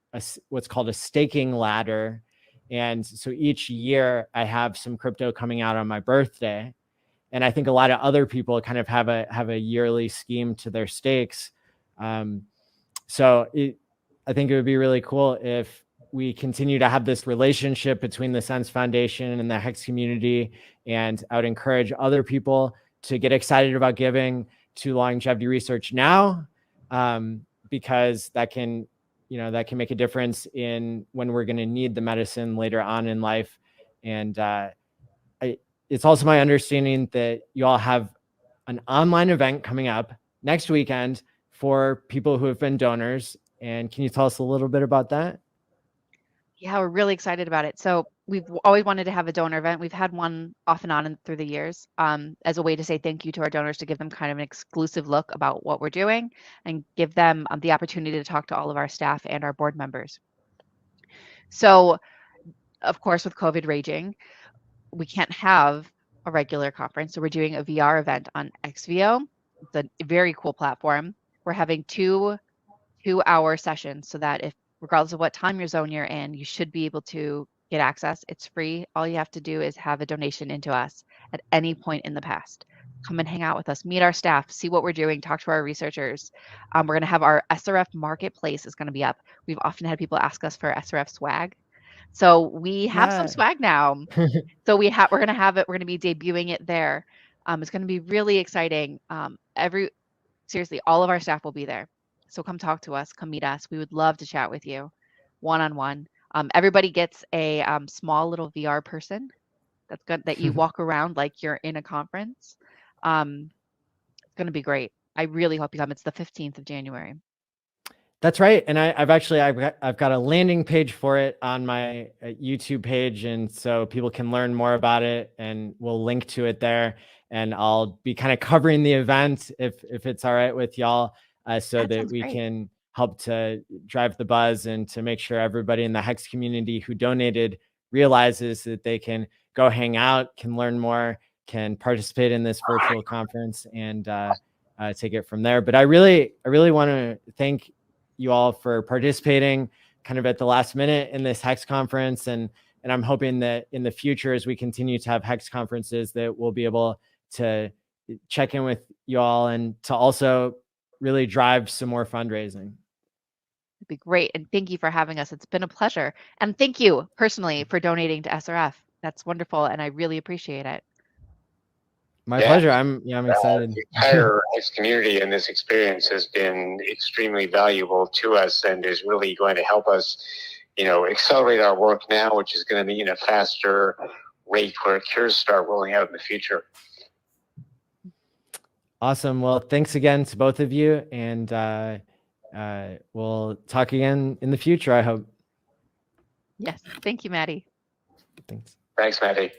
what's called a staking ladder. And so each year I have some crypto coming out on my birthday. And I think a lot of other people kind of have a yearly scheme to their stakes. So I think it would be really cool if we continue to have this relationship between the SENS Foundation and the HEX community. And I would encourage other people to get excited about giving to longevity research now, because that can make a difference in when we're going to need the medicine later on in life. And it's also my understanding that you all have an online event coming up next weekend for people who have been donors. And can you tell us a little bit about that? Yeah, we're really excited about it. So we've always wanted to have a donor event. We've had one off and on through the years as a way to say thank you to our donors, to give them kind of an exclusive look about what we're doing and give them the opportunity to talk to all of our staff and our board members. So, of course, with COVID raging, we can't have a regular conference. So we're doing a VR event on XVO. It's a very cool platform. We're having two-hour sessions so that regardless of what time zone you're in, you should be able to get access. It's free. All you have to do is have a donation into us at any point in the past. Come and hang out with us, meet our staff, see what we're doing, talk to our researchers. We're going to have our SRF marketplace is going to be up. We've often had people ask us for SRF swag. So we have some swag now. So we're going to have it. We're going to be debuting it there. It's going to be really exciting. Seriously, all of our staff will be there. So come talk to us, come meet us. We would love to chat with you one-on-one. Everybody gets a small little VR person that's good that you walk around like you're in a conference. It's going to be great. I really hope you come. It's the 15th of January. That's right. And I've got a landing page for it on my YouTube page. And so people can learn more about it, and we'll link to it there. And I'll be kind of covering the event if it's all right with y'all, so that we can help to drive the buzz and to make sure everybody in the HEX community who donated realizes that they can go hang out, can learn more, can participate in this virtual conference, and take it from there. But I really want to thank you all for participating kind of at the last minute in this HEX conference. And I'm hoping that in the future, as we continue to have HEX conferences, that we'll be able to check in with you all and to also really drive some more fundraising. It'd be great. And thank you for having us. It's been a pleasure. And thank you personally for donating to SRF. That's wonderful. And I really appreciate it. My pleasure. I'm excited. The entire HEX community in this experience has been extremely valuable to us, and is really going to help us, accelerate our work now, which is going to be in a faster rate where cures start rolling out in the future. Awesome. Well, thanks again to both of you, and we'll talk again in the future, I hope. Yes. Thank you, Matty. Thanks. Thanks, Matty.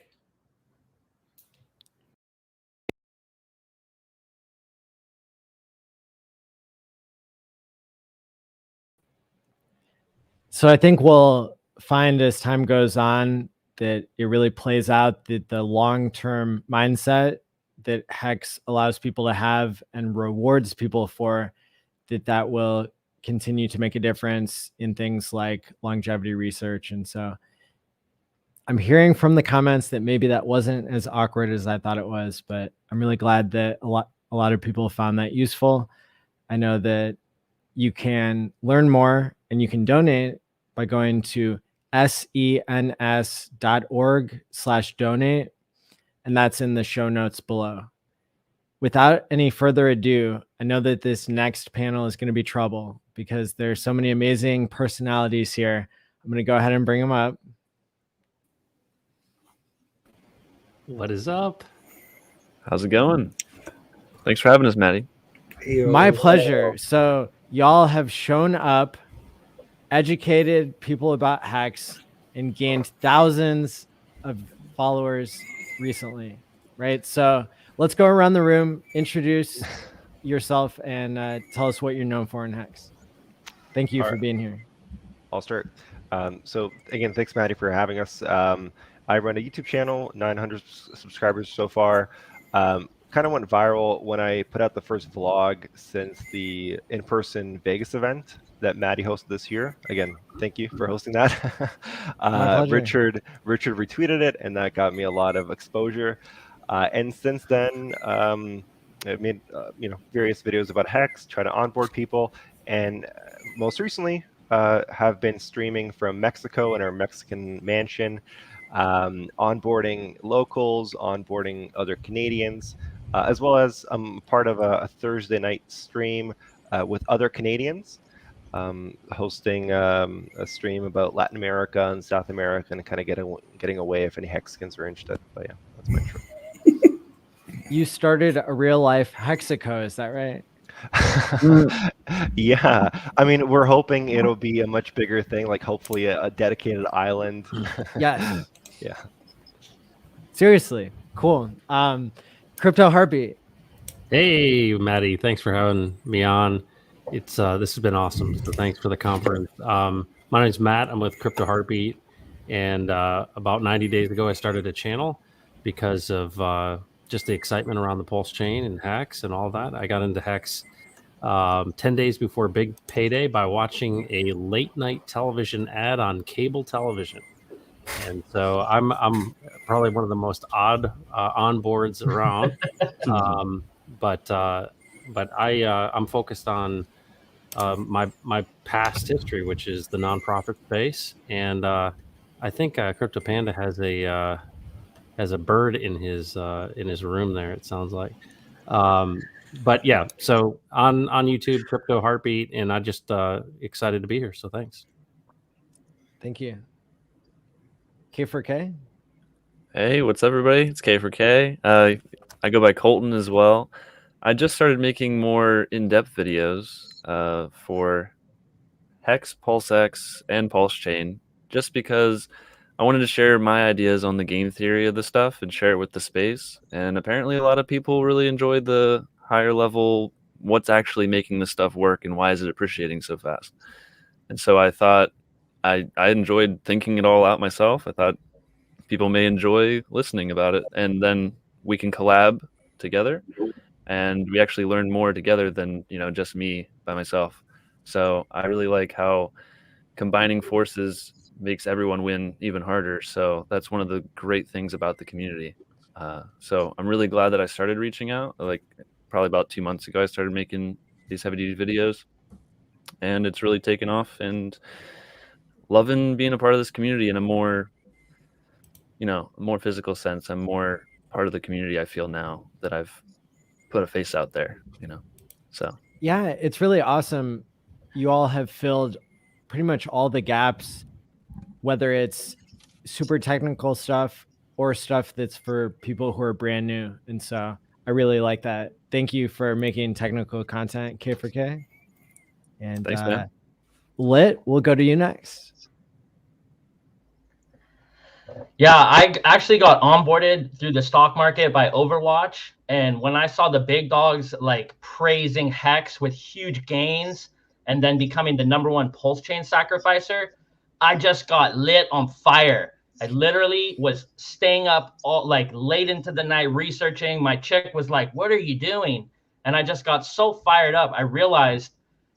So I think we'll find as time goes on that it really plays out that the long-term mindset that HEX allows people to have and rewards people for, that will continue to make a difference in things like longevity research. And so I'm hearing from the comments that maybe that wasn't as awkward as I thought it was, but I'm really glad that a lot of people found that useful. I know that you can learn more and you can donate by going to sens.org/donate, and that's in the show notes below. Without any further ado, I know that this next panel is going to be trouble because there's so many amazing personalities here. I'm going to go ahead and bring them up. What is up? How's it going? Thanks for having us, Matty. My pleasure. So y'all have shown up, educated people about Hex, and gained thousands of followers recently, right? So let's go around the room, introduce yourself, and tell us what you're known for in Hex. Thank you for being here. I'll start. So again, thanks, Matty, for having us. I run a YouTube channel, 900 subscribers so far. Kind of went viral when I put out the first vlog since the in-person Vegas event that Matty hosted this year. Again, thank you for hosting that. Richard retweeted it, and that got me a lot of exposure. And since then, I made various videos about Hex, try to onboard people, and most recently have been streaming from Mexico in our Mexican mansion, onboarding locals, onboarding other Canadians, as well as I'm part of a Thursday night stream with other Canadians, hosting a stream about Latin America and South America, and kind of getting away if any Hexicans are interested. But yeah, that's my intro. You started a real life Hexico, is that right? Yeah, I mean, we're hoping it'll be a much bigger thing, like hopefully a dedicated island. Yes. Yeah. Seriously, cool. CryptoHeartBeat. Hey, Matty, thanks for having me on. It's this has been awesome. So thanks for the conference. My name's Matt. I'm with CryptoHeartBeat, and about 90 days ago, I started a channel because of just the excitement around the Pulse chain and Hex and all that. I got into Hex 10 days before big payday by watching a late night television ad on cable television. And so I'm probably one of the most odd onboards around. But I'm focused on my past history, which is the nonprofit space. And I think Crypto Panda has a bird in his room there, it sounds like. But yeah, so on YouTube, CryptoHeartBeat, and I just excited to be here. So thanks. Thank you. K4K. Hey, what's up, everybody? It's K4K. I go by Colton as well. I just started making more in-depth videos for Hex, PulseX, and Pulse Chain, just because I wanted to share my ideas on the game theory of the stuff and share it with the space. And apparently a lot of people really enjoyed the higher level, what's actually making this stuff work and why is it appreciating so fast. And so I thought I enjoyed thinking it all out myself. I thought people may enjoy listening about it, and then we can collab together and we actually learn more together than, just me by myself. So I really like how combining forces makes everyone win even harder. So that's one of the great things about the community. So I'm really glad that I started reaching out. Like probably about 2 months ago, I started making these heavy duty videos, and it's really taken off, and loving being a part of this community in a more, more physical sense. I'm more part of the community, I feel, now that I've put a face out there, so. Yeah, it's really awesome. You all have filled pretty much all the gaps, whether it's super technical stuff or stuff that's for people who are brand new. And so I really like that. Thank you for making technical content, K4K. And thanks, man. Lit, we'll go to you next. Yeah, I actually got onboarded through the stock market by Overwatch. And when I saw the big dogs like praising Hex with huge gains and then becoming the #1 pulse chain sacrificer, I just got lit on fire. I literally was staying up all like late into the night researching. My chick was like, "What are you doing?" And I just got so fired up. I realized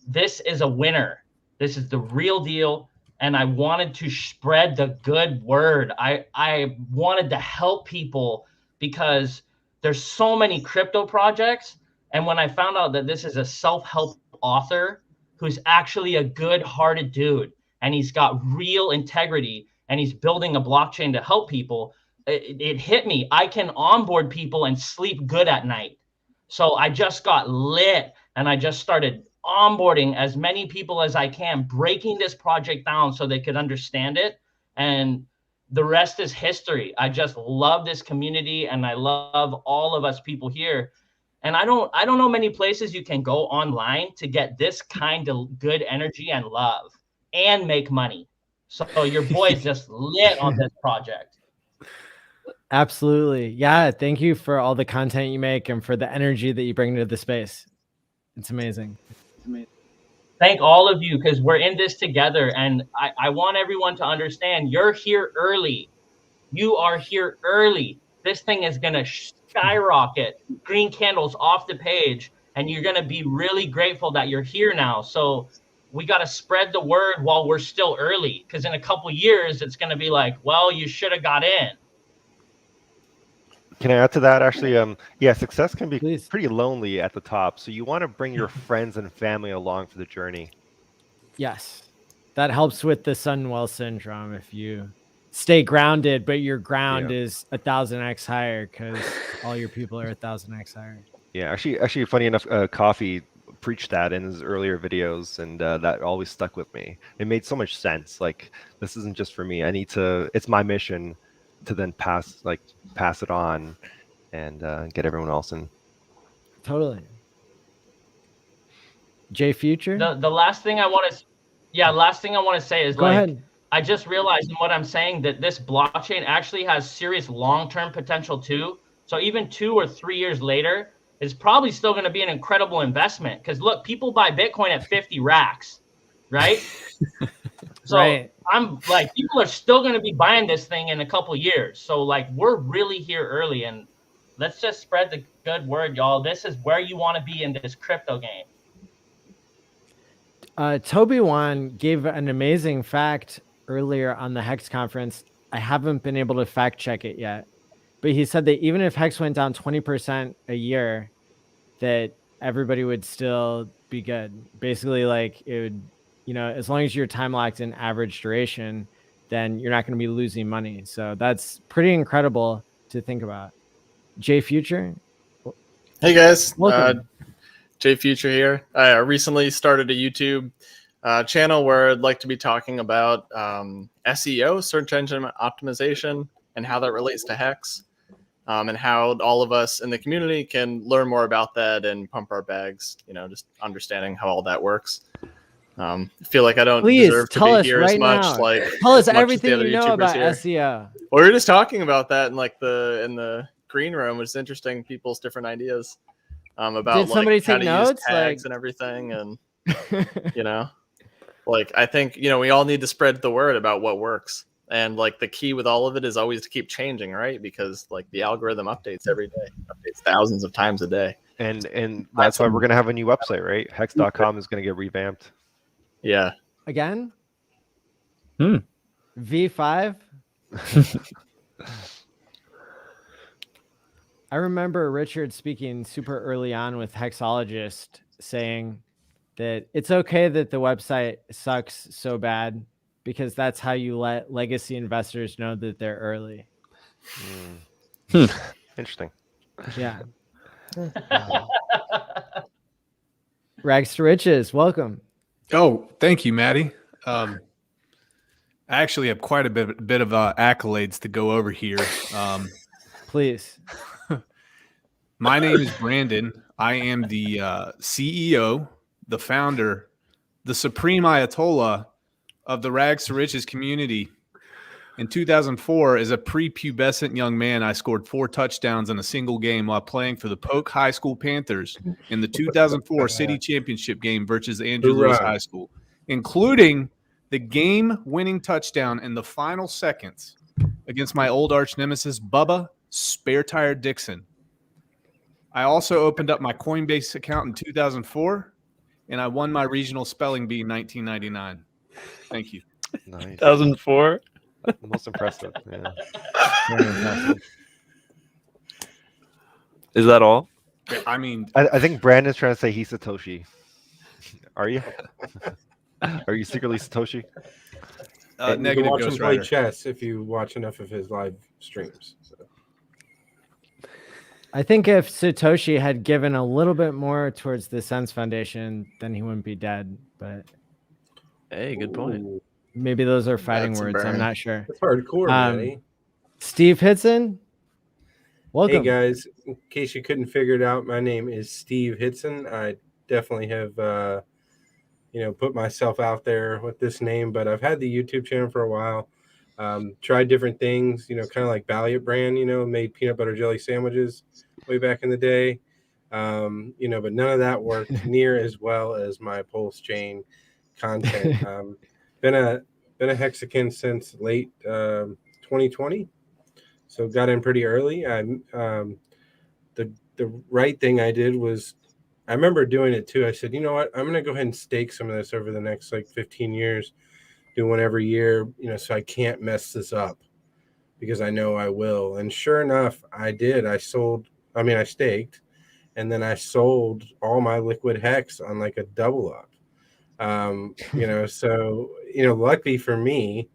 this is a winner. This is the real deal. And I wanted to spread the good word. I wanted to help people because there's so many crypto projects. And when I found out that this is a self-help author who's actually a good-hearted dude, and he's got real integrity, and he's building a blockchain to help people, it hit me. I can onboard people and sleep good at night. So I just got lit, and I just started onboarding as many people as I can, breaking this project down so they could understand it. And the rest is history. I just love this community, and I love all of us people here. And I don't know many places you can go online to get this kind of good energy and love and make money. So your boy's just lit on this project. Absolutely. Yeah. Thank you for all the content you make and for the energy that you bring to the space. It's amazing. Thank all of you, because we're in this together. And I want everyone to understand you're here early. You are here early. This thing is going to skyrocket. Green candles off the page. And you're going to be really grateful that you're here now. So we got to spread the word while we're still early. Because in a couple years, it's going to be like, well, you should have got in. Can I add to that? Actually, yeah, success can be pretty lonely at the top. So you want to bring your friends and family along for the journey. Yes. That helps with the Sunwell syndrome. If you stay grounded, but your ground is 1,000x higher because all your people are 1,000x higher. Yeah, actually, funny enough, Coffee preached that in his earlier videos, and that always stuck with me. It made so much sense. Like, this isn't just for me. It's my mission to then pass it on and get everyone else in. Totally. J Future? The last thing I want to say is Go ahead. I just realized in what I'm saying that this blockchain actually has serious long-term potential too. So even 2 or 3 years later, it's probably still going to be an incredible investment. Because look, people buy Bitcoin at 50 racks, right? So right. I'm like, people are still going to be buying this thing in a couple years. So like, we're really here early, and let's just spread the good word, y'all. This is where you want to be in this crypto game. Toby Wan gave an amazing fact earlier on the Hex conference. I haven't been able to fact check it yet, but he said that even if Hex went down 20% a year, that everybody would still be good. Basically, like, it would, as long as you're time locked in average duration, then you're not going to be losing money. So that's pretty incredible to think about. J Future. Hey guys, Welcome. J Future here. I recently started a YouTube channel where I'd like to be talking about SEO, search engine optimization, and how that relates to Hex, and how all of us in the community can learn more about that and pump our bags, just understanding how all that works. I feel like I don't deserve to be here as much. Like, tell us as much as everything the other you know YouTubers about here. SEO. Well, we were just talking about that in the green room, which is interesting. People's different ideas about Did somebody how take to notes? use tags and everything, and I think we all need to spread the word about what works. And like the key with all of it is always to keep changing, right? Because like the algorithm updates every day, updates thousands of times a day. And that's why we're gonna have a new website, right? Hex.com is gonna get revamped. Yeah. Again? V5? I remember Richard speaking super early on with Hexologist saying that it's okay that the website sucks so bad because that's how you let legacy investors know that they're early. Interesting. Yeah. Rags to riches. Welcome. Oh, thank you, Matty. I actually have quite a bit of accolades to go over here. Please. My name is Brandon. I am the CEO, the founder, the supreme Ayatollah of the Rags to Riches community. In 2004, as a prepubescent young man, I scored 4 touchdowns in a single game while playing for the Polk High School Panthers in the 2004 city championship game versus Andrew Lewis High School, including the game-winning touchdown in the final seconds against my old arch nemesis, Bubba Spare Tire Dixon. I also opened up my Coinbase account in 2004, and I won my regional spelling bee in 1999. Thank you. Nice. 2004. Most impressive. Yeah. Very impressive. Is that all? I mean, I think Brandon's trying to say he's Satoshi. Are you? Are you secretly Satoshi? Negative. You can watch him Ghost play Rider. chess if you watch enough of his live streams. So. I think if Satoshi had given a little bit more towards the SENS Foundation, then he wouldn't be dead. But hey, good point. maybe those are fighting That's a words. I'm burn. not sure. That's hardcore, Matty. Steve Hitson, welcome. Hey guys, in case you couldn't figure it out, my name is Steve Hitson. I definitely have put myself out there with this name, but I've had the YouTube channel for a while. Tried different things, kind of like Valiant brand, made peanut butter jelly sandwiches way back in the day. But none of that worked near as well as my Pulse chain content. Been a HEXICAN since late 2020, so got in pretty early. The right thing I did was, I remember doing it too. I said, you know what, I'm gonna go ahead and stake some of this over the next like 15 years, do one every year, so I can't mess this up, because I know I will. And sure enough, I did. I staked, and then I sold all my liquid hex on like a double up. So lucky for me,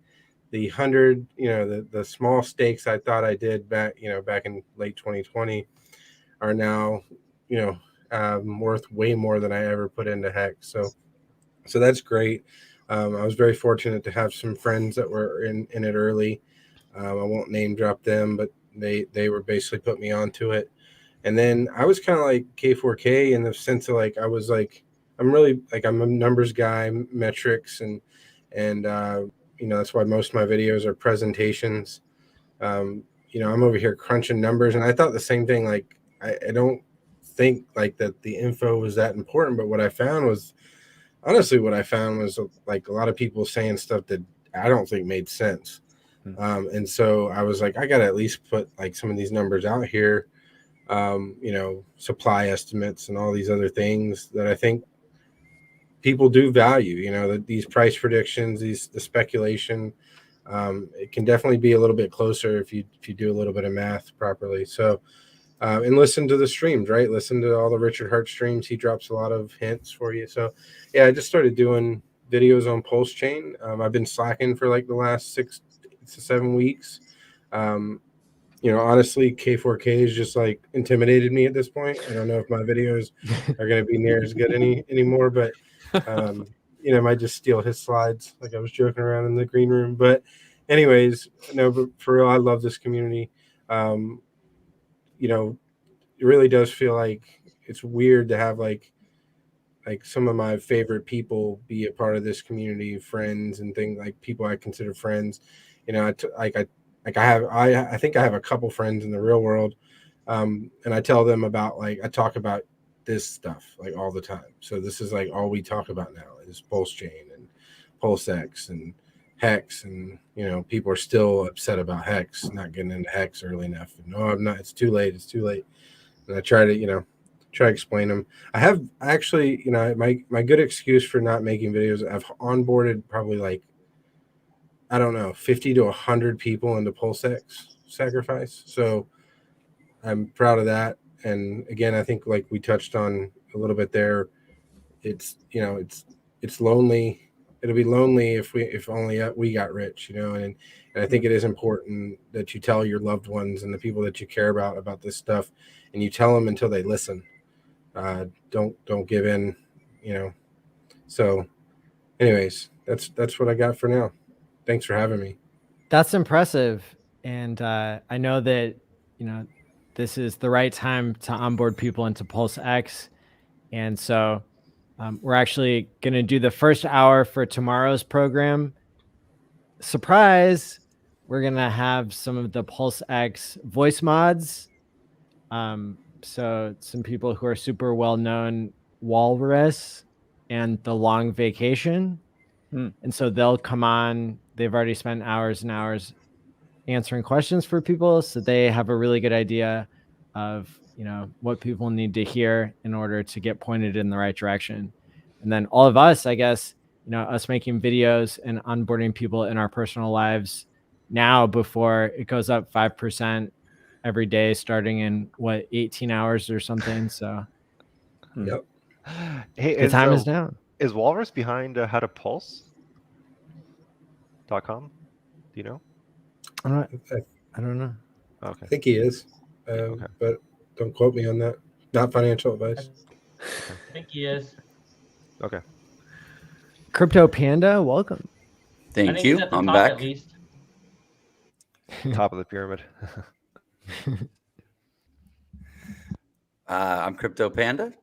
the 100, the small stakes I thought I did back in late 2020 are now, worth way more than I ever put into hex. So that's great. I was very fortunate to have some friends that were in it early. I won't name drop them, but they were basically put me onto it. And then I was kind of like K4K in the sense of like, I was like, I'm a numbers guy, metrics, and that's why most of my videos are presentations. I'm over here crunching numbers, and I thought the same thing. Like, I don't think like that the info was that important, but what I found was like a lot of people saying stuff that I don't think made sense. And so I was like, I got to at least put like some of these numbers out here, supply estimates and all these other things that I think people do value, that these price predictions, the speculation, it can definitely be a little bit closer if you do a little bit of math properly. So, and listen to the streams, right? Listen to all the Richard Hart streams. He drops a lot of hints for you. So yeah, I just started doing videos on Pulse Chain. I've been slacking for like the last 6 to 7 weeks. Honestly, K4K has just like intimidated me at this point. I don't know if my videos are going to be near as good anymore, but I might just steal his slides. Like I was joking around in the green room, but anyways, no, but for real, I love this community. It really does feel like it's weird to have like some of my favorite people be a part of this community, friends and things, like people I consider friends. I think I have a couple friends in the real world, and I tell them about, like, I talk about this stuff like all the time. So this is like all we talk about now is Pulse Chain and PulseX and Hex, and people are still upset about Hex, not getting into Hex early enough. No, I'm not. It's too late. And I try to explain them. I have actually, my good excuse for not making videos, I've onboarded probably like, I don't know, 50 to 100 people into PulseX sacrifice. So I'm proud of that. And again, I think like we touched on a little bit there, it's lonely. It'll be lonely if only we got rich, and I think it is important that you tell your loved ones and the people that you care about this stuff, and you tell them until they listen. Don't give in, So anyways, that's what I got for now. Thanks for having me. That's impressive. And I know that, this is the right time to onboard people into PulseX. And so we're actually going to do the first hour for tomorrow's program. Surprise! We're going to have some of the PulseX voice mods. So some people who are super well-known, Walrus and The Long Vacation. And so they'll come on. They've already spent hours and hours answering questions for people, so they have a really good idea of what people need to hear in order to get pointed in the right direction. And then all of us, I guess, us making videos and onboarding people in our personal lives now before it goes up 5% every day, starting in 18 hours or something. So yep. Hey, the time is now. Is Walrus behind howtopulse.com? Do you know? I don't know. Okay. I think he is, but don't quote me on that. Not financial advice. I think he is. Okay. Krypto Panda, welcome. I Thank think he's you. at the I'm top back. at least. Top of the pyramid. I'm Krypto Panda.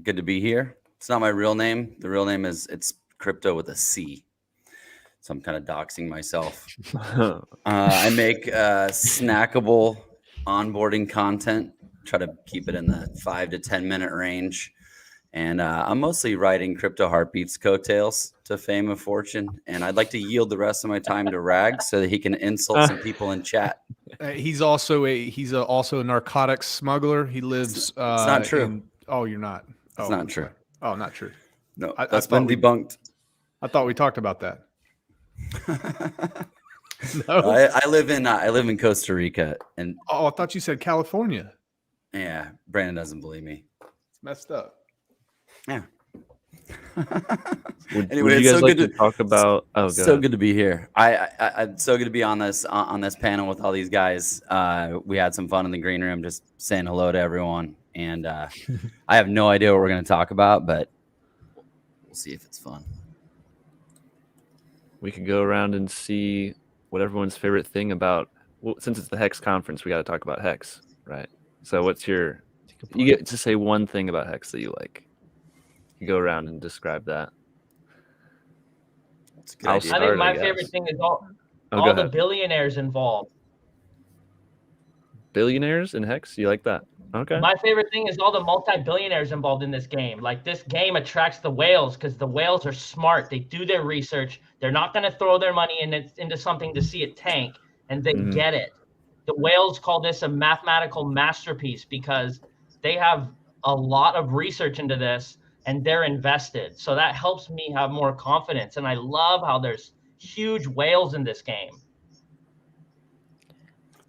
Good to be here. It's not my real name. The real name it's Crypto with a C. So I'm kind of doxing myself. I make snackable onboarding content. Try to keep it in the 5 to 10 minute range. And I'm mostly riding CryptoHeartBeat's coattails to fame and fortune. And I'd like to yield the rest of my time to Rags so that he can insult some people in chat. He's also a narcotics smuggler. He lives. It's not true. Oh, you're not. It's Oh, not true. Oh, not true. No, I that's been debunked. I thought we talked about that. No, I live in Costa Rica, and I thought you said California. Yeah, Brandon doesn't believe me. It's messed up. Yeah. Would you guys like to talk about? Oh, so good to be here. It's so good to be on this panel with all these guys. We had some fun in the green room, just saying hello to everyone. And I have no idea what we're going to talk about, but we'll see if it's fun. We could go around and see what everyone's favorite thing about. Well, since it's the Hex conference, we got to talk about Hex, right? So, what's your? You get to say one thing about Hex that you like. You go around and describe that. I think my favorite thing is all the billionaires involved. Billionaires in Hex? You like that? Okay. My favorite thing is all the multi-billionaires involved in this game. Like, this game attracts the whales because the whales are smart. They do their research. They're not going to throw their money into something to see it tank, and they get it. The whales call this a mathematical masterpiece because they have a lot of research into this and they're invested. So that helps me have more confidence. And I love how there's huge whales in this game.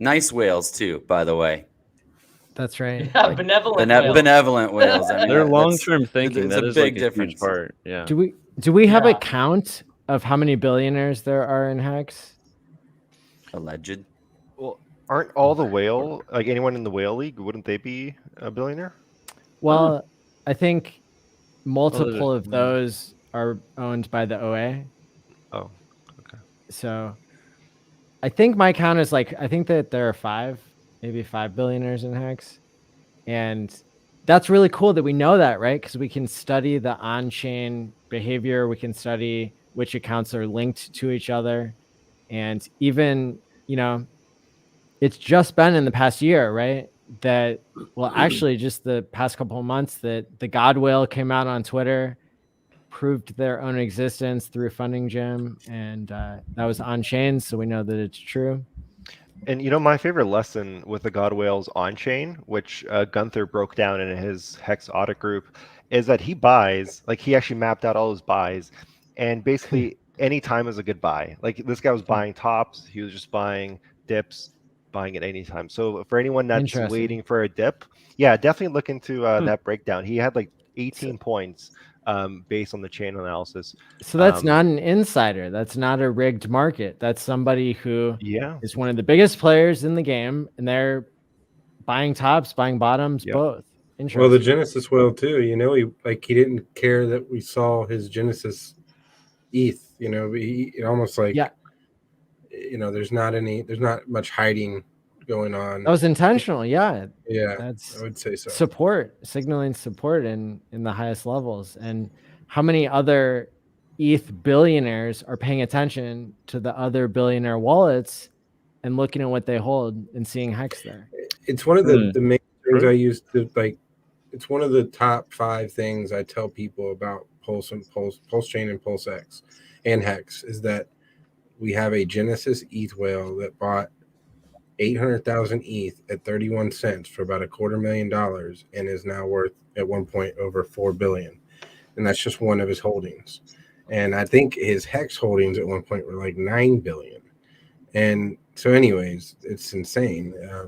Nice whales too, by the way. That's right. Yeah, benevolent whales. Benevolent whales. I mean, they're long-term thinking. It's That a is big like difference. A huge part. Yeah. Do we have a count of how many billionaires there are in Hex? Alleged. Well, aren't all the whale, like anyone in the whale league, wouldn't they be a billionaire? Well, I think multiple of those are owned by the OA. Oh, okay. So I think my count is I think that there are maybe 5 billionaires in Hex. And that's really cool that we know that, right? Because we can study the on-chain behavior. We can study which accounts are linked to each other. And even, it's just been in the past year, right? That, well, actually just the past couple of months that the God Whale came out on Twitter, proved their own existence through FundingGym, and that was on chain, so we know that it's true. And my favorite lesson with the God Whales on chain, which Gunther broke down in his Hex audit group, is that he buys, he actually mapped out all his buys, and basically any time is a good buy. Like, this guy was buying tops, he was just buying dips, buying at any time. So for anyone that's waiting for a dip, yeah, definitely look into that breakdown. He had 18 points based on the chain analysis. So that's not an insider. That's not a rigged market. That's somebody who is one of the biggest players in the game, and they're buying tops, buying bottoms, both. Interesting. Well, the Genesis whale too. He didn't care that we saw his Genesis ETH. It almost there's not much hiding going on. That was intentional. Yeah. I would say so. Signaling support in the highest levels. And how many other ETH billionaires are paying attention to the other billionaire wallets and looking at what they hold and seeing Hex there? It's one of the main things I use to it's one of the top 5 things I tell people about Pulse Chain and Pulse X and Hex is that we have a Genesis ETH whale that bought 800,000 ETH at 31 cents for about $250,000 and is now worth at one point over 4 billion. And that's just one of his holdings. And I think his Hex holdings at one point were 9 billion. And so anyways, it's insane. I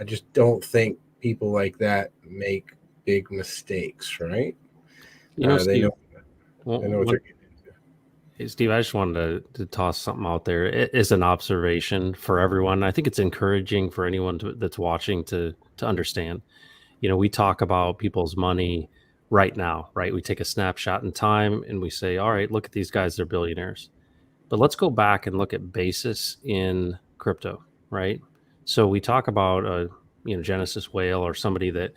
just don't think people like that make big mistakes, right? They know what they're getting. Hey, Steve, I just wanted to toss something out there. It is an observation for everyone. I think it's encouraging for anyone that's watching to understand. We talk about people's money right now, right? We take a snapshot in time and we say, all right, look at these guys, they're billionaires. But let's go back and look at basis in crypto, right? So we talk about a Genesis Whale or somebody that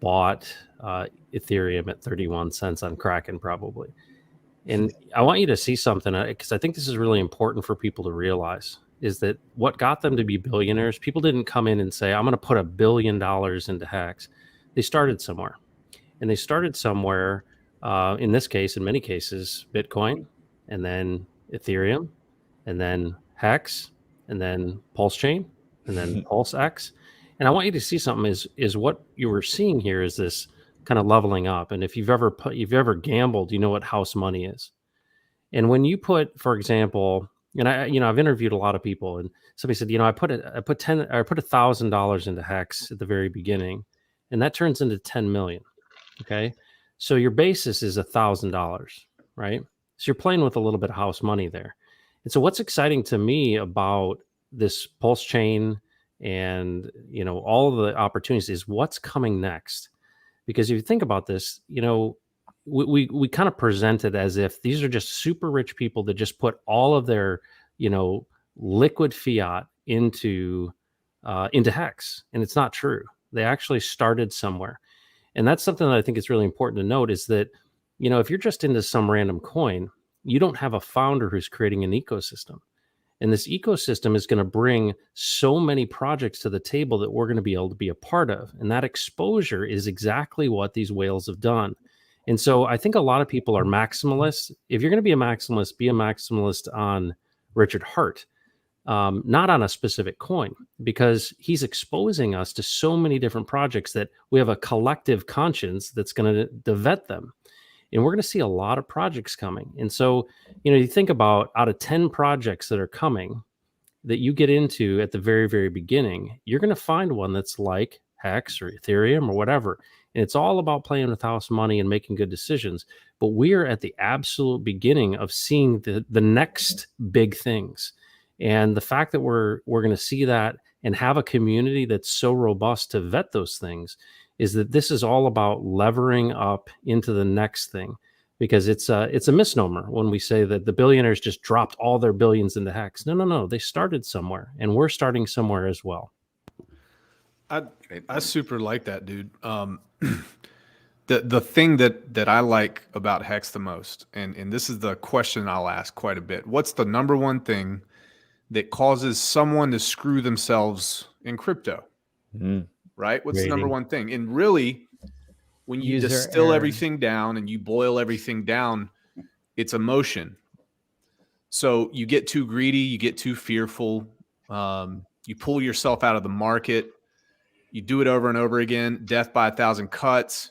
bought Ethereum at 31 cents on Kraken probably. And I want you to see something, because I think this is really important for people to realize, is that what got them to be billionaires, people didn't come in and say, I'm going to put $1 billion into Hex. They started somewhere. And they started somewhere, in this case, in many cases, Bitcoin, and then Ethereum, and then Hex, and then Pulse Chain, and then Pulse X. And I want you to see something is what you were seeing here is this kind of leveling up. And if you've ever gambled, you know what house money is. And when you put, for example, and I've interviewed a lot of people, and somebody said, I put $1,000 into Hex at the very beginning, and that turns into 10 million. Okay, so your basis is $1,000, right? So you're playing with a little bit of house money there. And so what's exciting to me about this Pulse Chain and all of the opportunities is what's coming next. Because if you think about this, we kind of present it as if these are just super rich people that just put all of their liquid fiat into Hex, and it's not true. They actually started somewhere. And that's something that I think is really important to note is that, if you're just into some random coin, you don't have a founder who's creating an ecosystem. And this ecosystem is going to bring so many projects to the table that we're going to be able to be a part of. And that exposure is exactly what these whales have done. And so I think a lot of people are maximalists. If you're going to be a maximalist on Richard Hart. Not on a specific coin, because he's exposing us to so many different projects that we have a collective conscience that's going to vet them. And we're going to see a lot of projects coming. And so, you think about out of 10 projects that are coming that you get into at the very, very beginning, you're going to find one that's like Hex or Ethereum or whatever. And it's all about playing with house money and making good decisions. But we are at the absolute beginning of seeing the next big things. And the fact that we're going to see that and have a community that's so robust to vet those things is that this is all about levering up into the next thing, because it's a misnomer when we say that the billionaires just dropped all their billions into Hex. No. They started somewhere, and we're starting somewhere as well. I super like that, dude. The thing that I like about Hex the most, and this is the question I'll ask quite a bit. What's the number one thing that causes someone to screw themselves in crypto? Right? What's the number one thing? And really, when you distill everything down and you boil everything down, it's emotion. So you get too greedy, you get too fearful, you pull yourself out of the market, you do it over and over again, death by 1,000 cuts.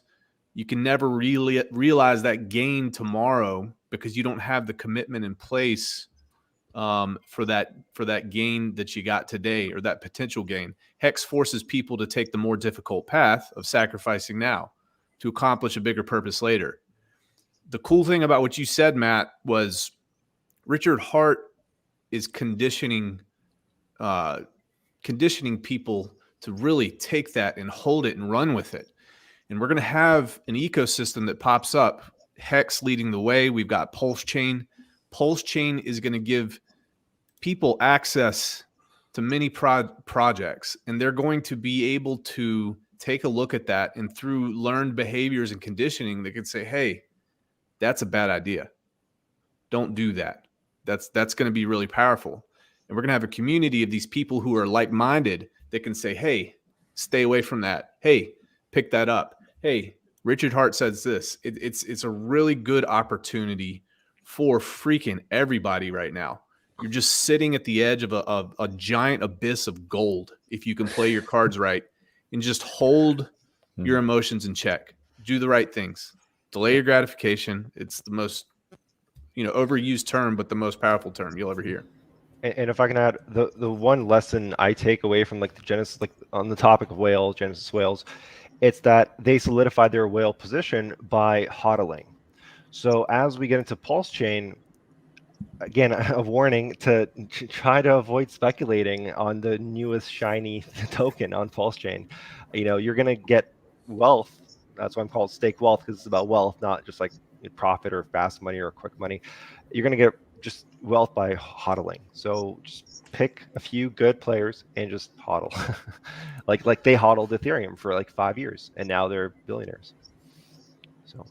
You can never really realize that gain tomorrow because you don't have the commitment in place for that gain that you got today, or that potential gain. Hex forces people to take the more difficult path of sacrificing now to accomplish a bigger purpose later. The cool thing about what you said, Matt, was Richard Hart is conditioning people to really take that and hold it and run with it. And we're going to have an ecosystem that pops up. Hex leading the way. We've got Pulse Chain. Pulse Chain is going to give people access to many projects, and they're going to be able to take a look at that, and through learned behaviors and conditioning, they can say, hey, that's a bad idea. Don't do that. That's going to be really powerful. And we're going to have a community of these people who are like-minded that can say, hey, stay away from that. Hey, pick that up. Hey, Richard Hart says this. It's a really good opportunity for freaking everybody right now. You're just sitting at the edge of a giant abyss of gold if you can play your cards right and just hold your emotions in check. Do the right things. Delay your gratification. It's the most overused term, but the most powerful term you'll ever hear. And if I can add, the one lesson I take away from like the Genesis, like on the topic of whales, Genesis whales, it's that they solidified their whale position by hodling. So as we get into Pulse Chain, again, a warning to try to avoid speculating on the newest shiny token on Pulse Chain. You're going to get wealth That's why I'm called Staked Wealth, because it's about wealth, not just like profit or fast money or quick money. You're going to get just wealth by hodling. So just pick a few good players and just hodl. like they hodled Ethereum for like 5 years and now they're billionaires. So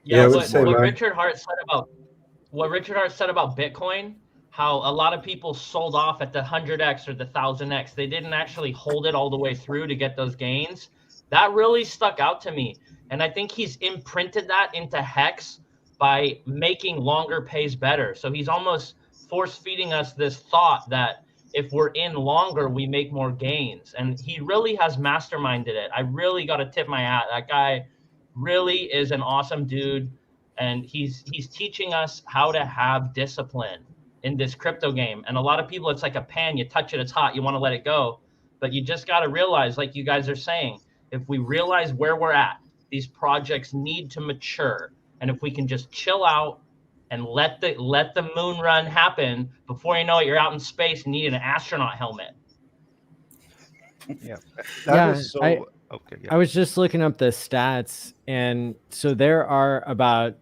yeah, what Richard Hart said about Bitcoin, how a lot of people sold off at the 100x or the 1000x. They didn't actually hold it all the way through to get those gains. That really stuck out to me. And I think he's imprinted that into Hex by making longer pays better. So he's almost force feeding us this thought that if we're in longer, we make more gains. And he really has masterminded it. I really got to tip my hat. That guy really is an awesome dude. And he's teaching us how to have discipline in this crypto game. And a lot of people, it's like a pan, you touch it, it's hot, you want to let it go. But you just got to realize, like you guys are saying, if we realize where we're at, these projects need to mature. And if we can just chill out and let the moon run happen, before you know it, you're out in space and need an astronaut helmet. Yeah. I was just looking up the stats, and so there are about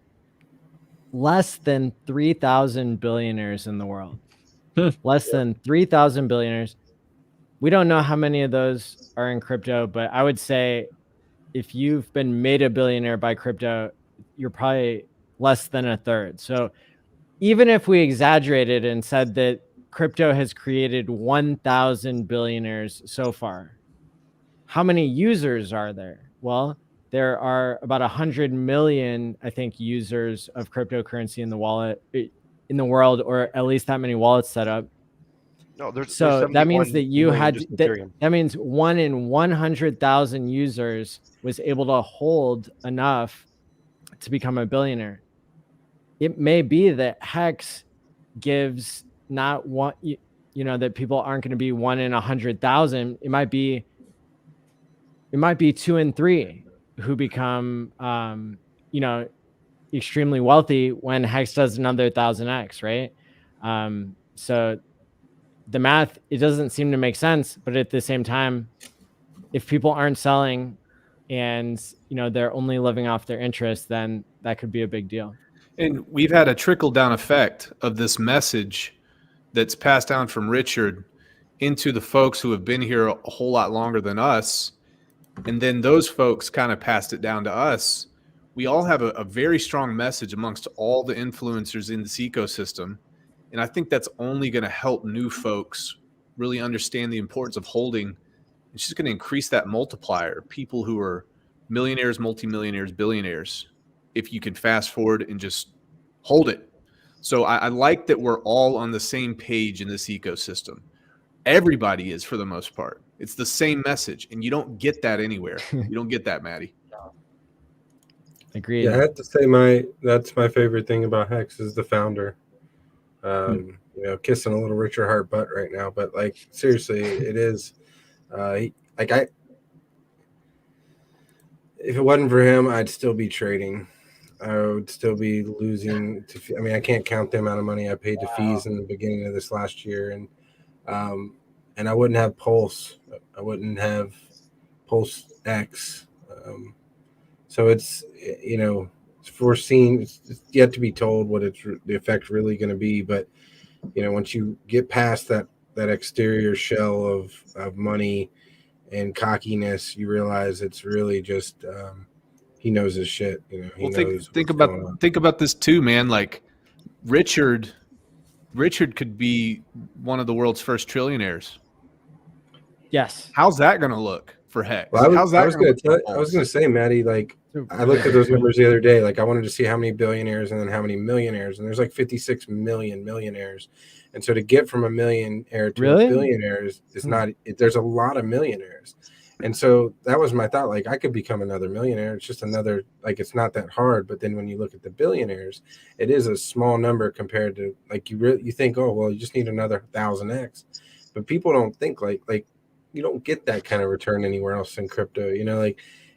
less than 3,000 billionaires in the world. Less than 3,000 billionaires. We don't know how many of those are in crypto, but I would say if you've been made a billionaire by crypto, you're probably less than a third. So even if we exaggerated and said that crypto has created 1,000 billionaires so far, how many users are there? Well, there are about 100 million, I think, users of cryptocurrency in the world, or at least that many wallets set up. No, so that means that you had that means 1 in 100,000 users was able to hold enough to become a billionaire. It may be that Hex gives not one, that people aren't going to be 1 in 100,000. It might be 2 in 3 who become, extremely wealthy when Hex does another 1,000x, right? So the math, it doesn't seem to make sense, but at the same time, if people aren't selling and, they're only living off their interest, then that could be a big deal. And we've had a trickle down effect of this message that's passed down from Richard into the folks who have been here a whole lot longer than us. And then those folks kind of passed it down to us. We all have a very strong message amongst all the influencers in this ecosystem. And I think that's only going to help new folks really understand the importance of holding. It's just going to increase that multiplier. People who are millionaires, multimillionaires, billionaires, if you can fast forward and just hold it. So I like that we're all on the same page in this ecosystem. Everybody is, for the most part. It's the same message, and you don't get that anywhere. You don't get that, Matty. Agreed. Yeah, I have to say that's my favorite thing about Hex is the founder. Kissing a little Richard Hart butt right now, but like seriously, it is. If it wasn't for him, I'd still be trading. I would still be losing. I can't count the amount of money I paid to fees in the beginning of this last year, and I wouldn't have Pulse. I wouldn't have Pulse X. So it's foreseen. It's yet to be told what the effect really going to be. But once you get past that exterior shell of money and cockiness, you realize it's really just he knows his shit. Think about this too, man. Like Richard could be one of the world's first trillionaires. Yes. How's that going to look for Hex? Well, I How's that was going to say, Matty, like I looked at those numbers the other day. Like I wanted to see how many billionaires and then how many millionaires, and there's like 56 million millionaires. And so to get from a millionaire to a billionaire is not. There's a lot of millionaires, and so that was my thought. Like I could become another millionaire. It's just another. Like it's not that hard. But then when you look at the billionaires, it is a small number compared to like you think, oh well, you just need another 1,000x, but people don't think like you don't get that kind of return anywhere else in crypto.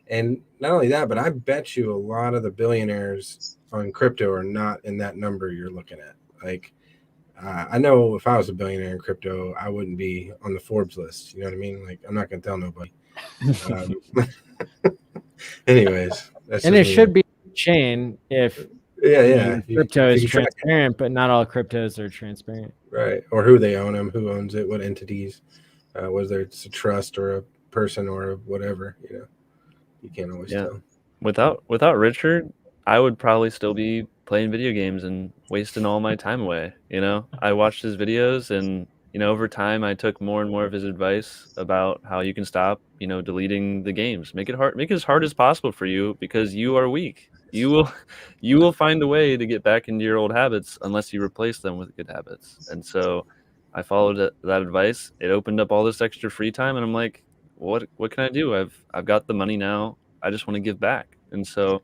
And not only that, but I bet you a lot of the billionaires on crypto are not in that number you're looking at. Like, I know if I was a billionaire in crypto, I wouldn't be on the Forbes list. You know what I mean? Like, I'm not going to tell nobody. Anyways, that's and just it me. should be chain if Yeah. crypto if is you can track it. transparent, but not all cryptos are transparent. Right. Or who they own them, who owns it, what entities, whether it's a trust or a person or whatever, you can't always tell. Without Richard, I would probably still be playing video games and wasting all my time away. I watched his videos, and over time I took more and more of his advice about how you can stop deleting the games. Make it as hard as possible for you, because you are weak. You will find a way to get back into your old habits unless you replace them with good habits. And so I followed that advice. It opened up all this extra free time, and I'm like, what can I do? I've got the money now. I just want to give back. And so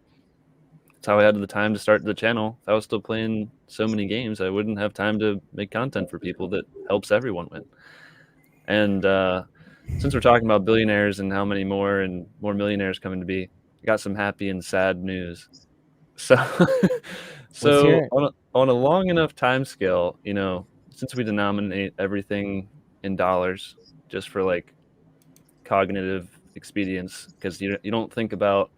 that's how I had the time to start the channel. If I was still playing so many games, I wouldn't have time to make content for people that helps everyone win. And since we're talking about billionaires and how many more and more millionaires coming to be, I got some happy and sad news. So on a long enough time scale, since we denominate everything in dollars just for like cognitive expedience, because you don't think about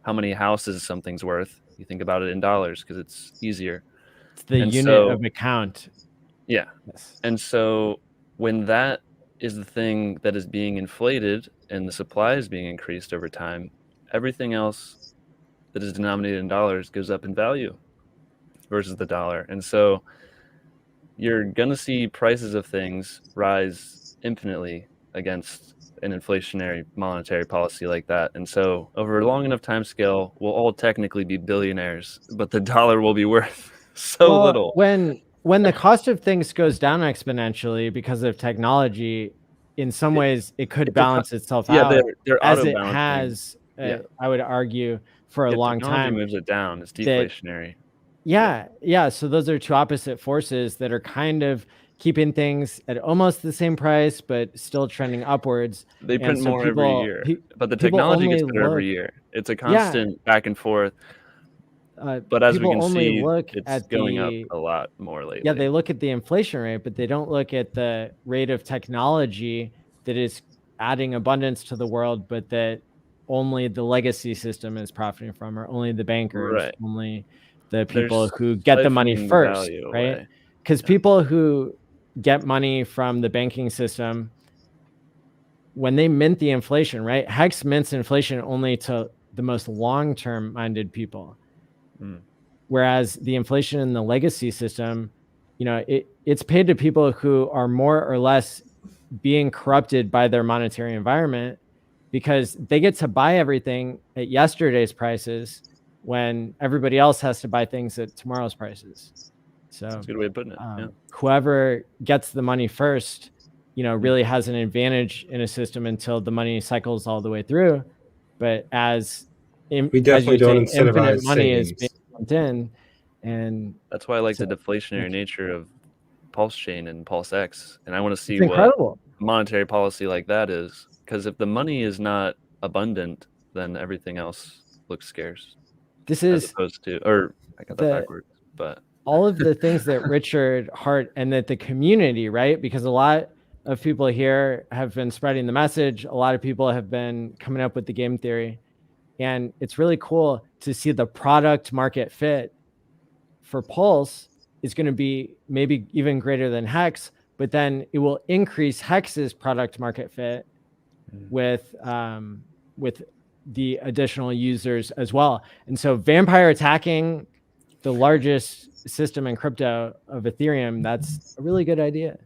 how many houses something's worth. You think about it in dollars because it's easier. It's the unit of account. Yeah. Yes. And so when that is the thing that is being inflated and the supply is being increased over time, everything else that is denominated in dollars goes up in value versus the dollar. And so you're going to see prices of things rise infinitely against an inflationary monetary policy like that. And so over a long enough time scale, we'll all technically be billionaires, but the dollar will be worth so little. When the cost of things goes down exponentially because of technology, in some ways it could balance itself out, they're as it auto-balancing. has, I would argue, for a If long technology time. moves it down, it's deflationary. Yeah. So those are two opposite forces that are kind of keeping things at almost the same price, but still trending upwards. They print more every year, but the people technology gets only better every look- year. It's a constant back and forth. But as we people can only see, look it's at going up the- a lot more lately. Yeah, they look at the inflation rate, but they don't look at the rate of technology that is adding abundance to the world, but that only the legacy system is profiting from, or only the bankers, Right. only the people They're who get the money siphoning the first, value right? away. Because people who get money from the banking system, when they mint the inflation, right? Hex mints inflation only to the most long-term minded people. Whereas the inflation in the legacy system, it's paid to people who are more or less being corrupted by their monetary environment, because they get to buy everything at yesterday's prices when everybody else has to buy things at tomorrow's prices. So That's a good way of putting it. whoever gets the money first, really has an advantage in a system until the money cycles all the way through. But We definitely don't infinite incentivize money is savings. being pumped in, and That's why I like the deflationary nature of Pulse Chain and Pulse X, and I want to see It's what incredible. monetary policy like that is. Because if the money is not abundant, then everything else looks scarce. This as is opposed to, or I got that backwards, but all of the things that Richard Hart and that the community, right? Because a lot of people here have been spreading the message. A lot of people have been coming up with the game theory. And it's really cool to see the product market fit for Pulse is going to be maybe even greater than Hex, but then it will increase Hex's product market fit with the additional users as well. And so vampire attacking the largest system in crypto of Ethereum, that's a really good idea.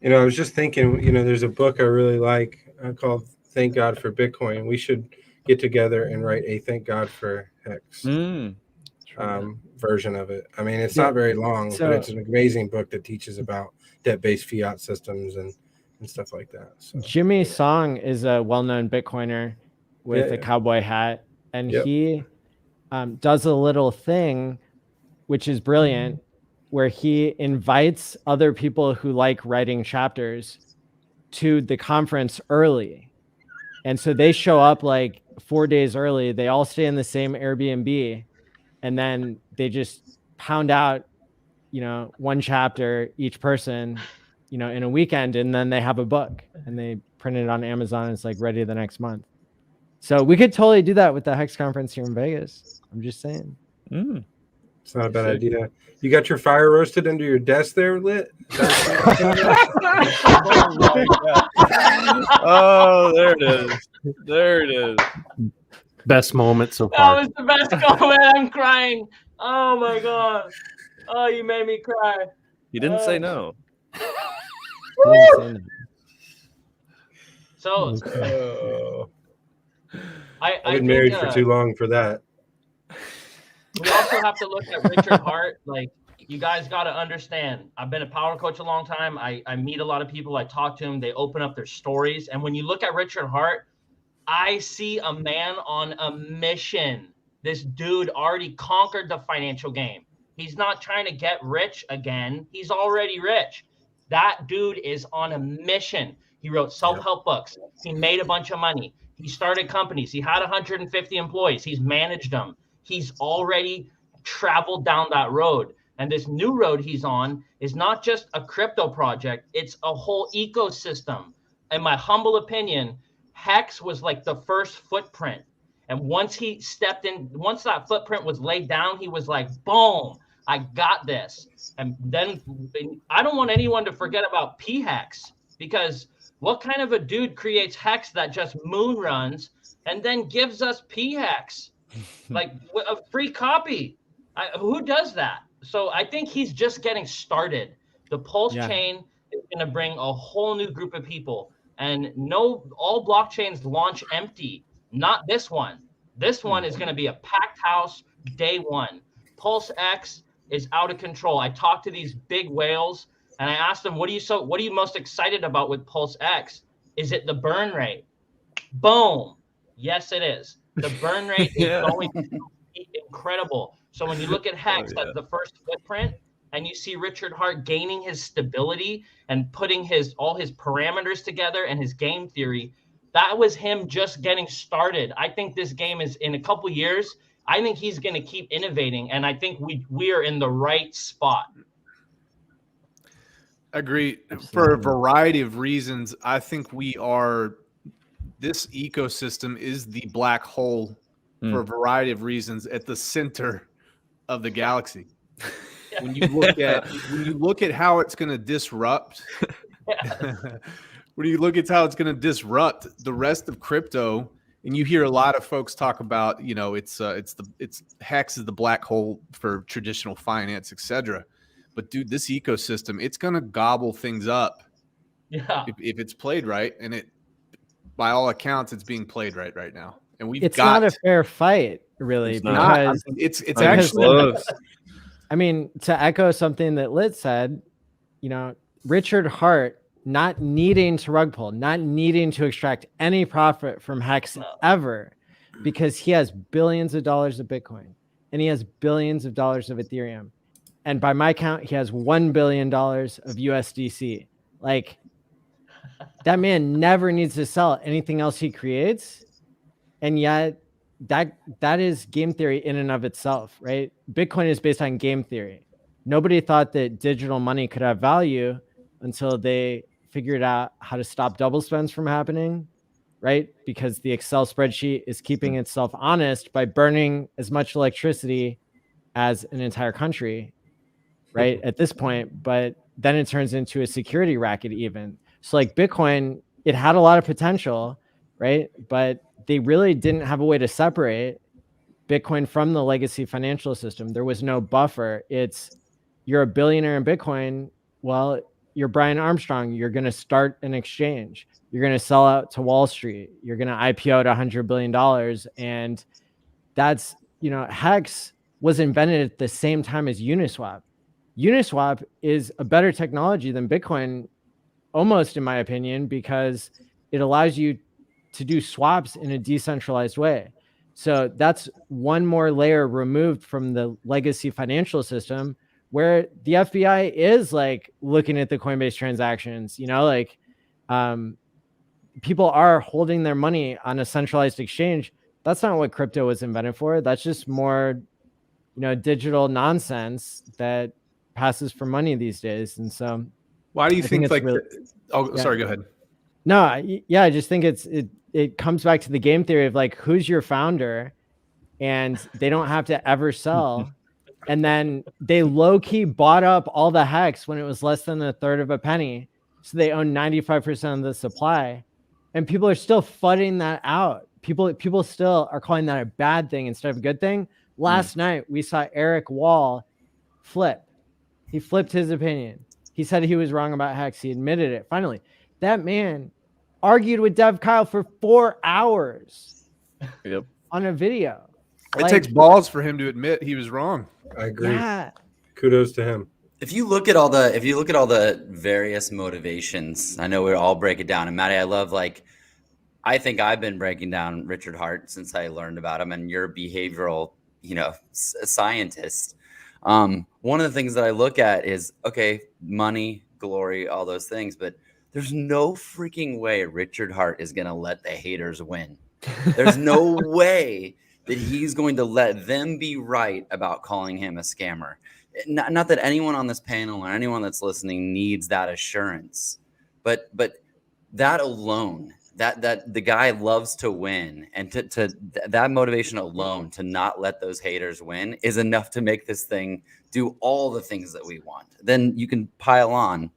I was just thinking, there's a book I really like called Thank God for Bitcoin. We should get together and write a Thank God for Hex version of it. I mean, it's not very long, but it's an amazing book that teaches about debt-based fiat systems and stuff like that. So, Jimmy Song is a well-known Bitcoiner with a cowboy hat, and he does a little thing, which is brilliant, where he invites other people who like writing chapters to the conference early. And so they show up like 4 days early. They all stay in the same Airbnb, and then they just pound out, one chapter each person, in a weekend, and then they have a book and they print it on Amazon. And it's like ready the next month. So we could totally do that with the Hex conference here in Vegas. I'm just saying. It's not a bad idea. You got your fire roasted under your desk there, Lit? Oh, there it is. There it is. Best moment so That far. was the best comment. I'm crying. Oh my god. Oh, you made me cry. He didn't say no. So I've been married for too long for that. We also have to look at Richard Hart. Like, you guys got to understand, I've been a power coach a long time. I meet a lot of people. I talk to them. They open up their stories. And when you look at Richard Hart, I see a man on a mission. This dude already conquered the financial game. He's not trying to get rich again. He's already rich. That dude is on a mission. He wrote self-help books. He made a bunch of money. He started companies. He had 150 employees. He's managed them. He's already traveled down that road. And this new road he's on is not just a crypto project. It's a whole ecosystem. In my humble opinion, Hex was like the first footprint. And once he stepped in, once that footprint was laid down, he was like, boom, I got this. And then I don't want anyone to forget about P-Hex, because what kind of a dude creates Hex that just moon runs and then gives us P-Hex? Like a free copy. Who does that? So I think he's just getting started. The Pulse chain is going to bring a whole new group of people. And no, all blockchains launch empty. Not this one. This one is going to be a packed house day one. Pulse X is out of control. I talked to these big whales and I asked them, what are you most excited about with Pulse X? Is it the burn rate? Boom. Yes, it is. The burn rate is going to be incredible. So when you look at Hex as the first footprint, and you see Richard Hart gaining his stability and putting all his parameters together and his game theory, that was him just getting started. I think this game is, in a couple years, I think he's going to keep innovating, and I think we are in the right spot. Agree. For a variety of reasons, I think this ecosystem is the black hole for a variety of reasons at the center of the galaxy. When you look at how it's going to disrupt, when you look at how it's going to disrupt the rest of crypto, and you hear a lot of folks talk about, it's Hex is the black hole for traditional finance, etc. But dude, this ecosystem, it's going to gobble things up. Yeah. If it's played right, and by all accounts, it's being played right now. And it's not a fair fight, really, because it's actually close. I mean, to echo something that Lit said, Richard Hart not needing to rug pull, not needing to extract any profit from Hex ever, because he has billions of dollars of Bitcoin and he has billions of dollars of Ethereum. And by my count, he has $1 billion of USDC. Like, that man never needs to sell anything else he creates. And yet that is game theory in and of itself, right? Bitcoin is based on game theory. Nobody thought that digital money could have value until they figured out how to stop double spends from happening, right? Because the Excel spreadsheet is keeping itself honest by burning as much electricity as an entire country, right? At this point, but then it turns into a security racket even. So like Bitcoin, it had a lot of potential, right? But they really didn't have a way to separate Bitcoin from the legacy financial system. There was no buffer. You're a billionaire in Bitcoin. Well, you're Brian Armstrong. You're going to start an exchange. You're going to sell out to Wall Street. You're going to IPO at $100 billion. And that's, Hex was invented at the same time as Uniswap. Uniswap is a better technology than Bitcoin, almost in my opinion, because it allows you to do swaps in a decentralized way. So that's one more layer removed from the legacy financial system, where the FBI is like looking at the Coinbase transactions, people are holding their money on a centralized exchange. That's not what crypto was invented for. That's just more, digital nonsense that passes for money these days. And so why do you think it's like, really, sorry, go ahead. No, yeah, I just think it comes back to the game theory of like, who's your founder, and they don't have to ever sell. And then they low key bought up all the hex when it was less than a third of a penny. So they own 95% of the supply, and people are still fudding that out. People still are calling that a bad thing instead of a good thing. Last night we saw Eric Wall flip. He flipped his opinion. He said he was wrong about hex. He admitted it. Finally, that man argued with Dev Kyle for 4 hours on a video. It takes balls for him to admit he was wrong. I agree. Yeah. Kudos to him. If you look at all the various motivations, I know we all break it down. And Matty, I love, like, I think I've been breaking down Richard Hart since I learned about him, and you're a behavioral, scientist. One of the things that I look at is, okay, money, glory, all those things, but there's no freaking way Richard Hart is going to let the haters win. There's no way that he's going to let them be right about calling him a scammer. Not that anyone on this panel or anyone that's listening needs that assurance, but that alone, that the guy loves to win, and to that motivation alone to not let those haters win is enough to make this thing do all the things that we want. Then you can pile on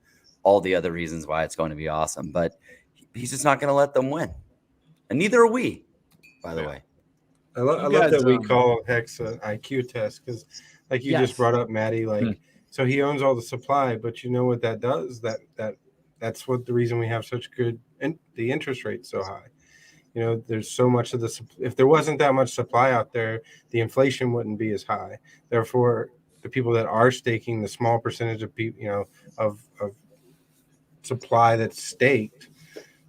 all the other reasons why it's going to be awesome, but he's just not going to let them win, and neither are we, by the way. I love that we call Hex an IQ test, because like you just brought up, Matty, like so he owns all the supply, but you know what that does? That's what the reason we have such good and the interest rate so high. There's so much of if there wasn't that much supply out there, the inflation wouldn't be as high. Therefore, the people that are staking, the small percentage of people, of supply that's staked,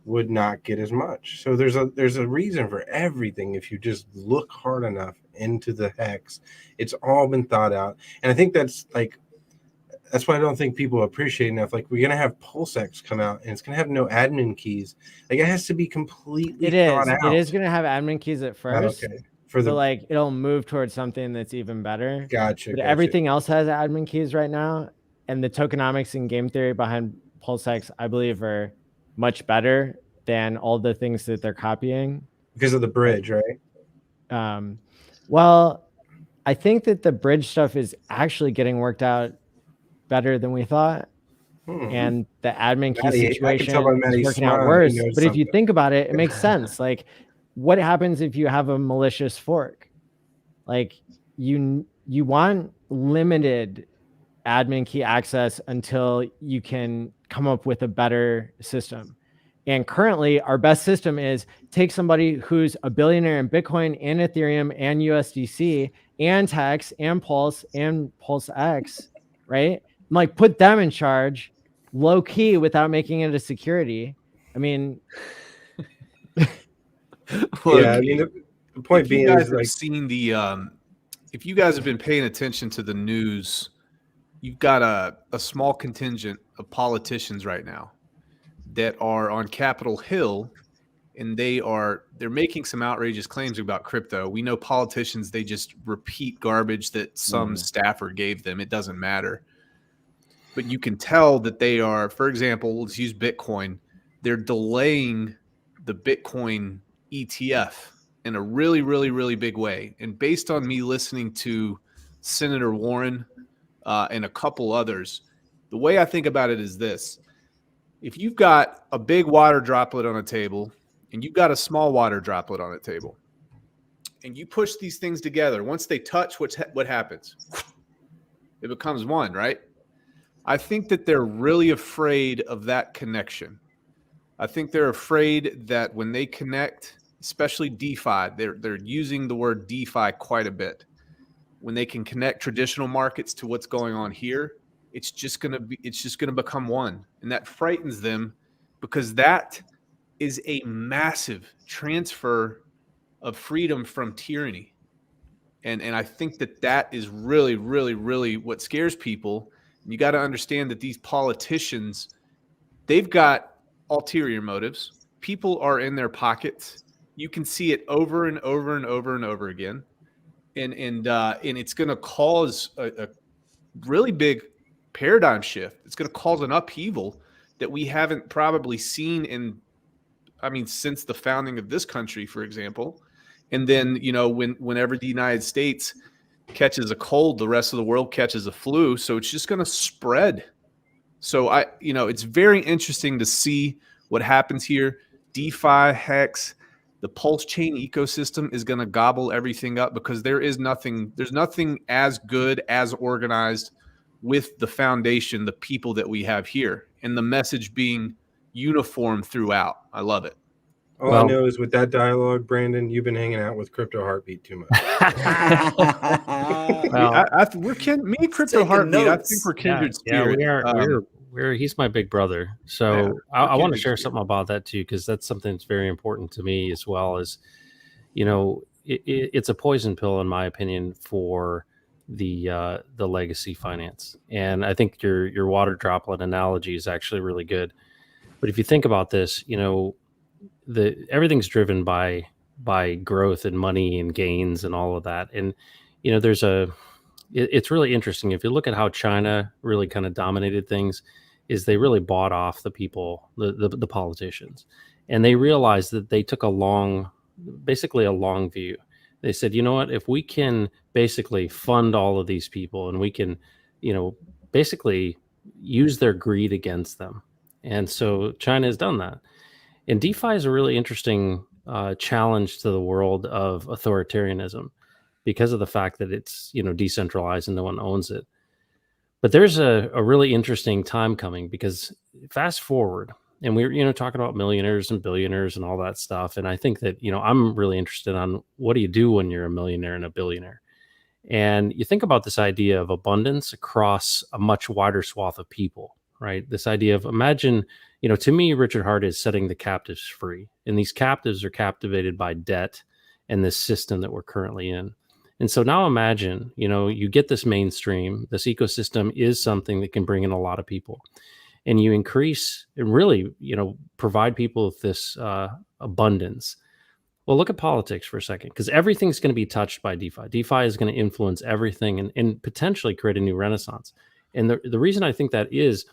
would not get as much. So there's a reason for everything. If you just look hard enough into the hex, it's all been thought out. And I think that's why I don't think people appreciate enough. Like, we're gonna have PulseX come out, and it's gonna have no admin keys. Like, it has to be completely thought out. It is gonna have admin keys at first. Okay. So it'll move towards something that's even better. Gotcha. But everything else has admin keys right now, and the tokenomics and game theory behind PulseX, I believe, are much better than all the things that they're copying because of the bridge, right? Well, I think that the bridge stuff is actually getting worked out better than we thought, and the admin key situation is working out worse. But if you think about it, it makes sense. Like, what happens if you have a malicious fork? Like, you want limited admin key access until you can come up with a better system. And currently, our best system is take somebody who's a billionaire in Bitcoin and Ethereum and USDC and Hex and Pulse and PulseX, right? Like, put them in charge, low key, without making it a security. I mean, yeah. I mean, the point being is, like, seen the if you guys have been paying attention to the news, you've got a small contingent of politicians right now that are on Capitol Hill, and they're making some outrageous claims about crypto. We know politicians, they just repeat garbage that some staffer gave them. It doesn't matter. But you can tell that they are, for example, let's use Bitcoin. They're delaying the Bitcoin ETF in a really, really, really big way. And based on me listening to Senator Warren and a couple others, the way I think about it is this. If you've got a big water droplet on a table and you've got a small water droplet on a table, and you push these things together, once they touch, what happens? It becomes one, right? I think that they're really afraid of that connection. I think they're afraid that when they connect, especially DeFi, they're using the word DeFi quite a bit. When they can connect traditional markets to what's going on here, it's just gonna become one, and that frightens them, because that is a massive transfer of freedom from tyranny, and I think that is really, really, really what scares people. And you got to understand that these politicians, they've got ulterior motives. People are in their pockets. You can see it over and over and over and over again, and it's going to cause a really big paradigm shift. It's going to cause an upheaval that we haven't probably seen in I mean, since the founding of this country, for example. And then, you know, whenever the United States catches a cold, the rest of the world catches a flu. So it's just going to spread. So it's very interesting to see what happens here. DeFi, Hex, the Pulse chain ecosystem is going to gobble everything up because there's nothing as good, as organized with the foundation, the people that we have here, and the message being uniform throughout. I love it. All I know is with that dialogue, Brandon, you've been hanging out with CryptoHeartBeat too much. Me and CryptoHeartBeat, I think we're kindred spirit. He's my big brother. So I want to share something about that too, because that's something that's very important to me as well. As it's a poison pill, in my opinion, for the legacy finance. And I think your water droplet analogy is actually really good. But if you think about this, everything's driven by growth and money and gains and all of that. And it's really interesting if you look at how China really kind of dominated things. Is they really bought off the people, the politicians, and they realized that they took basically a long view. They said, you know what, if we can basically fund all of these people and we can, basically use their greed against them. And so China has done that. And DeFi is a really interesting challenge to the world of authoritarianism because of the fact that it's, decentralized and no one owns it. But there's a really interesting time coming because fast forward, and we're talking about millionaires and billionaires and all that stuff. And I think that I'm really interested on what do you do when you're a millionaire and a billionaire, and you think about this idea of abundance across a much wider swath of people, right? This idea of imagine, to me, Richard Hart is setting the captives free, and these captives are captivated by debt and this system that we're currently in. And so now imagine, you get this mainstream, this ecosystem is something that can bring in a lot of people, and you increase and really, provide people with this abundance. Well, look at politics for a second, because everything's going to be touched by DeFi. DeFi is going to influence everything and potentially create a new renaissance. And the reason I think that is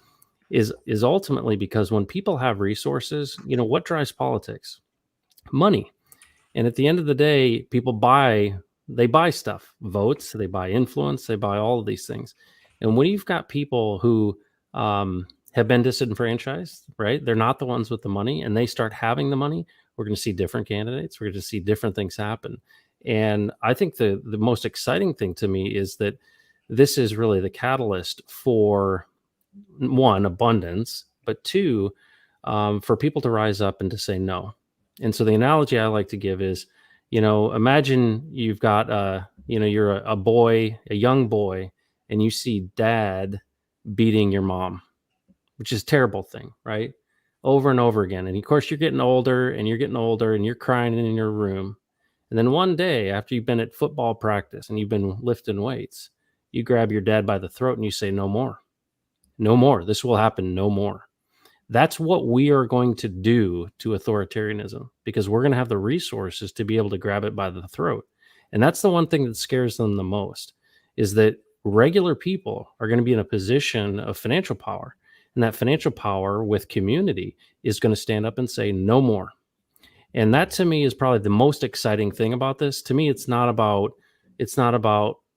ultimately because when people have resources, what drives politics? Money. And at the end of the day, people buy stuff, votes, they buy influence, they buy all of these things. And when you've got people who have been disenfranchised, right? They're not the ones with the money, and they start having the money, we're going to see different candidates. We're going to see different things happen. And I think the most exciting thing to me is that this is really the catalyst for, one, abundance, but two, for people to rise up and to say no. And so the analogy I like to give is, imagine you've got, you're a boy, a young boy, and you see dad beating your mom, which is a terrible thing, right? Over and over again. And of course, you're getting older and you're crying in your room. And then one day after you've been at football practice and you've been lifting weights, you grab your dad by the throat and you say, no more, no more. This will happen no more. That's what we are going to do to authoritarianism, because we're going to have the resources to be able to grab it by the throat. And that's the one thing that scares them the most, is that regular people are going to be in a position of financial power. And that financial power with community is going to stand up and say, no more. And that to me is probably the most exciting thing about this. To me, it's not about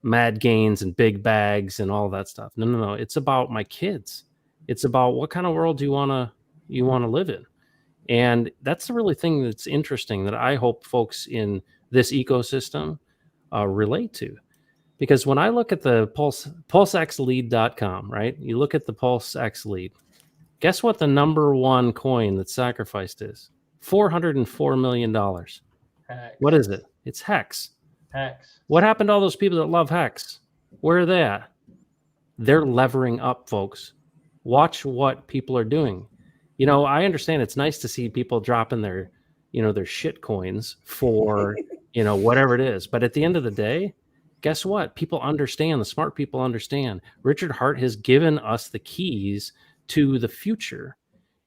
mad gains and big bags and all that stuff. No. It's about my kids. It's about what kind of world do you want to live in. And that's the really thing that's interesting that I hope folks in this ecosystem relate to. Because when I look at the pulsexlead.com, right? You look at the PulseX lead. Guess what the number one coin that's sacrificed is? $404 million. Hex. What is it? It's Hex. Hex. What happened to all those people that love Hex? Where are they at? They're levering up, folks. Watch what people are doing. I understand it's nice to see people dropping their shit coins for, whatever it is. But at the end of the day, guess what? People understand. The smart people understand. Richard Hart has given us the keys to the future.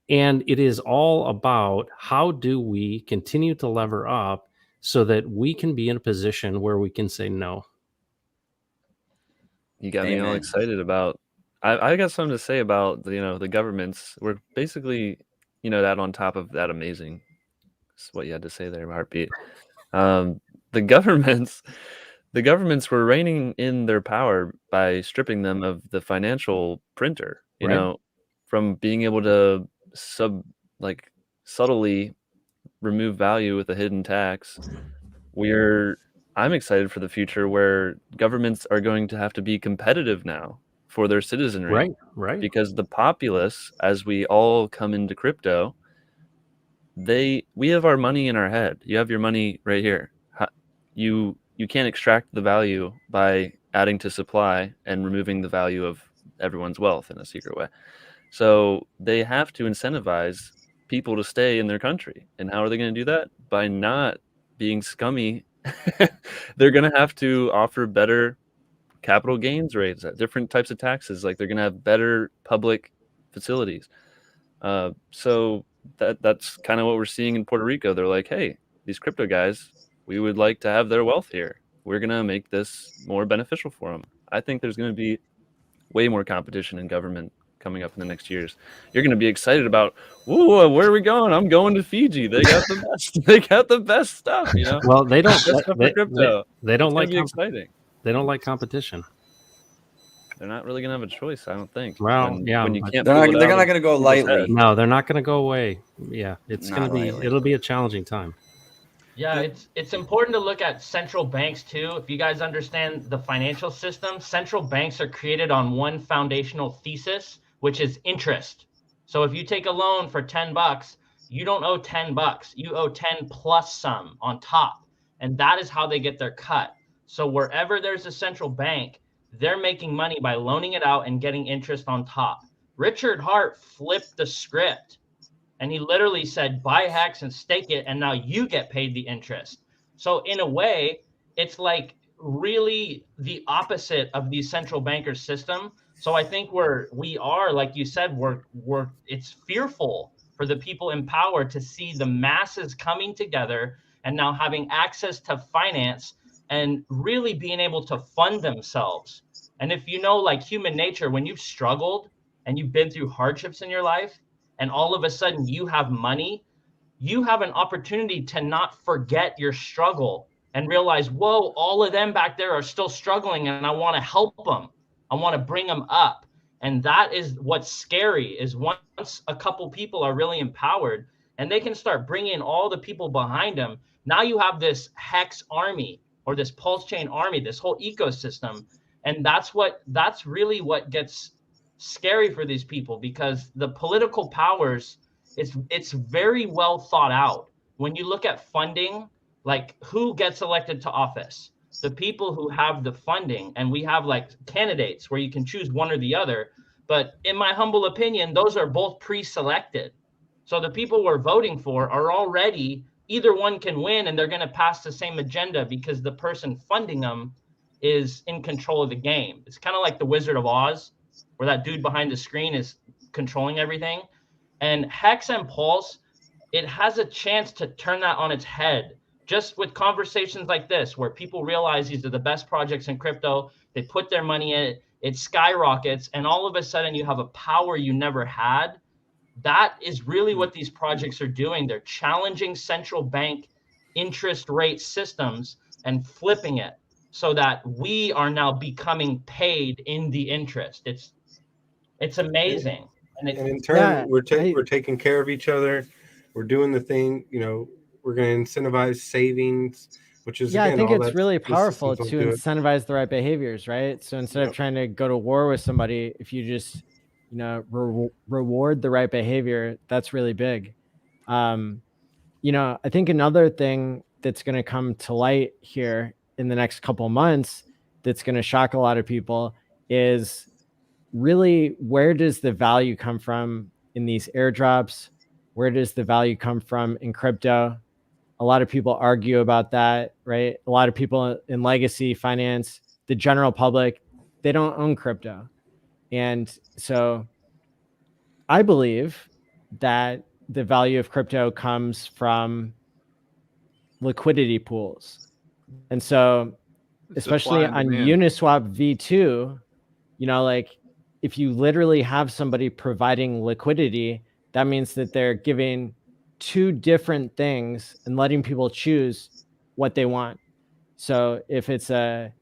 And it is all about how do we continue to lever up so that we can be in a position where we can say no. You got me all excited about. I got something to say about the governments. We're basically that on top of that amazing. That's what you had to say there, Heartbeat. The governments were reining in their power by stripping them of the financial printer, you Right. know, from being able to subtly remove value with a hidden tax. I'm excited for the future where governments are going to have to be competitive now for their citizenry. Right. Because the populace, as we all come into crypto, we have our money in our head. You have your money right here. You can't extract the value by adding to supply and removing the value of everyone's wealth in a secret way. So they have to incentivize people to stay in their country. And how are they going to do that? By not being scummy. They're going to have to offer better capital gains rates, different types of taxes. Like they're going to have better public facilities. So that's kind of what we're seeing in Puerto Rico. They're like, hey, these crypto guys, we would like to have their wealth here. We're going to make this more beneficial for them. I think there's going to be way more competition in government coming up in the next years. You're going to be excited about, ooh, where are we going? I'm going to Fiji. They got the best. They got the best stuff. You know. Well, they don't. Best stuff for crypto. They don't It's like gonna be exciting. They don't like competition. They're not really going to have a choice, I don't think. Well, when you but can't. They're not going to go lightly. No, they're not going to go away. Yeah, it's going Not to be. lightly. It'll be a challenging time. Yeah, it's important to look at central banks too. If you guys understand the financial system, central banks are created on one foundational thesis, which is interest. So if you take a loan for $10, you don't owe $10. You owe 10 plus some on top. And that is how they get their cut. So wherever there's a central bank, they're making money by loaning it out and getting interest on top. Richard Hart flipped the script. And he literally said, buy Hex and stake it, and now you get paid the interest. So in a way, it's like really the opposite of the central banker system. So I think we are, like you said, it's fearful for the people in power to see the masses coming together and now having access to finance and really being able to fund themselves. And if you know, like human nature, when you've struggled and you've been through hardships in your life, and all of a sudden you have money, you have an opportunity to not forget your struggle and realize, whoa, all of them back there are still struggling and I want to help them. I want to bring them up. And that is what's scary, is once a couple people are really empowered and they can start bringing all the people behind them, now you have this Hex army or this pulse chain army, this whole ecosystem. And that's really what gets scary for these people, because the political powers, it's very well thought out. When you look at funding, like who gets elected to office? The people who have the funding, and we have like candidates where you can choose one or the other. But in my humble opinion, those are both pre-selected. So the people we're voting for are already, either one can win and they're going to pass the same agenda because the person funding them is in control of the game. It's kind of like the Wizard of Oz, where that dude behind the screen is controlling everything. And Hex and Pulse, it has a chance to turn that on its head, just with conversations like this, where people realize these are the best projects in crypto. They put their money in it, it skyrockets, and all of a sudden you have a power you never had. That is really what these projects are doing. They're challenging central bank interest rate systems and flipping it so that we are now becoming paid in the interest. It's amazing. And in turn, we're taking care of each other. We're doing the thing, we're going to incentivize savings, which is, I think it's really powerful to incentivize the right behaviors, right? So instead of trying to go to war with somebody, if you just, reward the right behavior, that's really big. I think another thing that's going to come to light here in the next couple of months that's going to shock a lot of people is really, where does the value come from in these airdrops? Where does the value come from in crypto? A lot of people argue about that, right? A lot of people in legacy finance, the general public, they don't own crypto. And so I believe that the value of crypto comes from liquidity pools. And so, especially on Uniswap V2, if you literally have somebody providing liquidity, that means that they're giving two different things and letting people choose what they want. So if it's a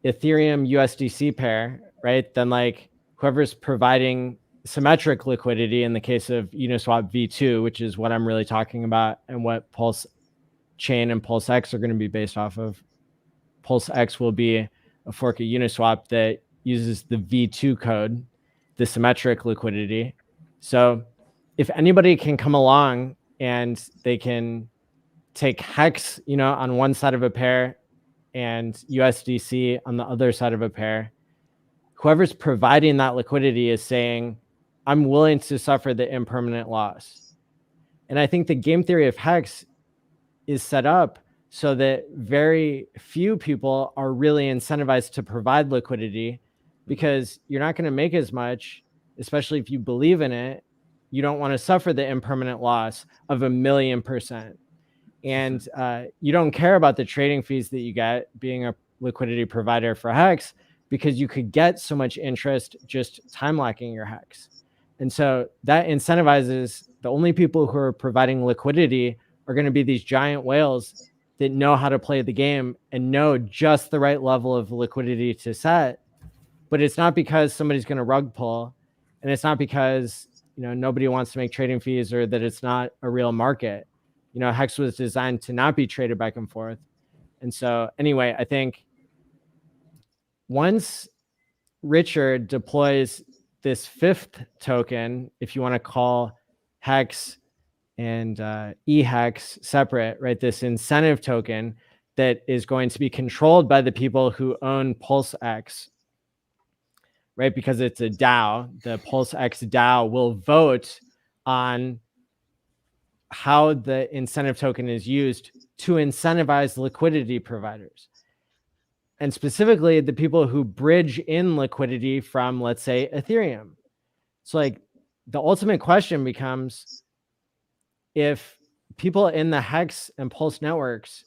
Ethereum USDC pair, right, then like whoever's providing symmetric liquidity in the case of Uniswap V2, which is what I'm really talking about and what Pulse Chain and Pulse X are going to be based off of. Pulse X will be a fork of Uniswap that uses the V2 code, the symmetric liquidity. So if anybody can come along and they can take HEX, on one side of a pair and USDC on the other side of a pair, whoever's providing that liquidity is saying, I'm willing to suffer the impermanent loss. And I think the game theory of HEX is set up so that very few people are really incentivized to provide liquidity, because you're not going to make as much, especially if you believe in it. You don't want to suffer the impermanent loss of 1,000,000%. And you don't care about the trading fees that you get being a liquidity provider for HEX, because you could get so much interest just time locking your HEX. And so that incentivizes the only people who are providing liquidity are going to be these giant whales that know how to play the game and know just the right level of liquidity to set. But it's not because somebody's going to rug pull, and it's not because nobody wants to make trading fees or that it's not a real market. HEX was designed to not be traded back and forth. And so anyway, I think once Richard deploys this fifth token, if you want to call HEX and EHEX separate, right? This incentive token that is going to be controlled by the people who own PulseX, right? Because it's a DAO. The PulseX DAO will vote on how the incentive token is used to incentivize liquidity providers. And specifically the people who bridge in liquidity from, let's say, Ethereum. So like the ultimate question becomes, if people in the HEX and Pulse networks,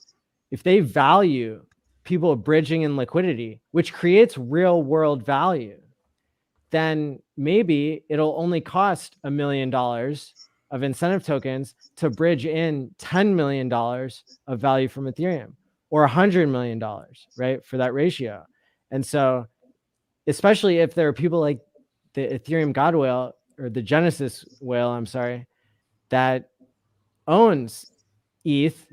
if they value people bridging in liquidity, which creates real world value, then maybe it'll only cost $1 million of incentive tokens to bridge in $10 million of value from Ethereum, or $100 million, right, for that ratio. And so, especially if there are people like the Ethereum God Whale, or the Genesis Whale, I'm sorry, that owns ETH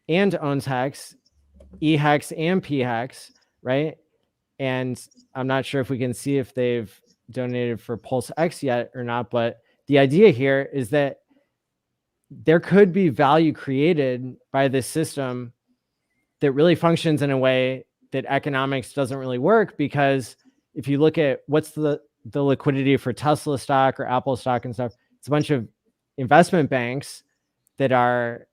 and owns HEX, EHEX and PHEX, right? And I'm not sure if we can see if they've donated for Pulse X yet or not, but the idea here is that there could be value created by this system that really functions in a way that economics doesn't really work, because if you look at what's the liquidity for Tesla stock or Apple stock and stuff, it's a bunch of investment banks that are,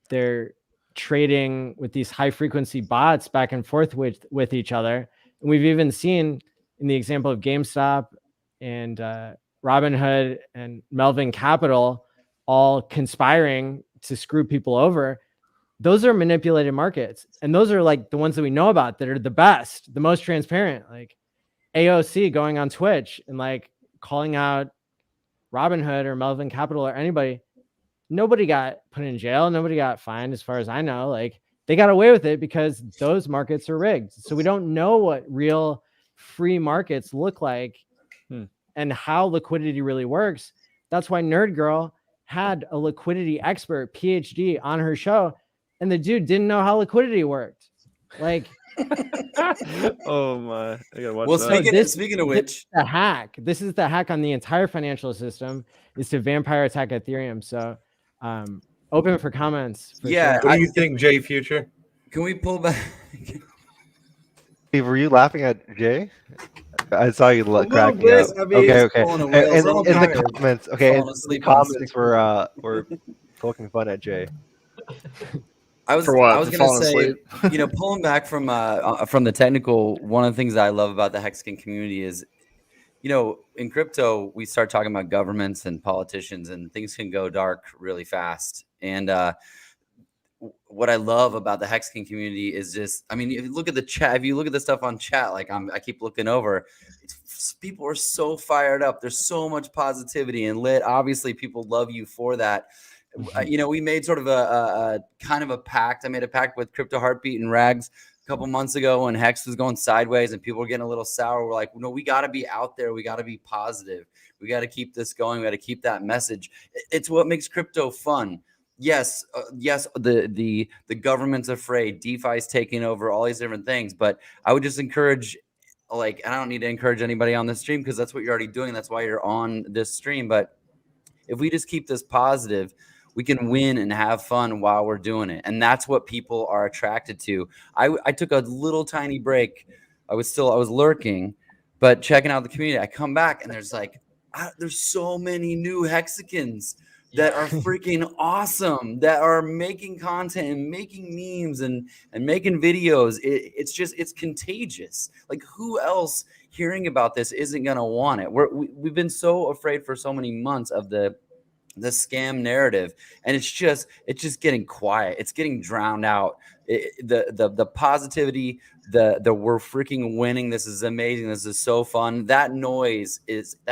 they're trading with these high frequency bots back and forth with each other. And we've even seen in the example of GameStop and Robinhood and Melvin Capital all conspiring to screw people over. Those are manipulated markets. And those are like the ones that we know about that are the best, the most transparent, like AOC going on Twitch and like calling out Robinhood or Melvin Capital or anybody. Nobody got put in jail. Nobody got fined, as far as I know. Like, they got away with it because those markets are rigged. So we don't know what real free markets look like and how liquidity really works. That's why Nerd Girl had a liquidity expert, PhD, on her show, and the dude didn't know how liquidity worked. Like, oh my! I gotta watch Well, that. speaking of which, the hack. This is the hack on the entire financial system, is to vampire attack Ethereum. So, open for comments. For yeah. sure. What do you think, Jay Future? Can we pull back? Hey, were you laughing at Jay? I saw you little cracking bit. up. I mean, Okay, it's okay. pulling away. And It's all in the tired. comments, okay, Falling in the asleep on the comments were poking fun at Jay. I was For what? going For to falling say, asleep? pulling back from the technical, one of the things that I love about the HEXICAN community is, in crypto, we start talking about governments and politicians, and things can go dark really fast. And what I love about the HEXICAN community is just, I mean, if you look at the chat, if you look at the stuff on chat, like I keep looking over, people are so fired up. There's so much positivity and lit. Obviously, people love you for that. you know, we made sort of a kind of a pact. I made a pact with CryptoHeartBeat and Rags a couple months ago when Hex was going sideways and people were getting a little sour. We're like, no, we got to be out there. We got to be positive. We got to keep this going. We got to keep that message. It's what makes crypto fun. Yes, yes, the government's afraid. DeFi's taking over, all these different things. But I would just encourage, like, and I don't need to encourage anybody on this stream because that's what you're already doing. That's why you're on this stream. But if we just keep this positive, we can win and have fun while we're doing it. And that's what people are attracted to. I took a little tiny break. I was lurking, but checking out the community. I come back and there's like, there's so many new Hexicans that are freaking awesome, that are making content and making memes and making videos. It's contagious. Like, who else hearing about this isn't going to want it? We've been so afraid for so many months of the scam narrative, and it's just getting quiet. It's getting drowned out. The positivity, the we're freaking winning. This is amazing. This is so fun. That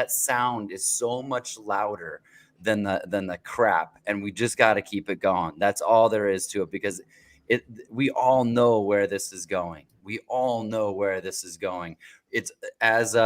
sound is so much louder than the crap, and we just got to keep it going. That's all there is to it, because we all know where this is going. We all know where this is going. It's as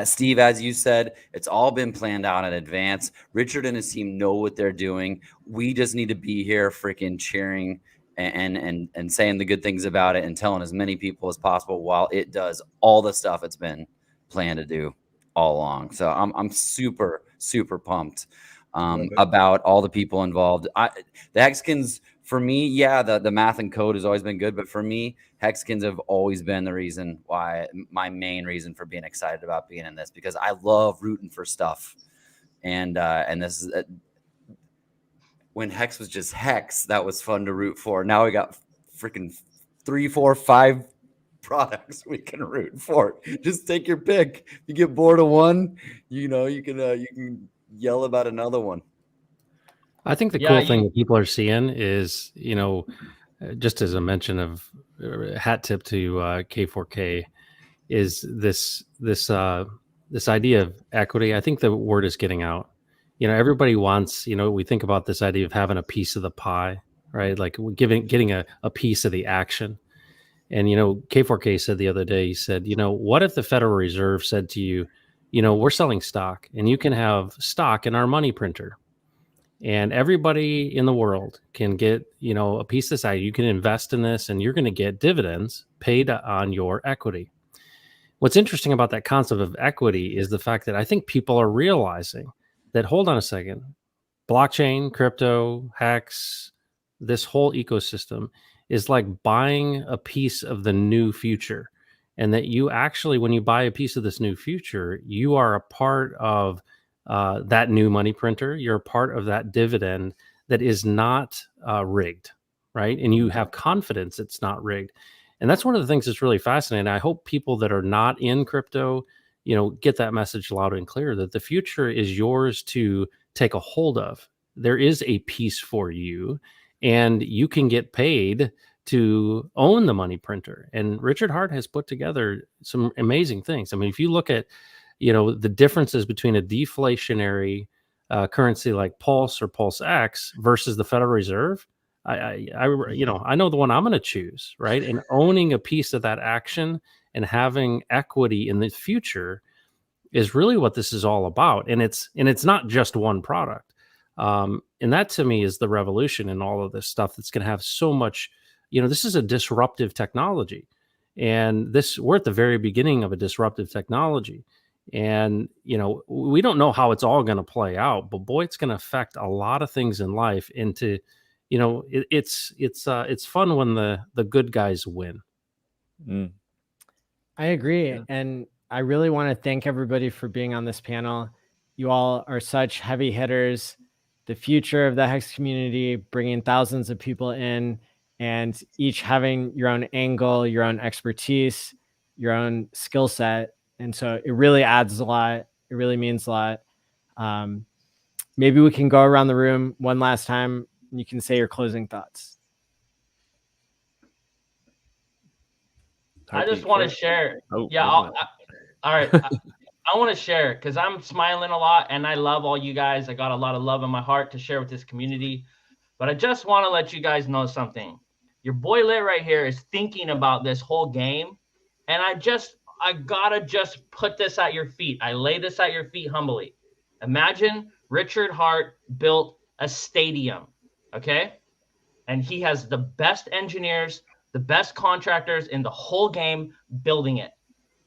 Steve, as you said, it's all been planned out in advance. Richard and his team know what they're doing. We just need to be here freaking cheering and saying the good things about it and telling as many people as possible while it does all the stuff it's been planned to do all along. So I'm super, super pumped about all the people involved. The Hexicans, for me, yeah, the math and code has always been good, but for me, Hexicans have always been the reason why, my main reason for being excited about being in this, because I love rooting for stuff. And this is when Hex was just Hex, that was fun to root for. Now we got freaking 3, 4, 5 products we can root for. Just take your pick. If you get bored of one, you can yell about another one. I think the cool thing that people are seeing is, just as a mention of hat tip to K4K, is this idea of equity. I think the word is getting out. Everybody wants, we think about this idea of having a piece of the pie, right? Like getting a piece of the action. And, K4K said the other day, he said, what if the Federal Reserve said to you, we're selling stock and you can have stock in our money printer, and everybody in the world can get, a piece of this out. You can invest in this and you're going to get dividends paid on your equity. What's interesting about that concept of equity is the fact that I think people are realizing that, hold on a second, blockchain, crypto, Hex, this whole ecosystem is like buying a piece of the new future. And that you actually, when you buy a piece of this new future, you are a part of that new money printer. You're a part of that dividend that is not rigged, right? And you have confidence it's not rigged. And that's one of the things that's really fascinating. I hope people that are not in crypto, get that message loud and clear, that the future is yours to take a hold of. There is a piece for you, and you can get paid to own the money printer. And Richard Hart has put together some amazing things. I mean, if you look at, the differences between a deflationary currency like Pulse or Pulse X versus the Federal Reserve, I know the one I'm going to choose, right? And owning a piece of that action and having equity in the future is really what this is all about. And it's not just one product. And that to me is the revolution in all of this stuff that's going to have so much, this is a disruptive technology. And we're at the very beginning of a disruptive technology. And, we don't know how it's all going to play out, but boy, it's going to affect a lot of things in life. Into, it's fun when the good guys win. I agree. Yeah. And I really want to thank everybody for being on this panel. You all are such heavy hitters, the future of the Hex community, bringing thousands of people in, and each having your own angle, your own expertise, your own skill set. And so it really adds a lot. It really means a lot. Maybe we can go around the room one last time and you can say your closing thoughts. I just want to share. All right. I want to share because I'm smiling a lot and I love all you guys. I got a lot of love in my heart to share with this community. But I just want to let you guys know something. Your boy Lit right here is thinking about this whole game. And I gotta just put this at your feet. I lay this at your feet humbly. Imagine Richard Hart built a stadium, okay? And he has the best engineers, the best contractors in the whole game building it.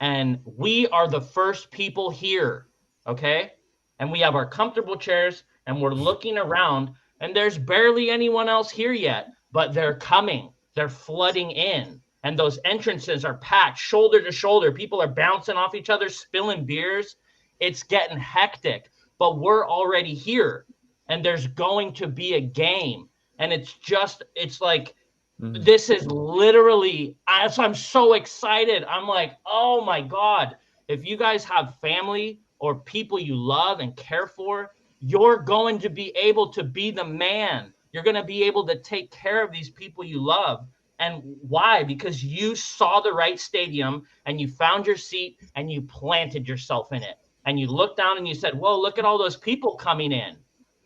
And we are the first people here, okay? And we have our comfortable chairs and we're looking around and there's barely anyone else here yet, but they're coming. They're flooding in. And those entrances are packed shoulder to shoulder. People are bouncing off each other, spilling beers. It's getting hectic, but we're already here. And there's going to be a game. And it's like, this is literally, I'm so excited. I'm like, oh my God. If you guys have family or people you love and care for, you're going to be able to be the man. You're going to be able to take care of these people you love. And why? Because you saw the right stadium and you found your seat and you planted yourself in it. And you looked down and you said, whoa, look at all those people coming in.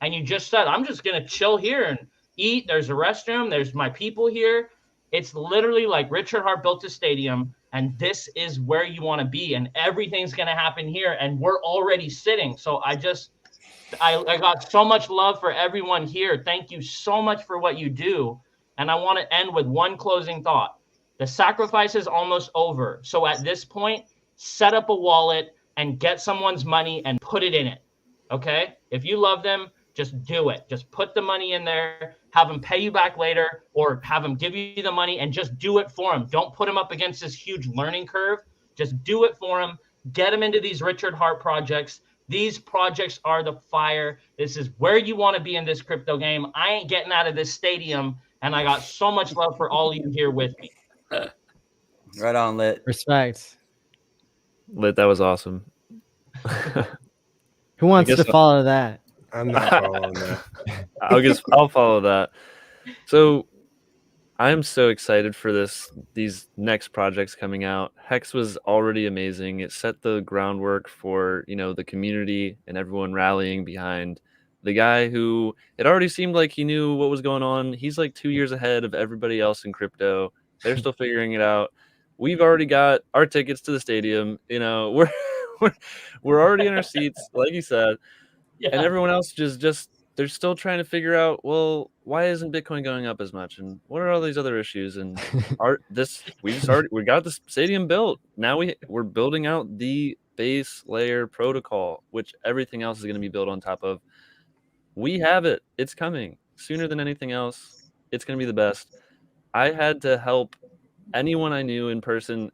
And you just said, I'm just going to chill here and eat. There's a restroom. There's my people here. It's literally like Richard Hart built a stadium and this is where you want to be. And everything's going to happen here. And we're already sitting. So I got so much love for everyone here. Thank you so much for what you do. And I want to end with one closing thought. The sacrifice is almost over. So at this point, set up a wallet and get someone's money and put it in it. Okay? If you love them, just do it. Just put the money in there, have them pay you back later, or have them give you the money and just do it for them. Don't put them up against this huge learning curve. Just do it for them. Get them into these Richard Hart projects. These projects are the fire. This is where you want to be in this crypto game. I ain't getting out of this stadium, and I got so much love for all of you here with me. Right on, Lit. Respect. Lit, that was awesome. Who wants to follow that? I'm not following that. I'll follow that. So I'm so excited for these next projects coming out. Hex was already amazing. It set the groundwork for, the community and everyone rallying behind the guy who it already seemed like he knew what was going on. He's like 2 years ahead of everybody else in crypto. They're still figuring it out. We've already got our tickets to the stadium. We're already in our seats, like you said. Yeah. And everyone else just they're still trying to figure out, well, why isn't Bitcoin going up as much? And what are all these other issues? And we got the stadium built. Now we're building out the base layer protocol, which everything else is going to be built on top of. We have it. It's coming sooner than anything else. It's going to be the best. I had to help anyone I knew in person.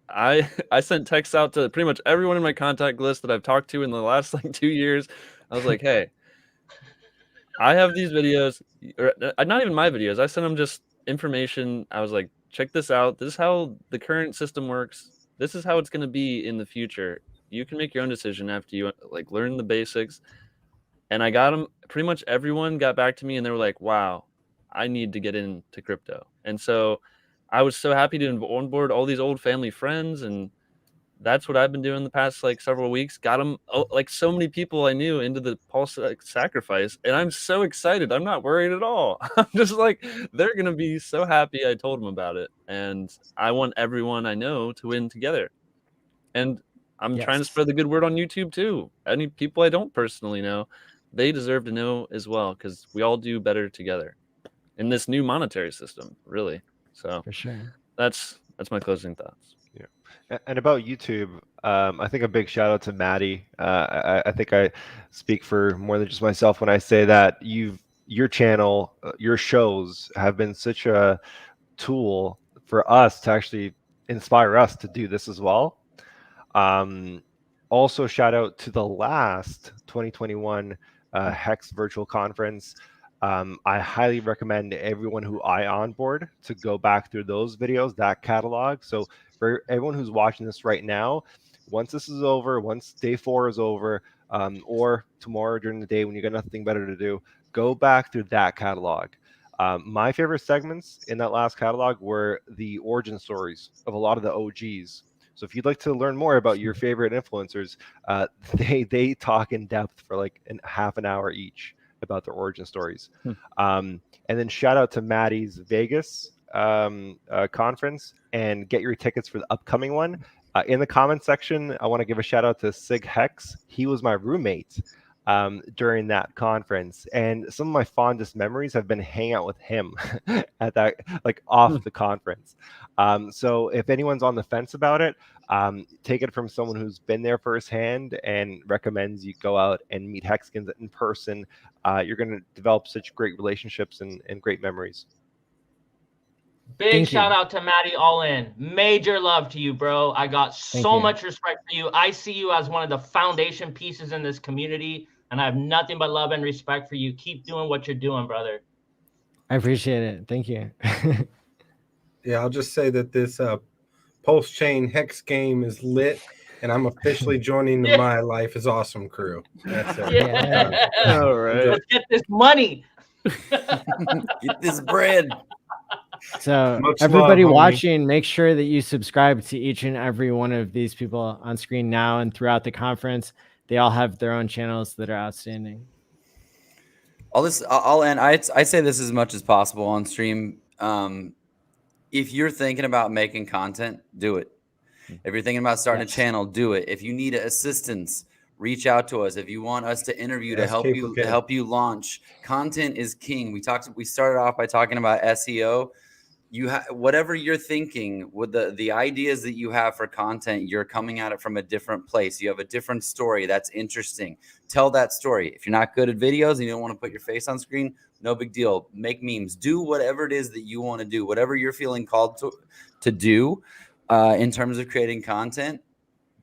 I sent texts out to pretty much everyone in my contact list that I've talked to in the last 2 years. I was like, hey, I have these videos, or not even my videos. I sent them just information. I was like, check this out. This is how the current system works. This is how it's going to be in the future. You can make your own decision after you learn the basics. And I got them. Pretty much everyone got back to me and they were like, wow, I need to get into crypto. And so I was so happy to onboard all these old family friends, and that's what I've been doing the past several weeks. Got them so many people I knew into the Pulse sacrifice, and I'm so excited. I'm not worried at all. I'm just they're gonna be so happy I told them about it, and I want everyone I know to win together. And I'm trying to spread the good word on YouTube too. Any people I don't personally know, they deserve to know as well, because we all do better together in this new monetary system, really. So for sure, that's my closing thoughts. Yeah, and about YouTube, I think a big shout out to Matty. I think I speak for more than just myself when I say that your channel, your shows have been such a tool for us to actually inspire us to do this as well. Also, shout out to the last 2021 HEX virtual conference. I highly recommend everyone who I onboard to go back through those videos, that catalog. So for everyone who's watching this right now, once this is over, once day 4 is over, or tomorrow during the day when you got nothing better to do, go back through that catalog. My favorite segments in that last catalog were the origin stories of a lot of the OGs So if you'd like to learn more about your favorite influencers, they talk in depth for like half an hour each about their origin stories. And then shout out to Matty's Vegas conference, and get your tickets for the upcoming one. In the comment section, I want to give a shout out to Sig Hex. He was my roommate during that conference, and some of my fondest memories have been hanging out with him at that, like off the conference. So if anyone's on the fence about it, take it from someone who's been there firsthand and recommends you go out and meet Hexicans in person. You're going to develop such great relationships and great memories. Big shout out to Matty ALLin. Major love to you, bro. I got so much respect for you. I see you as one of the foundation pieces in this community, and I have nothing but love and respect for you. Keep doing what you're doing, brother. I appreciate it. Thank you. Yeah, I'll just say that this Pulse Chain Hex game is lit, and I'm officially joining the My Life is Awesome crew. That's it. Yeah. All right. Let's get this money. Get this bread. So Much everybody love, homie. watching, make sure that you subscribe to each and every one of these people on screen now and throughout the conference. They all have their own channels that are outstanding. I'll end. I say this as much as possible on stream. If you're thinking about making content, do it. If you're thinking about starting a channel, do it. If you need assistance, reach out to us. If you want us to interview to help you launch, content is king. We started off by talking about SEO. Whatever you're thinking with the ideas that you have for content, you're coming at it from a different place. You have a different story that's interesting. Tell that story. If you're not good at videos and you don't want to put your face on screen, no big deal. Make memes. Do whatever it is that you want to do. Whatever you're feeling called to do in terms of creating content,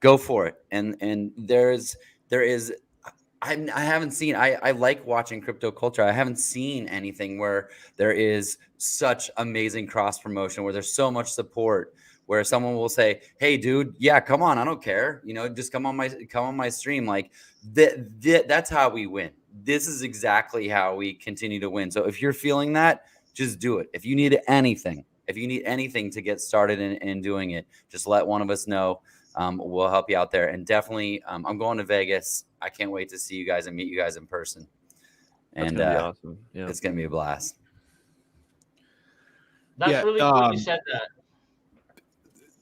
go for it. And there is. I haven't seen. I like watching crypto culture. I haven't seen anything where there is such amazing cross promotion, where there's so much support, where someone will say, "Hey, dude, yeah, come on, I don't care. You know, just come on my stream." Like that's how we win. This is exactly how we continue to win. So if you're feeling that, just do it. If you need anything to get started in doing it, just let one of us know. We'll help you out there. And definitely, I'm going to Vegas. I can't wait to see you guys and meet you guys in person. And That's gonna be awesome. Yeah. It's going to be a blast. That's really cool you said that.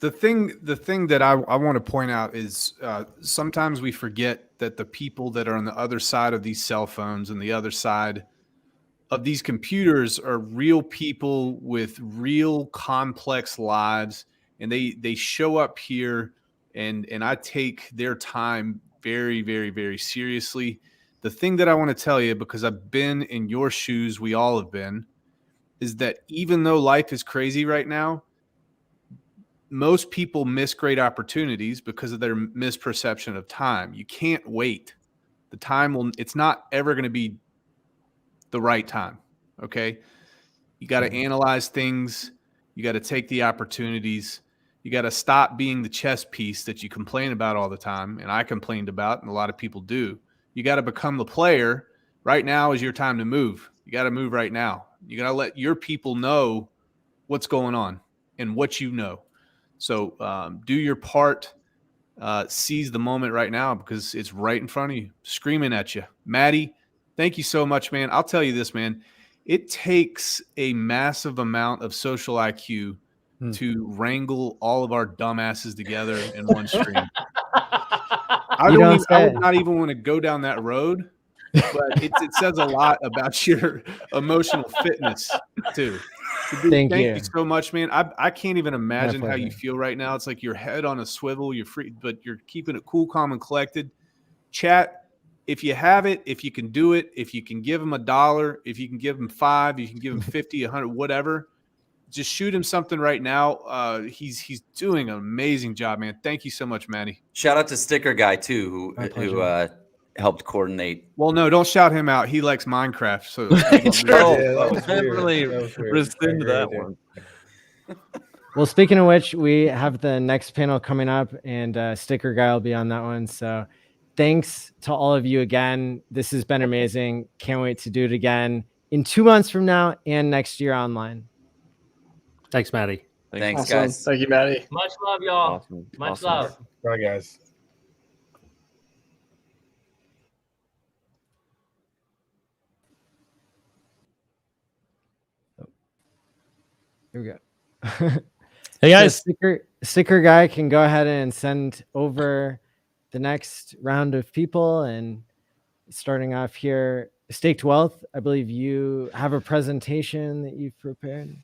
The thing that I want to point out is sometimes we forget that the people that are on the other side of these cell phones and the other side of these computers are real people with real complex lives, and they show up here, and I take their time very, very, very seriously. The thing that I want to tell you, because I've been in your shoes, we all have been, is that even though life is crazy right now, most people miss great opportunities because of their misperception of time. You can't wait. It's not ever going to be the right time. Okay. You got to analyze things. You got to take the opportunities. You got to stop being the chess piece that you complain about all the time. And I complained about, and a lot of people do. You got to become the player. Right now is your time to move. You got to move right now. You got to let your people know what's going on and what you know. So do your part. Seize the moment right now, because it's right in front of you, screaming at you. Matty, thank you so much, man. I'll tell you this, man. It takes a massive amount of social IQ to wrangle all of our dumbasses together in one stream. I would not even want to go down that road, but it says a lot about your emotional fitness too. Thank you so much, man. I can't even imagine how you feel right now. It's like your head on a swivel. You're free, but you're keeping it cool, calm, and collected. Chat, if you have it, if you can do it, if you can give him $1, if you can give him $5, you can give him 50, 100, whatever. Just shoot him something right now. He's doing an amazing job, man. Thank you so much, Matty. Shout out to Sticker Guy too, who helped coordinate. Well, no, don't shout him out. He likes Minecraft, so definitely rescind that one. Well, speaking of which, we have the next panel coming up, and Sticker Guy will be on that one. So thanks to all of you again. This has been amazing. Can't wait to do it again in 2 months from now and next year online. Thanks, Matty. Thanks, awesome. guys. Thank you, Matty. Much love, y'all. Awesome. Much Awesome. love. Bye, guys. Here we go. Hey, guys. So sticker guy can go ahead and send over the next round of people. And starting off here, StakedWealth, I believe you have a presentation that you've prepared.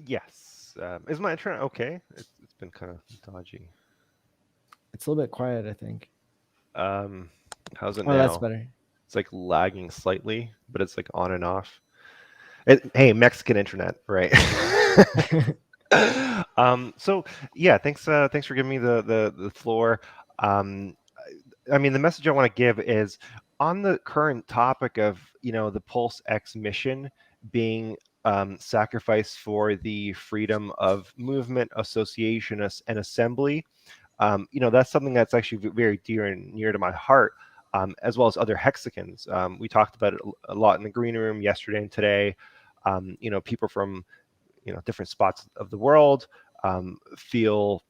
Yes. Is my internet okay? It's been kind of dodgy. It's a little bit quiet, I think. How's it Oh, now? that's better. It's like lagging slightly, but it's like on and off. Hey, Mexican internet, right? So yeah, thanks for giving me the floor. I mean, the message I want to give is on the current topic of the Pulse X mission being sacrificed for the freedom of movement, association, and assembly. That's something that's actually very dear and near to my heart, as well as other Hexicans. We talked about it a lot in the green room yesterday and today. People from different spots of the world feel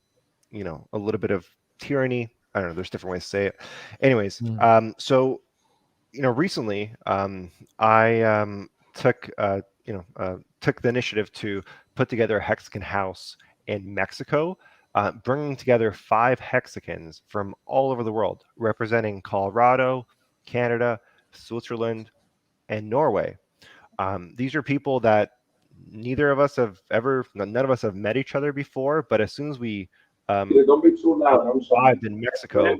a little bit of tyranny. I don't know, there's different ways to say it. Anyways, so recently I took the initiative to put together a Hexican house in Mexico, bringing together 5 Hexicans from all over the world, representing Colorado, Canada, Switzerland, and Norway. These are people that none of us have met each other before, but as soon as we don't be too loud. I'm sorry. arrived in Mexico,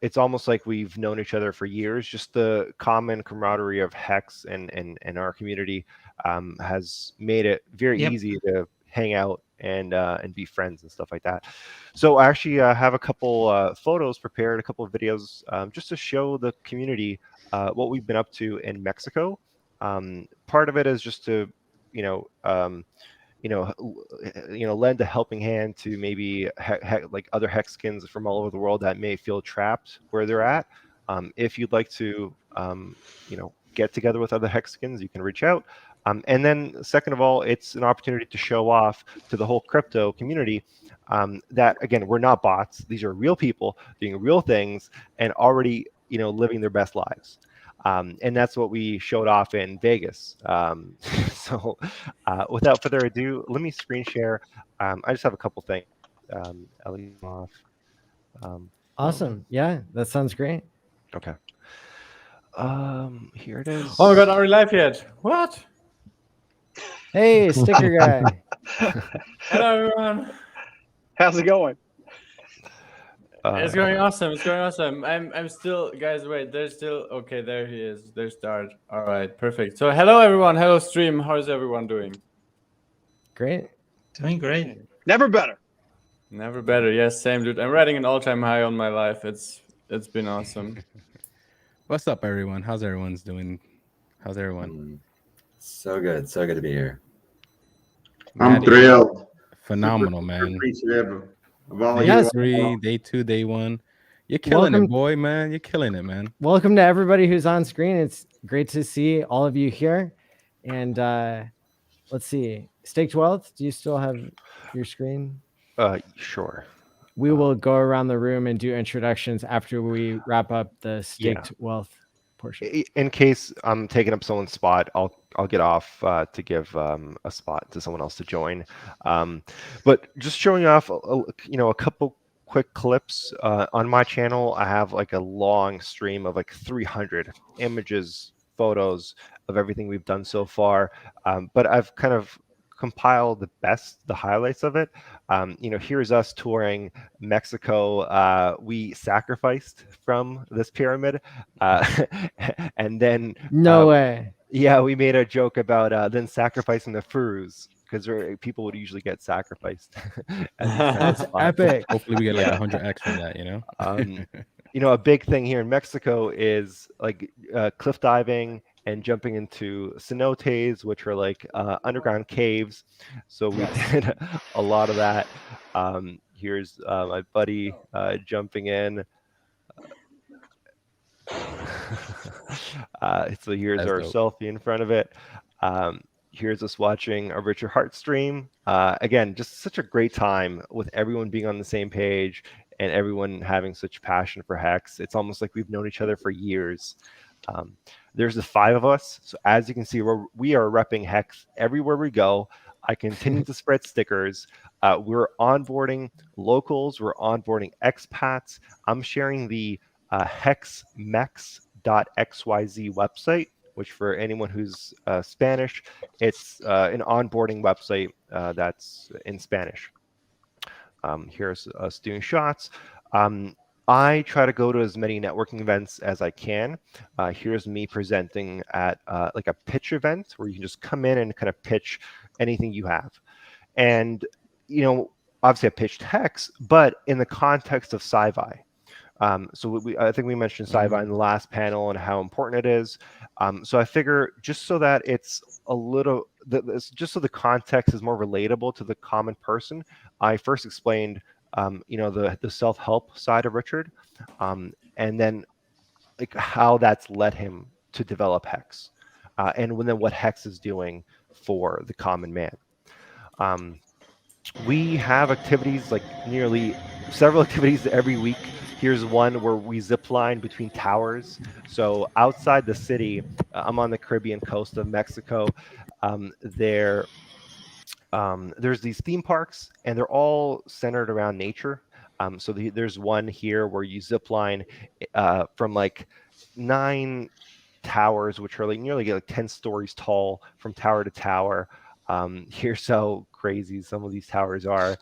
it's almost like we've known each other for years. Just the common camaraderie of Hex and our community has made it very easy to hang out and be friends and stuff like that. So I actually have a couple photos prepared, a couple of videos just to show the community what we've been up to in Mexico. Part of it is just to lend a helping hand to maybe like other Hexicans from all over the world that may feel trapped where they're at. If you'd like to get together with other Hexicans, you can reach out. And then second of all, it's an opportunity to show off to the whole crypto community that, again, we're not bots. These are real people doing real things and already living their best lives. And that's what we showed off in Vegas. So without further ado, let me screen share. I just have a couple things. Awesome. Yeah, that sounds great. Okay. Here it is. Oh my God, are we live yet? What? Hey, sticker guy. Hello, everyone. How's it going? It's going awesome. It's going awesome. I'm still, guys. Wait, there's still okay. There he is. There's Dart. All right, perfect. So hello, everyone. Hello, stream. How's everyone doing? Great. Doing great. Never better. Never better. Yes, same, dude. I'm riding an all-time high on my life. It's been awesome. What's up, everyone? How's everyone's doing? How's everyone? So good. So good to be here. I'm thrilled. Phenomenal, Super man. appreciative of all Yes. Day 3, day 2, day 1. You're killing it, boy, man. You're killing it, man. Welcome to everybody who's on screen. It's great to see all of you here. And let's see. StakedWealth, do you still have your screen? Sure. We will go around the room and do introductions after we wrap up the StakedWealth portion. In case I'm taking up someone's spot, I'll get off to give a spot to someone else to join. But just showing off, a couple quick clips on my channel. I have like a long stream of like 300 images, photos of everything we've done so far. But I've kind of compiled the highlights of it. Here's us touring Mexico. We sacrificed from this pyramid, and then No way. Yeah, we made a joke about then sacrificing the furus because people would usually get sacrificed. That's epic. Hopefully, we get like 100x from that. A big thing here in Mexico is like cliff diving and jumping into cenotes, which are like underground caves. So we did a lot of that. Here's my buddy jumping in. So here's our selfie in front of it. Here's us watching a Richard Hart stream. Again, just such a great time with everyone being on the same page and everyone having such passion for Hex. It's almost like we've known each other for years. There's the 5 of us. So as you can see, we are repping Hex everywhere we go. I continue to spread stickers. We're onboarding locals. We're onboarding expats. I'm sharing the hexmex.xyz website, which for anyone who's Spanish, it's an onboarding website that's in Spanish. Here's us doing shots. I try to go to as many networking events as I can. Here's me presenting at like a pitch event where you can just come in and kind of pitch anything you have. And, you know, obviously I pitched Hex, but in the context of SciVive. So I think we mentioned SciVive in the last panel and how important it is. So I figure just so that it's a little, just so the context is more relatable to the common person, I first explained, you know, the self-help side of Richard, and then like how that's led him to develop Hex, and then what Hex is doing for the common man. We have activities, like nearly several activities every week. Here's one where we zip line between towers. So outside the city, I'm on the Caribbean coast of Mexico. There's these theme parks, and they're all centered around nature. So there's one here where you zip line from like 9 towers, which are like nearly like 10 stories tall from tower to tower. Here's how crazy some of these towers are.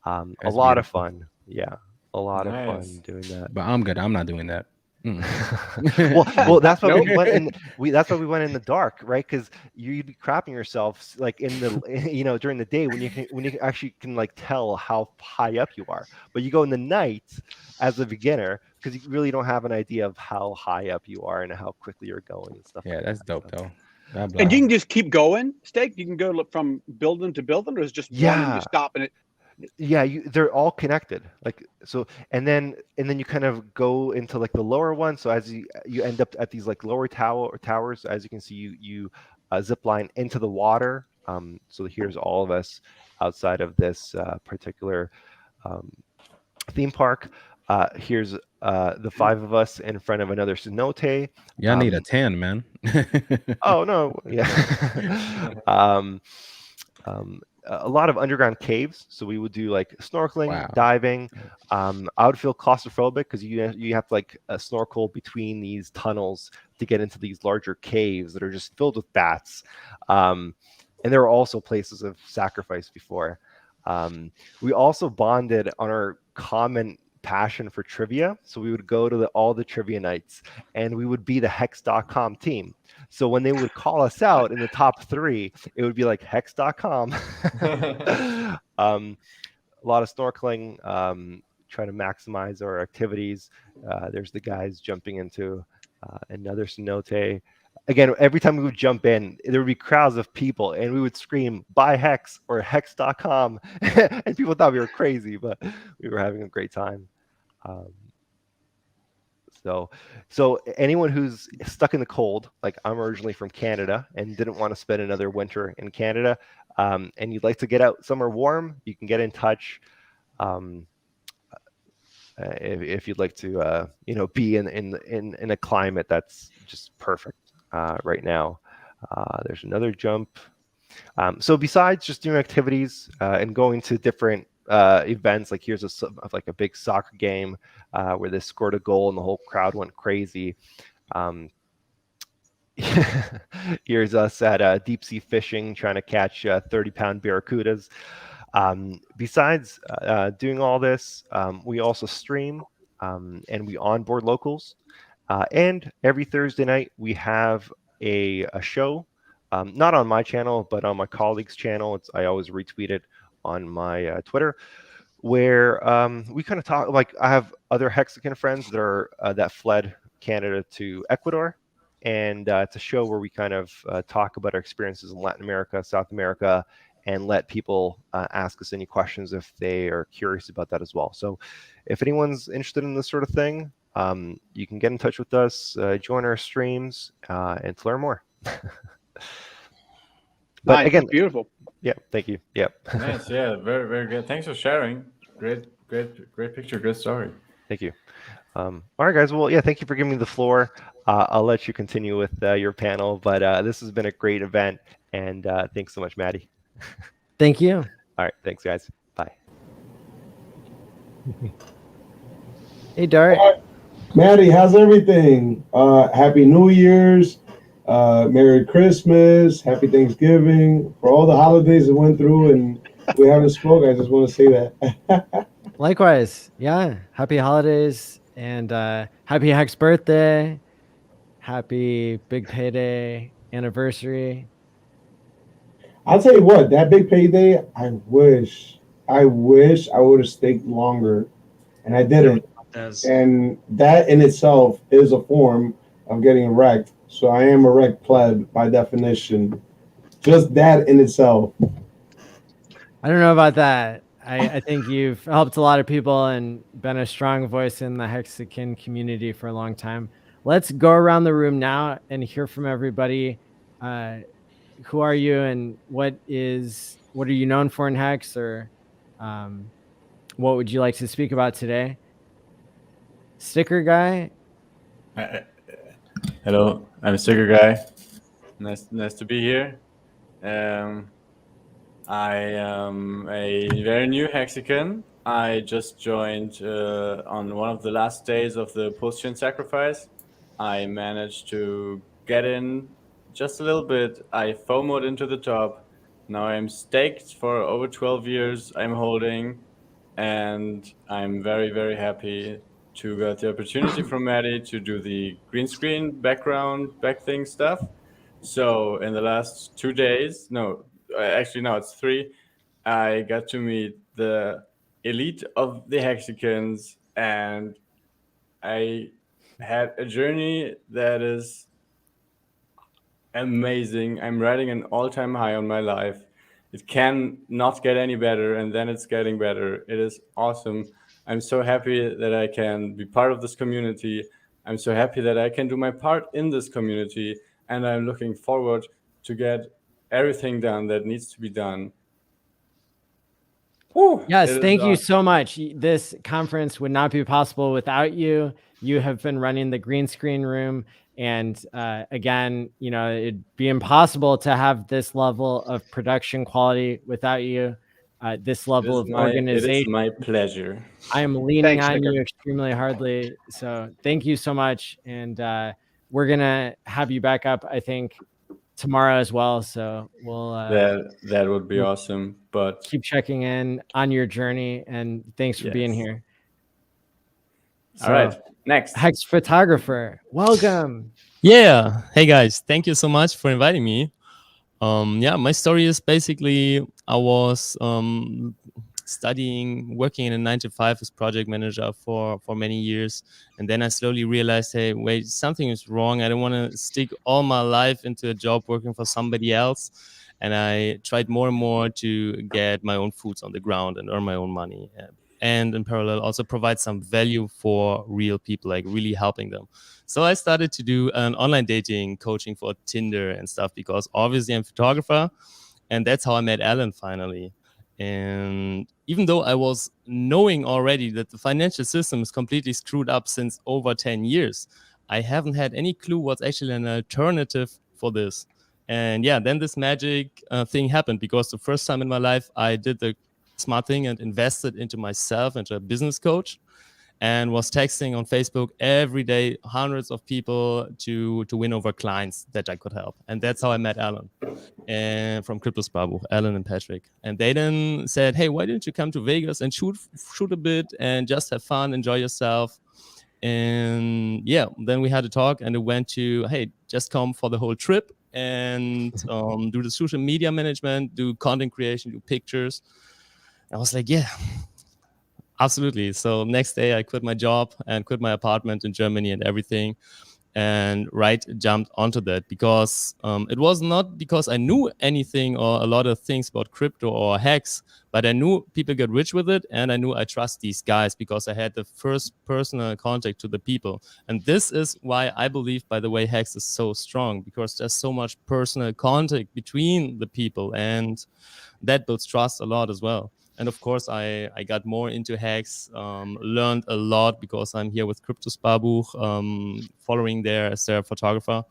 A lot of fun. Yeah, a lot of fun doing that. But I'm good. I'm not doing that. well, that's why we went in. That's why we went in the dark, right? Because you'd be crapping yourself, like in the, you know, during the day when you actually can like tell how high up you are. But you go in the night as a beginner because you really don't have an idea of how high up you are and how quickly you're going and stuff. Yeah, like that's that. dope though. And you can just keep going, Stake. You can go from building to building, or is just one and you stop and it. Yeah, they're all connected. Like so, and then you kind of go into like the lower one. So as you end up at these like lower towers, as you can see, you zip line into the water. So here's all of us outside of this particular theme park. Here's the 5 of us in front of another cenote. Y'all need a tan, man. Oh no, yeah. A lot of underground caves, so we would do like snorkeling, diving. I would feel claustrophobic because you have to like snorkel between these tunnels to get into these larger caves that are just filled with bats. And there are also places of sacrifice before. We also bonded on our common passion for trivia, so we would go to all the trivia nights, and we would be the Hex.com team. So when they would call us out in the top 3, it would be like Hex.com. A lot of snorkeling, trying to maximize our activities. There's the guys jumping into another cenote. Again, every time we would jump in, there would be crowds of people, and we would scream, "Buy Hex" or Hex.com. And people thought we were crazy, but we were having a great time. So anyone who's stuck in the cold, like I'm originally from Canada and didn't want to spend another winter in Canada, and you'd like to get out somewhere warm, you can get in touch. If you'd like to, you know, be in a climate that's just perfect right now. There's another jump. So besides just doing activities and going to different events, like here's a big soccer game where they scored a goal and the whole crowd went crazy. Here's us at deep sea fishing trying to catch 30-pound barracudas. Besides doing all this, we also stream and we onboard locals. And every Thursday night we have a show, not on my channel, but on my colleague's channel. I always retweet it on my Twitter, where we kind of talk. Like I have other HEXICAN friends that are that fled Canada to Ecuador, and it's a show where we kind of talk about our experiences in Latin America, South America, and let people ask us any questions if they are curious about that as well. So if anyone's interested in this sort of thing, you can get in touch with us, join our streams, and to learn more. But nice. again, Beautiful. Yeah, thank you. Yeah. Nice. Yeah, very, very good. Thanks for sharing. Great picture. Good story. Thank you. All right, guys. Well, yeah, thank you for giving me the floor. I'll let you continue with your panel, but this has been a great event, and thanks so much, Matty. Thank you. All right, thanks, guys. Bye. Hey, Dart. Matty, how's everything? Happy New Year's, Merry Christmas, Happy Thanksgiving. For all the holidays that went through and we haven't spoken, I just want to say that. Likewise. Yeah. Happy holidays and happy Hex birthday. Happy big payday anniversary. I'll tell you what, that big payday, I wish I would have staked longer, and I didn't. And that in itself is a form of getting wrecked. So I am a wrecked pleb by definition. Just that in itself. I don't know about that. I think you've helped a lot of people and been a strong voice in the HEXICAN community for a long time. Let's go around the room now and hear from everybody. Who are you and what are you known for in Hex, or what would you like to speak about today? Sticker guy. Hello, I'm Sticker Guy. Nice to be here. I am a very new Hexican. I just joined on one of the last days of the post-chain sacrifice. I managed to get in just a little bit. I FOMO'd into the top. Now I'm staked for over 12 years. I'm holding, and I'm very, very happy to get the opportunity from Matty to do the green screen background back thing stuff. So in the last 2 days, actually no, it's 3, I got to meet the elite of the Hexicans, and I had a journey that is amazing. I'm riding an all-time high on my life. It can not get any better, and then it's getting better. It is awesome. I'm so happy that I can be part of this community. I'm so happy that I can do my part in this community, and I'm looking forward to get everything done that needs to be done. Whew, yes, thank you so much. This conference would not be possible without you. You have been running the green screen room. And again, it'd be impossible to have this level of production quality without you, this level of organization. It is my pleasure. I am leaning on you extremely hardly. So thank you so much. And we're going to have you back up, I think, tomorrow as well. So we'll that would be awesome. But keep checking in on your journey, and thanks for being here. All right, next. HexPhotographer, welcome. Yeah, hey guys, thank you so much for inviting me. My story is basically I was working in a 9-to-5 as project manager for many years, and then I slowly realized, hey, wait, something is wrong. I don't want to stick all my life into a job working for somebody else, and I tried more and more to get my own foots on the ground and earn my own money, and in parallel also provide some value for real people, like really helping them. So I started to do an online dating coaching for Tinder and stuff, because obviously I'm a photographer, and that's how I met ALLin finally. And even though I was knowing already that the financial system is completely screwed up since over 10 years, I haven't had any clue what's actually an alternative for this. And yeah, then this magic thing happened, because the first time in my life I did the smart thing and invested into myself, into a business coach, and was texting on Facebook every day hundreds of people to win over clients that I could help. And that's how I met ALLin and from Crypto Sparbuch, ALLin and Patrick. And they then said, hey, why don't you come to Vegas and shoot a bit and just have fun, enjoy yourself. And yeah, then we had a talk, and it went to, hey, just come for the whole trip and do the social media management, do content creation, do pictures. I was like, yeah, absolutely. So next day I quit my job and quit my apartment in Germany and everything. and jumped onto that because it was not because I knew anything or a lot of things about crypto or hex, but I knew people get rich with it, and I knew I trust these guys because I had the first personal contact to the people. And this is why I believe, by the way, hex is so strong, because there's so much personal contact between the people, and that builds trust a lot as well. And of course, I got more into hex, learned a lot because I'm here with Crypto Sparbuch, following there as their photographer.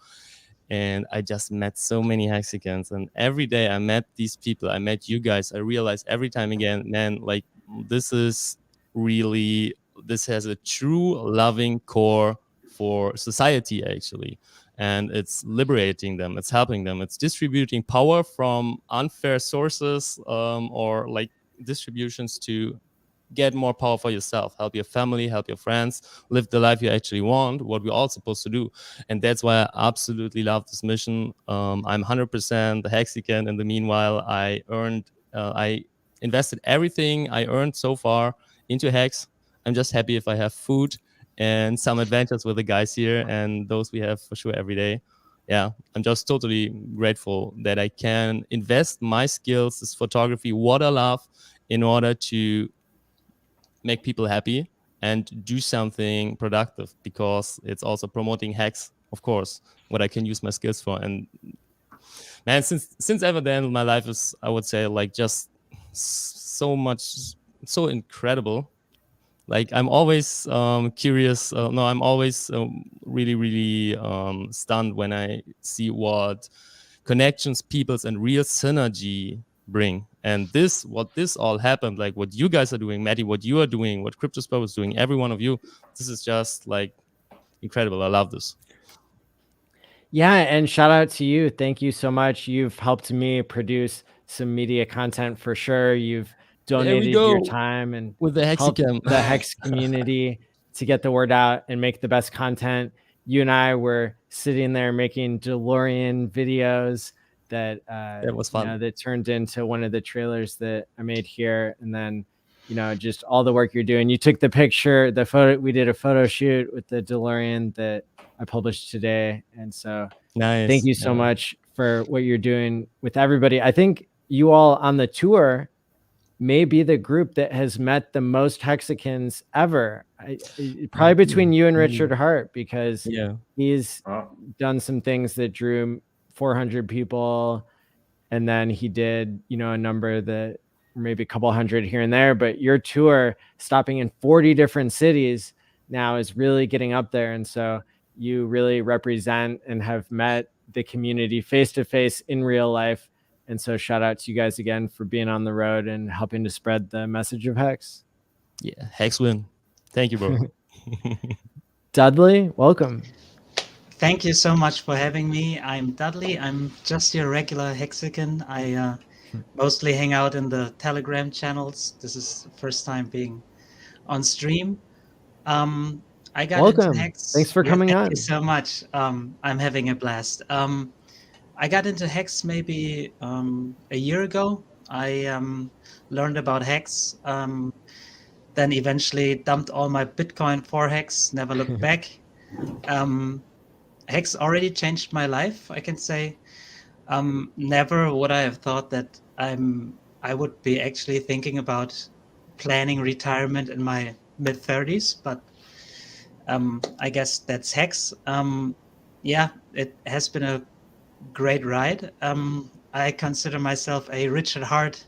And I just met so many HEXICANs. And every day I met these people, I met you guys. I realized every time again, man, like this has a true loving core for society, actually. And it's liberating them, it's helping them, it's distributing power from unfair sources or like distributions to get more power for yourself, help your family, help your friends, live the life you actually want, what we're all supposed to do. And that's why I absolutely love this mission. I'm 100% the HEXICAN. In the meanwhile, I invested everything I earned so far into Hex. I'm just happy if I have food and some adventures with the guys here, and those we have for sure every day. Yeah, I'm just totally grateful that I can invest my skills, this photography, what I love, in order to make people happy and do something productive, because it's also promoting Hex, of course, what I can use my skills for. And man, since ever then, my life is, I would say, like just so incredible. Like I'm always curious. I'm always really, really stunned when I see what connections, peoples, and real synergy bring. And what this all happened, like what you guys are doing, Matty, what you are doing, what CryptoSpot is doing, every one of you, this is just like incredible. I love this. Yeah, and shout out to you. Thank you so much. You've helped me produce some media content for sure. You've donated your time and with the helped HEXICAN. the Hex community to get the word out and make the best content. You and I were sitting there making DeLorean videos that was fun. that turned into one of the trailers that I made here. And then, just all the work you're doing. You took the picture, the photo. We did a photo shoot with the DeLorean that I published today. And so nice. Thank you so much for what you're doing with everybody. I think you all on the tour may be the group that has met the most HEXICANs ever. Probably between you and Richard Hart, because he's done some things that drew 400 people. And then he did, a number that maybe a couple hundred here and there. But your tour, stopping in 40 different cities now, is really getting up there. And so you really represent and have met the community face to face in real life. And so shout out to you guys again for being on the road and helping to spread the message of Hex. Yeah, Hex win. Thank you, bro. Dudley, welcome. Thank you so much for having me. I'm Dudley. I'm just your regular HEXICAN. I mostly hang out in the Telegram channels. This is the first time being on stream. I got welcome. into Hex. Thanks for coming on. Thank you so much. I'm having a blast. I got into Hex maybe a year ago. I learned about Hex, then eventually dumped all my Bitcoin for Hex, never looked back. Hex already changed my life, I can say. Never would I have thought that I would be actually thinking about planning retirement in my mid-30s, but I guess that's Hex. Yeah, it has been a great ride. I consider myself a Richard Hart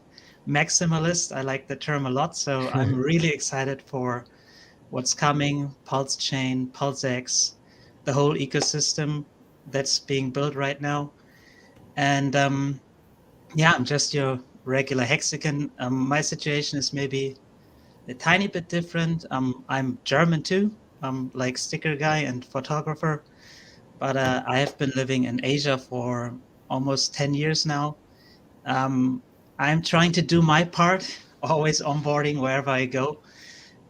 maximalist. I like the term a lot, so I'm really excited for what's coming. Pulse Chain, PulseX, the whole ecosystem that's being built right now. And yeah, I'm just your regular HEXICAN. My situation is maybe a tiny bit different. I'm German too. I'm like sticker guy and photographer. But I have been living in Asia for almost 10 years now. I'm trying to do my part, always onboarding wherever I go.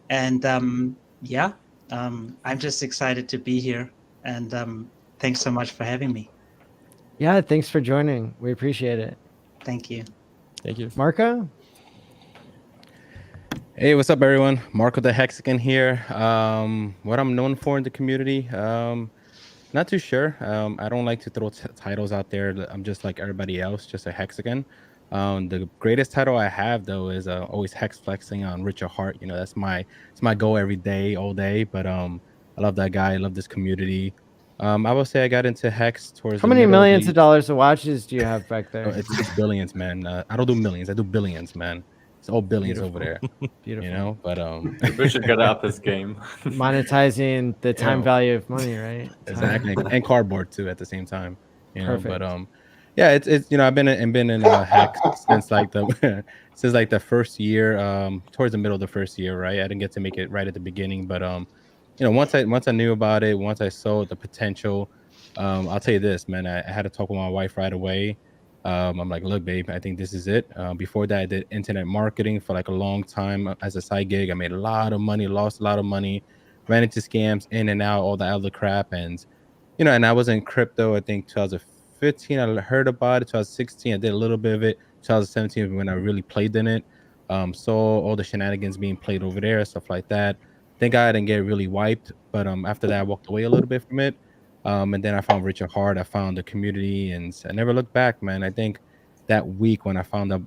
And yeah, I'm just excited to be here. And thanks so much for having me. Yeah, thanks for joining. We appreciate it. Thank you. Thank you. Marco? Hey, what's up, everyone? MarcoTheHexican here. What I'm known for in the community, Not too sure. I don't like to throw titles out there. I'm just like everybody else, just a Hexican. The greatest title I have though is always hex flexing on Richard Hart. You know, it's my goal every day, all day. But I love that guy. I love this community. I will say I got into hex towards How the many middle millions of dollars of watches do you have back there? It's billions, man. I don't do millions. I do billions, man. It's all billions over Beautiful. there. Beautiful. You know, but Richard got up his game. Monetizing the time value of money, right? Exactly, Time. and cardboard too at the same time. You know, but Perfect. yeah, it's you know I've been in hex since like the since like the first year, towards the middle of the first year, right? I didn't get to make it right at the beginning, but you know, once I knew about it, once I saw the potential, I'll tell you this, man, I had to talk with my wife right away. I'm like, look, babe, I think this is it. Before that, I did internet marketing for like a long time as a side gig. I made a lot of money, lost a lot of money, ran into scams, in and out, all the other crap. And, you know, and I was in crypto, I think 2015, I heard about it. 2016, I did a little bit of it. 2017, when I really played in it. Saw all the shenanigans being played over there, stuff like that. Thank God I didn't get really wiped. But after that, I walked away a little bit from it. And then I found Richard Hart. I found the community, and I never looked back, man. I think that week when I found out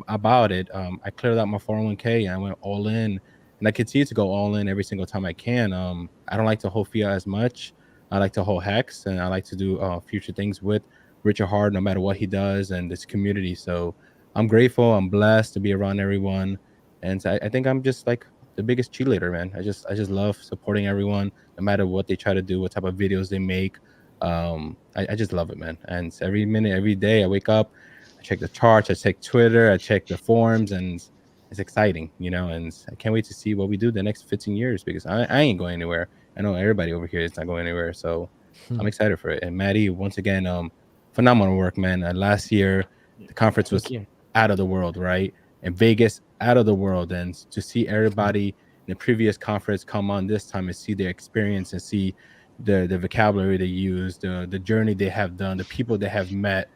about it, I cleared out my 401k and I went all in, and I continue to go all in every single time I can. I don't like to hold fiat as much. I like to hold hex, and I like to do future things with Richard Hart, no matter what he does, and this community. So I'm grateful. I'm blessed to be around everyone, and I think I'm just like the biggest cheerleader, man. I just love supporting everyone, no matter what they try to do, what type of videos they make. I just love it, man. And every minute, every day I wake up, I check the charts, I check Twitter, I check the forums, and it's exciting, you know, and I can't wait to see what we do the next 15 years, because I ain't going anywhere. I know everybody over here is not going anywhere. So I'm excited for it. And Matty, once again, phenomenal work, man. Last year, the conference was out of the world, right? And Vegas, out of the world. And to see everybody in the previous conference come on this time and see their experience and see the vocabulary they use, the journey they have done, the people they have met,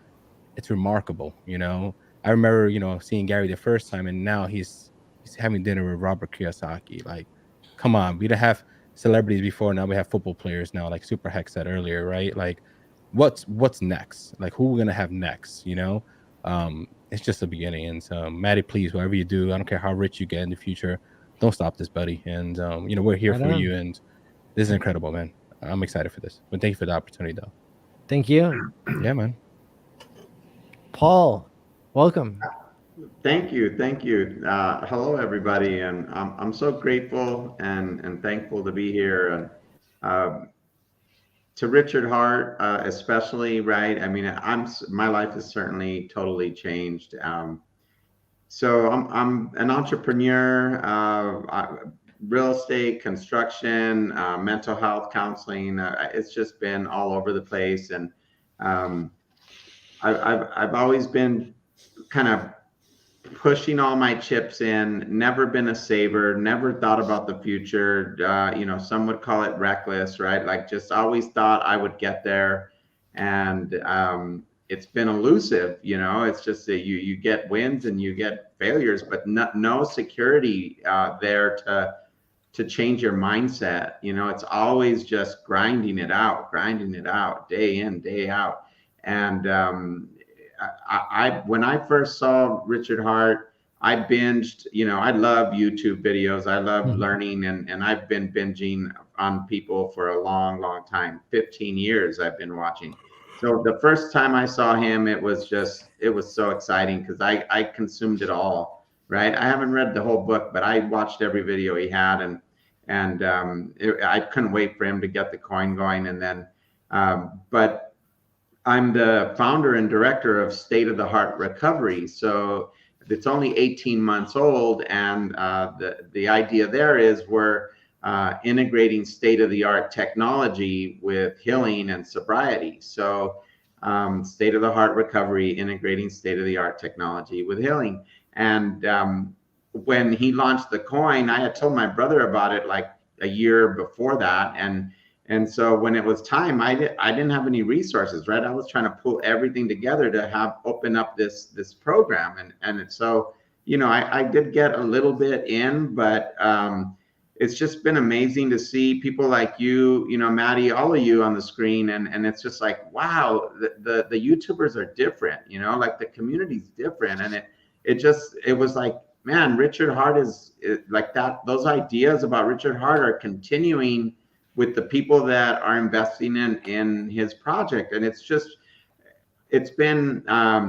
it's remarkable. You know, I remember, you know, seeing Gary the first time, and now he's having dinner with Robert Kiyosaki. Like, come on, we didn't have celebrities before, now we have football players now, like Super Hex said earlier, right? Like, what's next? Like, who we're gonna have next? You know, it's just the beginning. And so, Matty, please, whatever you do, I don't care how rich you get in the future, don't stop this, buddy. And you know, we're here for you, and this is incredible, man. I'm excited for this. But thank you for the opportunity, though. Thank you. Yeah, man. Paul, welcome. Thank you. Hello, everybody, and I'm so grateful and thankful to be here. And to Richard Hart, especially, right? I mean, my life has certainly totally changed. So I'm an entrepreneur, real estate, construction, mental health counseling. It's just been all over the place, and I've always been kind of pushing all my chips in, never been a saver, never thought about the future. You know, some would call it reckless, right? Like, just always thought I would get there. And it's been elusive, you know. It's just that you get wins and you get failures, but no security there to change your mindset. You know, it's always just grinding it out, day in, day out. And when I first saw Richard Hart, I binged, you know, I love YouTube videos. I love learning, and I've been binging on people for a long, long time. 15 years I've been watching. So the first time I saw him, it was so exciting, because I consumed it all, right? I haven't read the whole book, but I watched every video he had, and I couldn't wait for him to get the coin going. And then, but I'm the founder and director of State of the Heart Recovery. So it's only 18 months old. And the idea there is we're integrating state-of-the-art technology with healing and sobriety. So State of the Heart Recovery, integrating state-of-the-art technology with healing. And when he launched the coin, I had told my brother about it like a year before that. And so when it was time, I didn't have any resources, right? I was trying to pull everything together to open up this program. And so, you know, I did get a little bit in, but it's just been amazing to see people like you, you know, Matty, all of you on the screen. And it's just like, wow, the YouTubers are different, you know, like the community's different. And it was like, man, Richard Hart is like that. Those ideas about Richard Hart are continuing with the people that are investing in his project. And it's been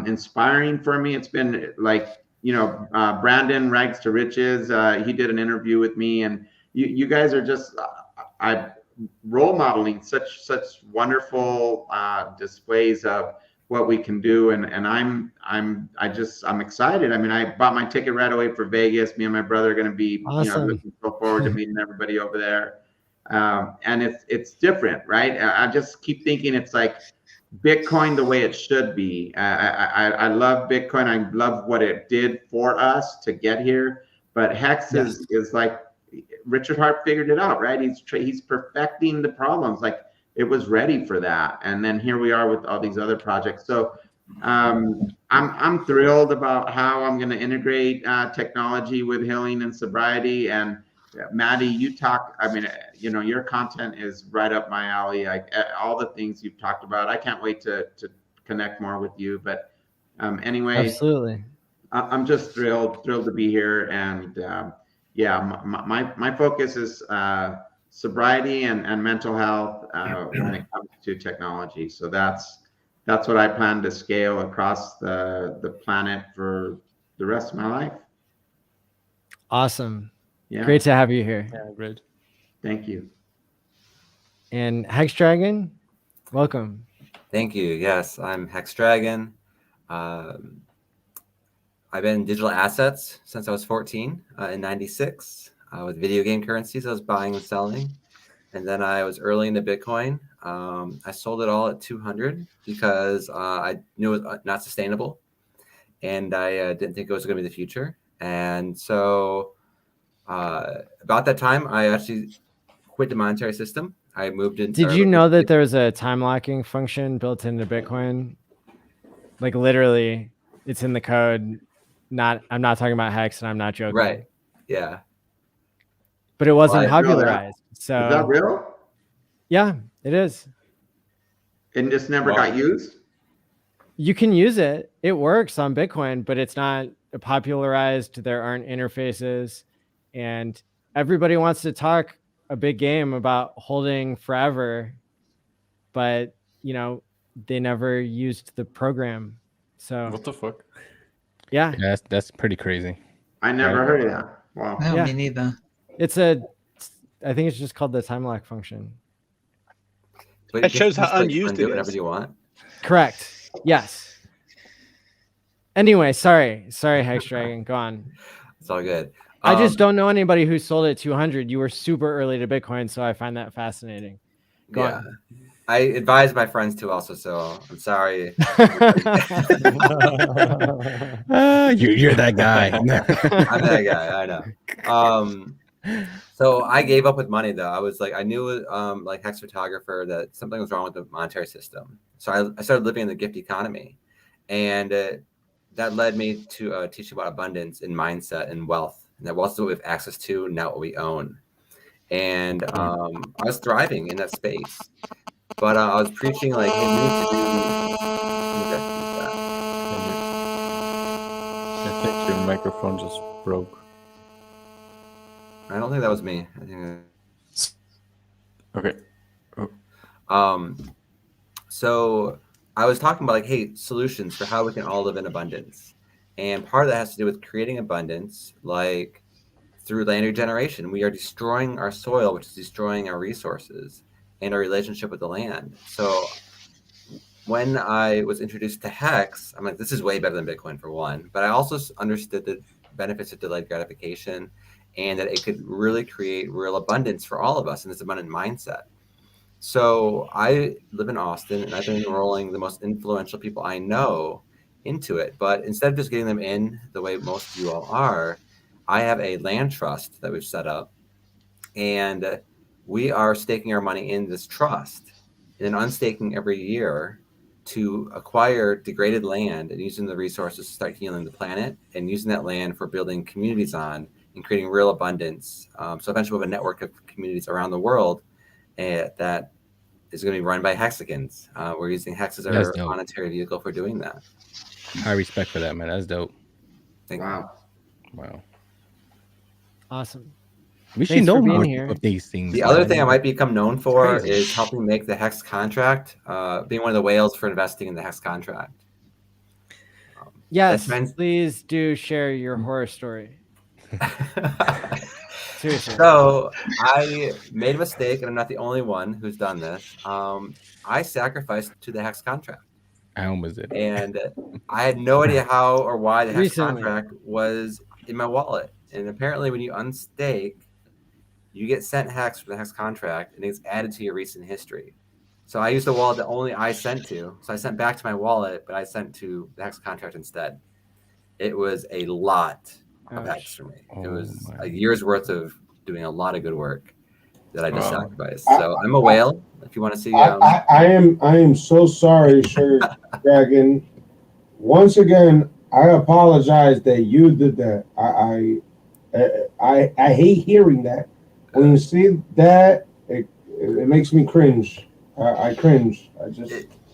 inspiring for me. It's been like, you know, Brandon Rags to Riches, he did an interview with me, and you guys are just role modeling such wonderful displays of what we can do, and I'm excited. I mean, I bought my ticket right away for Vegas. Me and my brother are going to be, awesome. You know, looking so forward to meeting everybody over there. And it's different, right? I just keep thinking it's like Bitcoin the way it should be. I love Bitcoin. I love what it did for us to get here. But Hex is like, Richard Hart figured it out, right? He's perfecting the problems. Like, it was ready for that. And then here we are with all these other projects. So I'm thrilled about how I'm going to integrate technology with healing and sobriety. And Matty, you talk, I mean, you know, your content is right up my alley. Like all the things you've talked about, I can't wait to connect more with you. But anyway, absolutely, I'm just thrilled to be here. And yeah, my focus is sobriety and mental health when it comes to technology. So that's what I plan to scale across the planet for the rest of my life. Awesome. Yeah. Great to have you here. Yeah, great. Thank you. And Hex Dragon, welcome. Thank you. Yes, I'm Hex Dragon. I've been in digital assets since I was 14 in 96 with video game currencies I was buying and selling. And then I was early into Bitcoin. I sold it all at 200 because I knew it was not sustainable. And I didn't think it was going to be the future. And so about that time, I actually quit the monetary system. I moved in. Did you know that there's a time locking function built into Bitcoin? Like literally, it's in the code. I'm not talking about Hex, and I'm not joking. Right. Yeah. But it wasn't popularized. So is that real? Yeah, it is. It just never got used? You can use it. It works on Bitcoin, but it's not popularized. There aren't interfaces. And everybody wants to talk a big game about holding forever, but you know, they never used the program. So what the fuck? Yeah, that's pretty crazy. I never heard of that. Wow. No, me neither. I think it's just called the time lock function. That shows how unused it whatever is. you want. Correct. Yes. Anyway, sorry, Hex Dragon. Go on. It's all good. I just don't know anybody who sold at 200. You were super early to Bitcoin, so I find that fascinating. Go on. I advise my friends too also, so I'm sorry. You're that guy. I'm that guy, I know. So I gave up with money though. I was like, I knew like HexPhotographer that something was wrong with the monetary system. So I started living in the gift economy. And that led me to teaching about abundance and mindset and wealth. And that wealth is what we have access to, not what we own. And I was thriving in that space. But I was preaching like, hey, we need to do. I think your microphone just broke. I don't think that was me. I think. Okay. Oh. So I was talking about like, hey, solutions for how we can all live in abundance. And part of that has to do with creating abundance, like through land regeneration. We are destroying our soil, which is destroying our resources and our relationship with the land. So when I was introduced to Hex, I'm like, this is way better than Bitcoin for one, but I also understood the benefits of delayed gratification and that it could really create real abundance for all of us in this abundant mindset. So I live in Austin and I've been enrolling the most influential people I know into it. But instead of just getting them in the way most of you all are, I have a land trust that we've set up, and we are staking our money in this trust and then unstaking every year to acquire degraded land and using the resources to start healing the planet and using that land for building communities on and creating real abundance. So eventually we have a network of communities around the world that is going to be run by Hexicans. We're using Hex as our monetary vehicle for doing that. High respect for that, man. That's dope. Thank you. Wow. Awesome. We should Thanks know for being more here. of these things. The other thing I might become known for Crazy. is helping make the Hex contract, being one of the whales for investing in the Hex contract. Yes, please do share your horror story. Seriously. So I made a mistake, and I'm not the only one who's done this. I sacrificed to the Hex contract. I almost did. And I had no idea how or why the Hex Recently. contract was in my wallet. And apparently when you unstake, you get sent Hex for the Hex contract, and it's added to your recent history. So I used the wallet that only I sent to. So I sent back to my wallet, but I sent to the Hex contract instead. It was a lot of Hex for me. It was a year's worth of doing a lot of good work that I just sacrificed. So I'm a whale. If you want to see, I am so sorry, Sir Dragon. Once again, I apologize that you did that. I hate hearing that. When you see that, it makes me cringe. I cringe.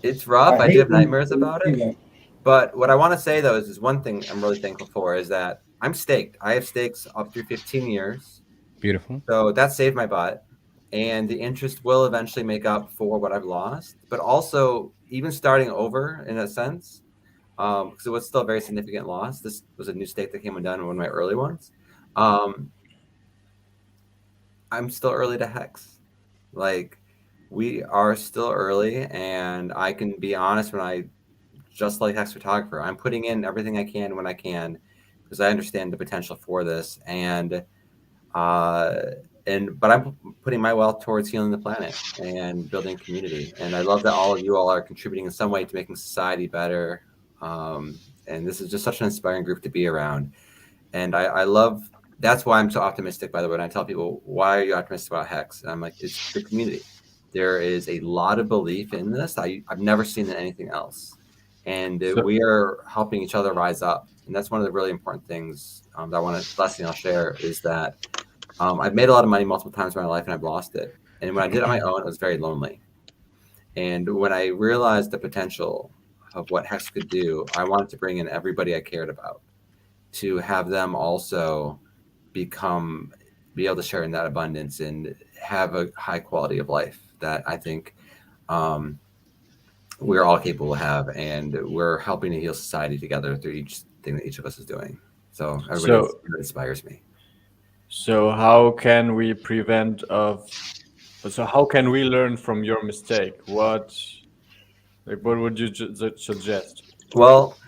It's rough. I do have when nightmares you about see it. that. But what I want to say though is one thing I'm really thankful for is that I'm staked. I have stakes up through 15 years. Beautiful. So that saved my butt. And the interest will eventually make up for what I've lost. But also, even starting over in a sense, because it was still a very significant loss. This was a new stake that came undone, one of my early ones. I'm still early to Hex. Like, we are still early, and I can be honest just like HexPhotographer, I'm putting in everything I can when I can, because I understand the potential for this. But I'm putting my wealth towards healing the planet and building community. And I love that all of you all are contributing in some way to making society better. And this is just such an inspiring group to be around. And I love, that's why I'm so optimistic, by the way, when I tell people, why are you optimistic about Hex? And I'm like, it's the community. There is a lot of belief in this. I've never seen in anything else. And we are helping each other rise up. And that's one of the really important things last thing I'll share is that I've made a lot of money multiple times in my life and I've lost it. And when I did it on my own, it was very lonely. And when I realized the potential of what Hex could do, I wanted to bring in everybody I cared about to have them also be able to share in that abundance and have a high quality of life that I think we're all capable of have. And we're helping to heal society together through each thing that each of us is doing. So everybody inspires me. So how can we how can we learn from your mistake? What would you suggest? Well,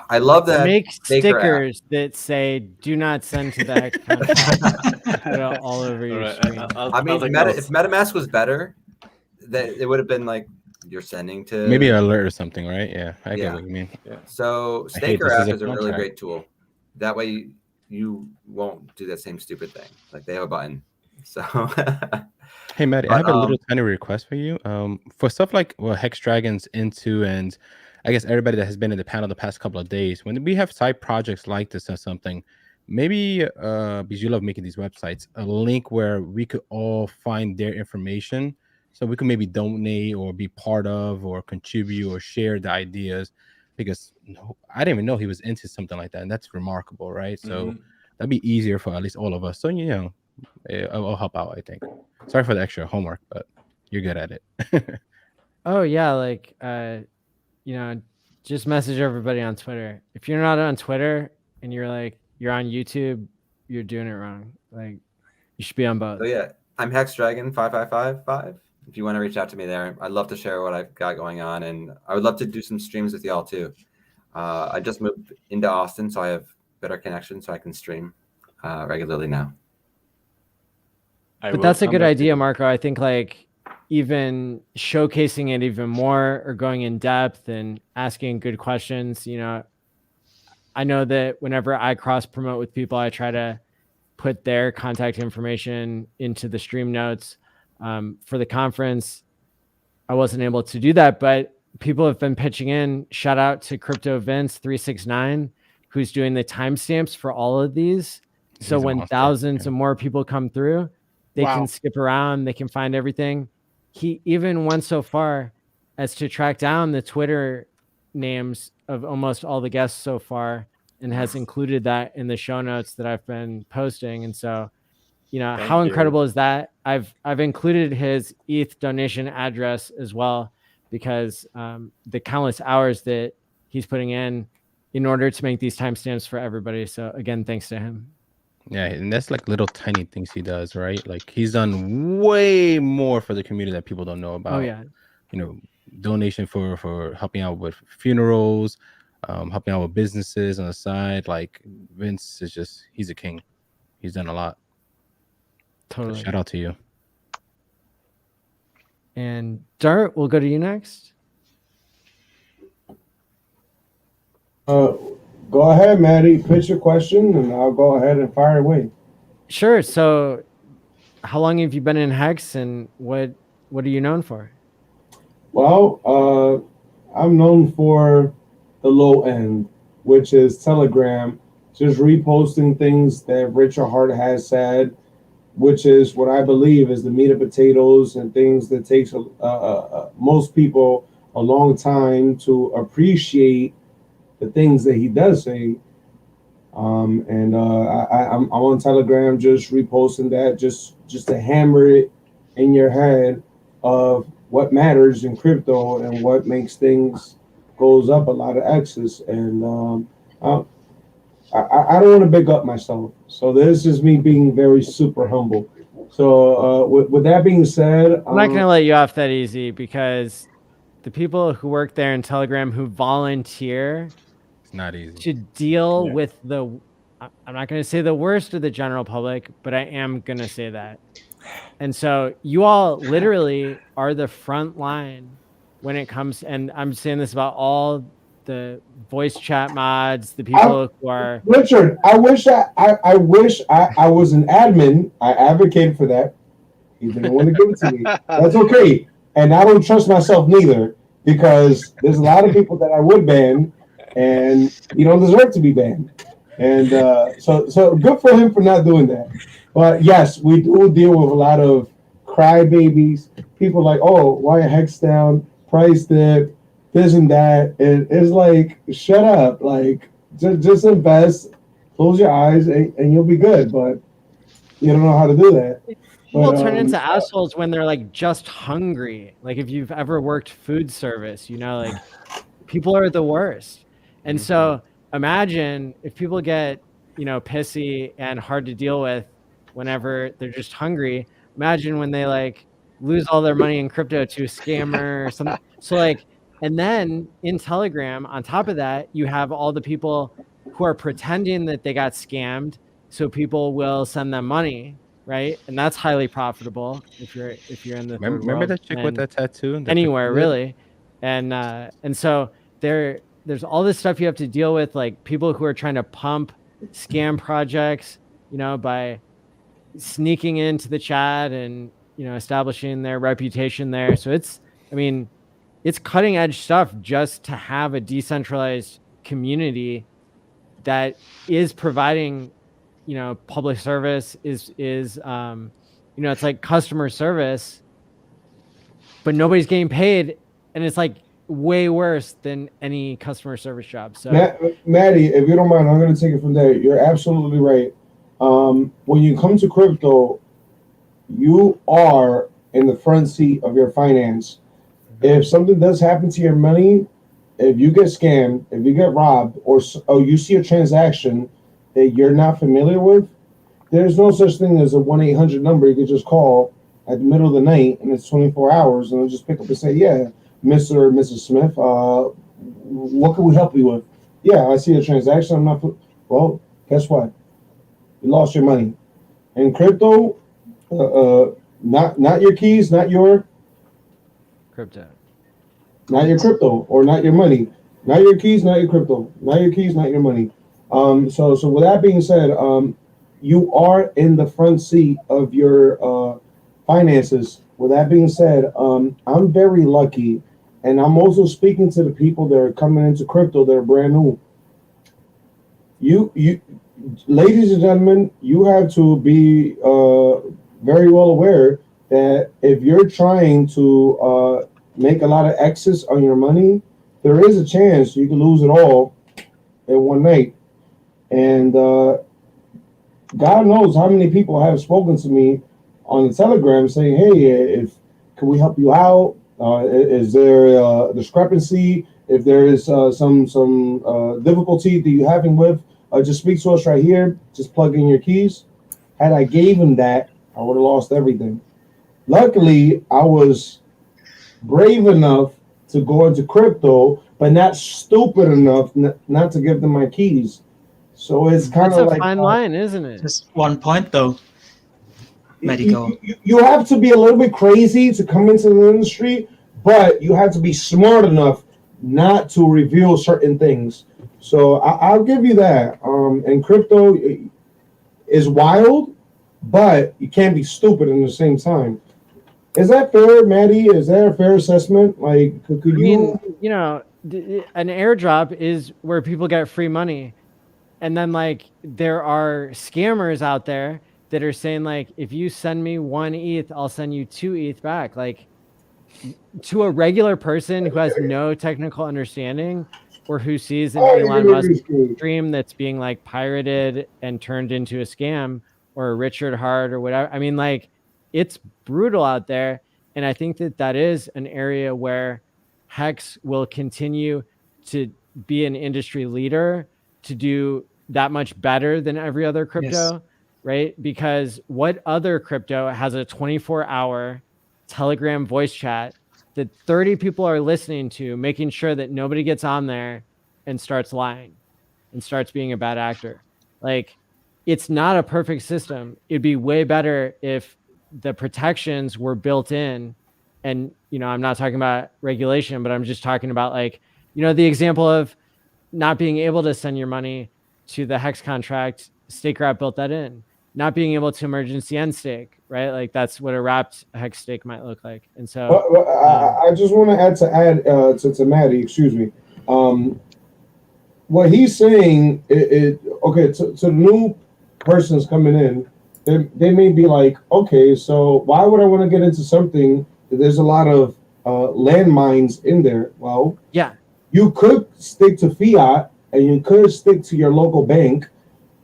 I love that. Make stickers that say "Do not send to the Hex contract" all over your screen. If MetaMask was better, that it would have been like you're sending to maybe an alert or something, right? Yeah, I get what you mean. Yeah. So Staker app is a really great tool. That way you won't do that same stupid thing. Like they have a button. So hey Matty, I have a little tiny request for you. For stuff like Hex Dragon's into, and I guess everybody that has been in the panel the past couple of days, when we have side projects like this or something, maybe because you love making these websites, a link where we could all find their information, so we could maybe donate or be part of or contribute or share the ideas. Because I didn't even know he was into something like that, and that's remarkable, right? So that'd be easier for at least all of us. So I'll help out, I think. Sorry for the extra homework, but you're good at it. Oh yeah, like just message everybody on Twitter. If you're not on Twitter and you're on YouTube, you're doing it wrong. Like you should be on both. So yeah, I'm Hex Dragon 5555. If you want to reach out to me there, I'd love to share what I've got going on, and I would love to do some streams with y'all too. I just moved into Austin, so I have better connection, so I can stream regularly now. But that's a good idea, Marco. I think like even showcasing it even more or going in depth and asking good questions. I know that whenever I cross promote with people, I try to put their contact information into the stream notes. For the conference, I wasn't able to do that, but people have been pitching in. Shout out to Crypto Vince 369, who's doing the timestamps for all of these. So He's a when monster. thousands of more people come through, they Wow. can skip around, they can find everything. He even went so far as to track down the Twitter names of almost all the guests so far and has included that in the show notes that I've been posting. And so, you know, Thank how you. incredible is that? I've included his ETH donation address as well, because the countless hours that he's putting in order to make these timestamps for everybody. So again, thanks to him. Yeah, and that's like little tiny things he does, right? Like he's done way more for the community that people don't know about. Oh yeah. You know, donation for helping out with funerals, helping out with businesses on the side. Like Vince is just, he's a king. He's done a lot. Totally. So shout out to you. And Dart, we'll go to you next. Go ahead, Matty. Pitch your question, and I'll go ahead and fire away. Sure. So, how long have you been in Hex, and what are you known for? Well, I'm known for the low end, which is Telegram, just reposting things that Richard Hart has said, which is what I believe is the meat and potatoes and things that takes most people a long time to appreciate the things that he does say. I'm on Telegram just reposting that just to hammer it in your head of what matters in crypto and what makes things goes up a lot of X's. And I don't want to big up myself, so this is me being very super humble. So with that being said, I'm not going to let you off that easy, because the people who work there in Telegram who volunteer, it's not easy to deal with the, I'm not going to say the worst of the general public, but I am going to say that. And so you all literally are the front line when it comes, and I'm saying this about all the voice chat mods, the people who are... Richard, I wish I was an admin. I advocated for that. He didn't want to give it to me. That's okay. And I don't trust myself neither, because there's a lot of people that I would ban, and you don't deserve to be banned. And so good for him for not doing that. But yes, we do deal with a lot of crybabies. People like, oh, why a hex down, price dip, this and that. And it's like, shut up. Like, just invest, close your eyes, and you'll be good. But you don't know how to do that. People turn into assholes when they're like just hungry. Like if you've ever worked food service, you know, like people are the worst. And so imagine if people get, you know, pissy and hard to deal with whenever they're just hungry. Imagine when they like lose all their money in crypto to a scammer or something. So like, and then in Telegram, on top of that, you have all the people who are pretending that they got scammed, so people will send them money, right? And that's highly profitable if you're in the third Remember world that chick with that tattoo? anywhere really. And so there's all this stuff you have to deal with, like people who are trying to pump scam projects, you know, by sneaking into the chat and, you know, establishing their reputation there. So it's cutting edge stuff just to have a decentralized community that is providing, you know, public service, is you know, it's like customer service, but nobody's getting paid, and it's like way worse than any customer service job. So Matty, if you don't mind, I'm going to take it from there. You're absolutely right. When you come to crypto, you are in the front seat of your finance. If something does happen to your money, if you get scammed, if you get robbed, or you see a transaction that you're not familiar with, there's no such thing as a 1-800 number you could just call at the middle of the night, and it's 24 hours, and they'll just pick up and say, yeah, Mr. or Mrs. Smith, what can we help you with? Yeah, I see a transaction. I'm not. Well, guess what? You lost your money. In crypto, not your keys, not your crypto, not your crypto, or not your money, not your keys, not your crypto, not your keys, not your money. So with that being said, you are in the front seat of your finances. With that being said, I'm very lucky, and I'm also speaking to the people that are coming into crypto that are brand new. ladies and gentlemen, you have to be very well aware that if you're trying to make a lot of exits on your money, there is a chance you can lose it all in one night. And God knows how many people have spoken to me on the Telegram saying, "Hey, can we help you out? Is there a discrepancy? If there is some difficulty that you're having with, just speak to us right here. Just plug in your keys." Had I gave him that, I would have lost everything. Luckily, I was brave enough to go into crypto, but not stupid enough not to give them my keys. So it's kind of like a fine line, isn't it? Just 1 point though. Medical. You have to be a little bit crazy to come into the industry, but you have to be smart enough not to reveal certain things. So I'll give you that. And crypto is wild, but you can't be stupid in the same time. Is that fair, Matty? Is that a fair assessment? Like, could you? mean, you know, an airdrop is where people get free money. And then like there are scammers out there that are saying like, if you send me 1 ETH, I'll send you 2 ETH back. Like to a regular person who has no technical understanding or who sees an Elon Musk stream that's being like pirated and turned into a scam, or a Richard Hart or whatever. I mean, like it's brutal out there. And I think that that is an area where Hex will continue to be an industry leader, to do that much better than every other crypto, right? Because what other crypto has a 24-hour Telegram voice chat that 30 people are listening to, making sure that nobody gets on there and starts lying and starts being a bad actor? Like, it's not a perfect system. It'd be way better if the protections were built in. And, you know, I'm not talking about regulation, but I'm just talking about like, you know, the example of not being able to send your money to the Hex contract. StakeWrap built that in. Not being able to emergency end stake, right? Like that's what a wrapped Hex stake might look like. And so I just want to add to Matty, excuse me. What he's saying, okay, to the new persons coming in, they may be like, okay, so why would I want to get into something that there's a lot of landmines in there? Well, yeah, you could stick to fiat and you could stick to your local bank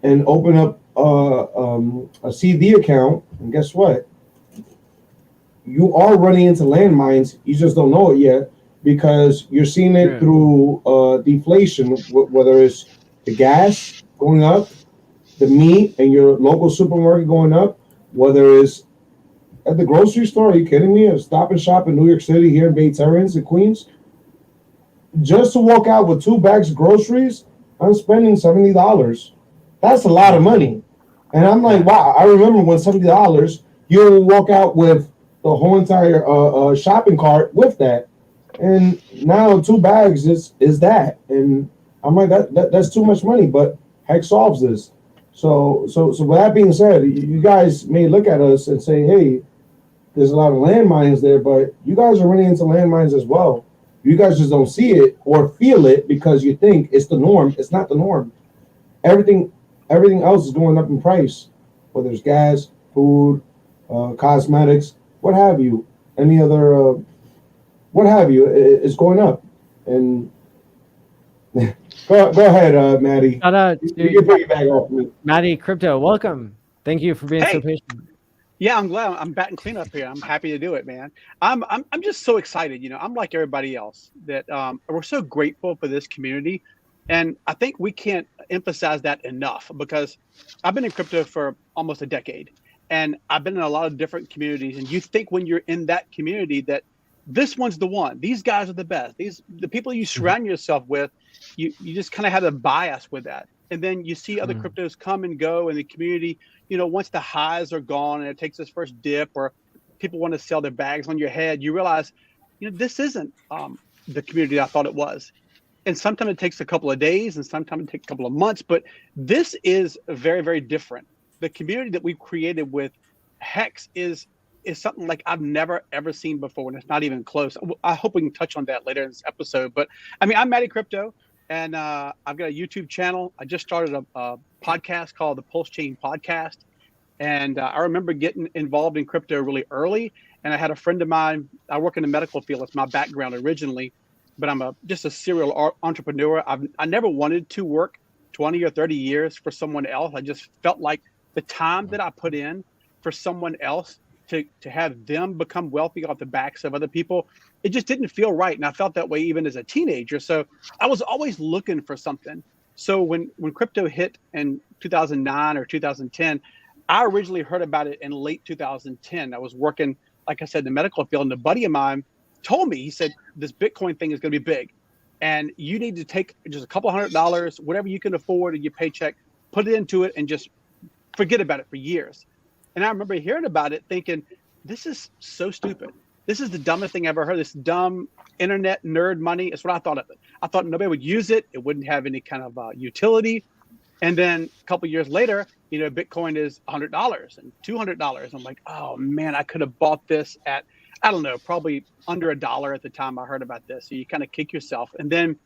and open up a CD account, and guess what? You are running into landmines. You just don't know it yet because you're seeing it through deflation, whether it's the gas going up, the meat and your local supermarket going up, whether it's at the grocery store. Are you kidding me? A Stop and Shop in New York City, here in Bay Terrace and Queens. Just to walk out with 2 bags of groceries, I'm spending $70. That's a lot of money. And I'm like, wow, I remember when $70, you would walk out with the whole entire shopping cart with that. And now 2 bags is that. And I'm like, that's too much money, but Hex solves this. So with that being said, you guys may look at us and say, hey, there's a lot of landmines there, but you guys are running into landmines as well. You guys just don't see it or feel it because you think it's the norm. It's not the norm. Everything else is going up in price, whether it's gas, food, cosmetics, what have you. Any other, what have you, it's going up. And go ahead, Matty. Shout out, you can piggyback off me. Matty Crypto, welcome. Thank you for being so patient. Yeah, I'm glad. I'm batting cleanup here. I'm happy to do it, man. I'm just so excited. You know, I'm like everybody else that we're so grateful for this community, and I think we can't emphasize that enough because I've been in crypto for almost a decade, and I've been in a lot of different communities. And you think when you're in that community that this one's the one. These guys are the best. The people you surround yourself with, you just kind of have a bias with that. And then you see other cryptos come and go in the community. You know, once the highs are gone and it takes its first dip, or people want to sell their bags on your head, you realize, you know, this isn't the community I thought it was. And sometimes it takes a couple of days, and sometimes it takes a couple of months. But this is very, very different. The community that we've created with Hex is something like I've never ever seen before, and it's not even close. I hope we can touch on that later in this episode. But I mean, I'm Matty Crypto. And I've got a YouTube channel. I just started a podcast called the Pulse Chain Podcast. And I remember getting involved in crypto really early. And I had a friend of mine, I work in the medical field. It's my background originally, but I'm just a serial entrepreneur. I never wanted to work 20 or 30 years for someone else. I just felt like the time that I put in for someone else to have them become wealthy off the backs of other people, it just didn't feel right. And I felt that way even as a teenager. So I was always looking for something. So when crypto hit in 2009 or 2010, I originally heard about it in late 2010. I was working, like I said, in the medical field, and a buddy of mine told me, he said, this Bitcoin thing is going to be big. And you need to take just a couple $100, whatever you can afford in your paycheck, put it into it and just forget about it for years. And I remember hearing about it thinking, this is so stupid. This is the dumbest thing I ever heard. This dumb internet nerd money. It's what I thought of it. I thought nobody would use it. It wouldn't have any kind of utility. And then a couple of years later, you know, Bitcoin is $100 and $200. I'm like, oh man, I could have bought this at, I don't know, probably under $1 at the time I heard about this. So you kind of kick yourself. And then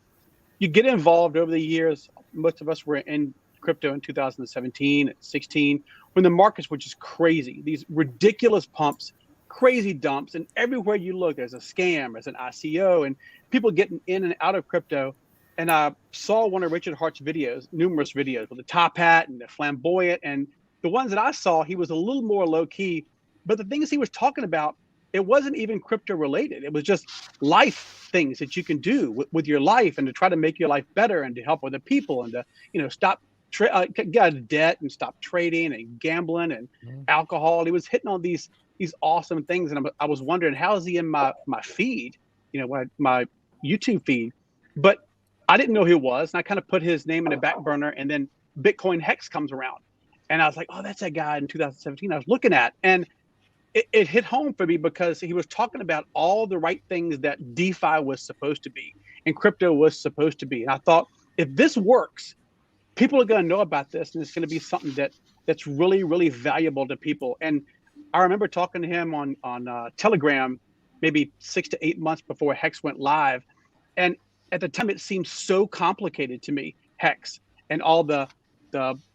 you get involved over the years. Most of us were in crypto in 2017 and 16 when the markets were just crazy. These ridiculous pumps, crazy dumps, and everywhere you look, there's a scam, there's an ICO, and people getting in and out of crypto. And I saw one of Richard Hart's videos, numerous videos with the top hat and the flamboyant. And the ones that I saw, he was a little more low key. But the things he was talking about, it wasn't even crypto related. It was just life things that you can do with your life and to try to make your life better and to help other people and to, you know, stop get out of debt and stop trading and gambling and alcohol. He was hitting on these awesome things. And I was wondering, how is he in my feed, you know, my YouTube feed? But I didn't know who he was. And I kind of put his name in the back burner, and then Bitcoin Hex comes around. And I was like, oh, that's that guy in 2017 I was looking at. And it hit home for me because he was talking about all the right things that DeFi was supposed to be and crypto was supposed to be. And I thought, if this works, people are going to know about this, and it's going to be something that's really, really valuable to people. And I remember talking to him on Telegram maybe 6 to 8 months before Hex went live. And at the time, it seemed so complicated to me, Hex, and all the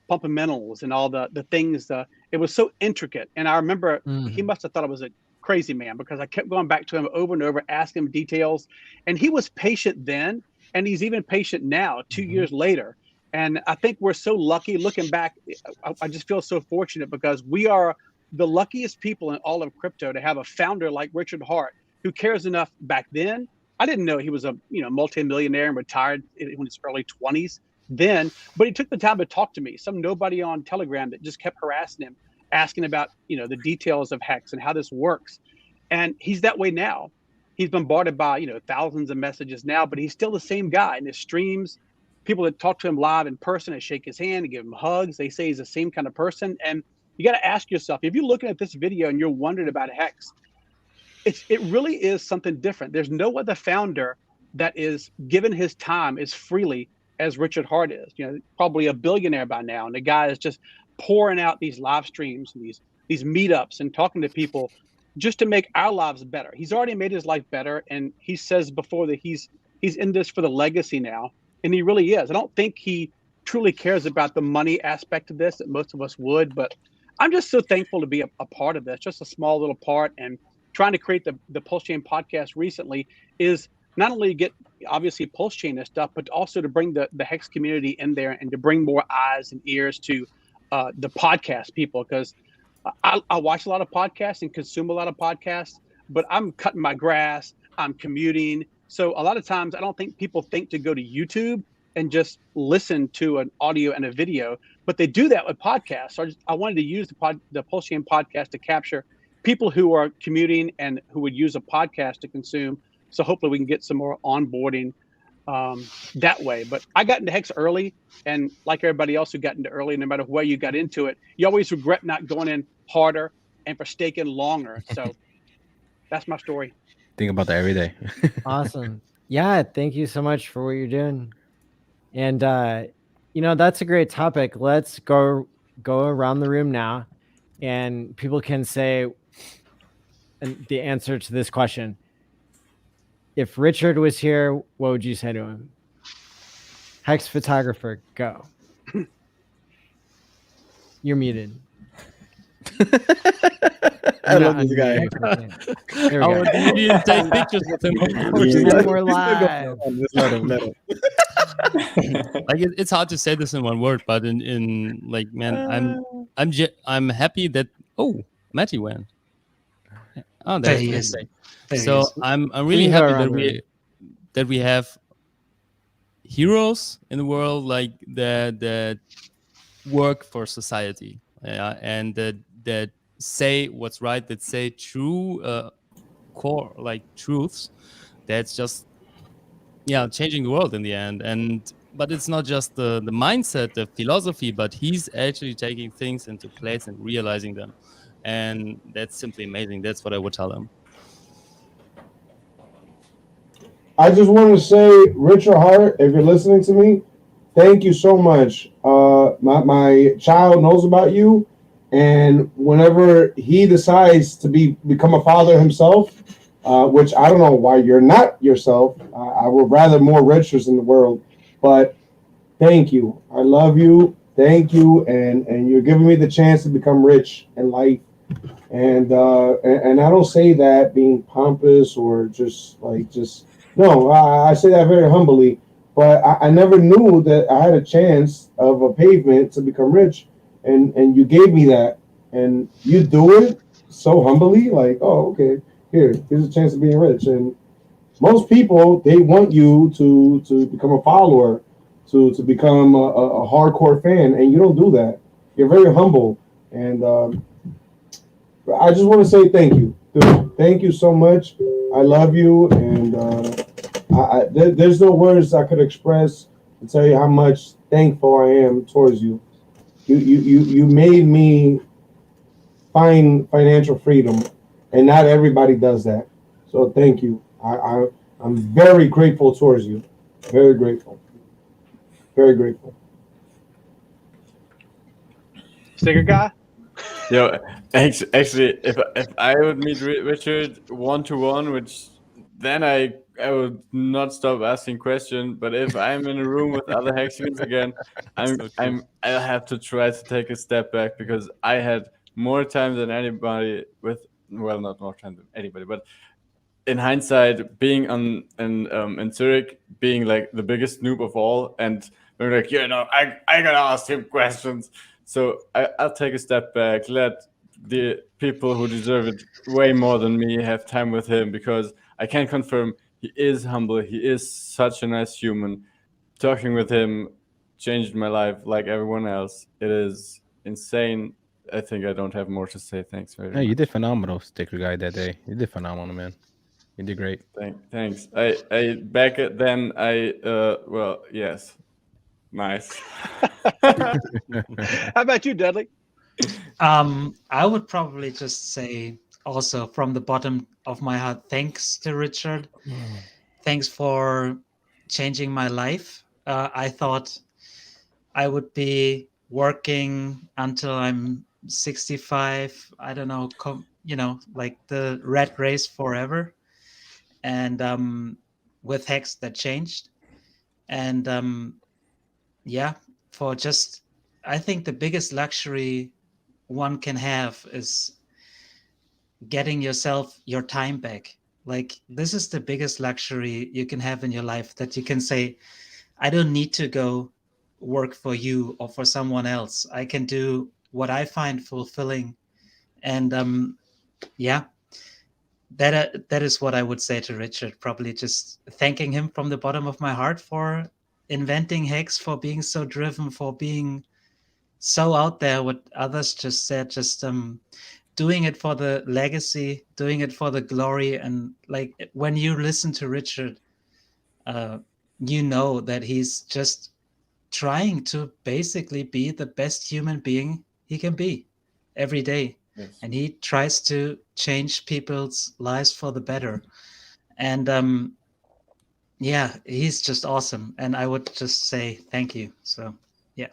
fundamentals and all the things. It was so intricate. And I remember he must have thought I was a crazy man because I kept going back to him over and over, asking him details. And he was patient then, and he's even patient now, 2 years later. And I think we're so lucky. Looking back, I just feel so fortunate because we are the luckiest people in all of crypto to have a founder like Richard Hart who cares enough back then. I didn't know he was a multimillionaire and retired in his early 20s then, but he took the time to talk to me. Some nobody on Telegram that just kept harassing him, asking about the details of Hex and how this works. And he's that way now. He's bombarded by thousands of messages now, but he's still the same guy in his streams. People that talk to him live in person and shake his hand and give him hugs, they say he's the same kind of person. And you got to ask yourself, if you're looking at this video and you're wondering about Hex, it really is something different. There's no other founder that is given his time as freely as Richard Hart is. Probably a billionaire by now, and the guy is just pouring out these live streams and these meetups and talking to people just to make our lives better. He's already made his life better, and he says before that he's in this for the legacy now, and he really is. I don't think he truly cares about the money aspect of this that most of us would, but I'm just so thankful to be a part of this, just a small little part. And trying to create the Pulse Chain podcast recently is not only to get obviously Pulse Chain and stuff, but also to bring the Hex community in there and to bring more eyes and ears to the podcast people. Because I watch a lot of podcasts and consume a lot of podcasts, but I'm cutting my grass, I'm commuting. So a lot of times I don't think people think to go to YouTube and just listen to an audio and a video, but they do that with podcasts. So I wanted to use the Pulse Chain podcast to capture people who are commuting and who would use a podcast to consume. So hopefully we can get some more onboarding that way. But I got into Hex early, and like everybody else who got into early, no matter where you got into it, you always regret not going in harder and for staking longer. So that's my story. Think about that every day. Awesome. Yeah, thank you so much for what you're doing. And that's a great topic. Let's go around the room now, and people can say the answer to this question. If Richard was here, what would you say to him? HexPhotographer, go. You're muted. I You're love not this guy. unmuted if you can. There we Oh, go. you didn't take pictures with him, of course. And we're live. Just let him. Like it's hard to say this in one word, but in like, man, I'm happy that Matty went. Oh, There there's he the is. thing. There he So is. I'm We really can go happy around that we have heroes in the world like that work for society, and that say what's right, that say true core like truths. That's just changing the world in the end. But it's not just the mindset, the philosophy, but he's actually taking things into place and realizing them, and that's simply amazing. That's what I would tell him. I just want to say, Richard Hart, if you're listening to me, thank you so much. My child knows about you, and whenever he decides to become a father himself, which I don't know why you're not yourself. I would rather more Richards in the world, but thank you. I love you. Thank you, and you're giving me the chance to become rich in life. And I don't say that being pompous or no. I say that very humbly. But I never knew that I had a chance of a pavement to become rich, and you gave me that, and you do it so humbly, like, oh, okay, here's a chance of being rich. And most people, they want you to become a follower, to become a hardcore fan, and you don't do that. You're very humble, and I just want to say thank you, dude. Thank you so much. I love you, and there's no words I could express to tell you how much thankful I am towards you. You made me find financial freedom, and not everybody does that. So thank you. I'm very grateful towards you. Very grateful. Very grateful. Sticker guy? Yo, actually, if I would meet Richard 1-to-1, which then I would not stop asking questions. But if I'm in a room with other Hexicans again, I'll have to try to take a step back, because I had more time than anybody not more time than anybody, but in hindsight, being in Zurich, being like the biggest noob of all, and they're like, I gotta ask him questions. So I'll take a step back, let the people who deserve it way more than me have time with him, because I can confirm he is humble. He is such a nice human. Talking with him changed my life like everyone else. It is insane. I think I don't have more to say. Thanks very much. You did phenomenal, sticker guy, that day. You did phenomenal, man. You did great. Thanks. I back then well, yes. Nice. How about you, Dudley? I would probably just say also from the bottom of my heart, thanks to Richard. Thanks for changing my life. I thought I would be working until I'm 65. I don't know, like the rat race forever. And with Hex, that changed. And I think the biggest luxury one can have is getting yourself your time back. Like, this is the biggest luxury you can have in your life, that you can say, I don't need to go work for you or for someone else. I can do what I find fulfilling. And that is what I would say to Richard. Probably just thanking him from the bottom of my heart for inventing Hex, for being so driven, for being so out there. What others just said, just doing it for the legacy, doing it for the glory. And like, when you listen to Richard, you know that he's just trying to basically be the best human being he can be every day. Yes. And he tries to change people's lives for the better. And he's just awesome. And I would just say thank you. So yeah.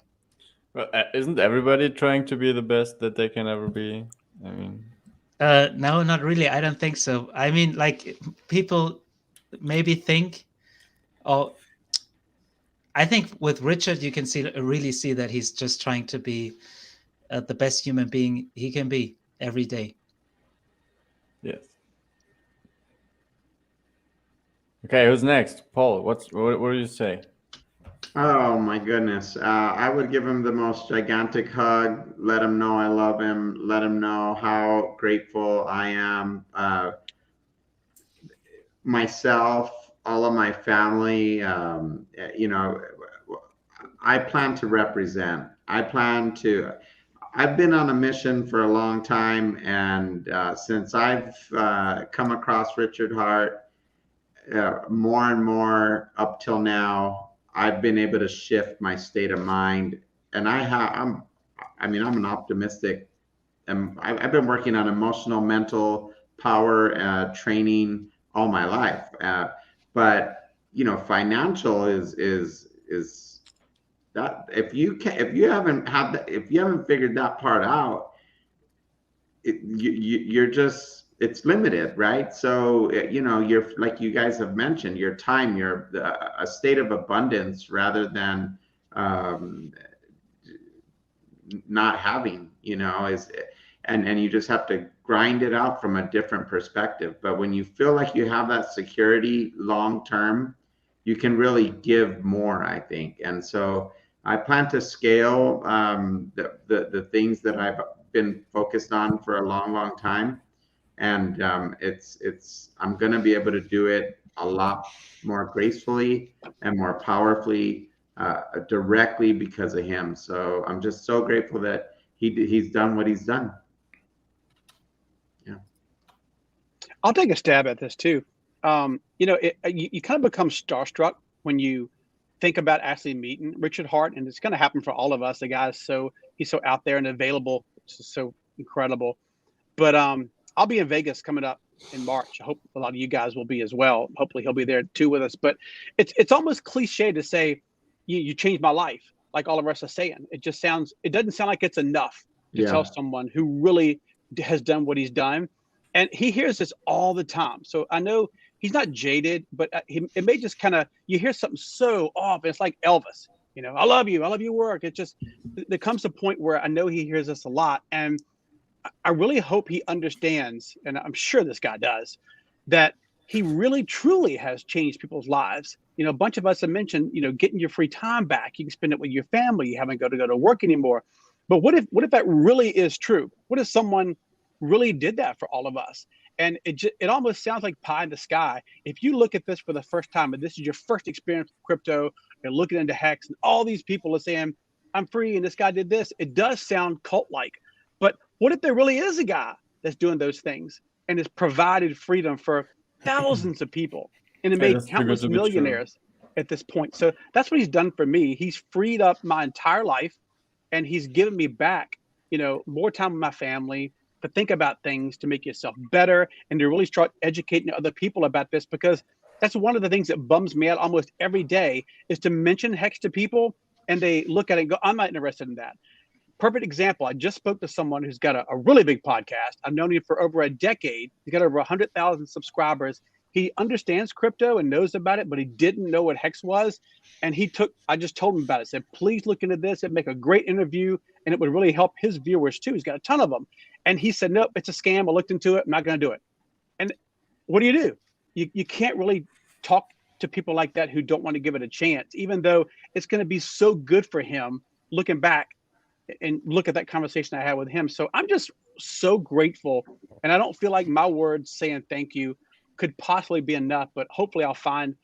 Well, isn't everybody trying to be the best that they can ever be? I mean, no, not really. I don't think so. I mean, like, people maybe think, oh, I think with Richard, you can really see that he's just trying to be the best human being he can be every day. Yes. Okay, who's next? Paul, what do you say? Oh my goodness. I would give him the most gigantic hug, let him know I love him, let him know how grateful I am. Myself, all of my family, you know, I plan to represent. I've been on a mission for a long time, and since I've come across Richard Hart, more and more up till now, I've been able to shift my state of mind, and I'm an optimistic, and I've been working on emotional, mental power training all my life, but you know, financial is that if you haven't figured that part out, you're just, it's limited, right? So you know, you're, like you guys have mentioned, your time, you're a state of abundance rather than not having, you know, and you just have to grind it out from a different perspective. But when you feel like you have that security long term, you can really give more, I think. And so I plan to scale the things that I've been focused on for a long time, and I'm going to be able to do it a lot more gracefully and more powerfully, directly because of him. So I'm just so grateful that he's done what he's done. Yeah, I'll take a stab at this too. You know, you kind of become starstruck when you think about actually meeting Richard Hart, and it's going to happen for all of us. The guy is he's so out there and available, which is so incredible. But I'll be in Vegas coming up in March. I hope a lot of you guys will be as well. Hopefully he'll be there too with us. But it's almost cliche to say you changed my life, like all of us are saying. It doesn't sound like it's enough to tell someone who really has done what he's done. And he hears this all the time. So I know he's not jaded, but it may just kind of, you hear something so off. It's like Elvis, you know, I love your work. It just, there comes a point where I know he hears this a lot. And I really hope he understands, and I'm sure this guy does, that he really truly has changed people's lives. You know, a bunch of us have mentioned, you know, getting your free time back. You can spend it with your family. You haven't got to go to work anymore. But what if that really is true? What if someone really did that for all of us? And it almost sounds like pie in the sky. If you look at this for the first time, and this is your first experience with crypto, and looking into Hex, and all these people are saying, I'm free, and this guy did this, it does sound cult-like. But what if there really is a guy that's doing those things and has provided freedom for thousands of people and it made countless millionaires at this point? So that's what he's done for me. He's freed up my entire life, and he's given me back, you know, more time with my family, to think about things, to make yourself better, and to really start educating other people about this, because that's one of the things that bums me out almost every day, is to mention Hex to people and they look at it and go, I'm not interested in that. Perfect example. I just spoke to someone who's got a really big podcast. I've known him for over a decade. He's got over 100,000 subscribers. He understands crypto and knows about it, but he didn't know what Hex was. And I just told him about it. Said, please look into this. It'd make a great interview, and it would really help his viewers too. He's got a ton of them. And he said, nope, it's a scam. I looked into it. I'm not going to do it. And what do? You can't really talk to people like that who don't want to give it a chance, even though it's going to be so good for him looking back and look at that conversation I had with him. So I'm just so grateful. And I don't feel like my words saying thank you could possibly be enough, but hopefully I'll find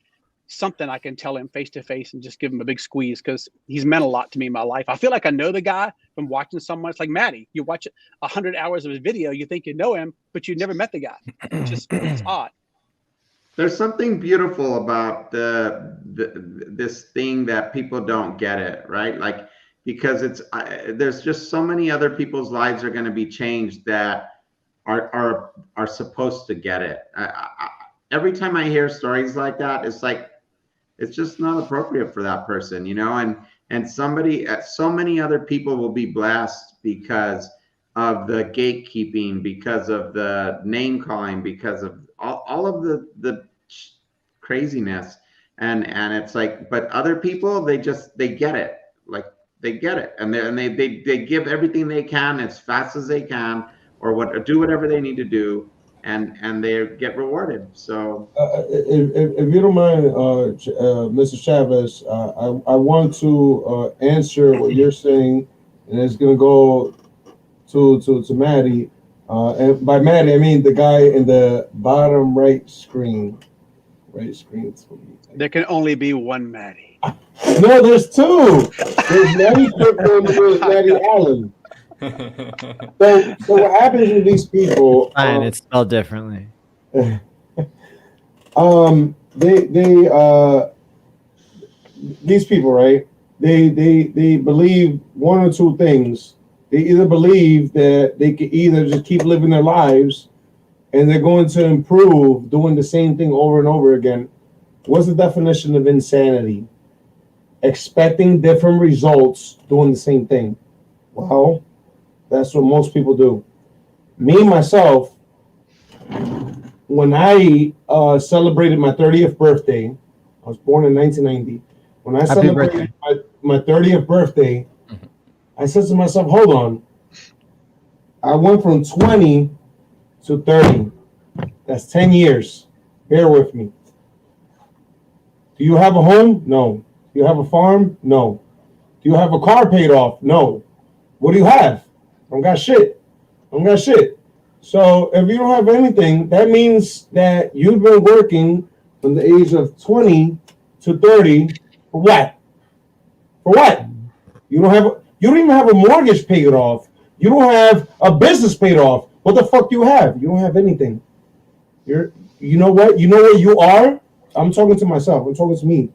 something I can tell him face to face and just give him a big squeeze, because he's meant a lot to me in my life. I feel like I know the guy from watching someone. It's like Matty. You watch 100 hours of his video, you think you know him, but you never met the guy. It's odd. There's something beautiful about this thing that people don't get it, right? Like, because there's just so many other people's lives are going to be changed that are supposed to get it. Every time I hear stories like that, it's like, it's just not appropriate for that person, you know, and so many other people will be blessed because of the gatekeeping, because of the name calling, because of all of the craziness. and it's like, but other people, they get it, like they get it, and they give everything they can as fast as they can, or do whatever they need to do, and they get rewarded. So if you don't mind, Mr. Chavez, I want to answer what you're saying, and it's going to go to Matty. And by Matty, I mean the guy in the bottom right screen. Right screen. There can only be one Matty. No, there's two. There's Matty Crypto and there's Matty ALLin. So what happens with these people? Fine, it's spelled differently. These people, right? They believe one or two things. They either believe that they can either just keep living their lives and they're going to improve doing the same thing over and over again. What's the definition of insanity? Expecting different results doing the same thing. Well, that's what most people do. Me, myself, when I celebrated my 30th birthday, I was born in 1990. When I celebrated my 30th birthday, I said to myself, hold on. I went from 20 to 30. That's 10 years. Bear with me. Do you have a home? No. Do you have a farm? No. Do you have a car paid off? No. What do you have? I don't got shit. I don't got shit. So if you don't have anything, that means that you've been working from the age of 20 to 30 for what? For what? You don't even have a mortgage paid off. You don't have a business paid off. What the fuck do you have? You don't have anything. You know what? You know what you are? I'm talking to myself. I'm talking to me.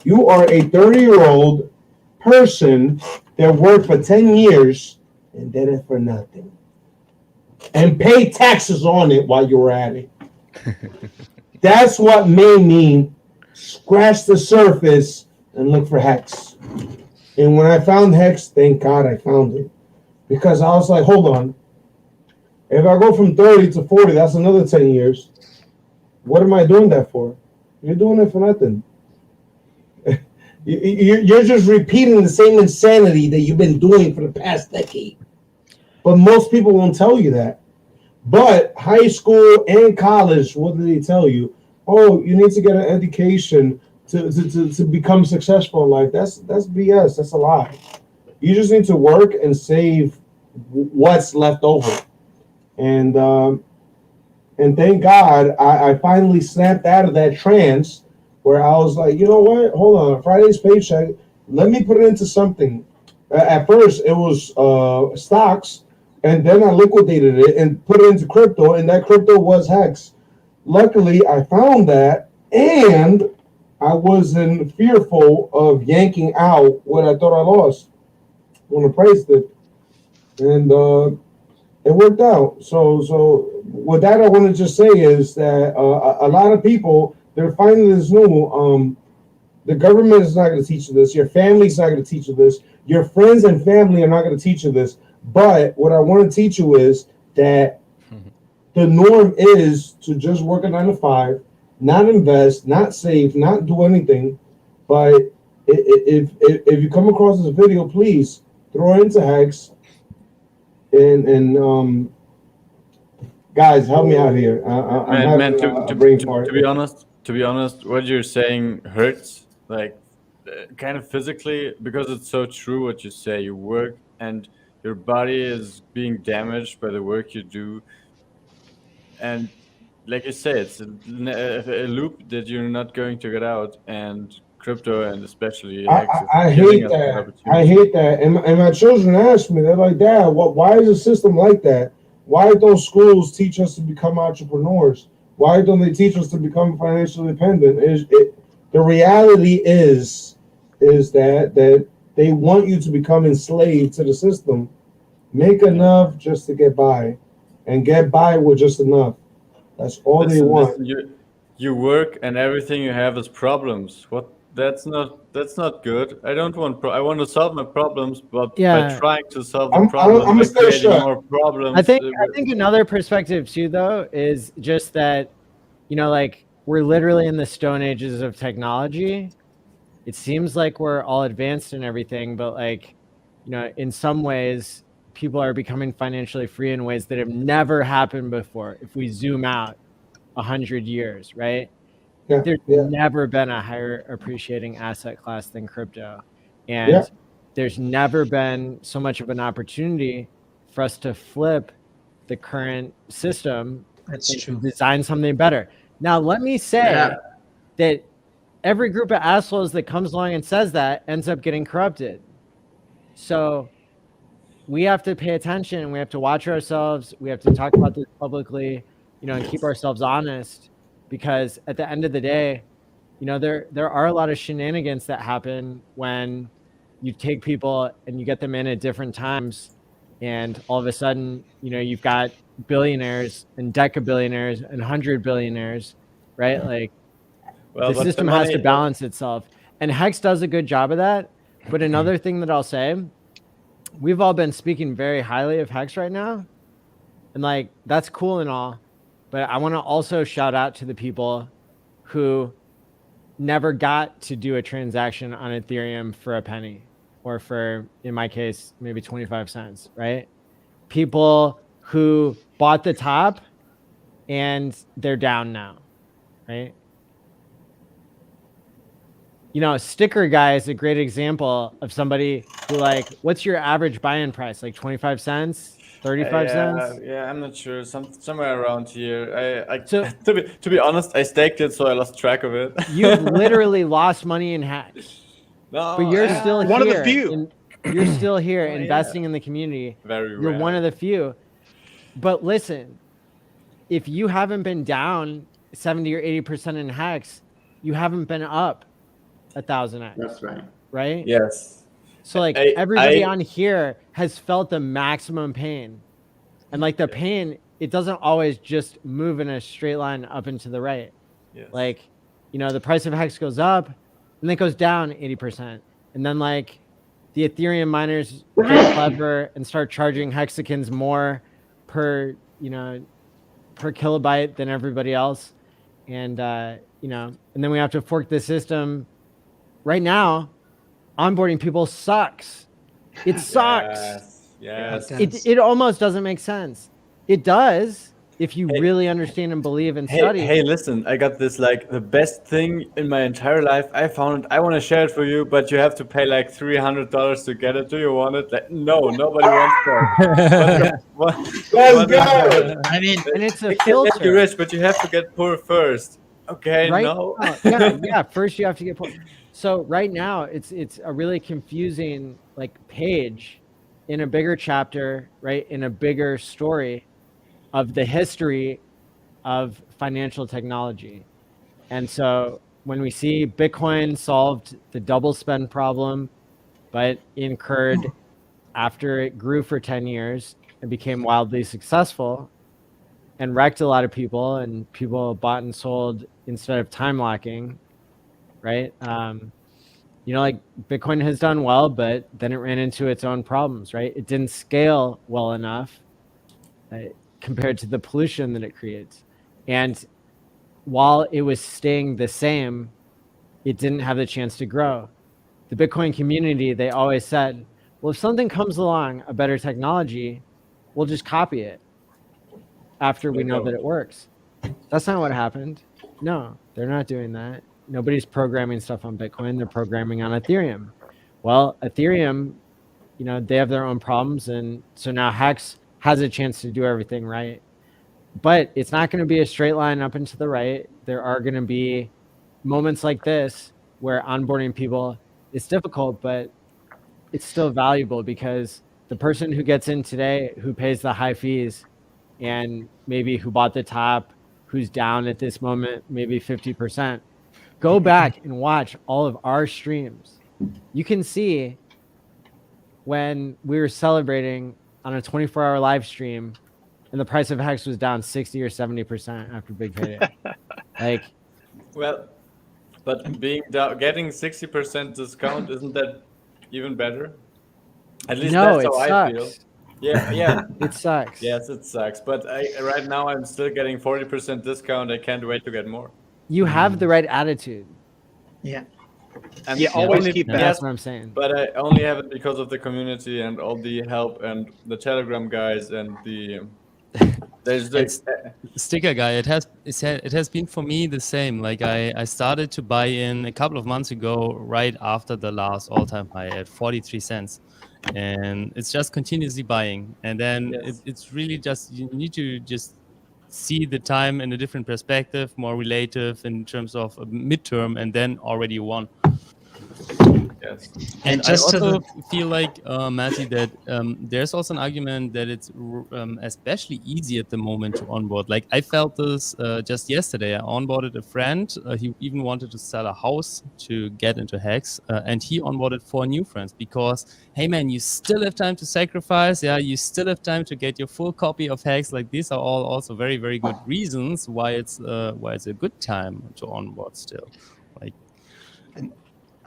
You are a 30-year-old person that worked for 10 years and did it for nothing. And pay taxes on it while you were at it. That's what made me scratch the surface and look for Hex. And when I found Hex, thank God I found it. Because I was like, hold on. If I go from 30 to 40, that's another 10 years. What am I doing that for? You're doing it for nothing. You're just repeating the same insanity that you've been doing for the past decade. But most people won't tell you that. But high school and college, what do they tell you? Oh, you need to get an education to become successful in life. That's BS. That's a lie. You just need to work and save what's left over. And thank God I finally snapped out of that trance where I was like, you know what? Hold on. Friday's paycheck. Let me put it into something. At first, it was stocks. And then I liquidated it and put it into crypto. And that crypto was Hex. Luckily, I found that. And I wasn't fearful of yanking out what I thought I lost when I priced it. And it worked out. So with that, I want to just say is that a lot of people, they're finding this new. The government is not going to teach you this. Your family's not going to teach you this. Your friends and family are not going to teach you this. But what I want to teach you is that the norm is to just work a 9 to 5, not invest, not save, not do anything. But if you come across this video, please throw it into Hex. And guys, help me out here. To be honest, what you're saying hurts, like kind of physically, because it's so true what you say. You work and your body is being damaged by the work you do, and like you say, it's a loop that you're not going to get out. And crypto, and especially Hex, I hate that. I hate that. And my children ask me, they're like, Dad, why is the system like that? Why don't schools teach us to become entrepreneurs? Why don't they teach us to become financially independent? The reality is that they want you to become enslaved to the system. Make enough just to get by, and get by with just enough. That's all they want. You work and everything you have is problems. What? That's not good. I don't want. I want to solve my problems, but by trying to solve the problems, by creating more problems. I think another perspective too, though, is just that, like we're literally in the stone ages of technology. It seems like we're all advanced in everything, but like, you know, in some ways, people are becoming financially free in ways that have never happened before. If we zoom out 100 years, right? Yeah, There's yeah. never been a higher appreciating asset class than crypto. And there's never been so much of an opportunity for us to flip the current system and to design something better. Now, let me say that every group of assholes that comes along and says that ends up getting corrupted. So we have to pay attention and we have to watch ourselves. We have to talk about this publicly, you know, and keep ourselves honest, because at the end of the day, you know, there are a lot of shenanigans that happen when you take people and you get them in at different times, and all of a sudden, you know, you've got billionaires and decabillionaires and 100 billionaires, right? Like, Well, the system has to balance itself, and Hex does a good job of that. But another thing that I'll say, we've all been speaking very highly of Hex right now, and like, that's cool and all, but I want to also shout out to the people who never got to do a transaction on Ethereum for a penny, or for, in my case, maybe 25 cents, right? People who bought the top and they're down now, right? You know, Sticker Guy is a great example of somebody who, like, what's your average buy-in price? Like 25 cents, 35 cents? Yeah, I'm not sure. Somewhere around here. To be honest, I staked it, so I lost track of it. You've literally lost money in Hex. No, but you're still one here. of the few. You're still here Oh, investing in the community. Very You're rare. one of the few. But listen, if you haven't been down 70 or 80% in Hex, you haven't been up 1,000x. That's right. Right? Yes. So like everybody on here has felt the maximum pain. And like the pain, it doesn't always just move in a straight line up and to the right. Yes. Like, you know, the price of Hex goes up and then it goes down 80%. And then like the Ethereum miners get clever and start charging HEXICANs more per, you know, per kilobyte than everybody else. And, you know, and then we have to fork the system. Right now, onboarding people sucks. It sucks. Yes. It almost doesn't make sense. It does if you really understand and believe and study. Hey, listen, I got this, like, the best thing in my entire life. I found it. I want to share it for you, but you have to pay like $300 to get it. Do you want it? Like, no, nobody wants that. Let's go. I mean, and it's a I can filter. get you rich, but you have to get poor first. Okay, Right? no. Yeah. First you have to get poor. So right now it's a really confusing like page in a bigger chapter, right? In a bigger story of the history of financial technology. And so when we see Bitcoin solved the double spend problem, but incurred after it grew for 10 years and became wildly successful and wrecked a lot of people, and people bought and sold instead of time locking, right? You know, like Bitcoin has done well, but then it ran into its own problems, right? It didn't scale well enough compared to the pollution that it creates. And while it was staying the same, it didn't have the chance to grow. The Bitcoin community, they always said, well, if something comes along, a better technology, we'll just copy it after we know that it works. That's not what happened. No, they're not doing that. Nobody's programming stuff on Bitcoin. They're programming on Ethereum. Well, Ethereum, you know, they have their own problems. And so now Hex has a chance to do everything right. But it's not going to be a straight line up and to the right. There are going to be moments like this where onboarding people is difficult, but it's still valuable, because the person who gets in today, who pays the high fees, and maybe who bought the top, who's down at this moment, maybe 50%, go back and watch all of our streams. You can see when we were celebrating on a 24-hour live stream and the price of Hex was down 60 or 70% after Big Payday. Like, Well, but getting 60% discount, isn't that even better? At least no, that's how it I feel. sucks. Yeah. It sucks. Yes, it sucks. But right now I'm still getting 40% discount. I can't wait to get more. You have the right attitude. Yeah. And Yeah, always only- keep that. That's what I'm saying. But I only have it because of the community and all the help and the Telegram guys and the. There's the Sticker guy, it has been for me the same. Like I started to buy in a couple of months ago, right after the last all-time high at 43 cents, and it's just continuously buying. And then it's really just, you need to just see the time in a different perspective, more relative in terms of a midterm, and then already you won. Yes. And I just to also the- feel like, Matty, that there's also an argument that it's especially easy at the moment to onboard. Like I felt this just yesterday. I onboarded a friend. He even wanted to sell a house to get into Hex, and he onboarded 4 new friends because, hey man, you still have time to sacrifice. Yeah, you still have time to get your full copy of Hex. Like these are all also very, very good reasons why it's a good time to onboard still. Like.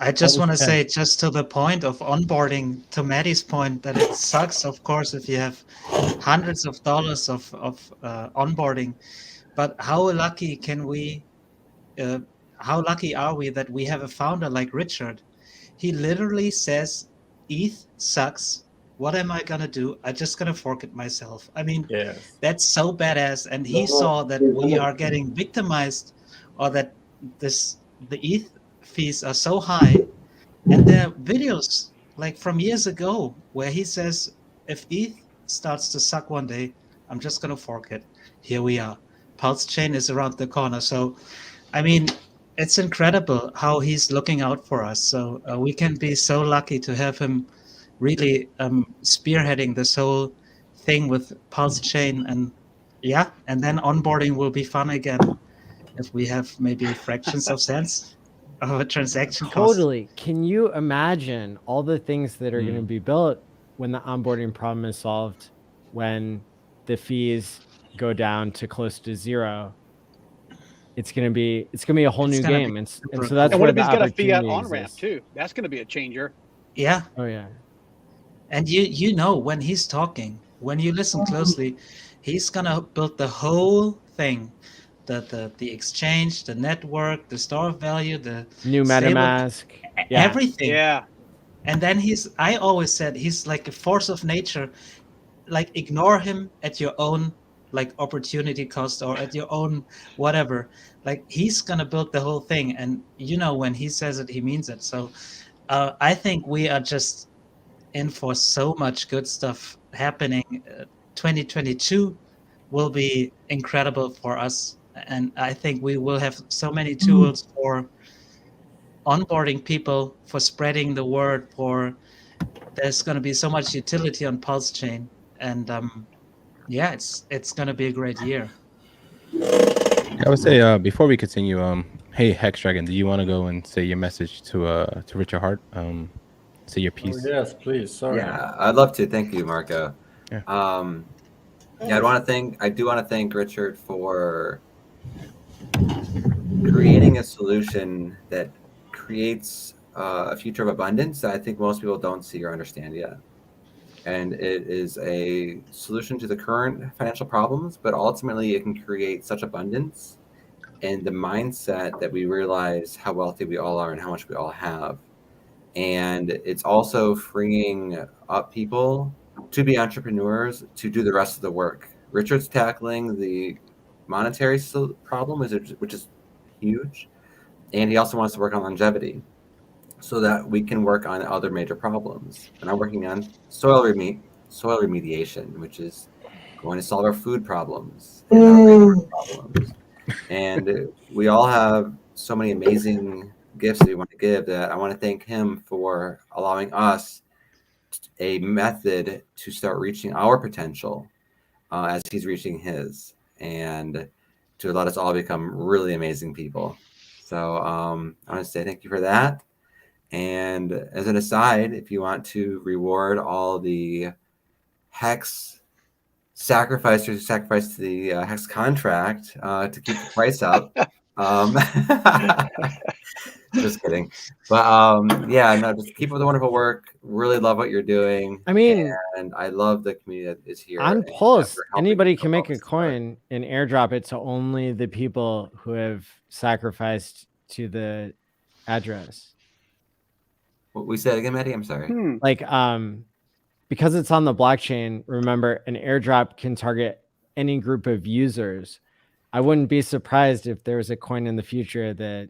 I just want to Okay. say, just to the point of onboarding, to Matty's point, that it sucks, of course, if you have hundreds of dollars of onboarding. But how lucky how lucky are we that we have a founder like Richard? He literally says, ETH sucks. What am I going to do? I'm just going to fork it myself. I mean, Yes. that's so badass. And he saw that we are getting victimized, or that the ETH fees are so high. And there are videos like from years ago where he says, if ETH starts to suck one day, I'm just going to fork it. Here we are. Pulse chain is around the corner. So, I mean, it's incredible how he's looking out for us. So we can be so lucky to have him really spearheading this whole thing with Pulse chain. And yeah, and then onboarding will be fun again if we have maybe fractions of cents of a transaction cost. Totally. Can you imagine all the things that are going to be built when the onboarding problem is solved, when the fees go down to close to 0? It's gonna be a whole new game, and so that's and where what if the he's got a fiat opportunity on ramp exists. too? That's going to be a changer. Yeah. Oh yeah. And you know, when he's talking, when you listen closely, he's gonna build the whole thing. The exchange, the network, the store of value, the New stable- MetaMask. Yeah. everything. Yeah. And then I always said he's like a force of nature. Like ignore him at your own like opportunity cost or at your own whatever. Like he's gonna build the whole thing, and you know when he says it, he means it. So I think we are just in for so much good stuff happening. 2022 will be incredible for us, and I think we will have so many tools for onboarding people, for spreading the word, for there's going to be so much utility on Pulse Chain, and yeah, it's going to be a great year. I would say before we continue, hey Hex Dragon, do you want to go and say your message to Richard Hart? Say your piece. Oh, yes, please. Sorry. Yeah, I'd love to. Thank you, Marco. Yeah. Yeah, I do want to thank Richard for creating a solution that creates a future of abundance that I think most people don't see or understand yet. And it is a solution to the current financial problems, but ultimately it can create such abundance and the mindset that we realize how wealthy we all are and how much we all have. And it's also freeing up people to be entrepreneurs, to do the rest of the work. Richard's tackling the monetary problem, which is huge. And he also wants to work on longevity so that we can work on other major problems. And I'm working on soil remediation, which is going to solve our food problems and our rainwater problems. And we all have so many amazing gifts that we want to give that I want to thank him for allowing us a method to start reaching our potential as he's reaching his, and to let us all become really amazing people. So I want to say thank you for that. And as an aside, if you want to reward all the Hex sacrificers who sacrificed to the Hex contract to keep the price up, Just kidding. But yeah, no, just keep up the wonderful work. Really love what you're doing. I mean, and I love the community that is here. on and Pulse, for helping anybody people can make a folks. coin and airdrop it to only the people who have sacrificed to the address. What we said again, Matty? I'm sorry. Like, because it's on the blockchain, remember, an airdrop can target any group of users. I wouldn't be surprised if there was a coin in the future that,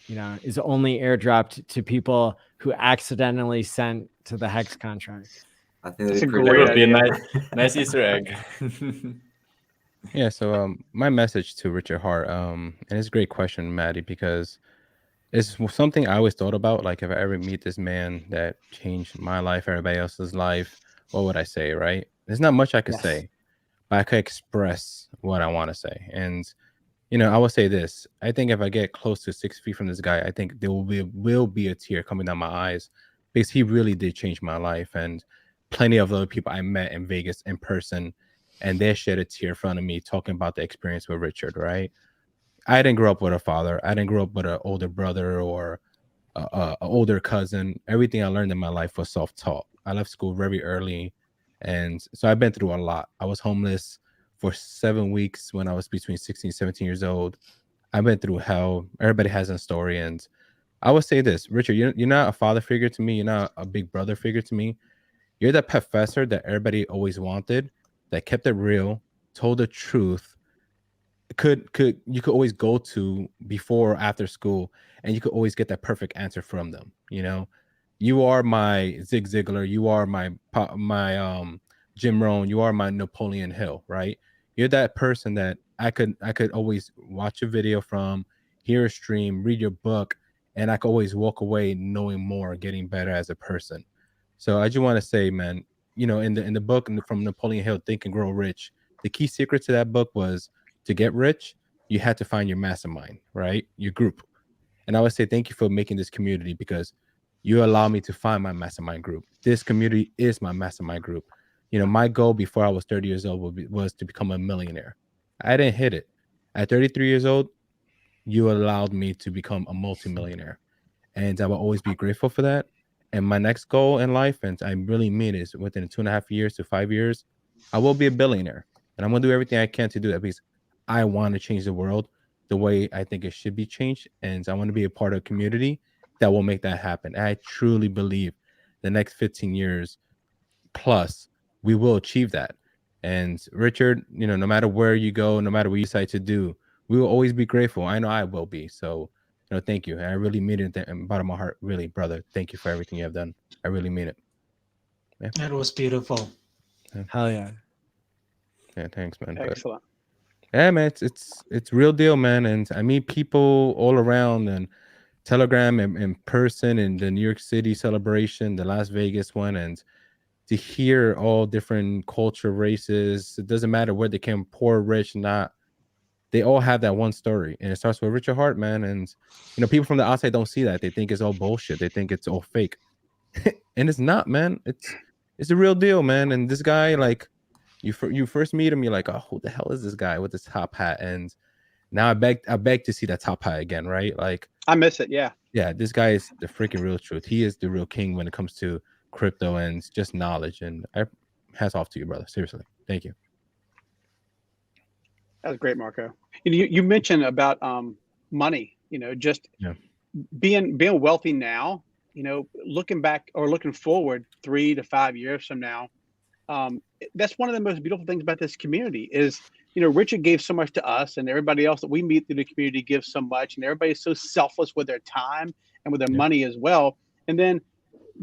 you know, is only airdropped to people who accidentally sent to the Hex contract. I think that would be a nice Easter egg. Yeah, so my message to Richard Hart, and it's a great question, Matty, because it's something I always thought about. Like, if I ever meet this man that changed my life, everybody else's life, what would I say, right? There's not much I could say, but I could express what I want to say. And, you know, I will say this. I think if I get close to 6 feet from this guy, I think there will be a tear coming down my eyes, because he really did change my life. And plenty of other people I met in Vegas in person, and they shed a tear in front of me talking about the experience with Richard, right? I didn't grow up with a father. I didn't grow up with an older brother or an older cousin. Everything I learned in my life was self-taught. I left school very early, and so I've been through a lot. I was homeless for 7 weeks when I was between 16 and 17 years old. I've been through hell. Everybody has a story, and I would say this, Richard, you're not a father figure to me. You're not a big brother figure to me. You're the professor that everybody always wanted, that kept it real, told the truth, you could always go to before or after school, and you could always get that perfect answer from them. You know, you are my Zig Ziglar, you are my Jim Rohn, you are my Napoleon Hill, right? You're that person that I could always watch a video from, hear a stream, read your book, and I could always walk away knowing more, getting better as a person. So I just want to say, man, you know, in the book from Napoleon Hill, Think and Grow Rich, the key secret to that book was, to get rich, you had to find your mastermind, right? Your group. And I would say thank you for making this community, because you allow me to find my mastermind group. This community is my mastermind group. You know, my goal before I was 30 years old was to become a millionaire. I didn't hit it. At 33 years old, you allowed me to become a multimillionaire. And I will always be grateful for that. And my next goal in life, and I really mean it, is within 2.5 years to 5 years, I will be a billionaire. And I'm going to do everything I can to do that, because I want to change the world the way I think it should be changed. And I want to be a part of a community that will make that happen. I truly believe the next 15 years plus, we will achieve that. And Richard, you know, no matter where you go, no matter what you decide to do, we will always be grateful. I know I will be. So, you know, thank you. And I really mean it in the bottom of my heart. Really, brother, thank you for everything you have done. I really mean it. Yeah. That was beautiful. Hell yeah. Yeah, thanks, man. Excellent. Yeah, man, it's real deal, man. And I meet people all around, and Telegram and in person, and the New York City celebration, the Las Vegas one, and to hear all different culture, races. It doesn't matter where they came, poor, rich, not. They all have that one story, and it starts with Richard Hart, man. And you know, people from the outside don't see that. They think it's all bullshit. They think it's all fake, and it's not, man. It's the real deal, man. And this guy, like, you first meet him, you're like, oh, who the hell is this guy with this top hat? And now I beg to see that top hat again, right? Like, I miss it. Yeah. Yeah, this guy is the freaking real truth. He is the real king when it comes to crypto and just knowledge. And hats off to you, brother. Seriously, thank you. That was great, Marco. You mentioned about money. You know, just being wealthy now. You know, looking back or looking forward 3 to 5 years from now. That's one of the most beautiful things about this community is, you know, Richard gave so much to us, and everybody else that we meet through the community gives so much, and everybody's so selfless with their time and with their money as well. And then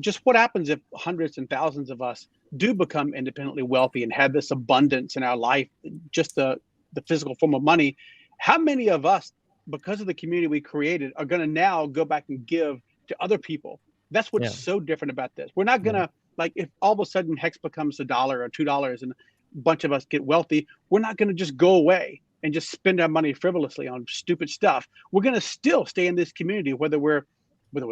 just what happens if hundreds and thousands of us do become independently wealthy and have this abundance in our life, just the physical form of money? How many of us, because of the community we created, are going to now go back and give to other people? That's what's so different about this. We're not going to, like, if all of a sudden Hex becomes $1 or $2 and a bunch of us get wealthy, we're not going to just go away and just spend our money frivolously on stupid stuff. We're going to still stay in this community, whether we're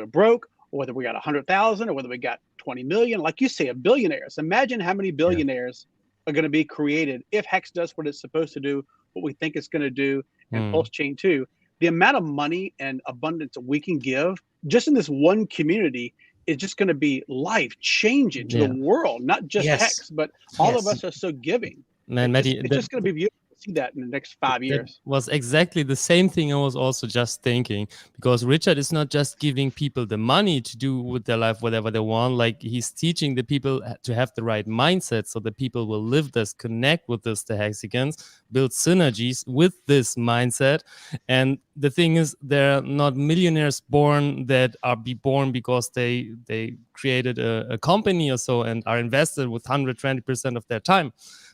broke, or whether we got 100,000, or whether we got 20 million, like you say, billionaires. Imagine how many billionaires are going to be created if Hex does what it's supposed to do, what we think it's going to do, and Pulse Chain too. the amount of money and abundance that we can give just in this one community is just going to be life changing to the world, not just Hex, but all of us are so giving. Man, Matty, it's just going to be beautiful to see that in the next 5 years. That was exactly the same thing I was also just thinking, because Richard is not just giving people the money to do with their life whatever they want. Like, he's teaching the people to have the right mindset so that people will live this, connect with this, the Hexicans, build synergies with this mindset. And the thing is, there are not millionaires born that are born because they created a company or so and are invested with 120% of their time.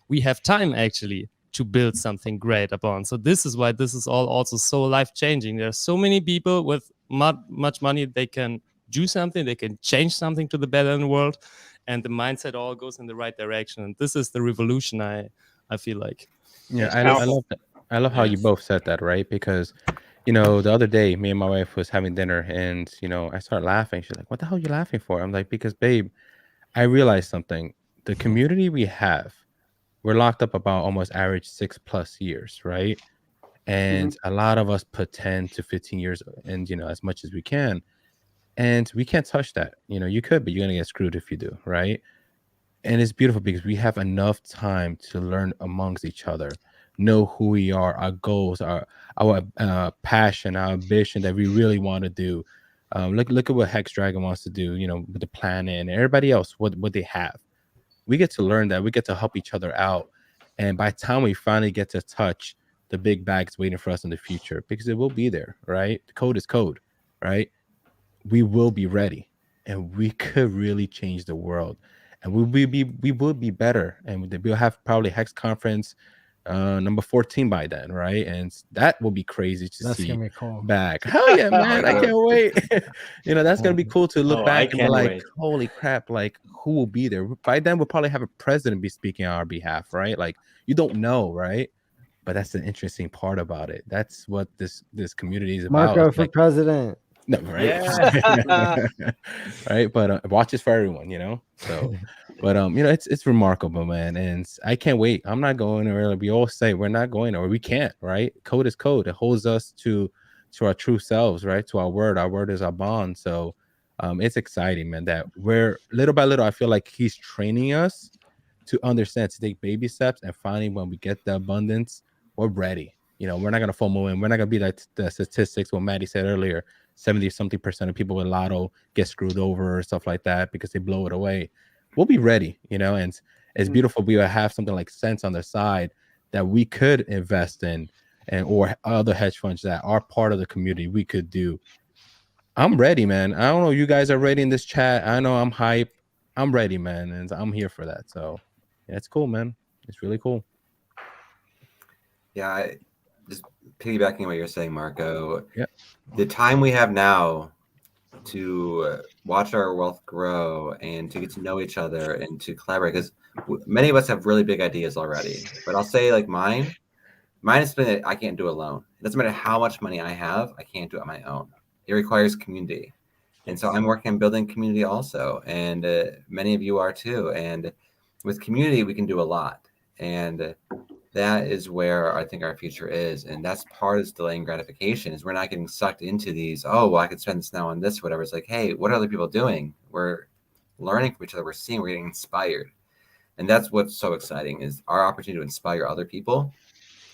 We have time actually to build something great upon. So this is why this is all also so life-changing. There are so many people with much money. They can do something. They can change something to the better in the world. And the mindset all goes in the right direction. And this is the revolution, I feel like. Yeah, I love that. I love how you both said that, right? Because, you know, the other day, me and my wife was having dinner and, you know, I started laughing. She's like, what the hell are you laughing for? I'm like, because, babe, I realized something. The community we have, we're locked up about almost average 6+ years, right? And a lot of us put 10 to 15 years and, you know, as much as we can. And we can't touch that. You know, you could, but you're going to get screwed if you do, right? And it's beautiful because we have enough time to learn amongst each other, know who we are, our goals, our passion, our ambition that we really want to do. Look at what Hex Dragon wants to do, you know, with the planet and everybody else, what they have. We get to learn that. We get to help each other out. And by the time we finally get to touch the big bags waiting for us in the future, because it will be there, right? The code is code, right? We will be ready and we could really change the world. And we will be better. And we'll have probably Hex Conference number 14 by then, right? And that will be crazy to see gonna be cool. back. Hell yeah, man. I can't wait. You know, that's gonna be cool to look back and be like, holy crap, like who will be there? By then we'll probably have a president be speaking on our behalf, right? Like, you don't know, right? But that's the interesting part about it. That's what this community is about. Marco for president. No, right? Yeah. Right, but watch this for everyone, you know. So, but you know, it's remarkable, man, and I can't wait. I'm not going anywhere. We all say we're not going or we can't, right? Code is code. It holds us to our true selves, right? To our word. Our word is our bond. So, it's exciting, man. That we're little by little. I feel like he's training us to understand, to take baby steps, and finally, when we get the abundance, we're ready. You know, we're not gonna FOMO in. We're not gonna be like the statistics what Matty said earlier. 70-something% of people with lotto get screwed over or stuff like that because they blow it away. We'll be ready, you know, and it's beautiful. We will have something like SENS on the side that we could invest in, and or other hedge funds that are part of the community we could do. I'm ready, man. I don't know, you guys are ready in this chat. I know I'm hype. I'm ready, man, and I'm here for that. So yeah, it's cool, man. It's really cool. Yeah, just piggybacking on what you're saying, Marco. Yeah. The time we have now to watch our wealth grow and to get to know each other and to collaborate, because many of us have really big ideas already. But I'll say, like mine is something that I can't do alone. It doesn't matter how much money I have, I can't do it on my own. It requires community. And so I'm working on building community also. And many of you are too. And with community, we can do a lot. And that is where I think our future is. And that's part of delaying gratification, is we're not getting sucked into these, oh, well, I could spend this now on this, whatever. It's like, hey, what are other people doing? We're learning from each other. We're seeing, we're getting inspired. And that's what's so exciting, is our opportunity to inspire other people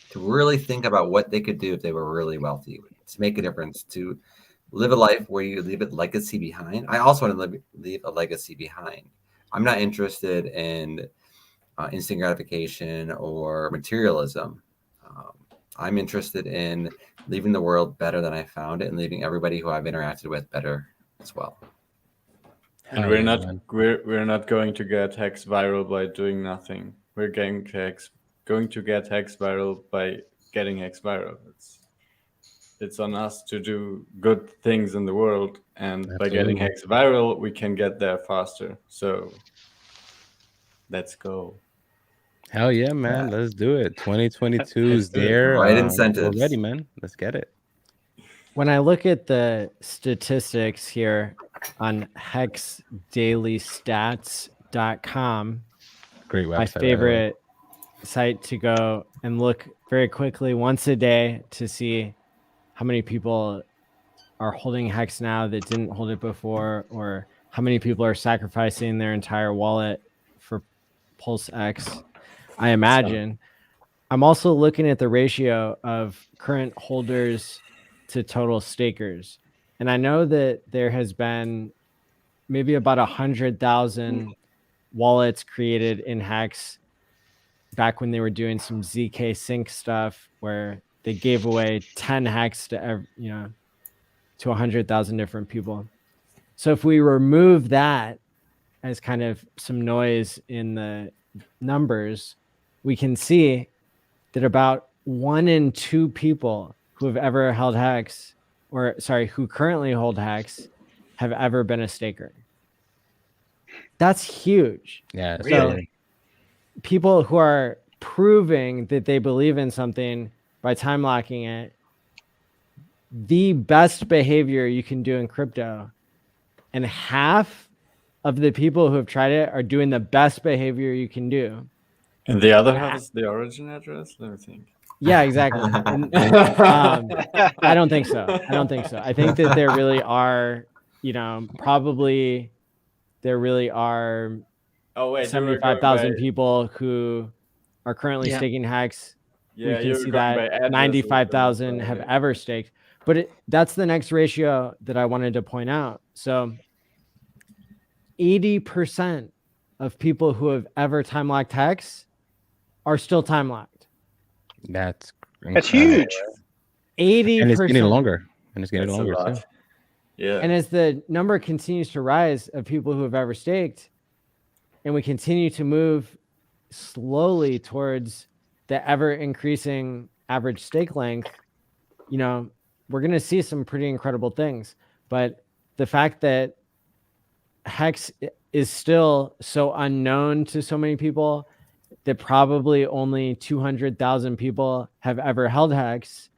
to really think about what they could do if they were really wealthy, to make a difference, to live a life where you leave a legacy behind. I also want to leave a legacy behind. I'm not interested in instant gratification or materialism. I'm interested in leaving the world better than I found it, and leaving everybody who I've interacted with better as well. And we're not going to get Hex viral by doing nothing. We're going to get Hex viral by getting Hex viral. It's on us to do good things in the world, and by getting Hex viral, we can get there faster. So let's go. Hell yeah, man. Let's do it. 2022 is there. Right incentives. We're ready, man. Let's get it. When I look at the statistics here on hexdailystats.com, great website, my favorite site to go and look very quickly once a day to see how many people are holding Hex now that didn't hold it before, or how many people are sacrificing their entire wallet for Pulse X, I imagine. I'm also looking at the ratio of current holders to total stakers. And I know that there has been maybe about 100,000 wallets created in Hex back when they were doing some ZK sync stuff where they gave away 10 Hex to, to 100,000 different people. So if we remove that as kind of some noise in the numbers, we can see that about 1 in 2 people who have ever held Hex, who currently hold Hex, have ever been a staker. That's huge. Yeah, so people who are proving that they believe in something by time locking it, the best behavior you can do in crypto, and half of the people who have tried it are doing the best behavior you can do. And the other half is the origin address? Let me think. Yeah, exactly. I don't think so. I think that there really are, probably there really are 75,000 people who are currently staking Hex. Yeah, we can see that 95,000 have ever staked. But that's the next ratio that I wanted to point out. So 80% of people who have ever time locked Hex are still time locked. That's huge. 80%. And it's getting longer. Too. Yeah. And as the number continues to rise of people who have ever staked, and we continue to move slowly towards the ever increasing average stake length, we're going to see some pretty incredible things. But the fact that Hex is still so unknown to so many people, that probably only 200,000 people have ever held Hex,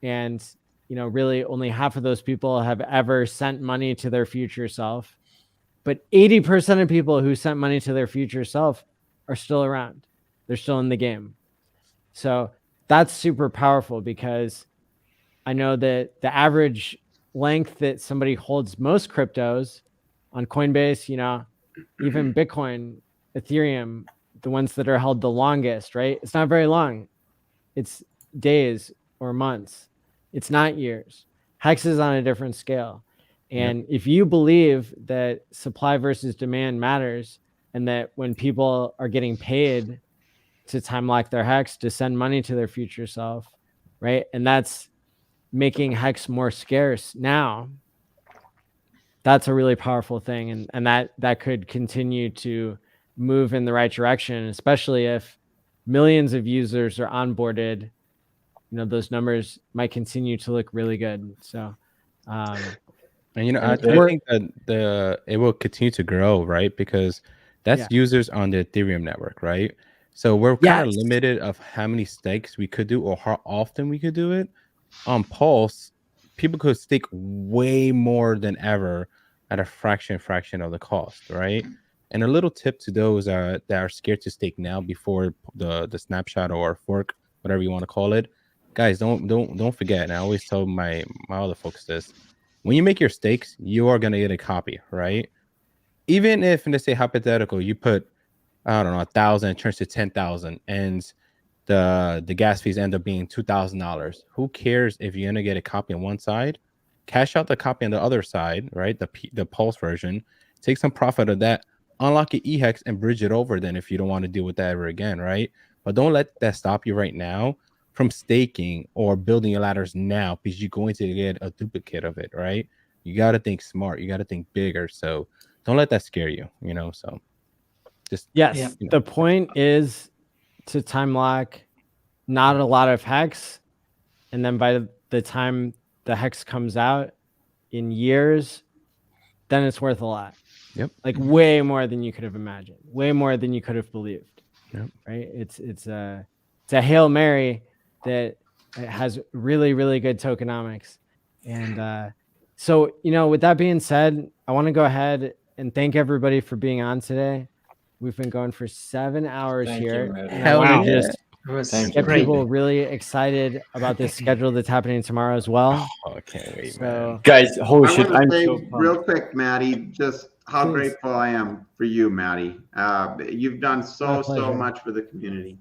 and really only half of those people have ever sent money to their future self. But 80% of people who sent money to their future self are still around. They're still in the game. So that's super powerful, because I know that the average length that somebody holds most cryptos on Coinbase, even Bitcoin, Ethereum, the ones that are held the longest, right? It's not very long. It's days or months. It's not years. Hex is on a different scale. And if you believe that supply versus demand matters, and that when people are getting paid to time lock their Hex to send money to their future self, right? And that's making Hex more scarce now, that's a really powerful thing. And that could continue to move in the right direction, especially if millions of users are onboarded. Those numbers might continue to look really good. So, and I think that it will continue to grow, right? Because that's users on the Ethereum network, right? So we're kind of limited of how many stakes we could do or how often we could do it. On Pulse, people could stake way more than ever at a fraction of the cost, right? And a little tip to those that are scared to stake now before the snapshot or fork, whatever you want to call it, guys, don't forget. And I always tell my other folks this: when you make your stakes, you are gonna get a copy, right? Even if, let's say hypothetical, you put, I don't know, 1,000, it turns to 10,000, and the gas fees end up being $2,000. Who cares if you're gonna get a copy on one side, cash out the copy on the other side, right? The Pulse version, take some profit of that, unlock your EHEX and bridge it over then if you don't want to deal with that ever again, right? But don't let that stop you right now from staking or building your ladders now, because you're going to get a duplicate of it, right? You got to think smart. You got to think bigger. So don't let that scare you, so just. Yes. The point is to time lock not a lot of Hex. And then by the time the Hex comes out in years, then it's worth a lot. Yep. Like way more than you could have imagined, way more than you could have believed. Yep. Right. It's a Hail Mary that has really, really good tokenomics. And so, with that being said, I want to go ahead and thank everybody for being on today. We've been going for 7 hours here. And I want to just It was get great. people really excited about this schedule that's happening tomorrow as well. Oh, I can't wait, So, man. Guys, holy I shit, want I'm to say so pumped. real quick, Matty, just how Please. grateful I am for you, Matty. You've done My so pleasure. much for the community.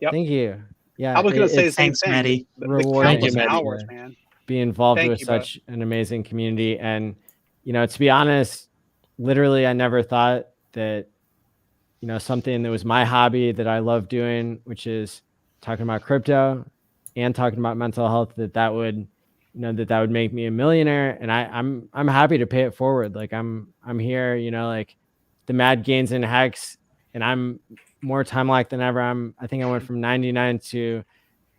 Yep. Thank you. Yeah, I was going to say the it's same Thanks, thing. Maddie. The rewarding countless to hours, man. be involved Thank with you, bud. such an amazing community. And, to be honest, literally, I never thought that, something that was my hobby that I love doing, which is talking about crypto and talking about mental health, that would, that would make me a millionaire. And I'm happy to pay it forward. Like I'm here, like the mad gains in Hex, and I'm more time locked than ever. I think I went from 99 to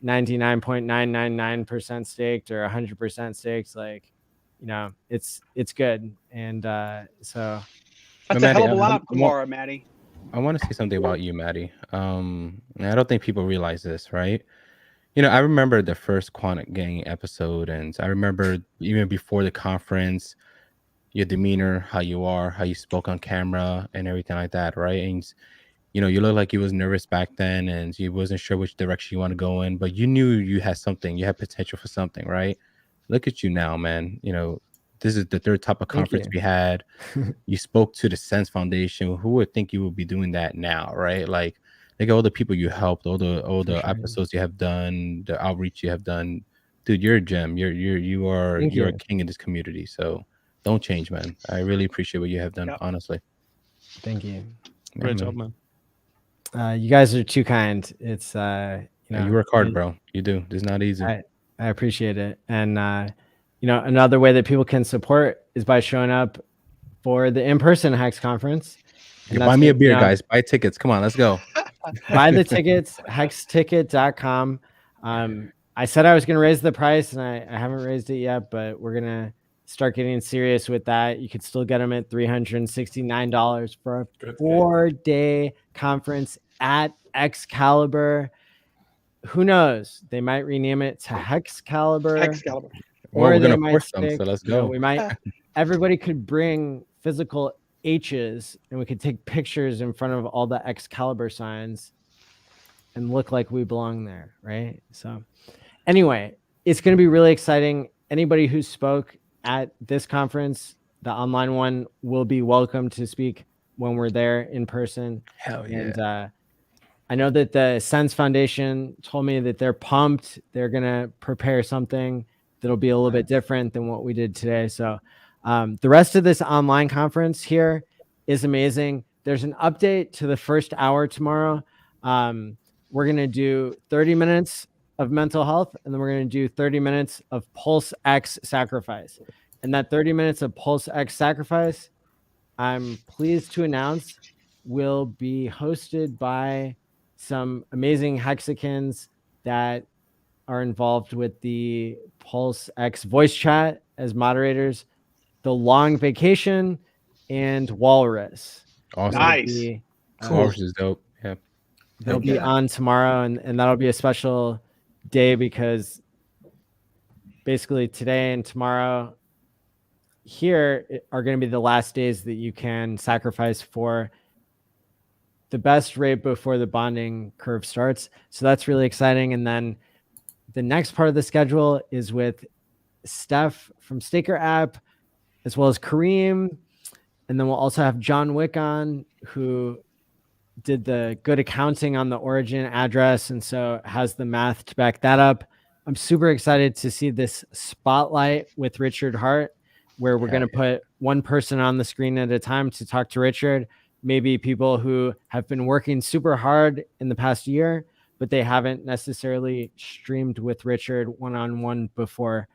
99.999% staked or 100% staked. Like, it's good. And so That's a hell of a lineup tomorrow, Maddie. I want to say something about you, Maddie. And I don't think people realize this, right? I remember the first Quant Gang episode, and I remember even before the conference, your demeanor, how you are, how you spoke on camera, and everything like that, right? And you look like you was nervous back then, and you wasn't sure which direction you want to go in, but you knew you had something, you had potential for something, right? Look at you now, man. This is the third type of conference we had. You spoke to the SENS Foundation. Who would think you would be doing that now, right? Like all the people you helped, all the episodes you have done, the outreach you have done, dude. You're a gem. You're a king in this community. So don't change, man. I really appreciate what you have done, honestly. Thank you. Great job, man. You guys are too kind. It's you work hard, bro. You do. It's not easy. I appreciate it. And another way that people can support is by showing up for the in-person Hex conference. Buy me a beer, guys. Buy tickets. Come on, let's go. Buy the tickets, hexticket.com. I said I was going to raise the price, and I haven't raised it yet, but we're going to start getting serious with that. You could still get them at $369 for a 4-day conference at Excalibur. Who knows? They might rename it to HexCalibur. Or they we're gonna might force them, stick, so let's go. we might. Everybody could bring physical H's, and we could take pictures in front of all the Excalibur signs and look like we belong there, right? So anyway, it's going to be really exciting. Anybody who spoke at this conference, the online one, will be welcome to speak when we're there in person. Hell yeah. And I know that the SENS Foundation told me that they're pumped. They're going to prepare something that'll be a little bit different than what we did today. So the rest of this online conference here is amazing. There's an update to the first hour tomorrow. We're going to do 30 minutes of mental health, and then we're going to do 30 minutes of Pulse X sacrifice. And that 30 minutes of Pulse X sacrifice, I'm pleased to announce, will be hosted by some amazing Hexicans that are involved with the Pulse X voice chat as moderators, the Long Vacation, and Walrus. Awesome. Nice. Walrus is dope. Yeah. They'll be on tomorrow, and that'll be a special day because basically today and tomorrow here are going to be the last days that you can sacrifice for the best rate before the bonding curve starts. So that's really exciting. And then the next part of the schedule is with Steph from Staker app, as well as Kareem. And then we'll also have John Wick on, who did the good accounting on the origin address, and so has the math to back that up. I'm super excited to see this spotlight with Richard Hart, where we're going to put one person on the screen at a time to talk to Richard. Maybe people who have been working super hard in the past year, but they haven't necessarily streamed with Richard one-on-one before.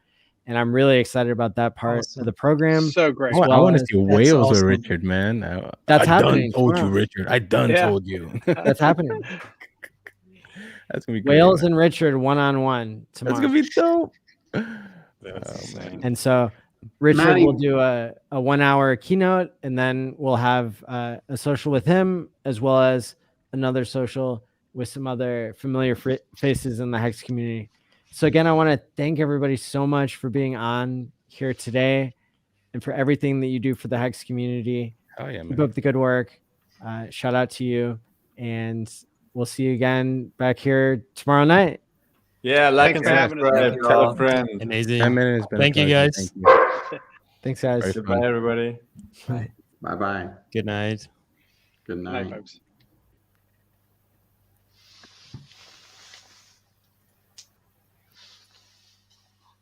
And I'm really excited about that part of the program. So great. I want to see whales with Richard, man. That's I happening. done told you, tomorrow. Richard. I done told you. That's happening. That's gonna be great, Whales man. and Richard one-on-one tomorrow. That's gonna be dope. And so Richard Matty- will do a 1-hour keynote, and then we'll have a social with him, as well as another social with some other familiar faces in the Hex community. So again, I want to thank everybody so much for being on here today and for everything that you do for the Hex community. Oh yeah, Keep man. up the good work. Shout out to you. And we'll see you again back here tomorrow night. Yeah, like Thanks and for having us, subscribe. guys. Tell a friend. Amazing. 10 minutes. Been a Thank you, pleasure. guys. Thank you. Thanks, guys. Very fun. Goodbye, everybody. Bye. Bye bye. Good night. Good Good night, night. folks.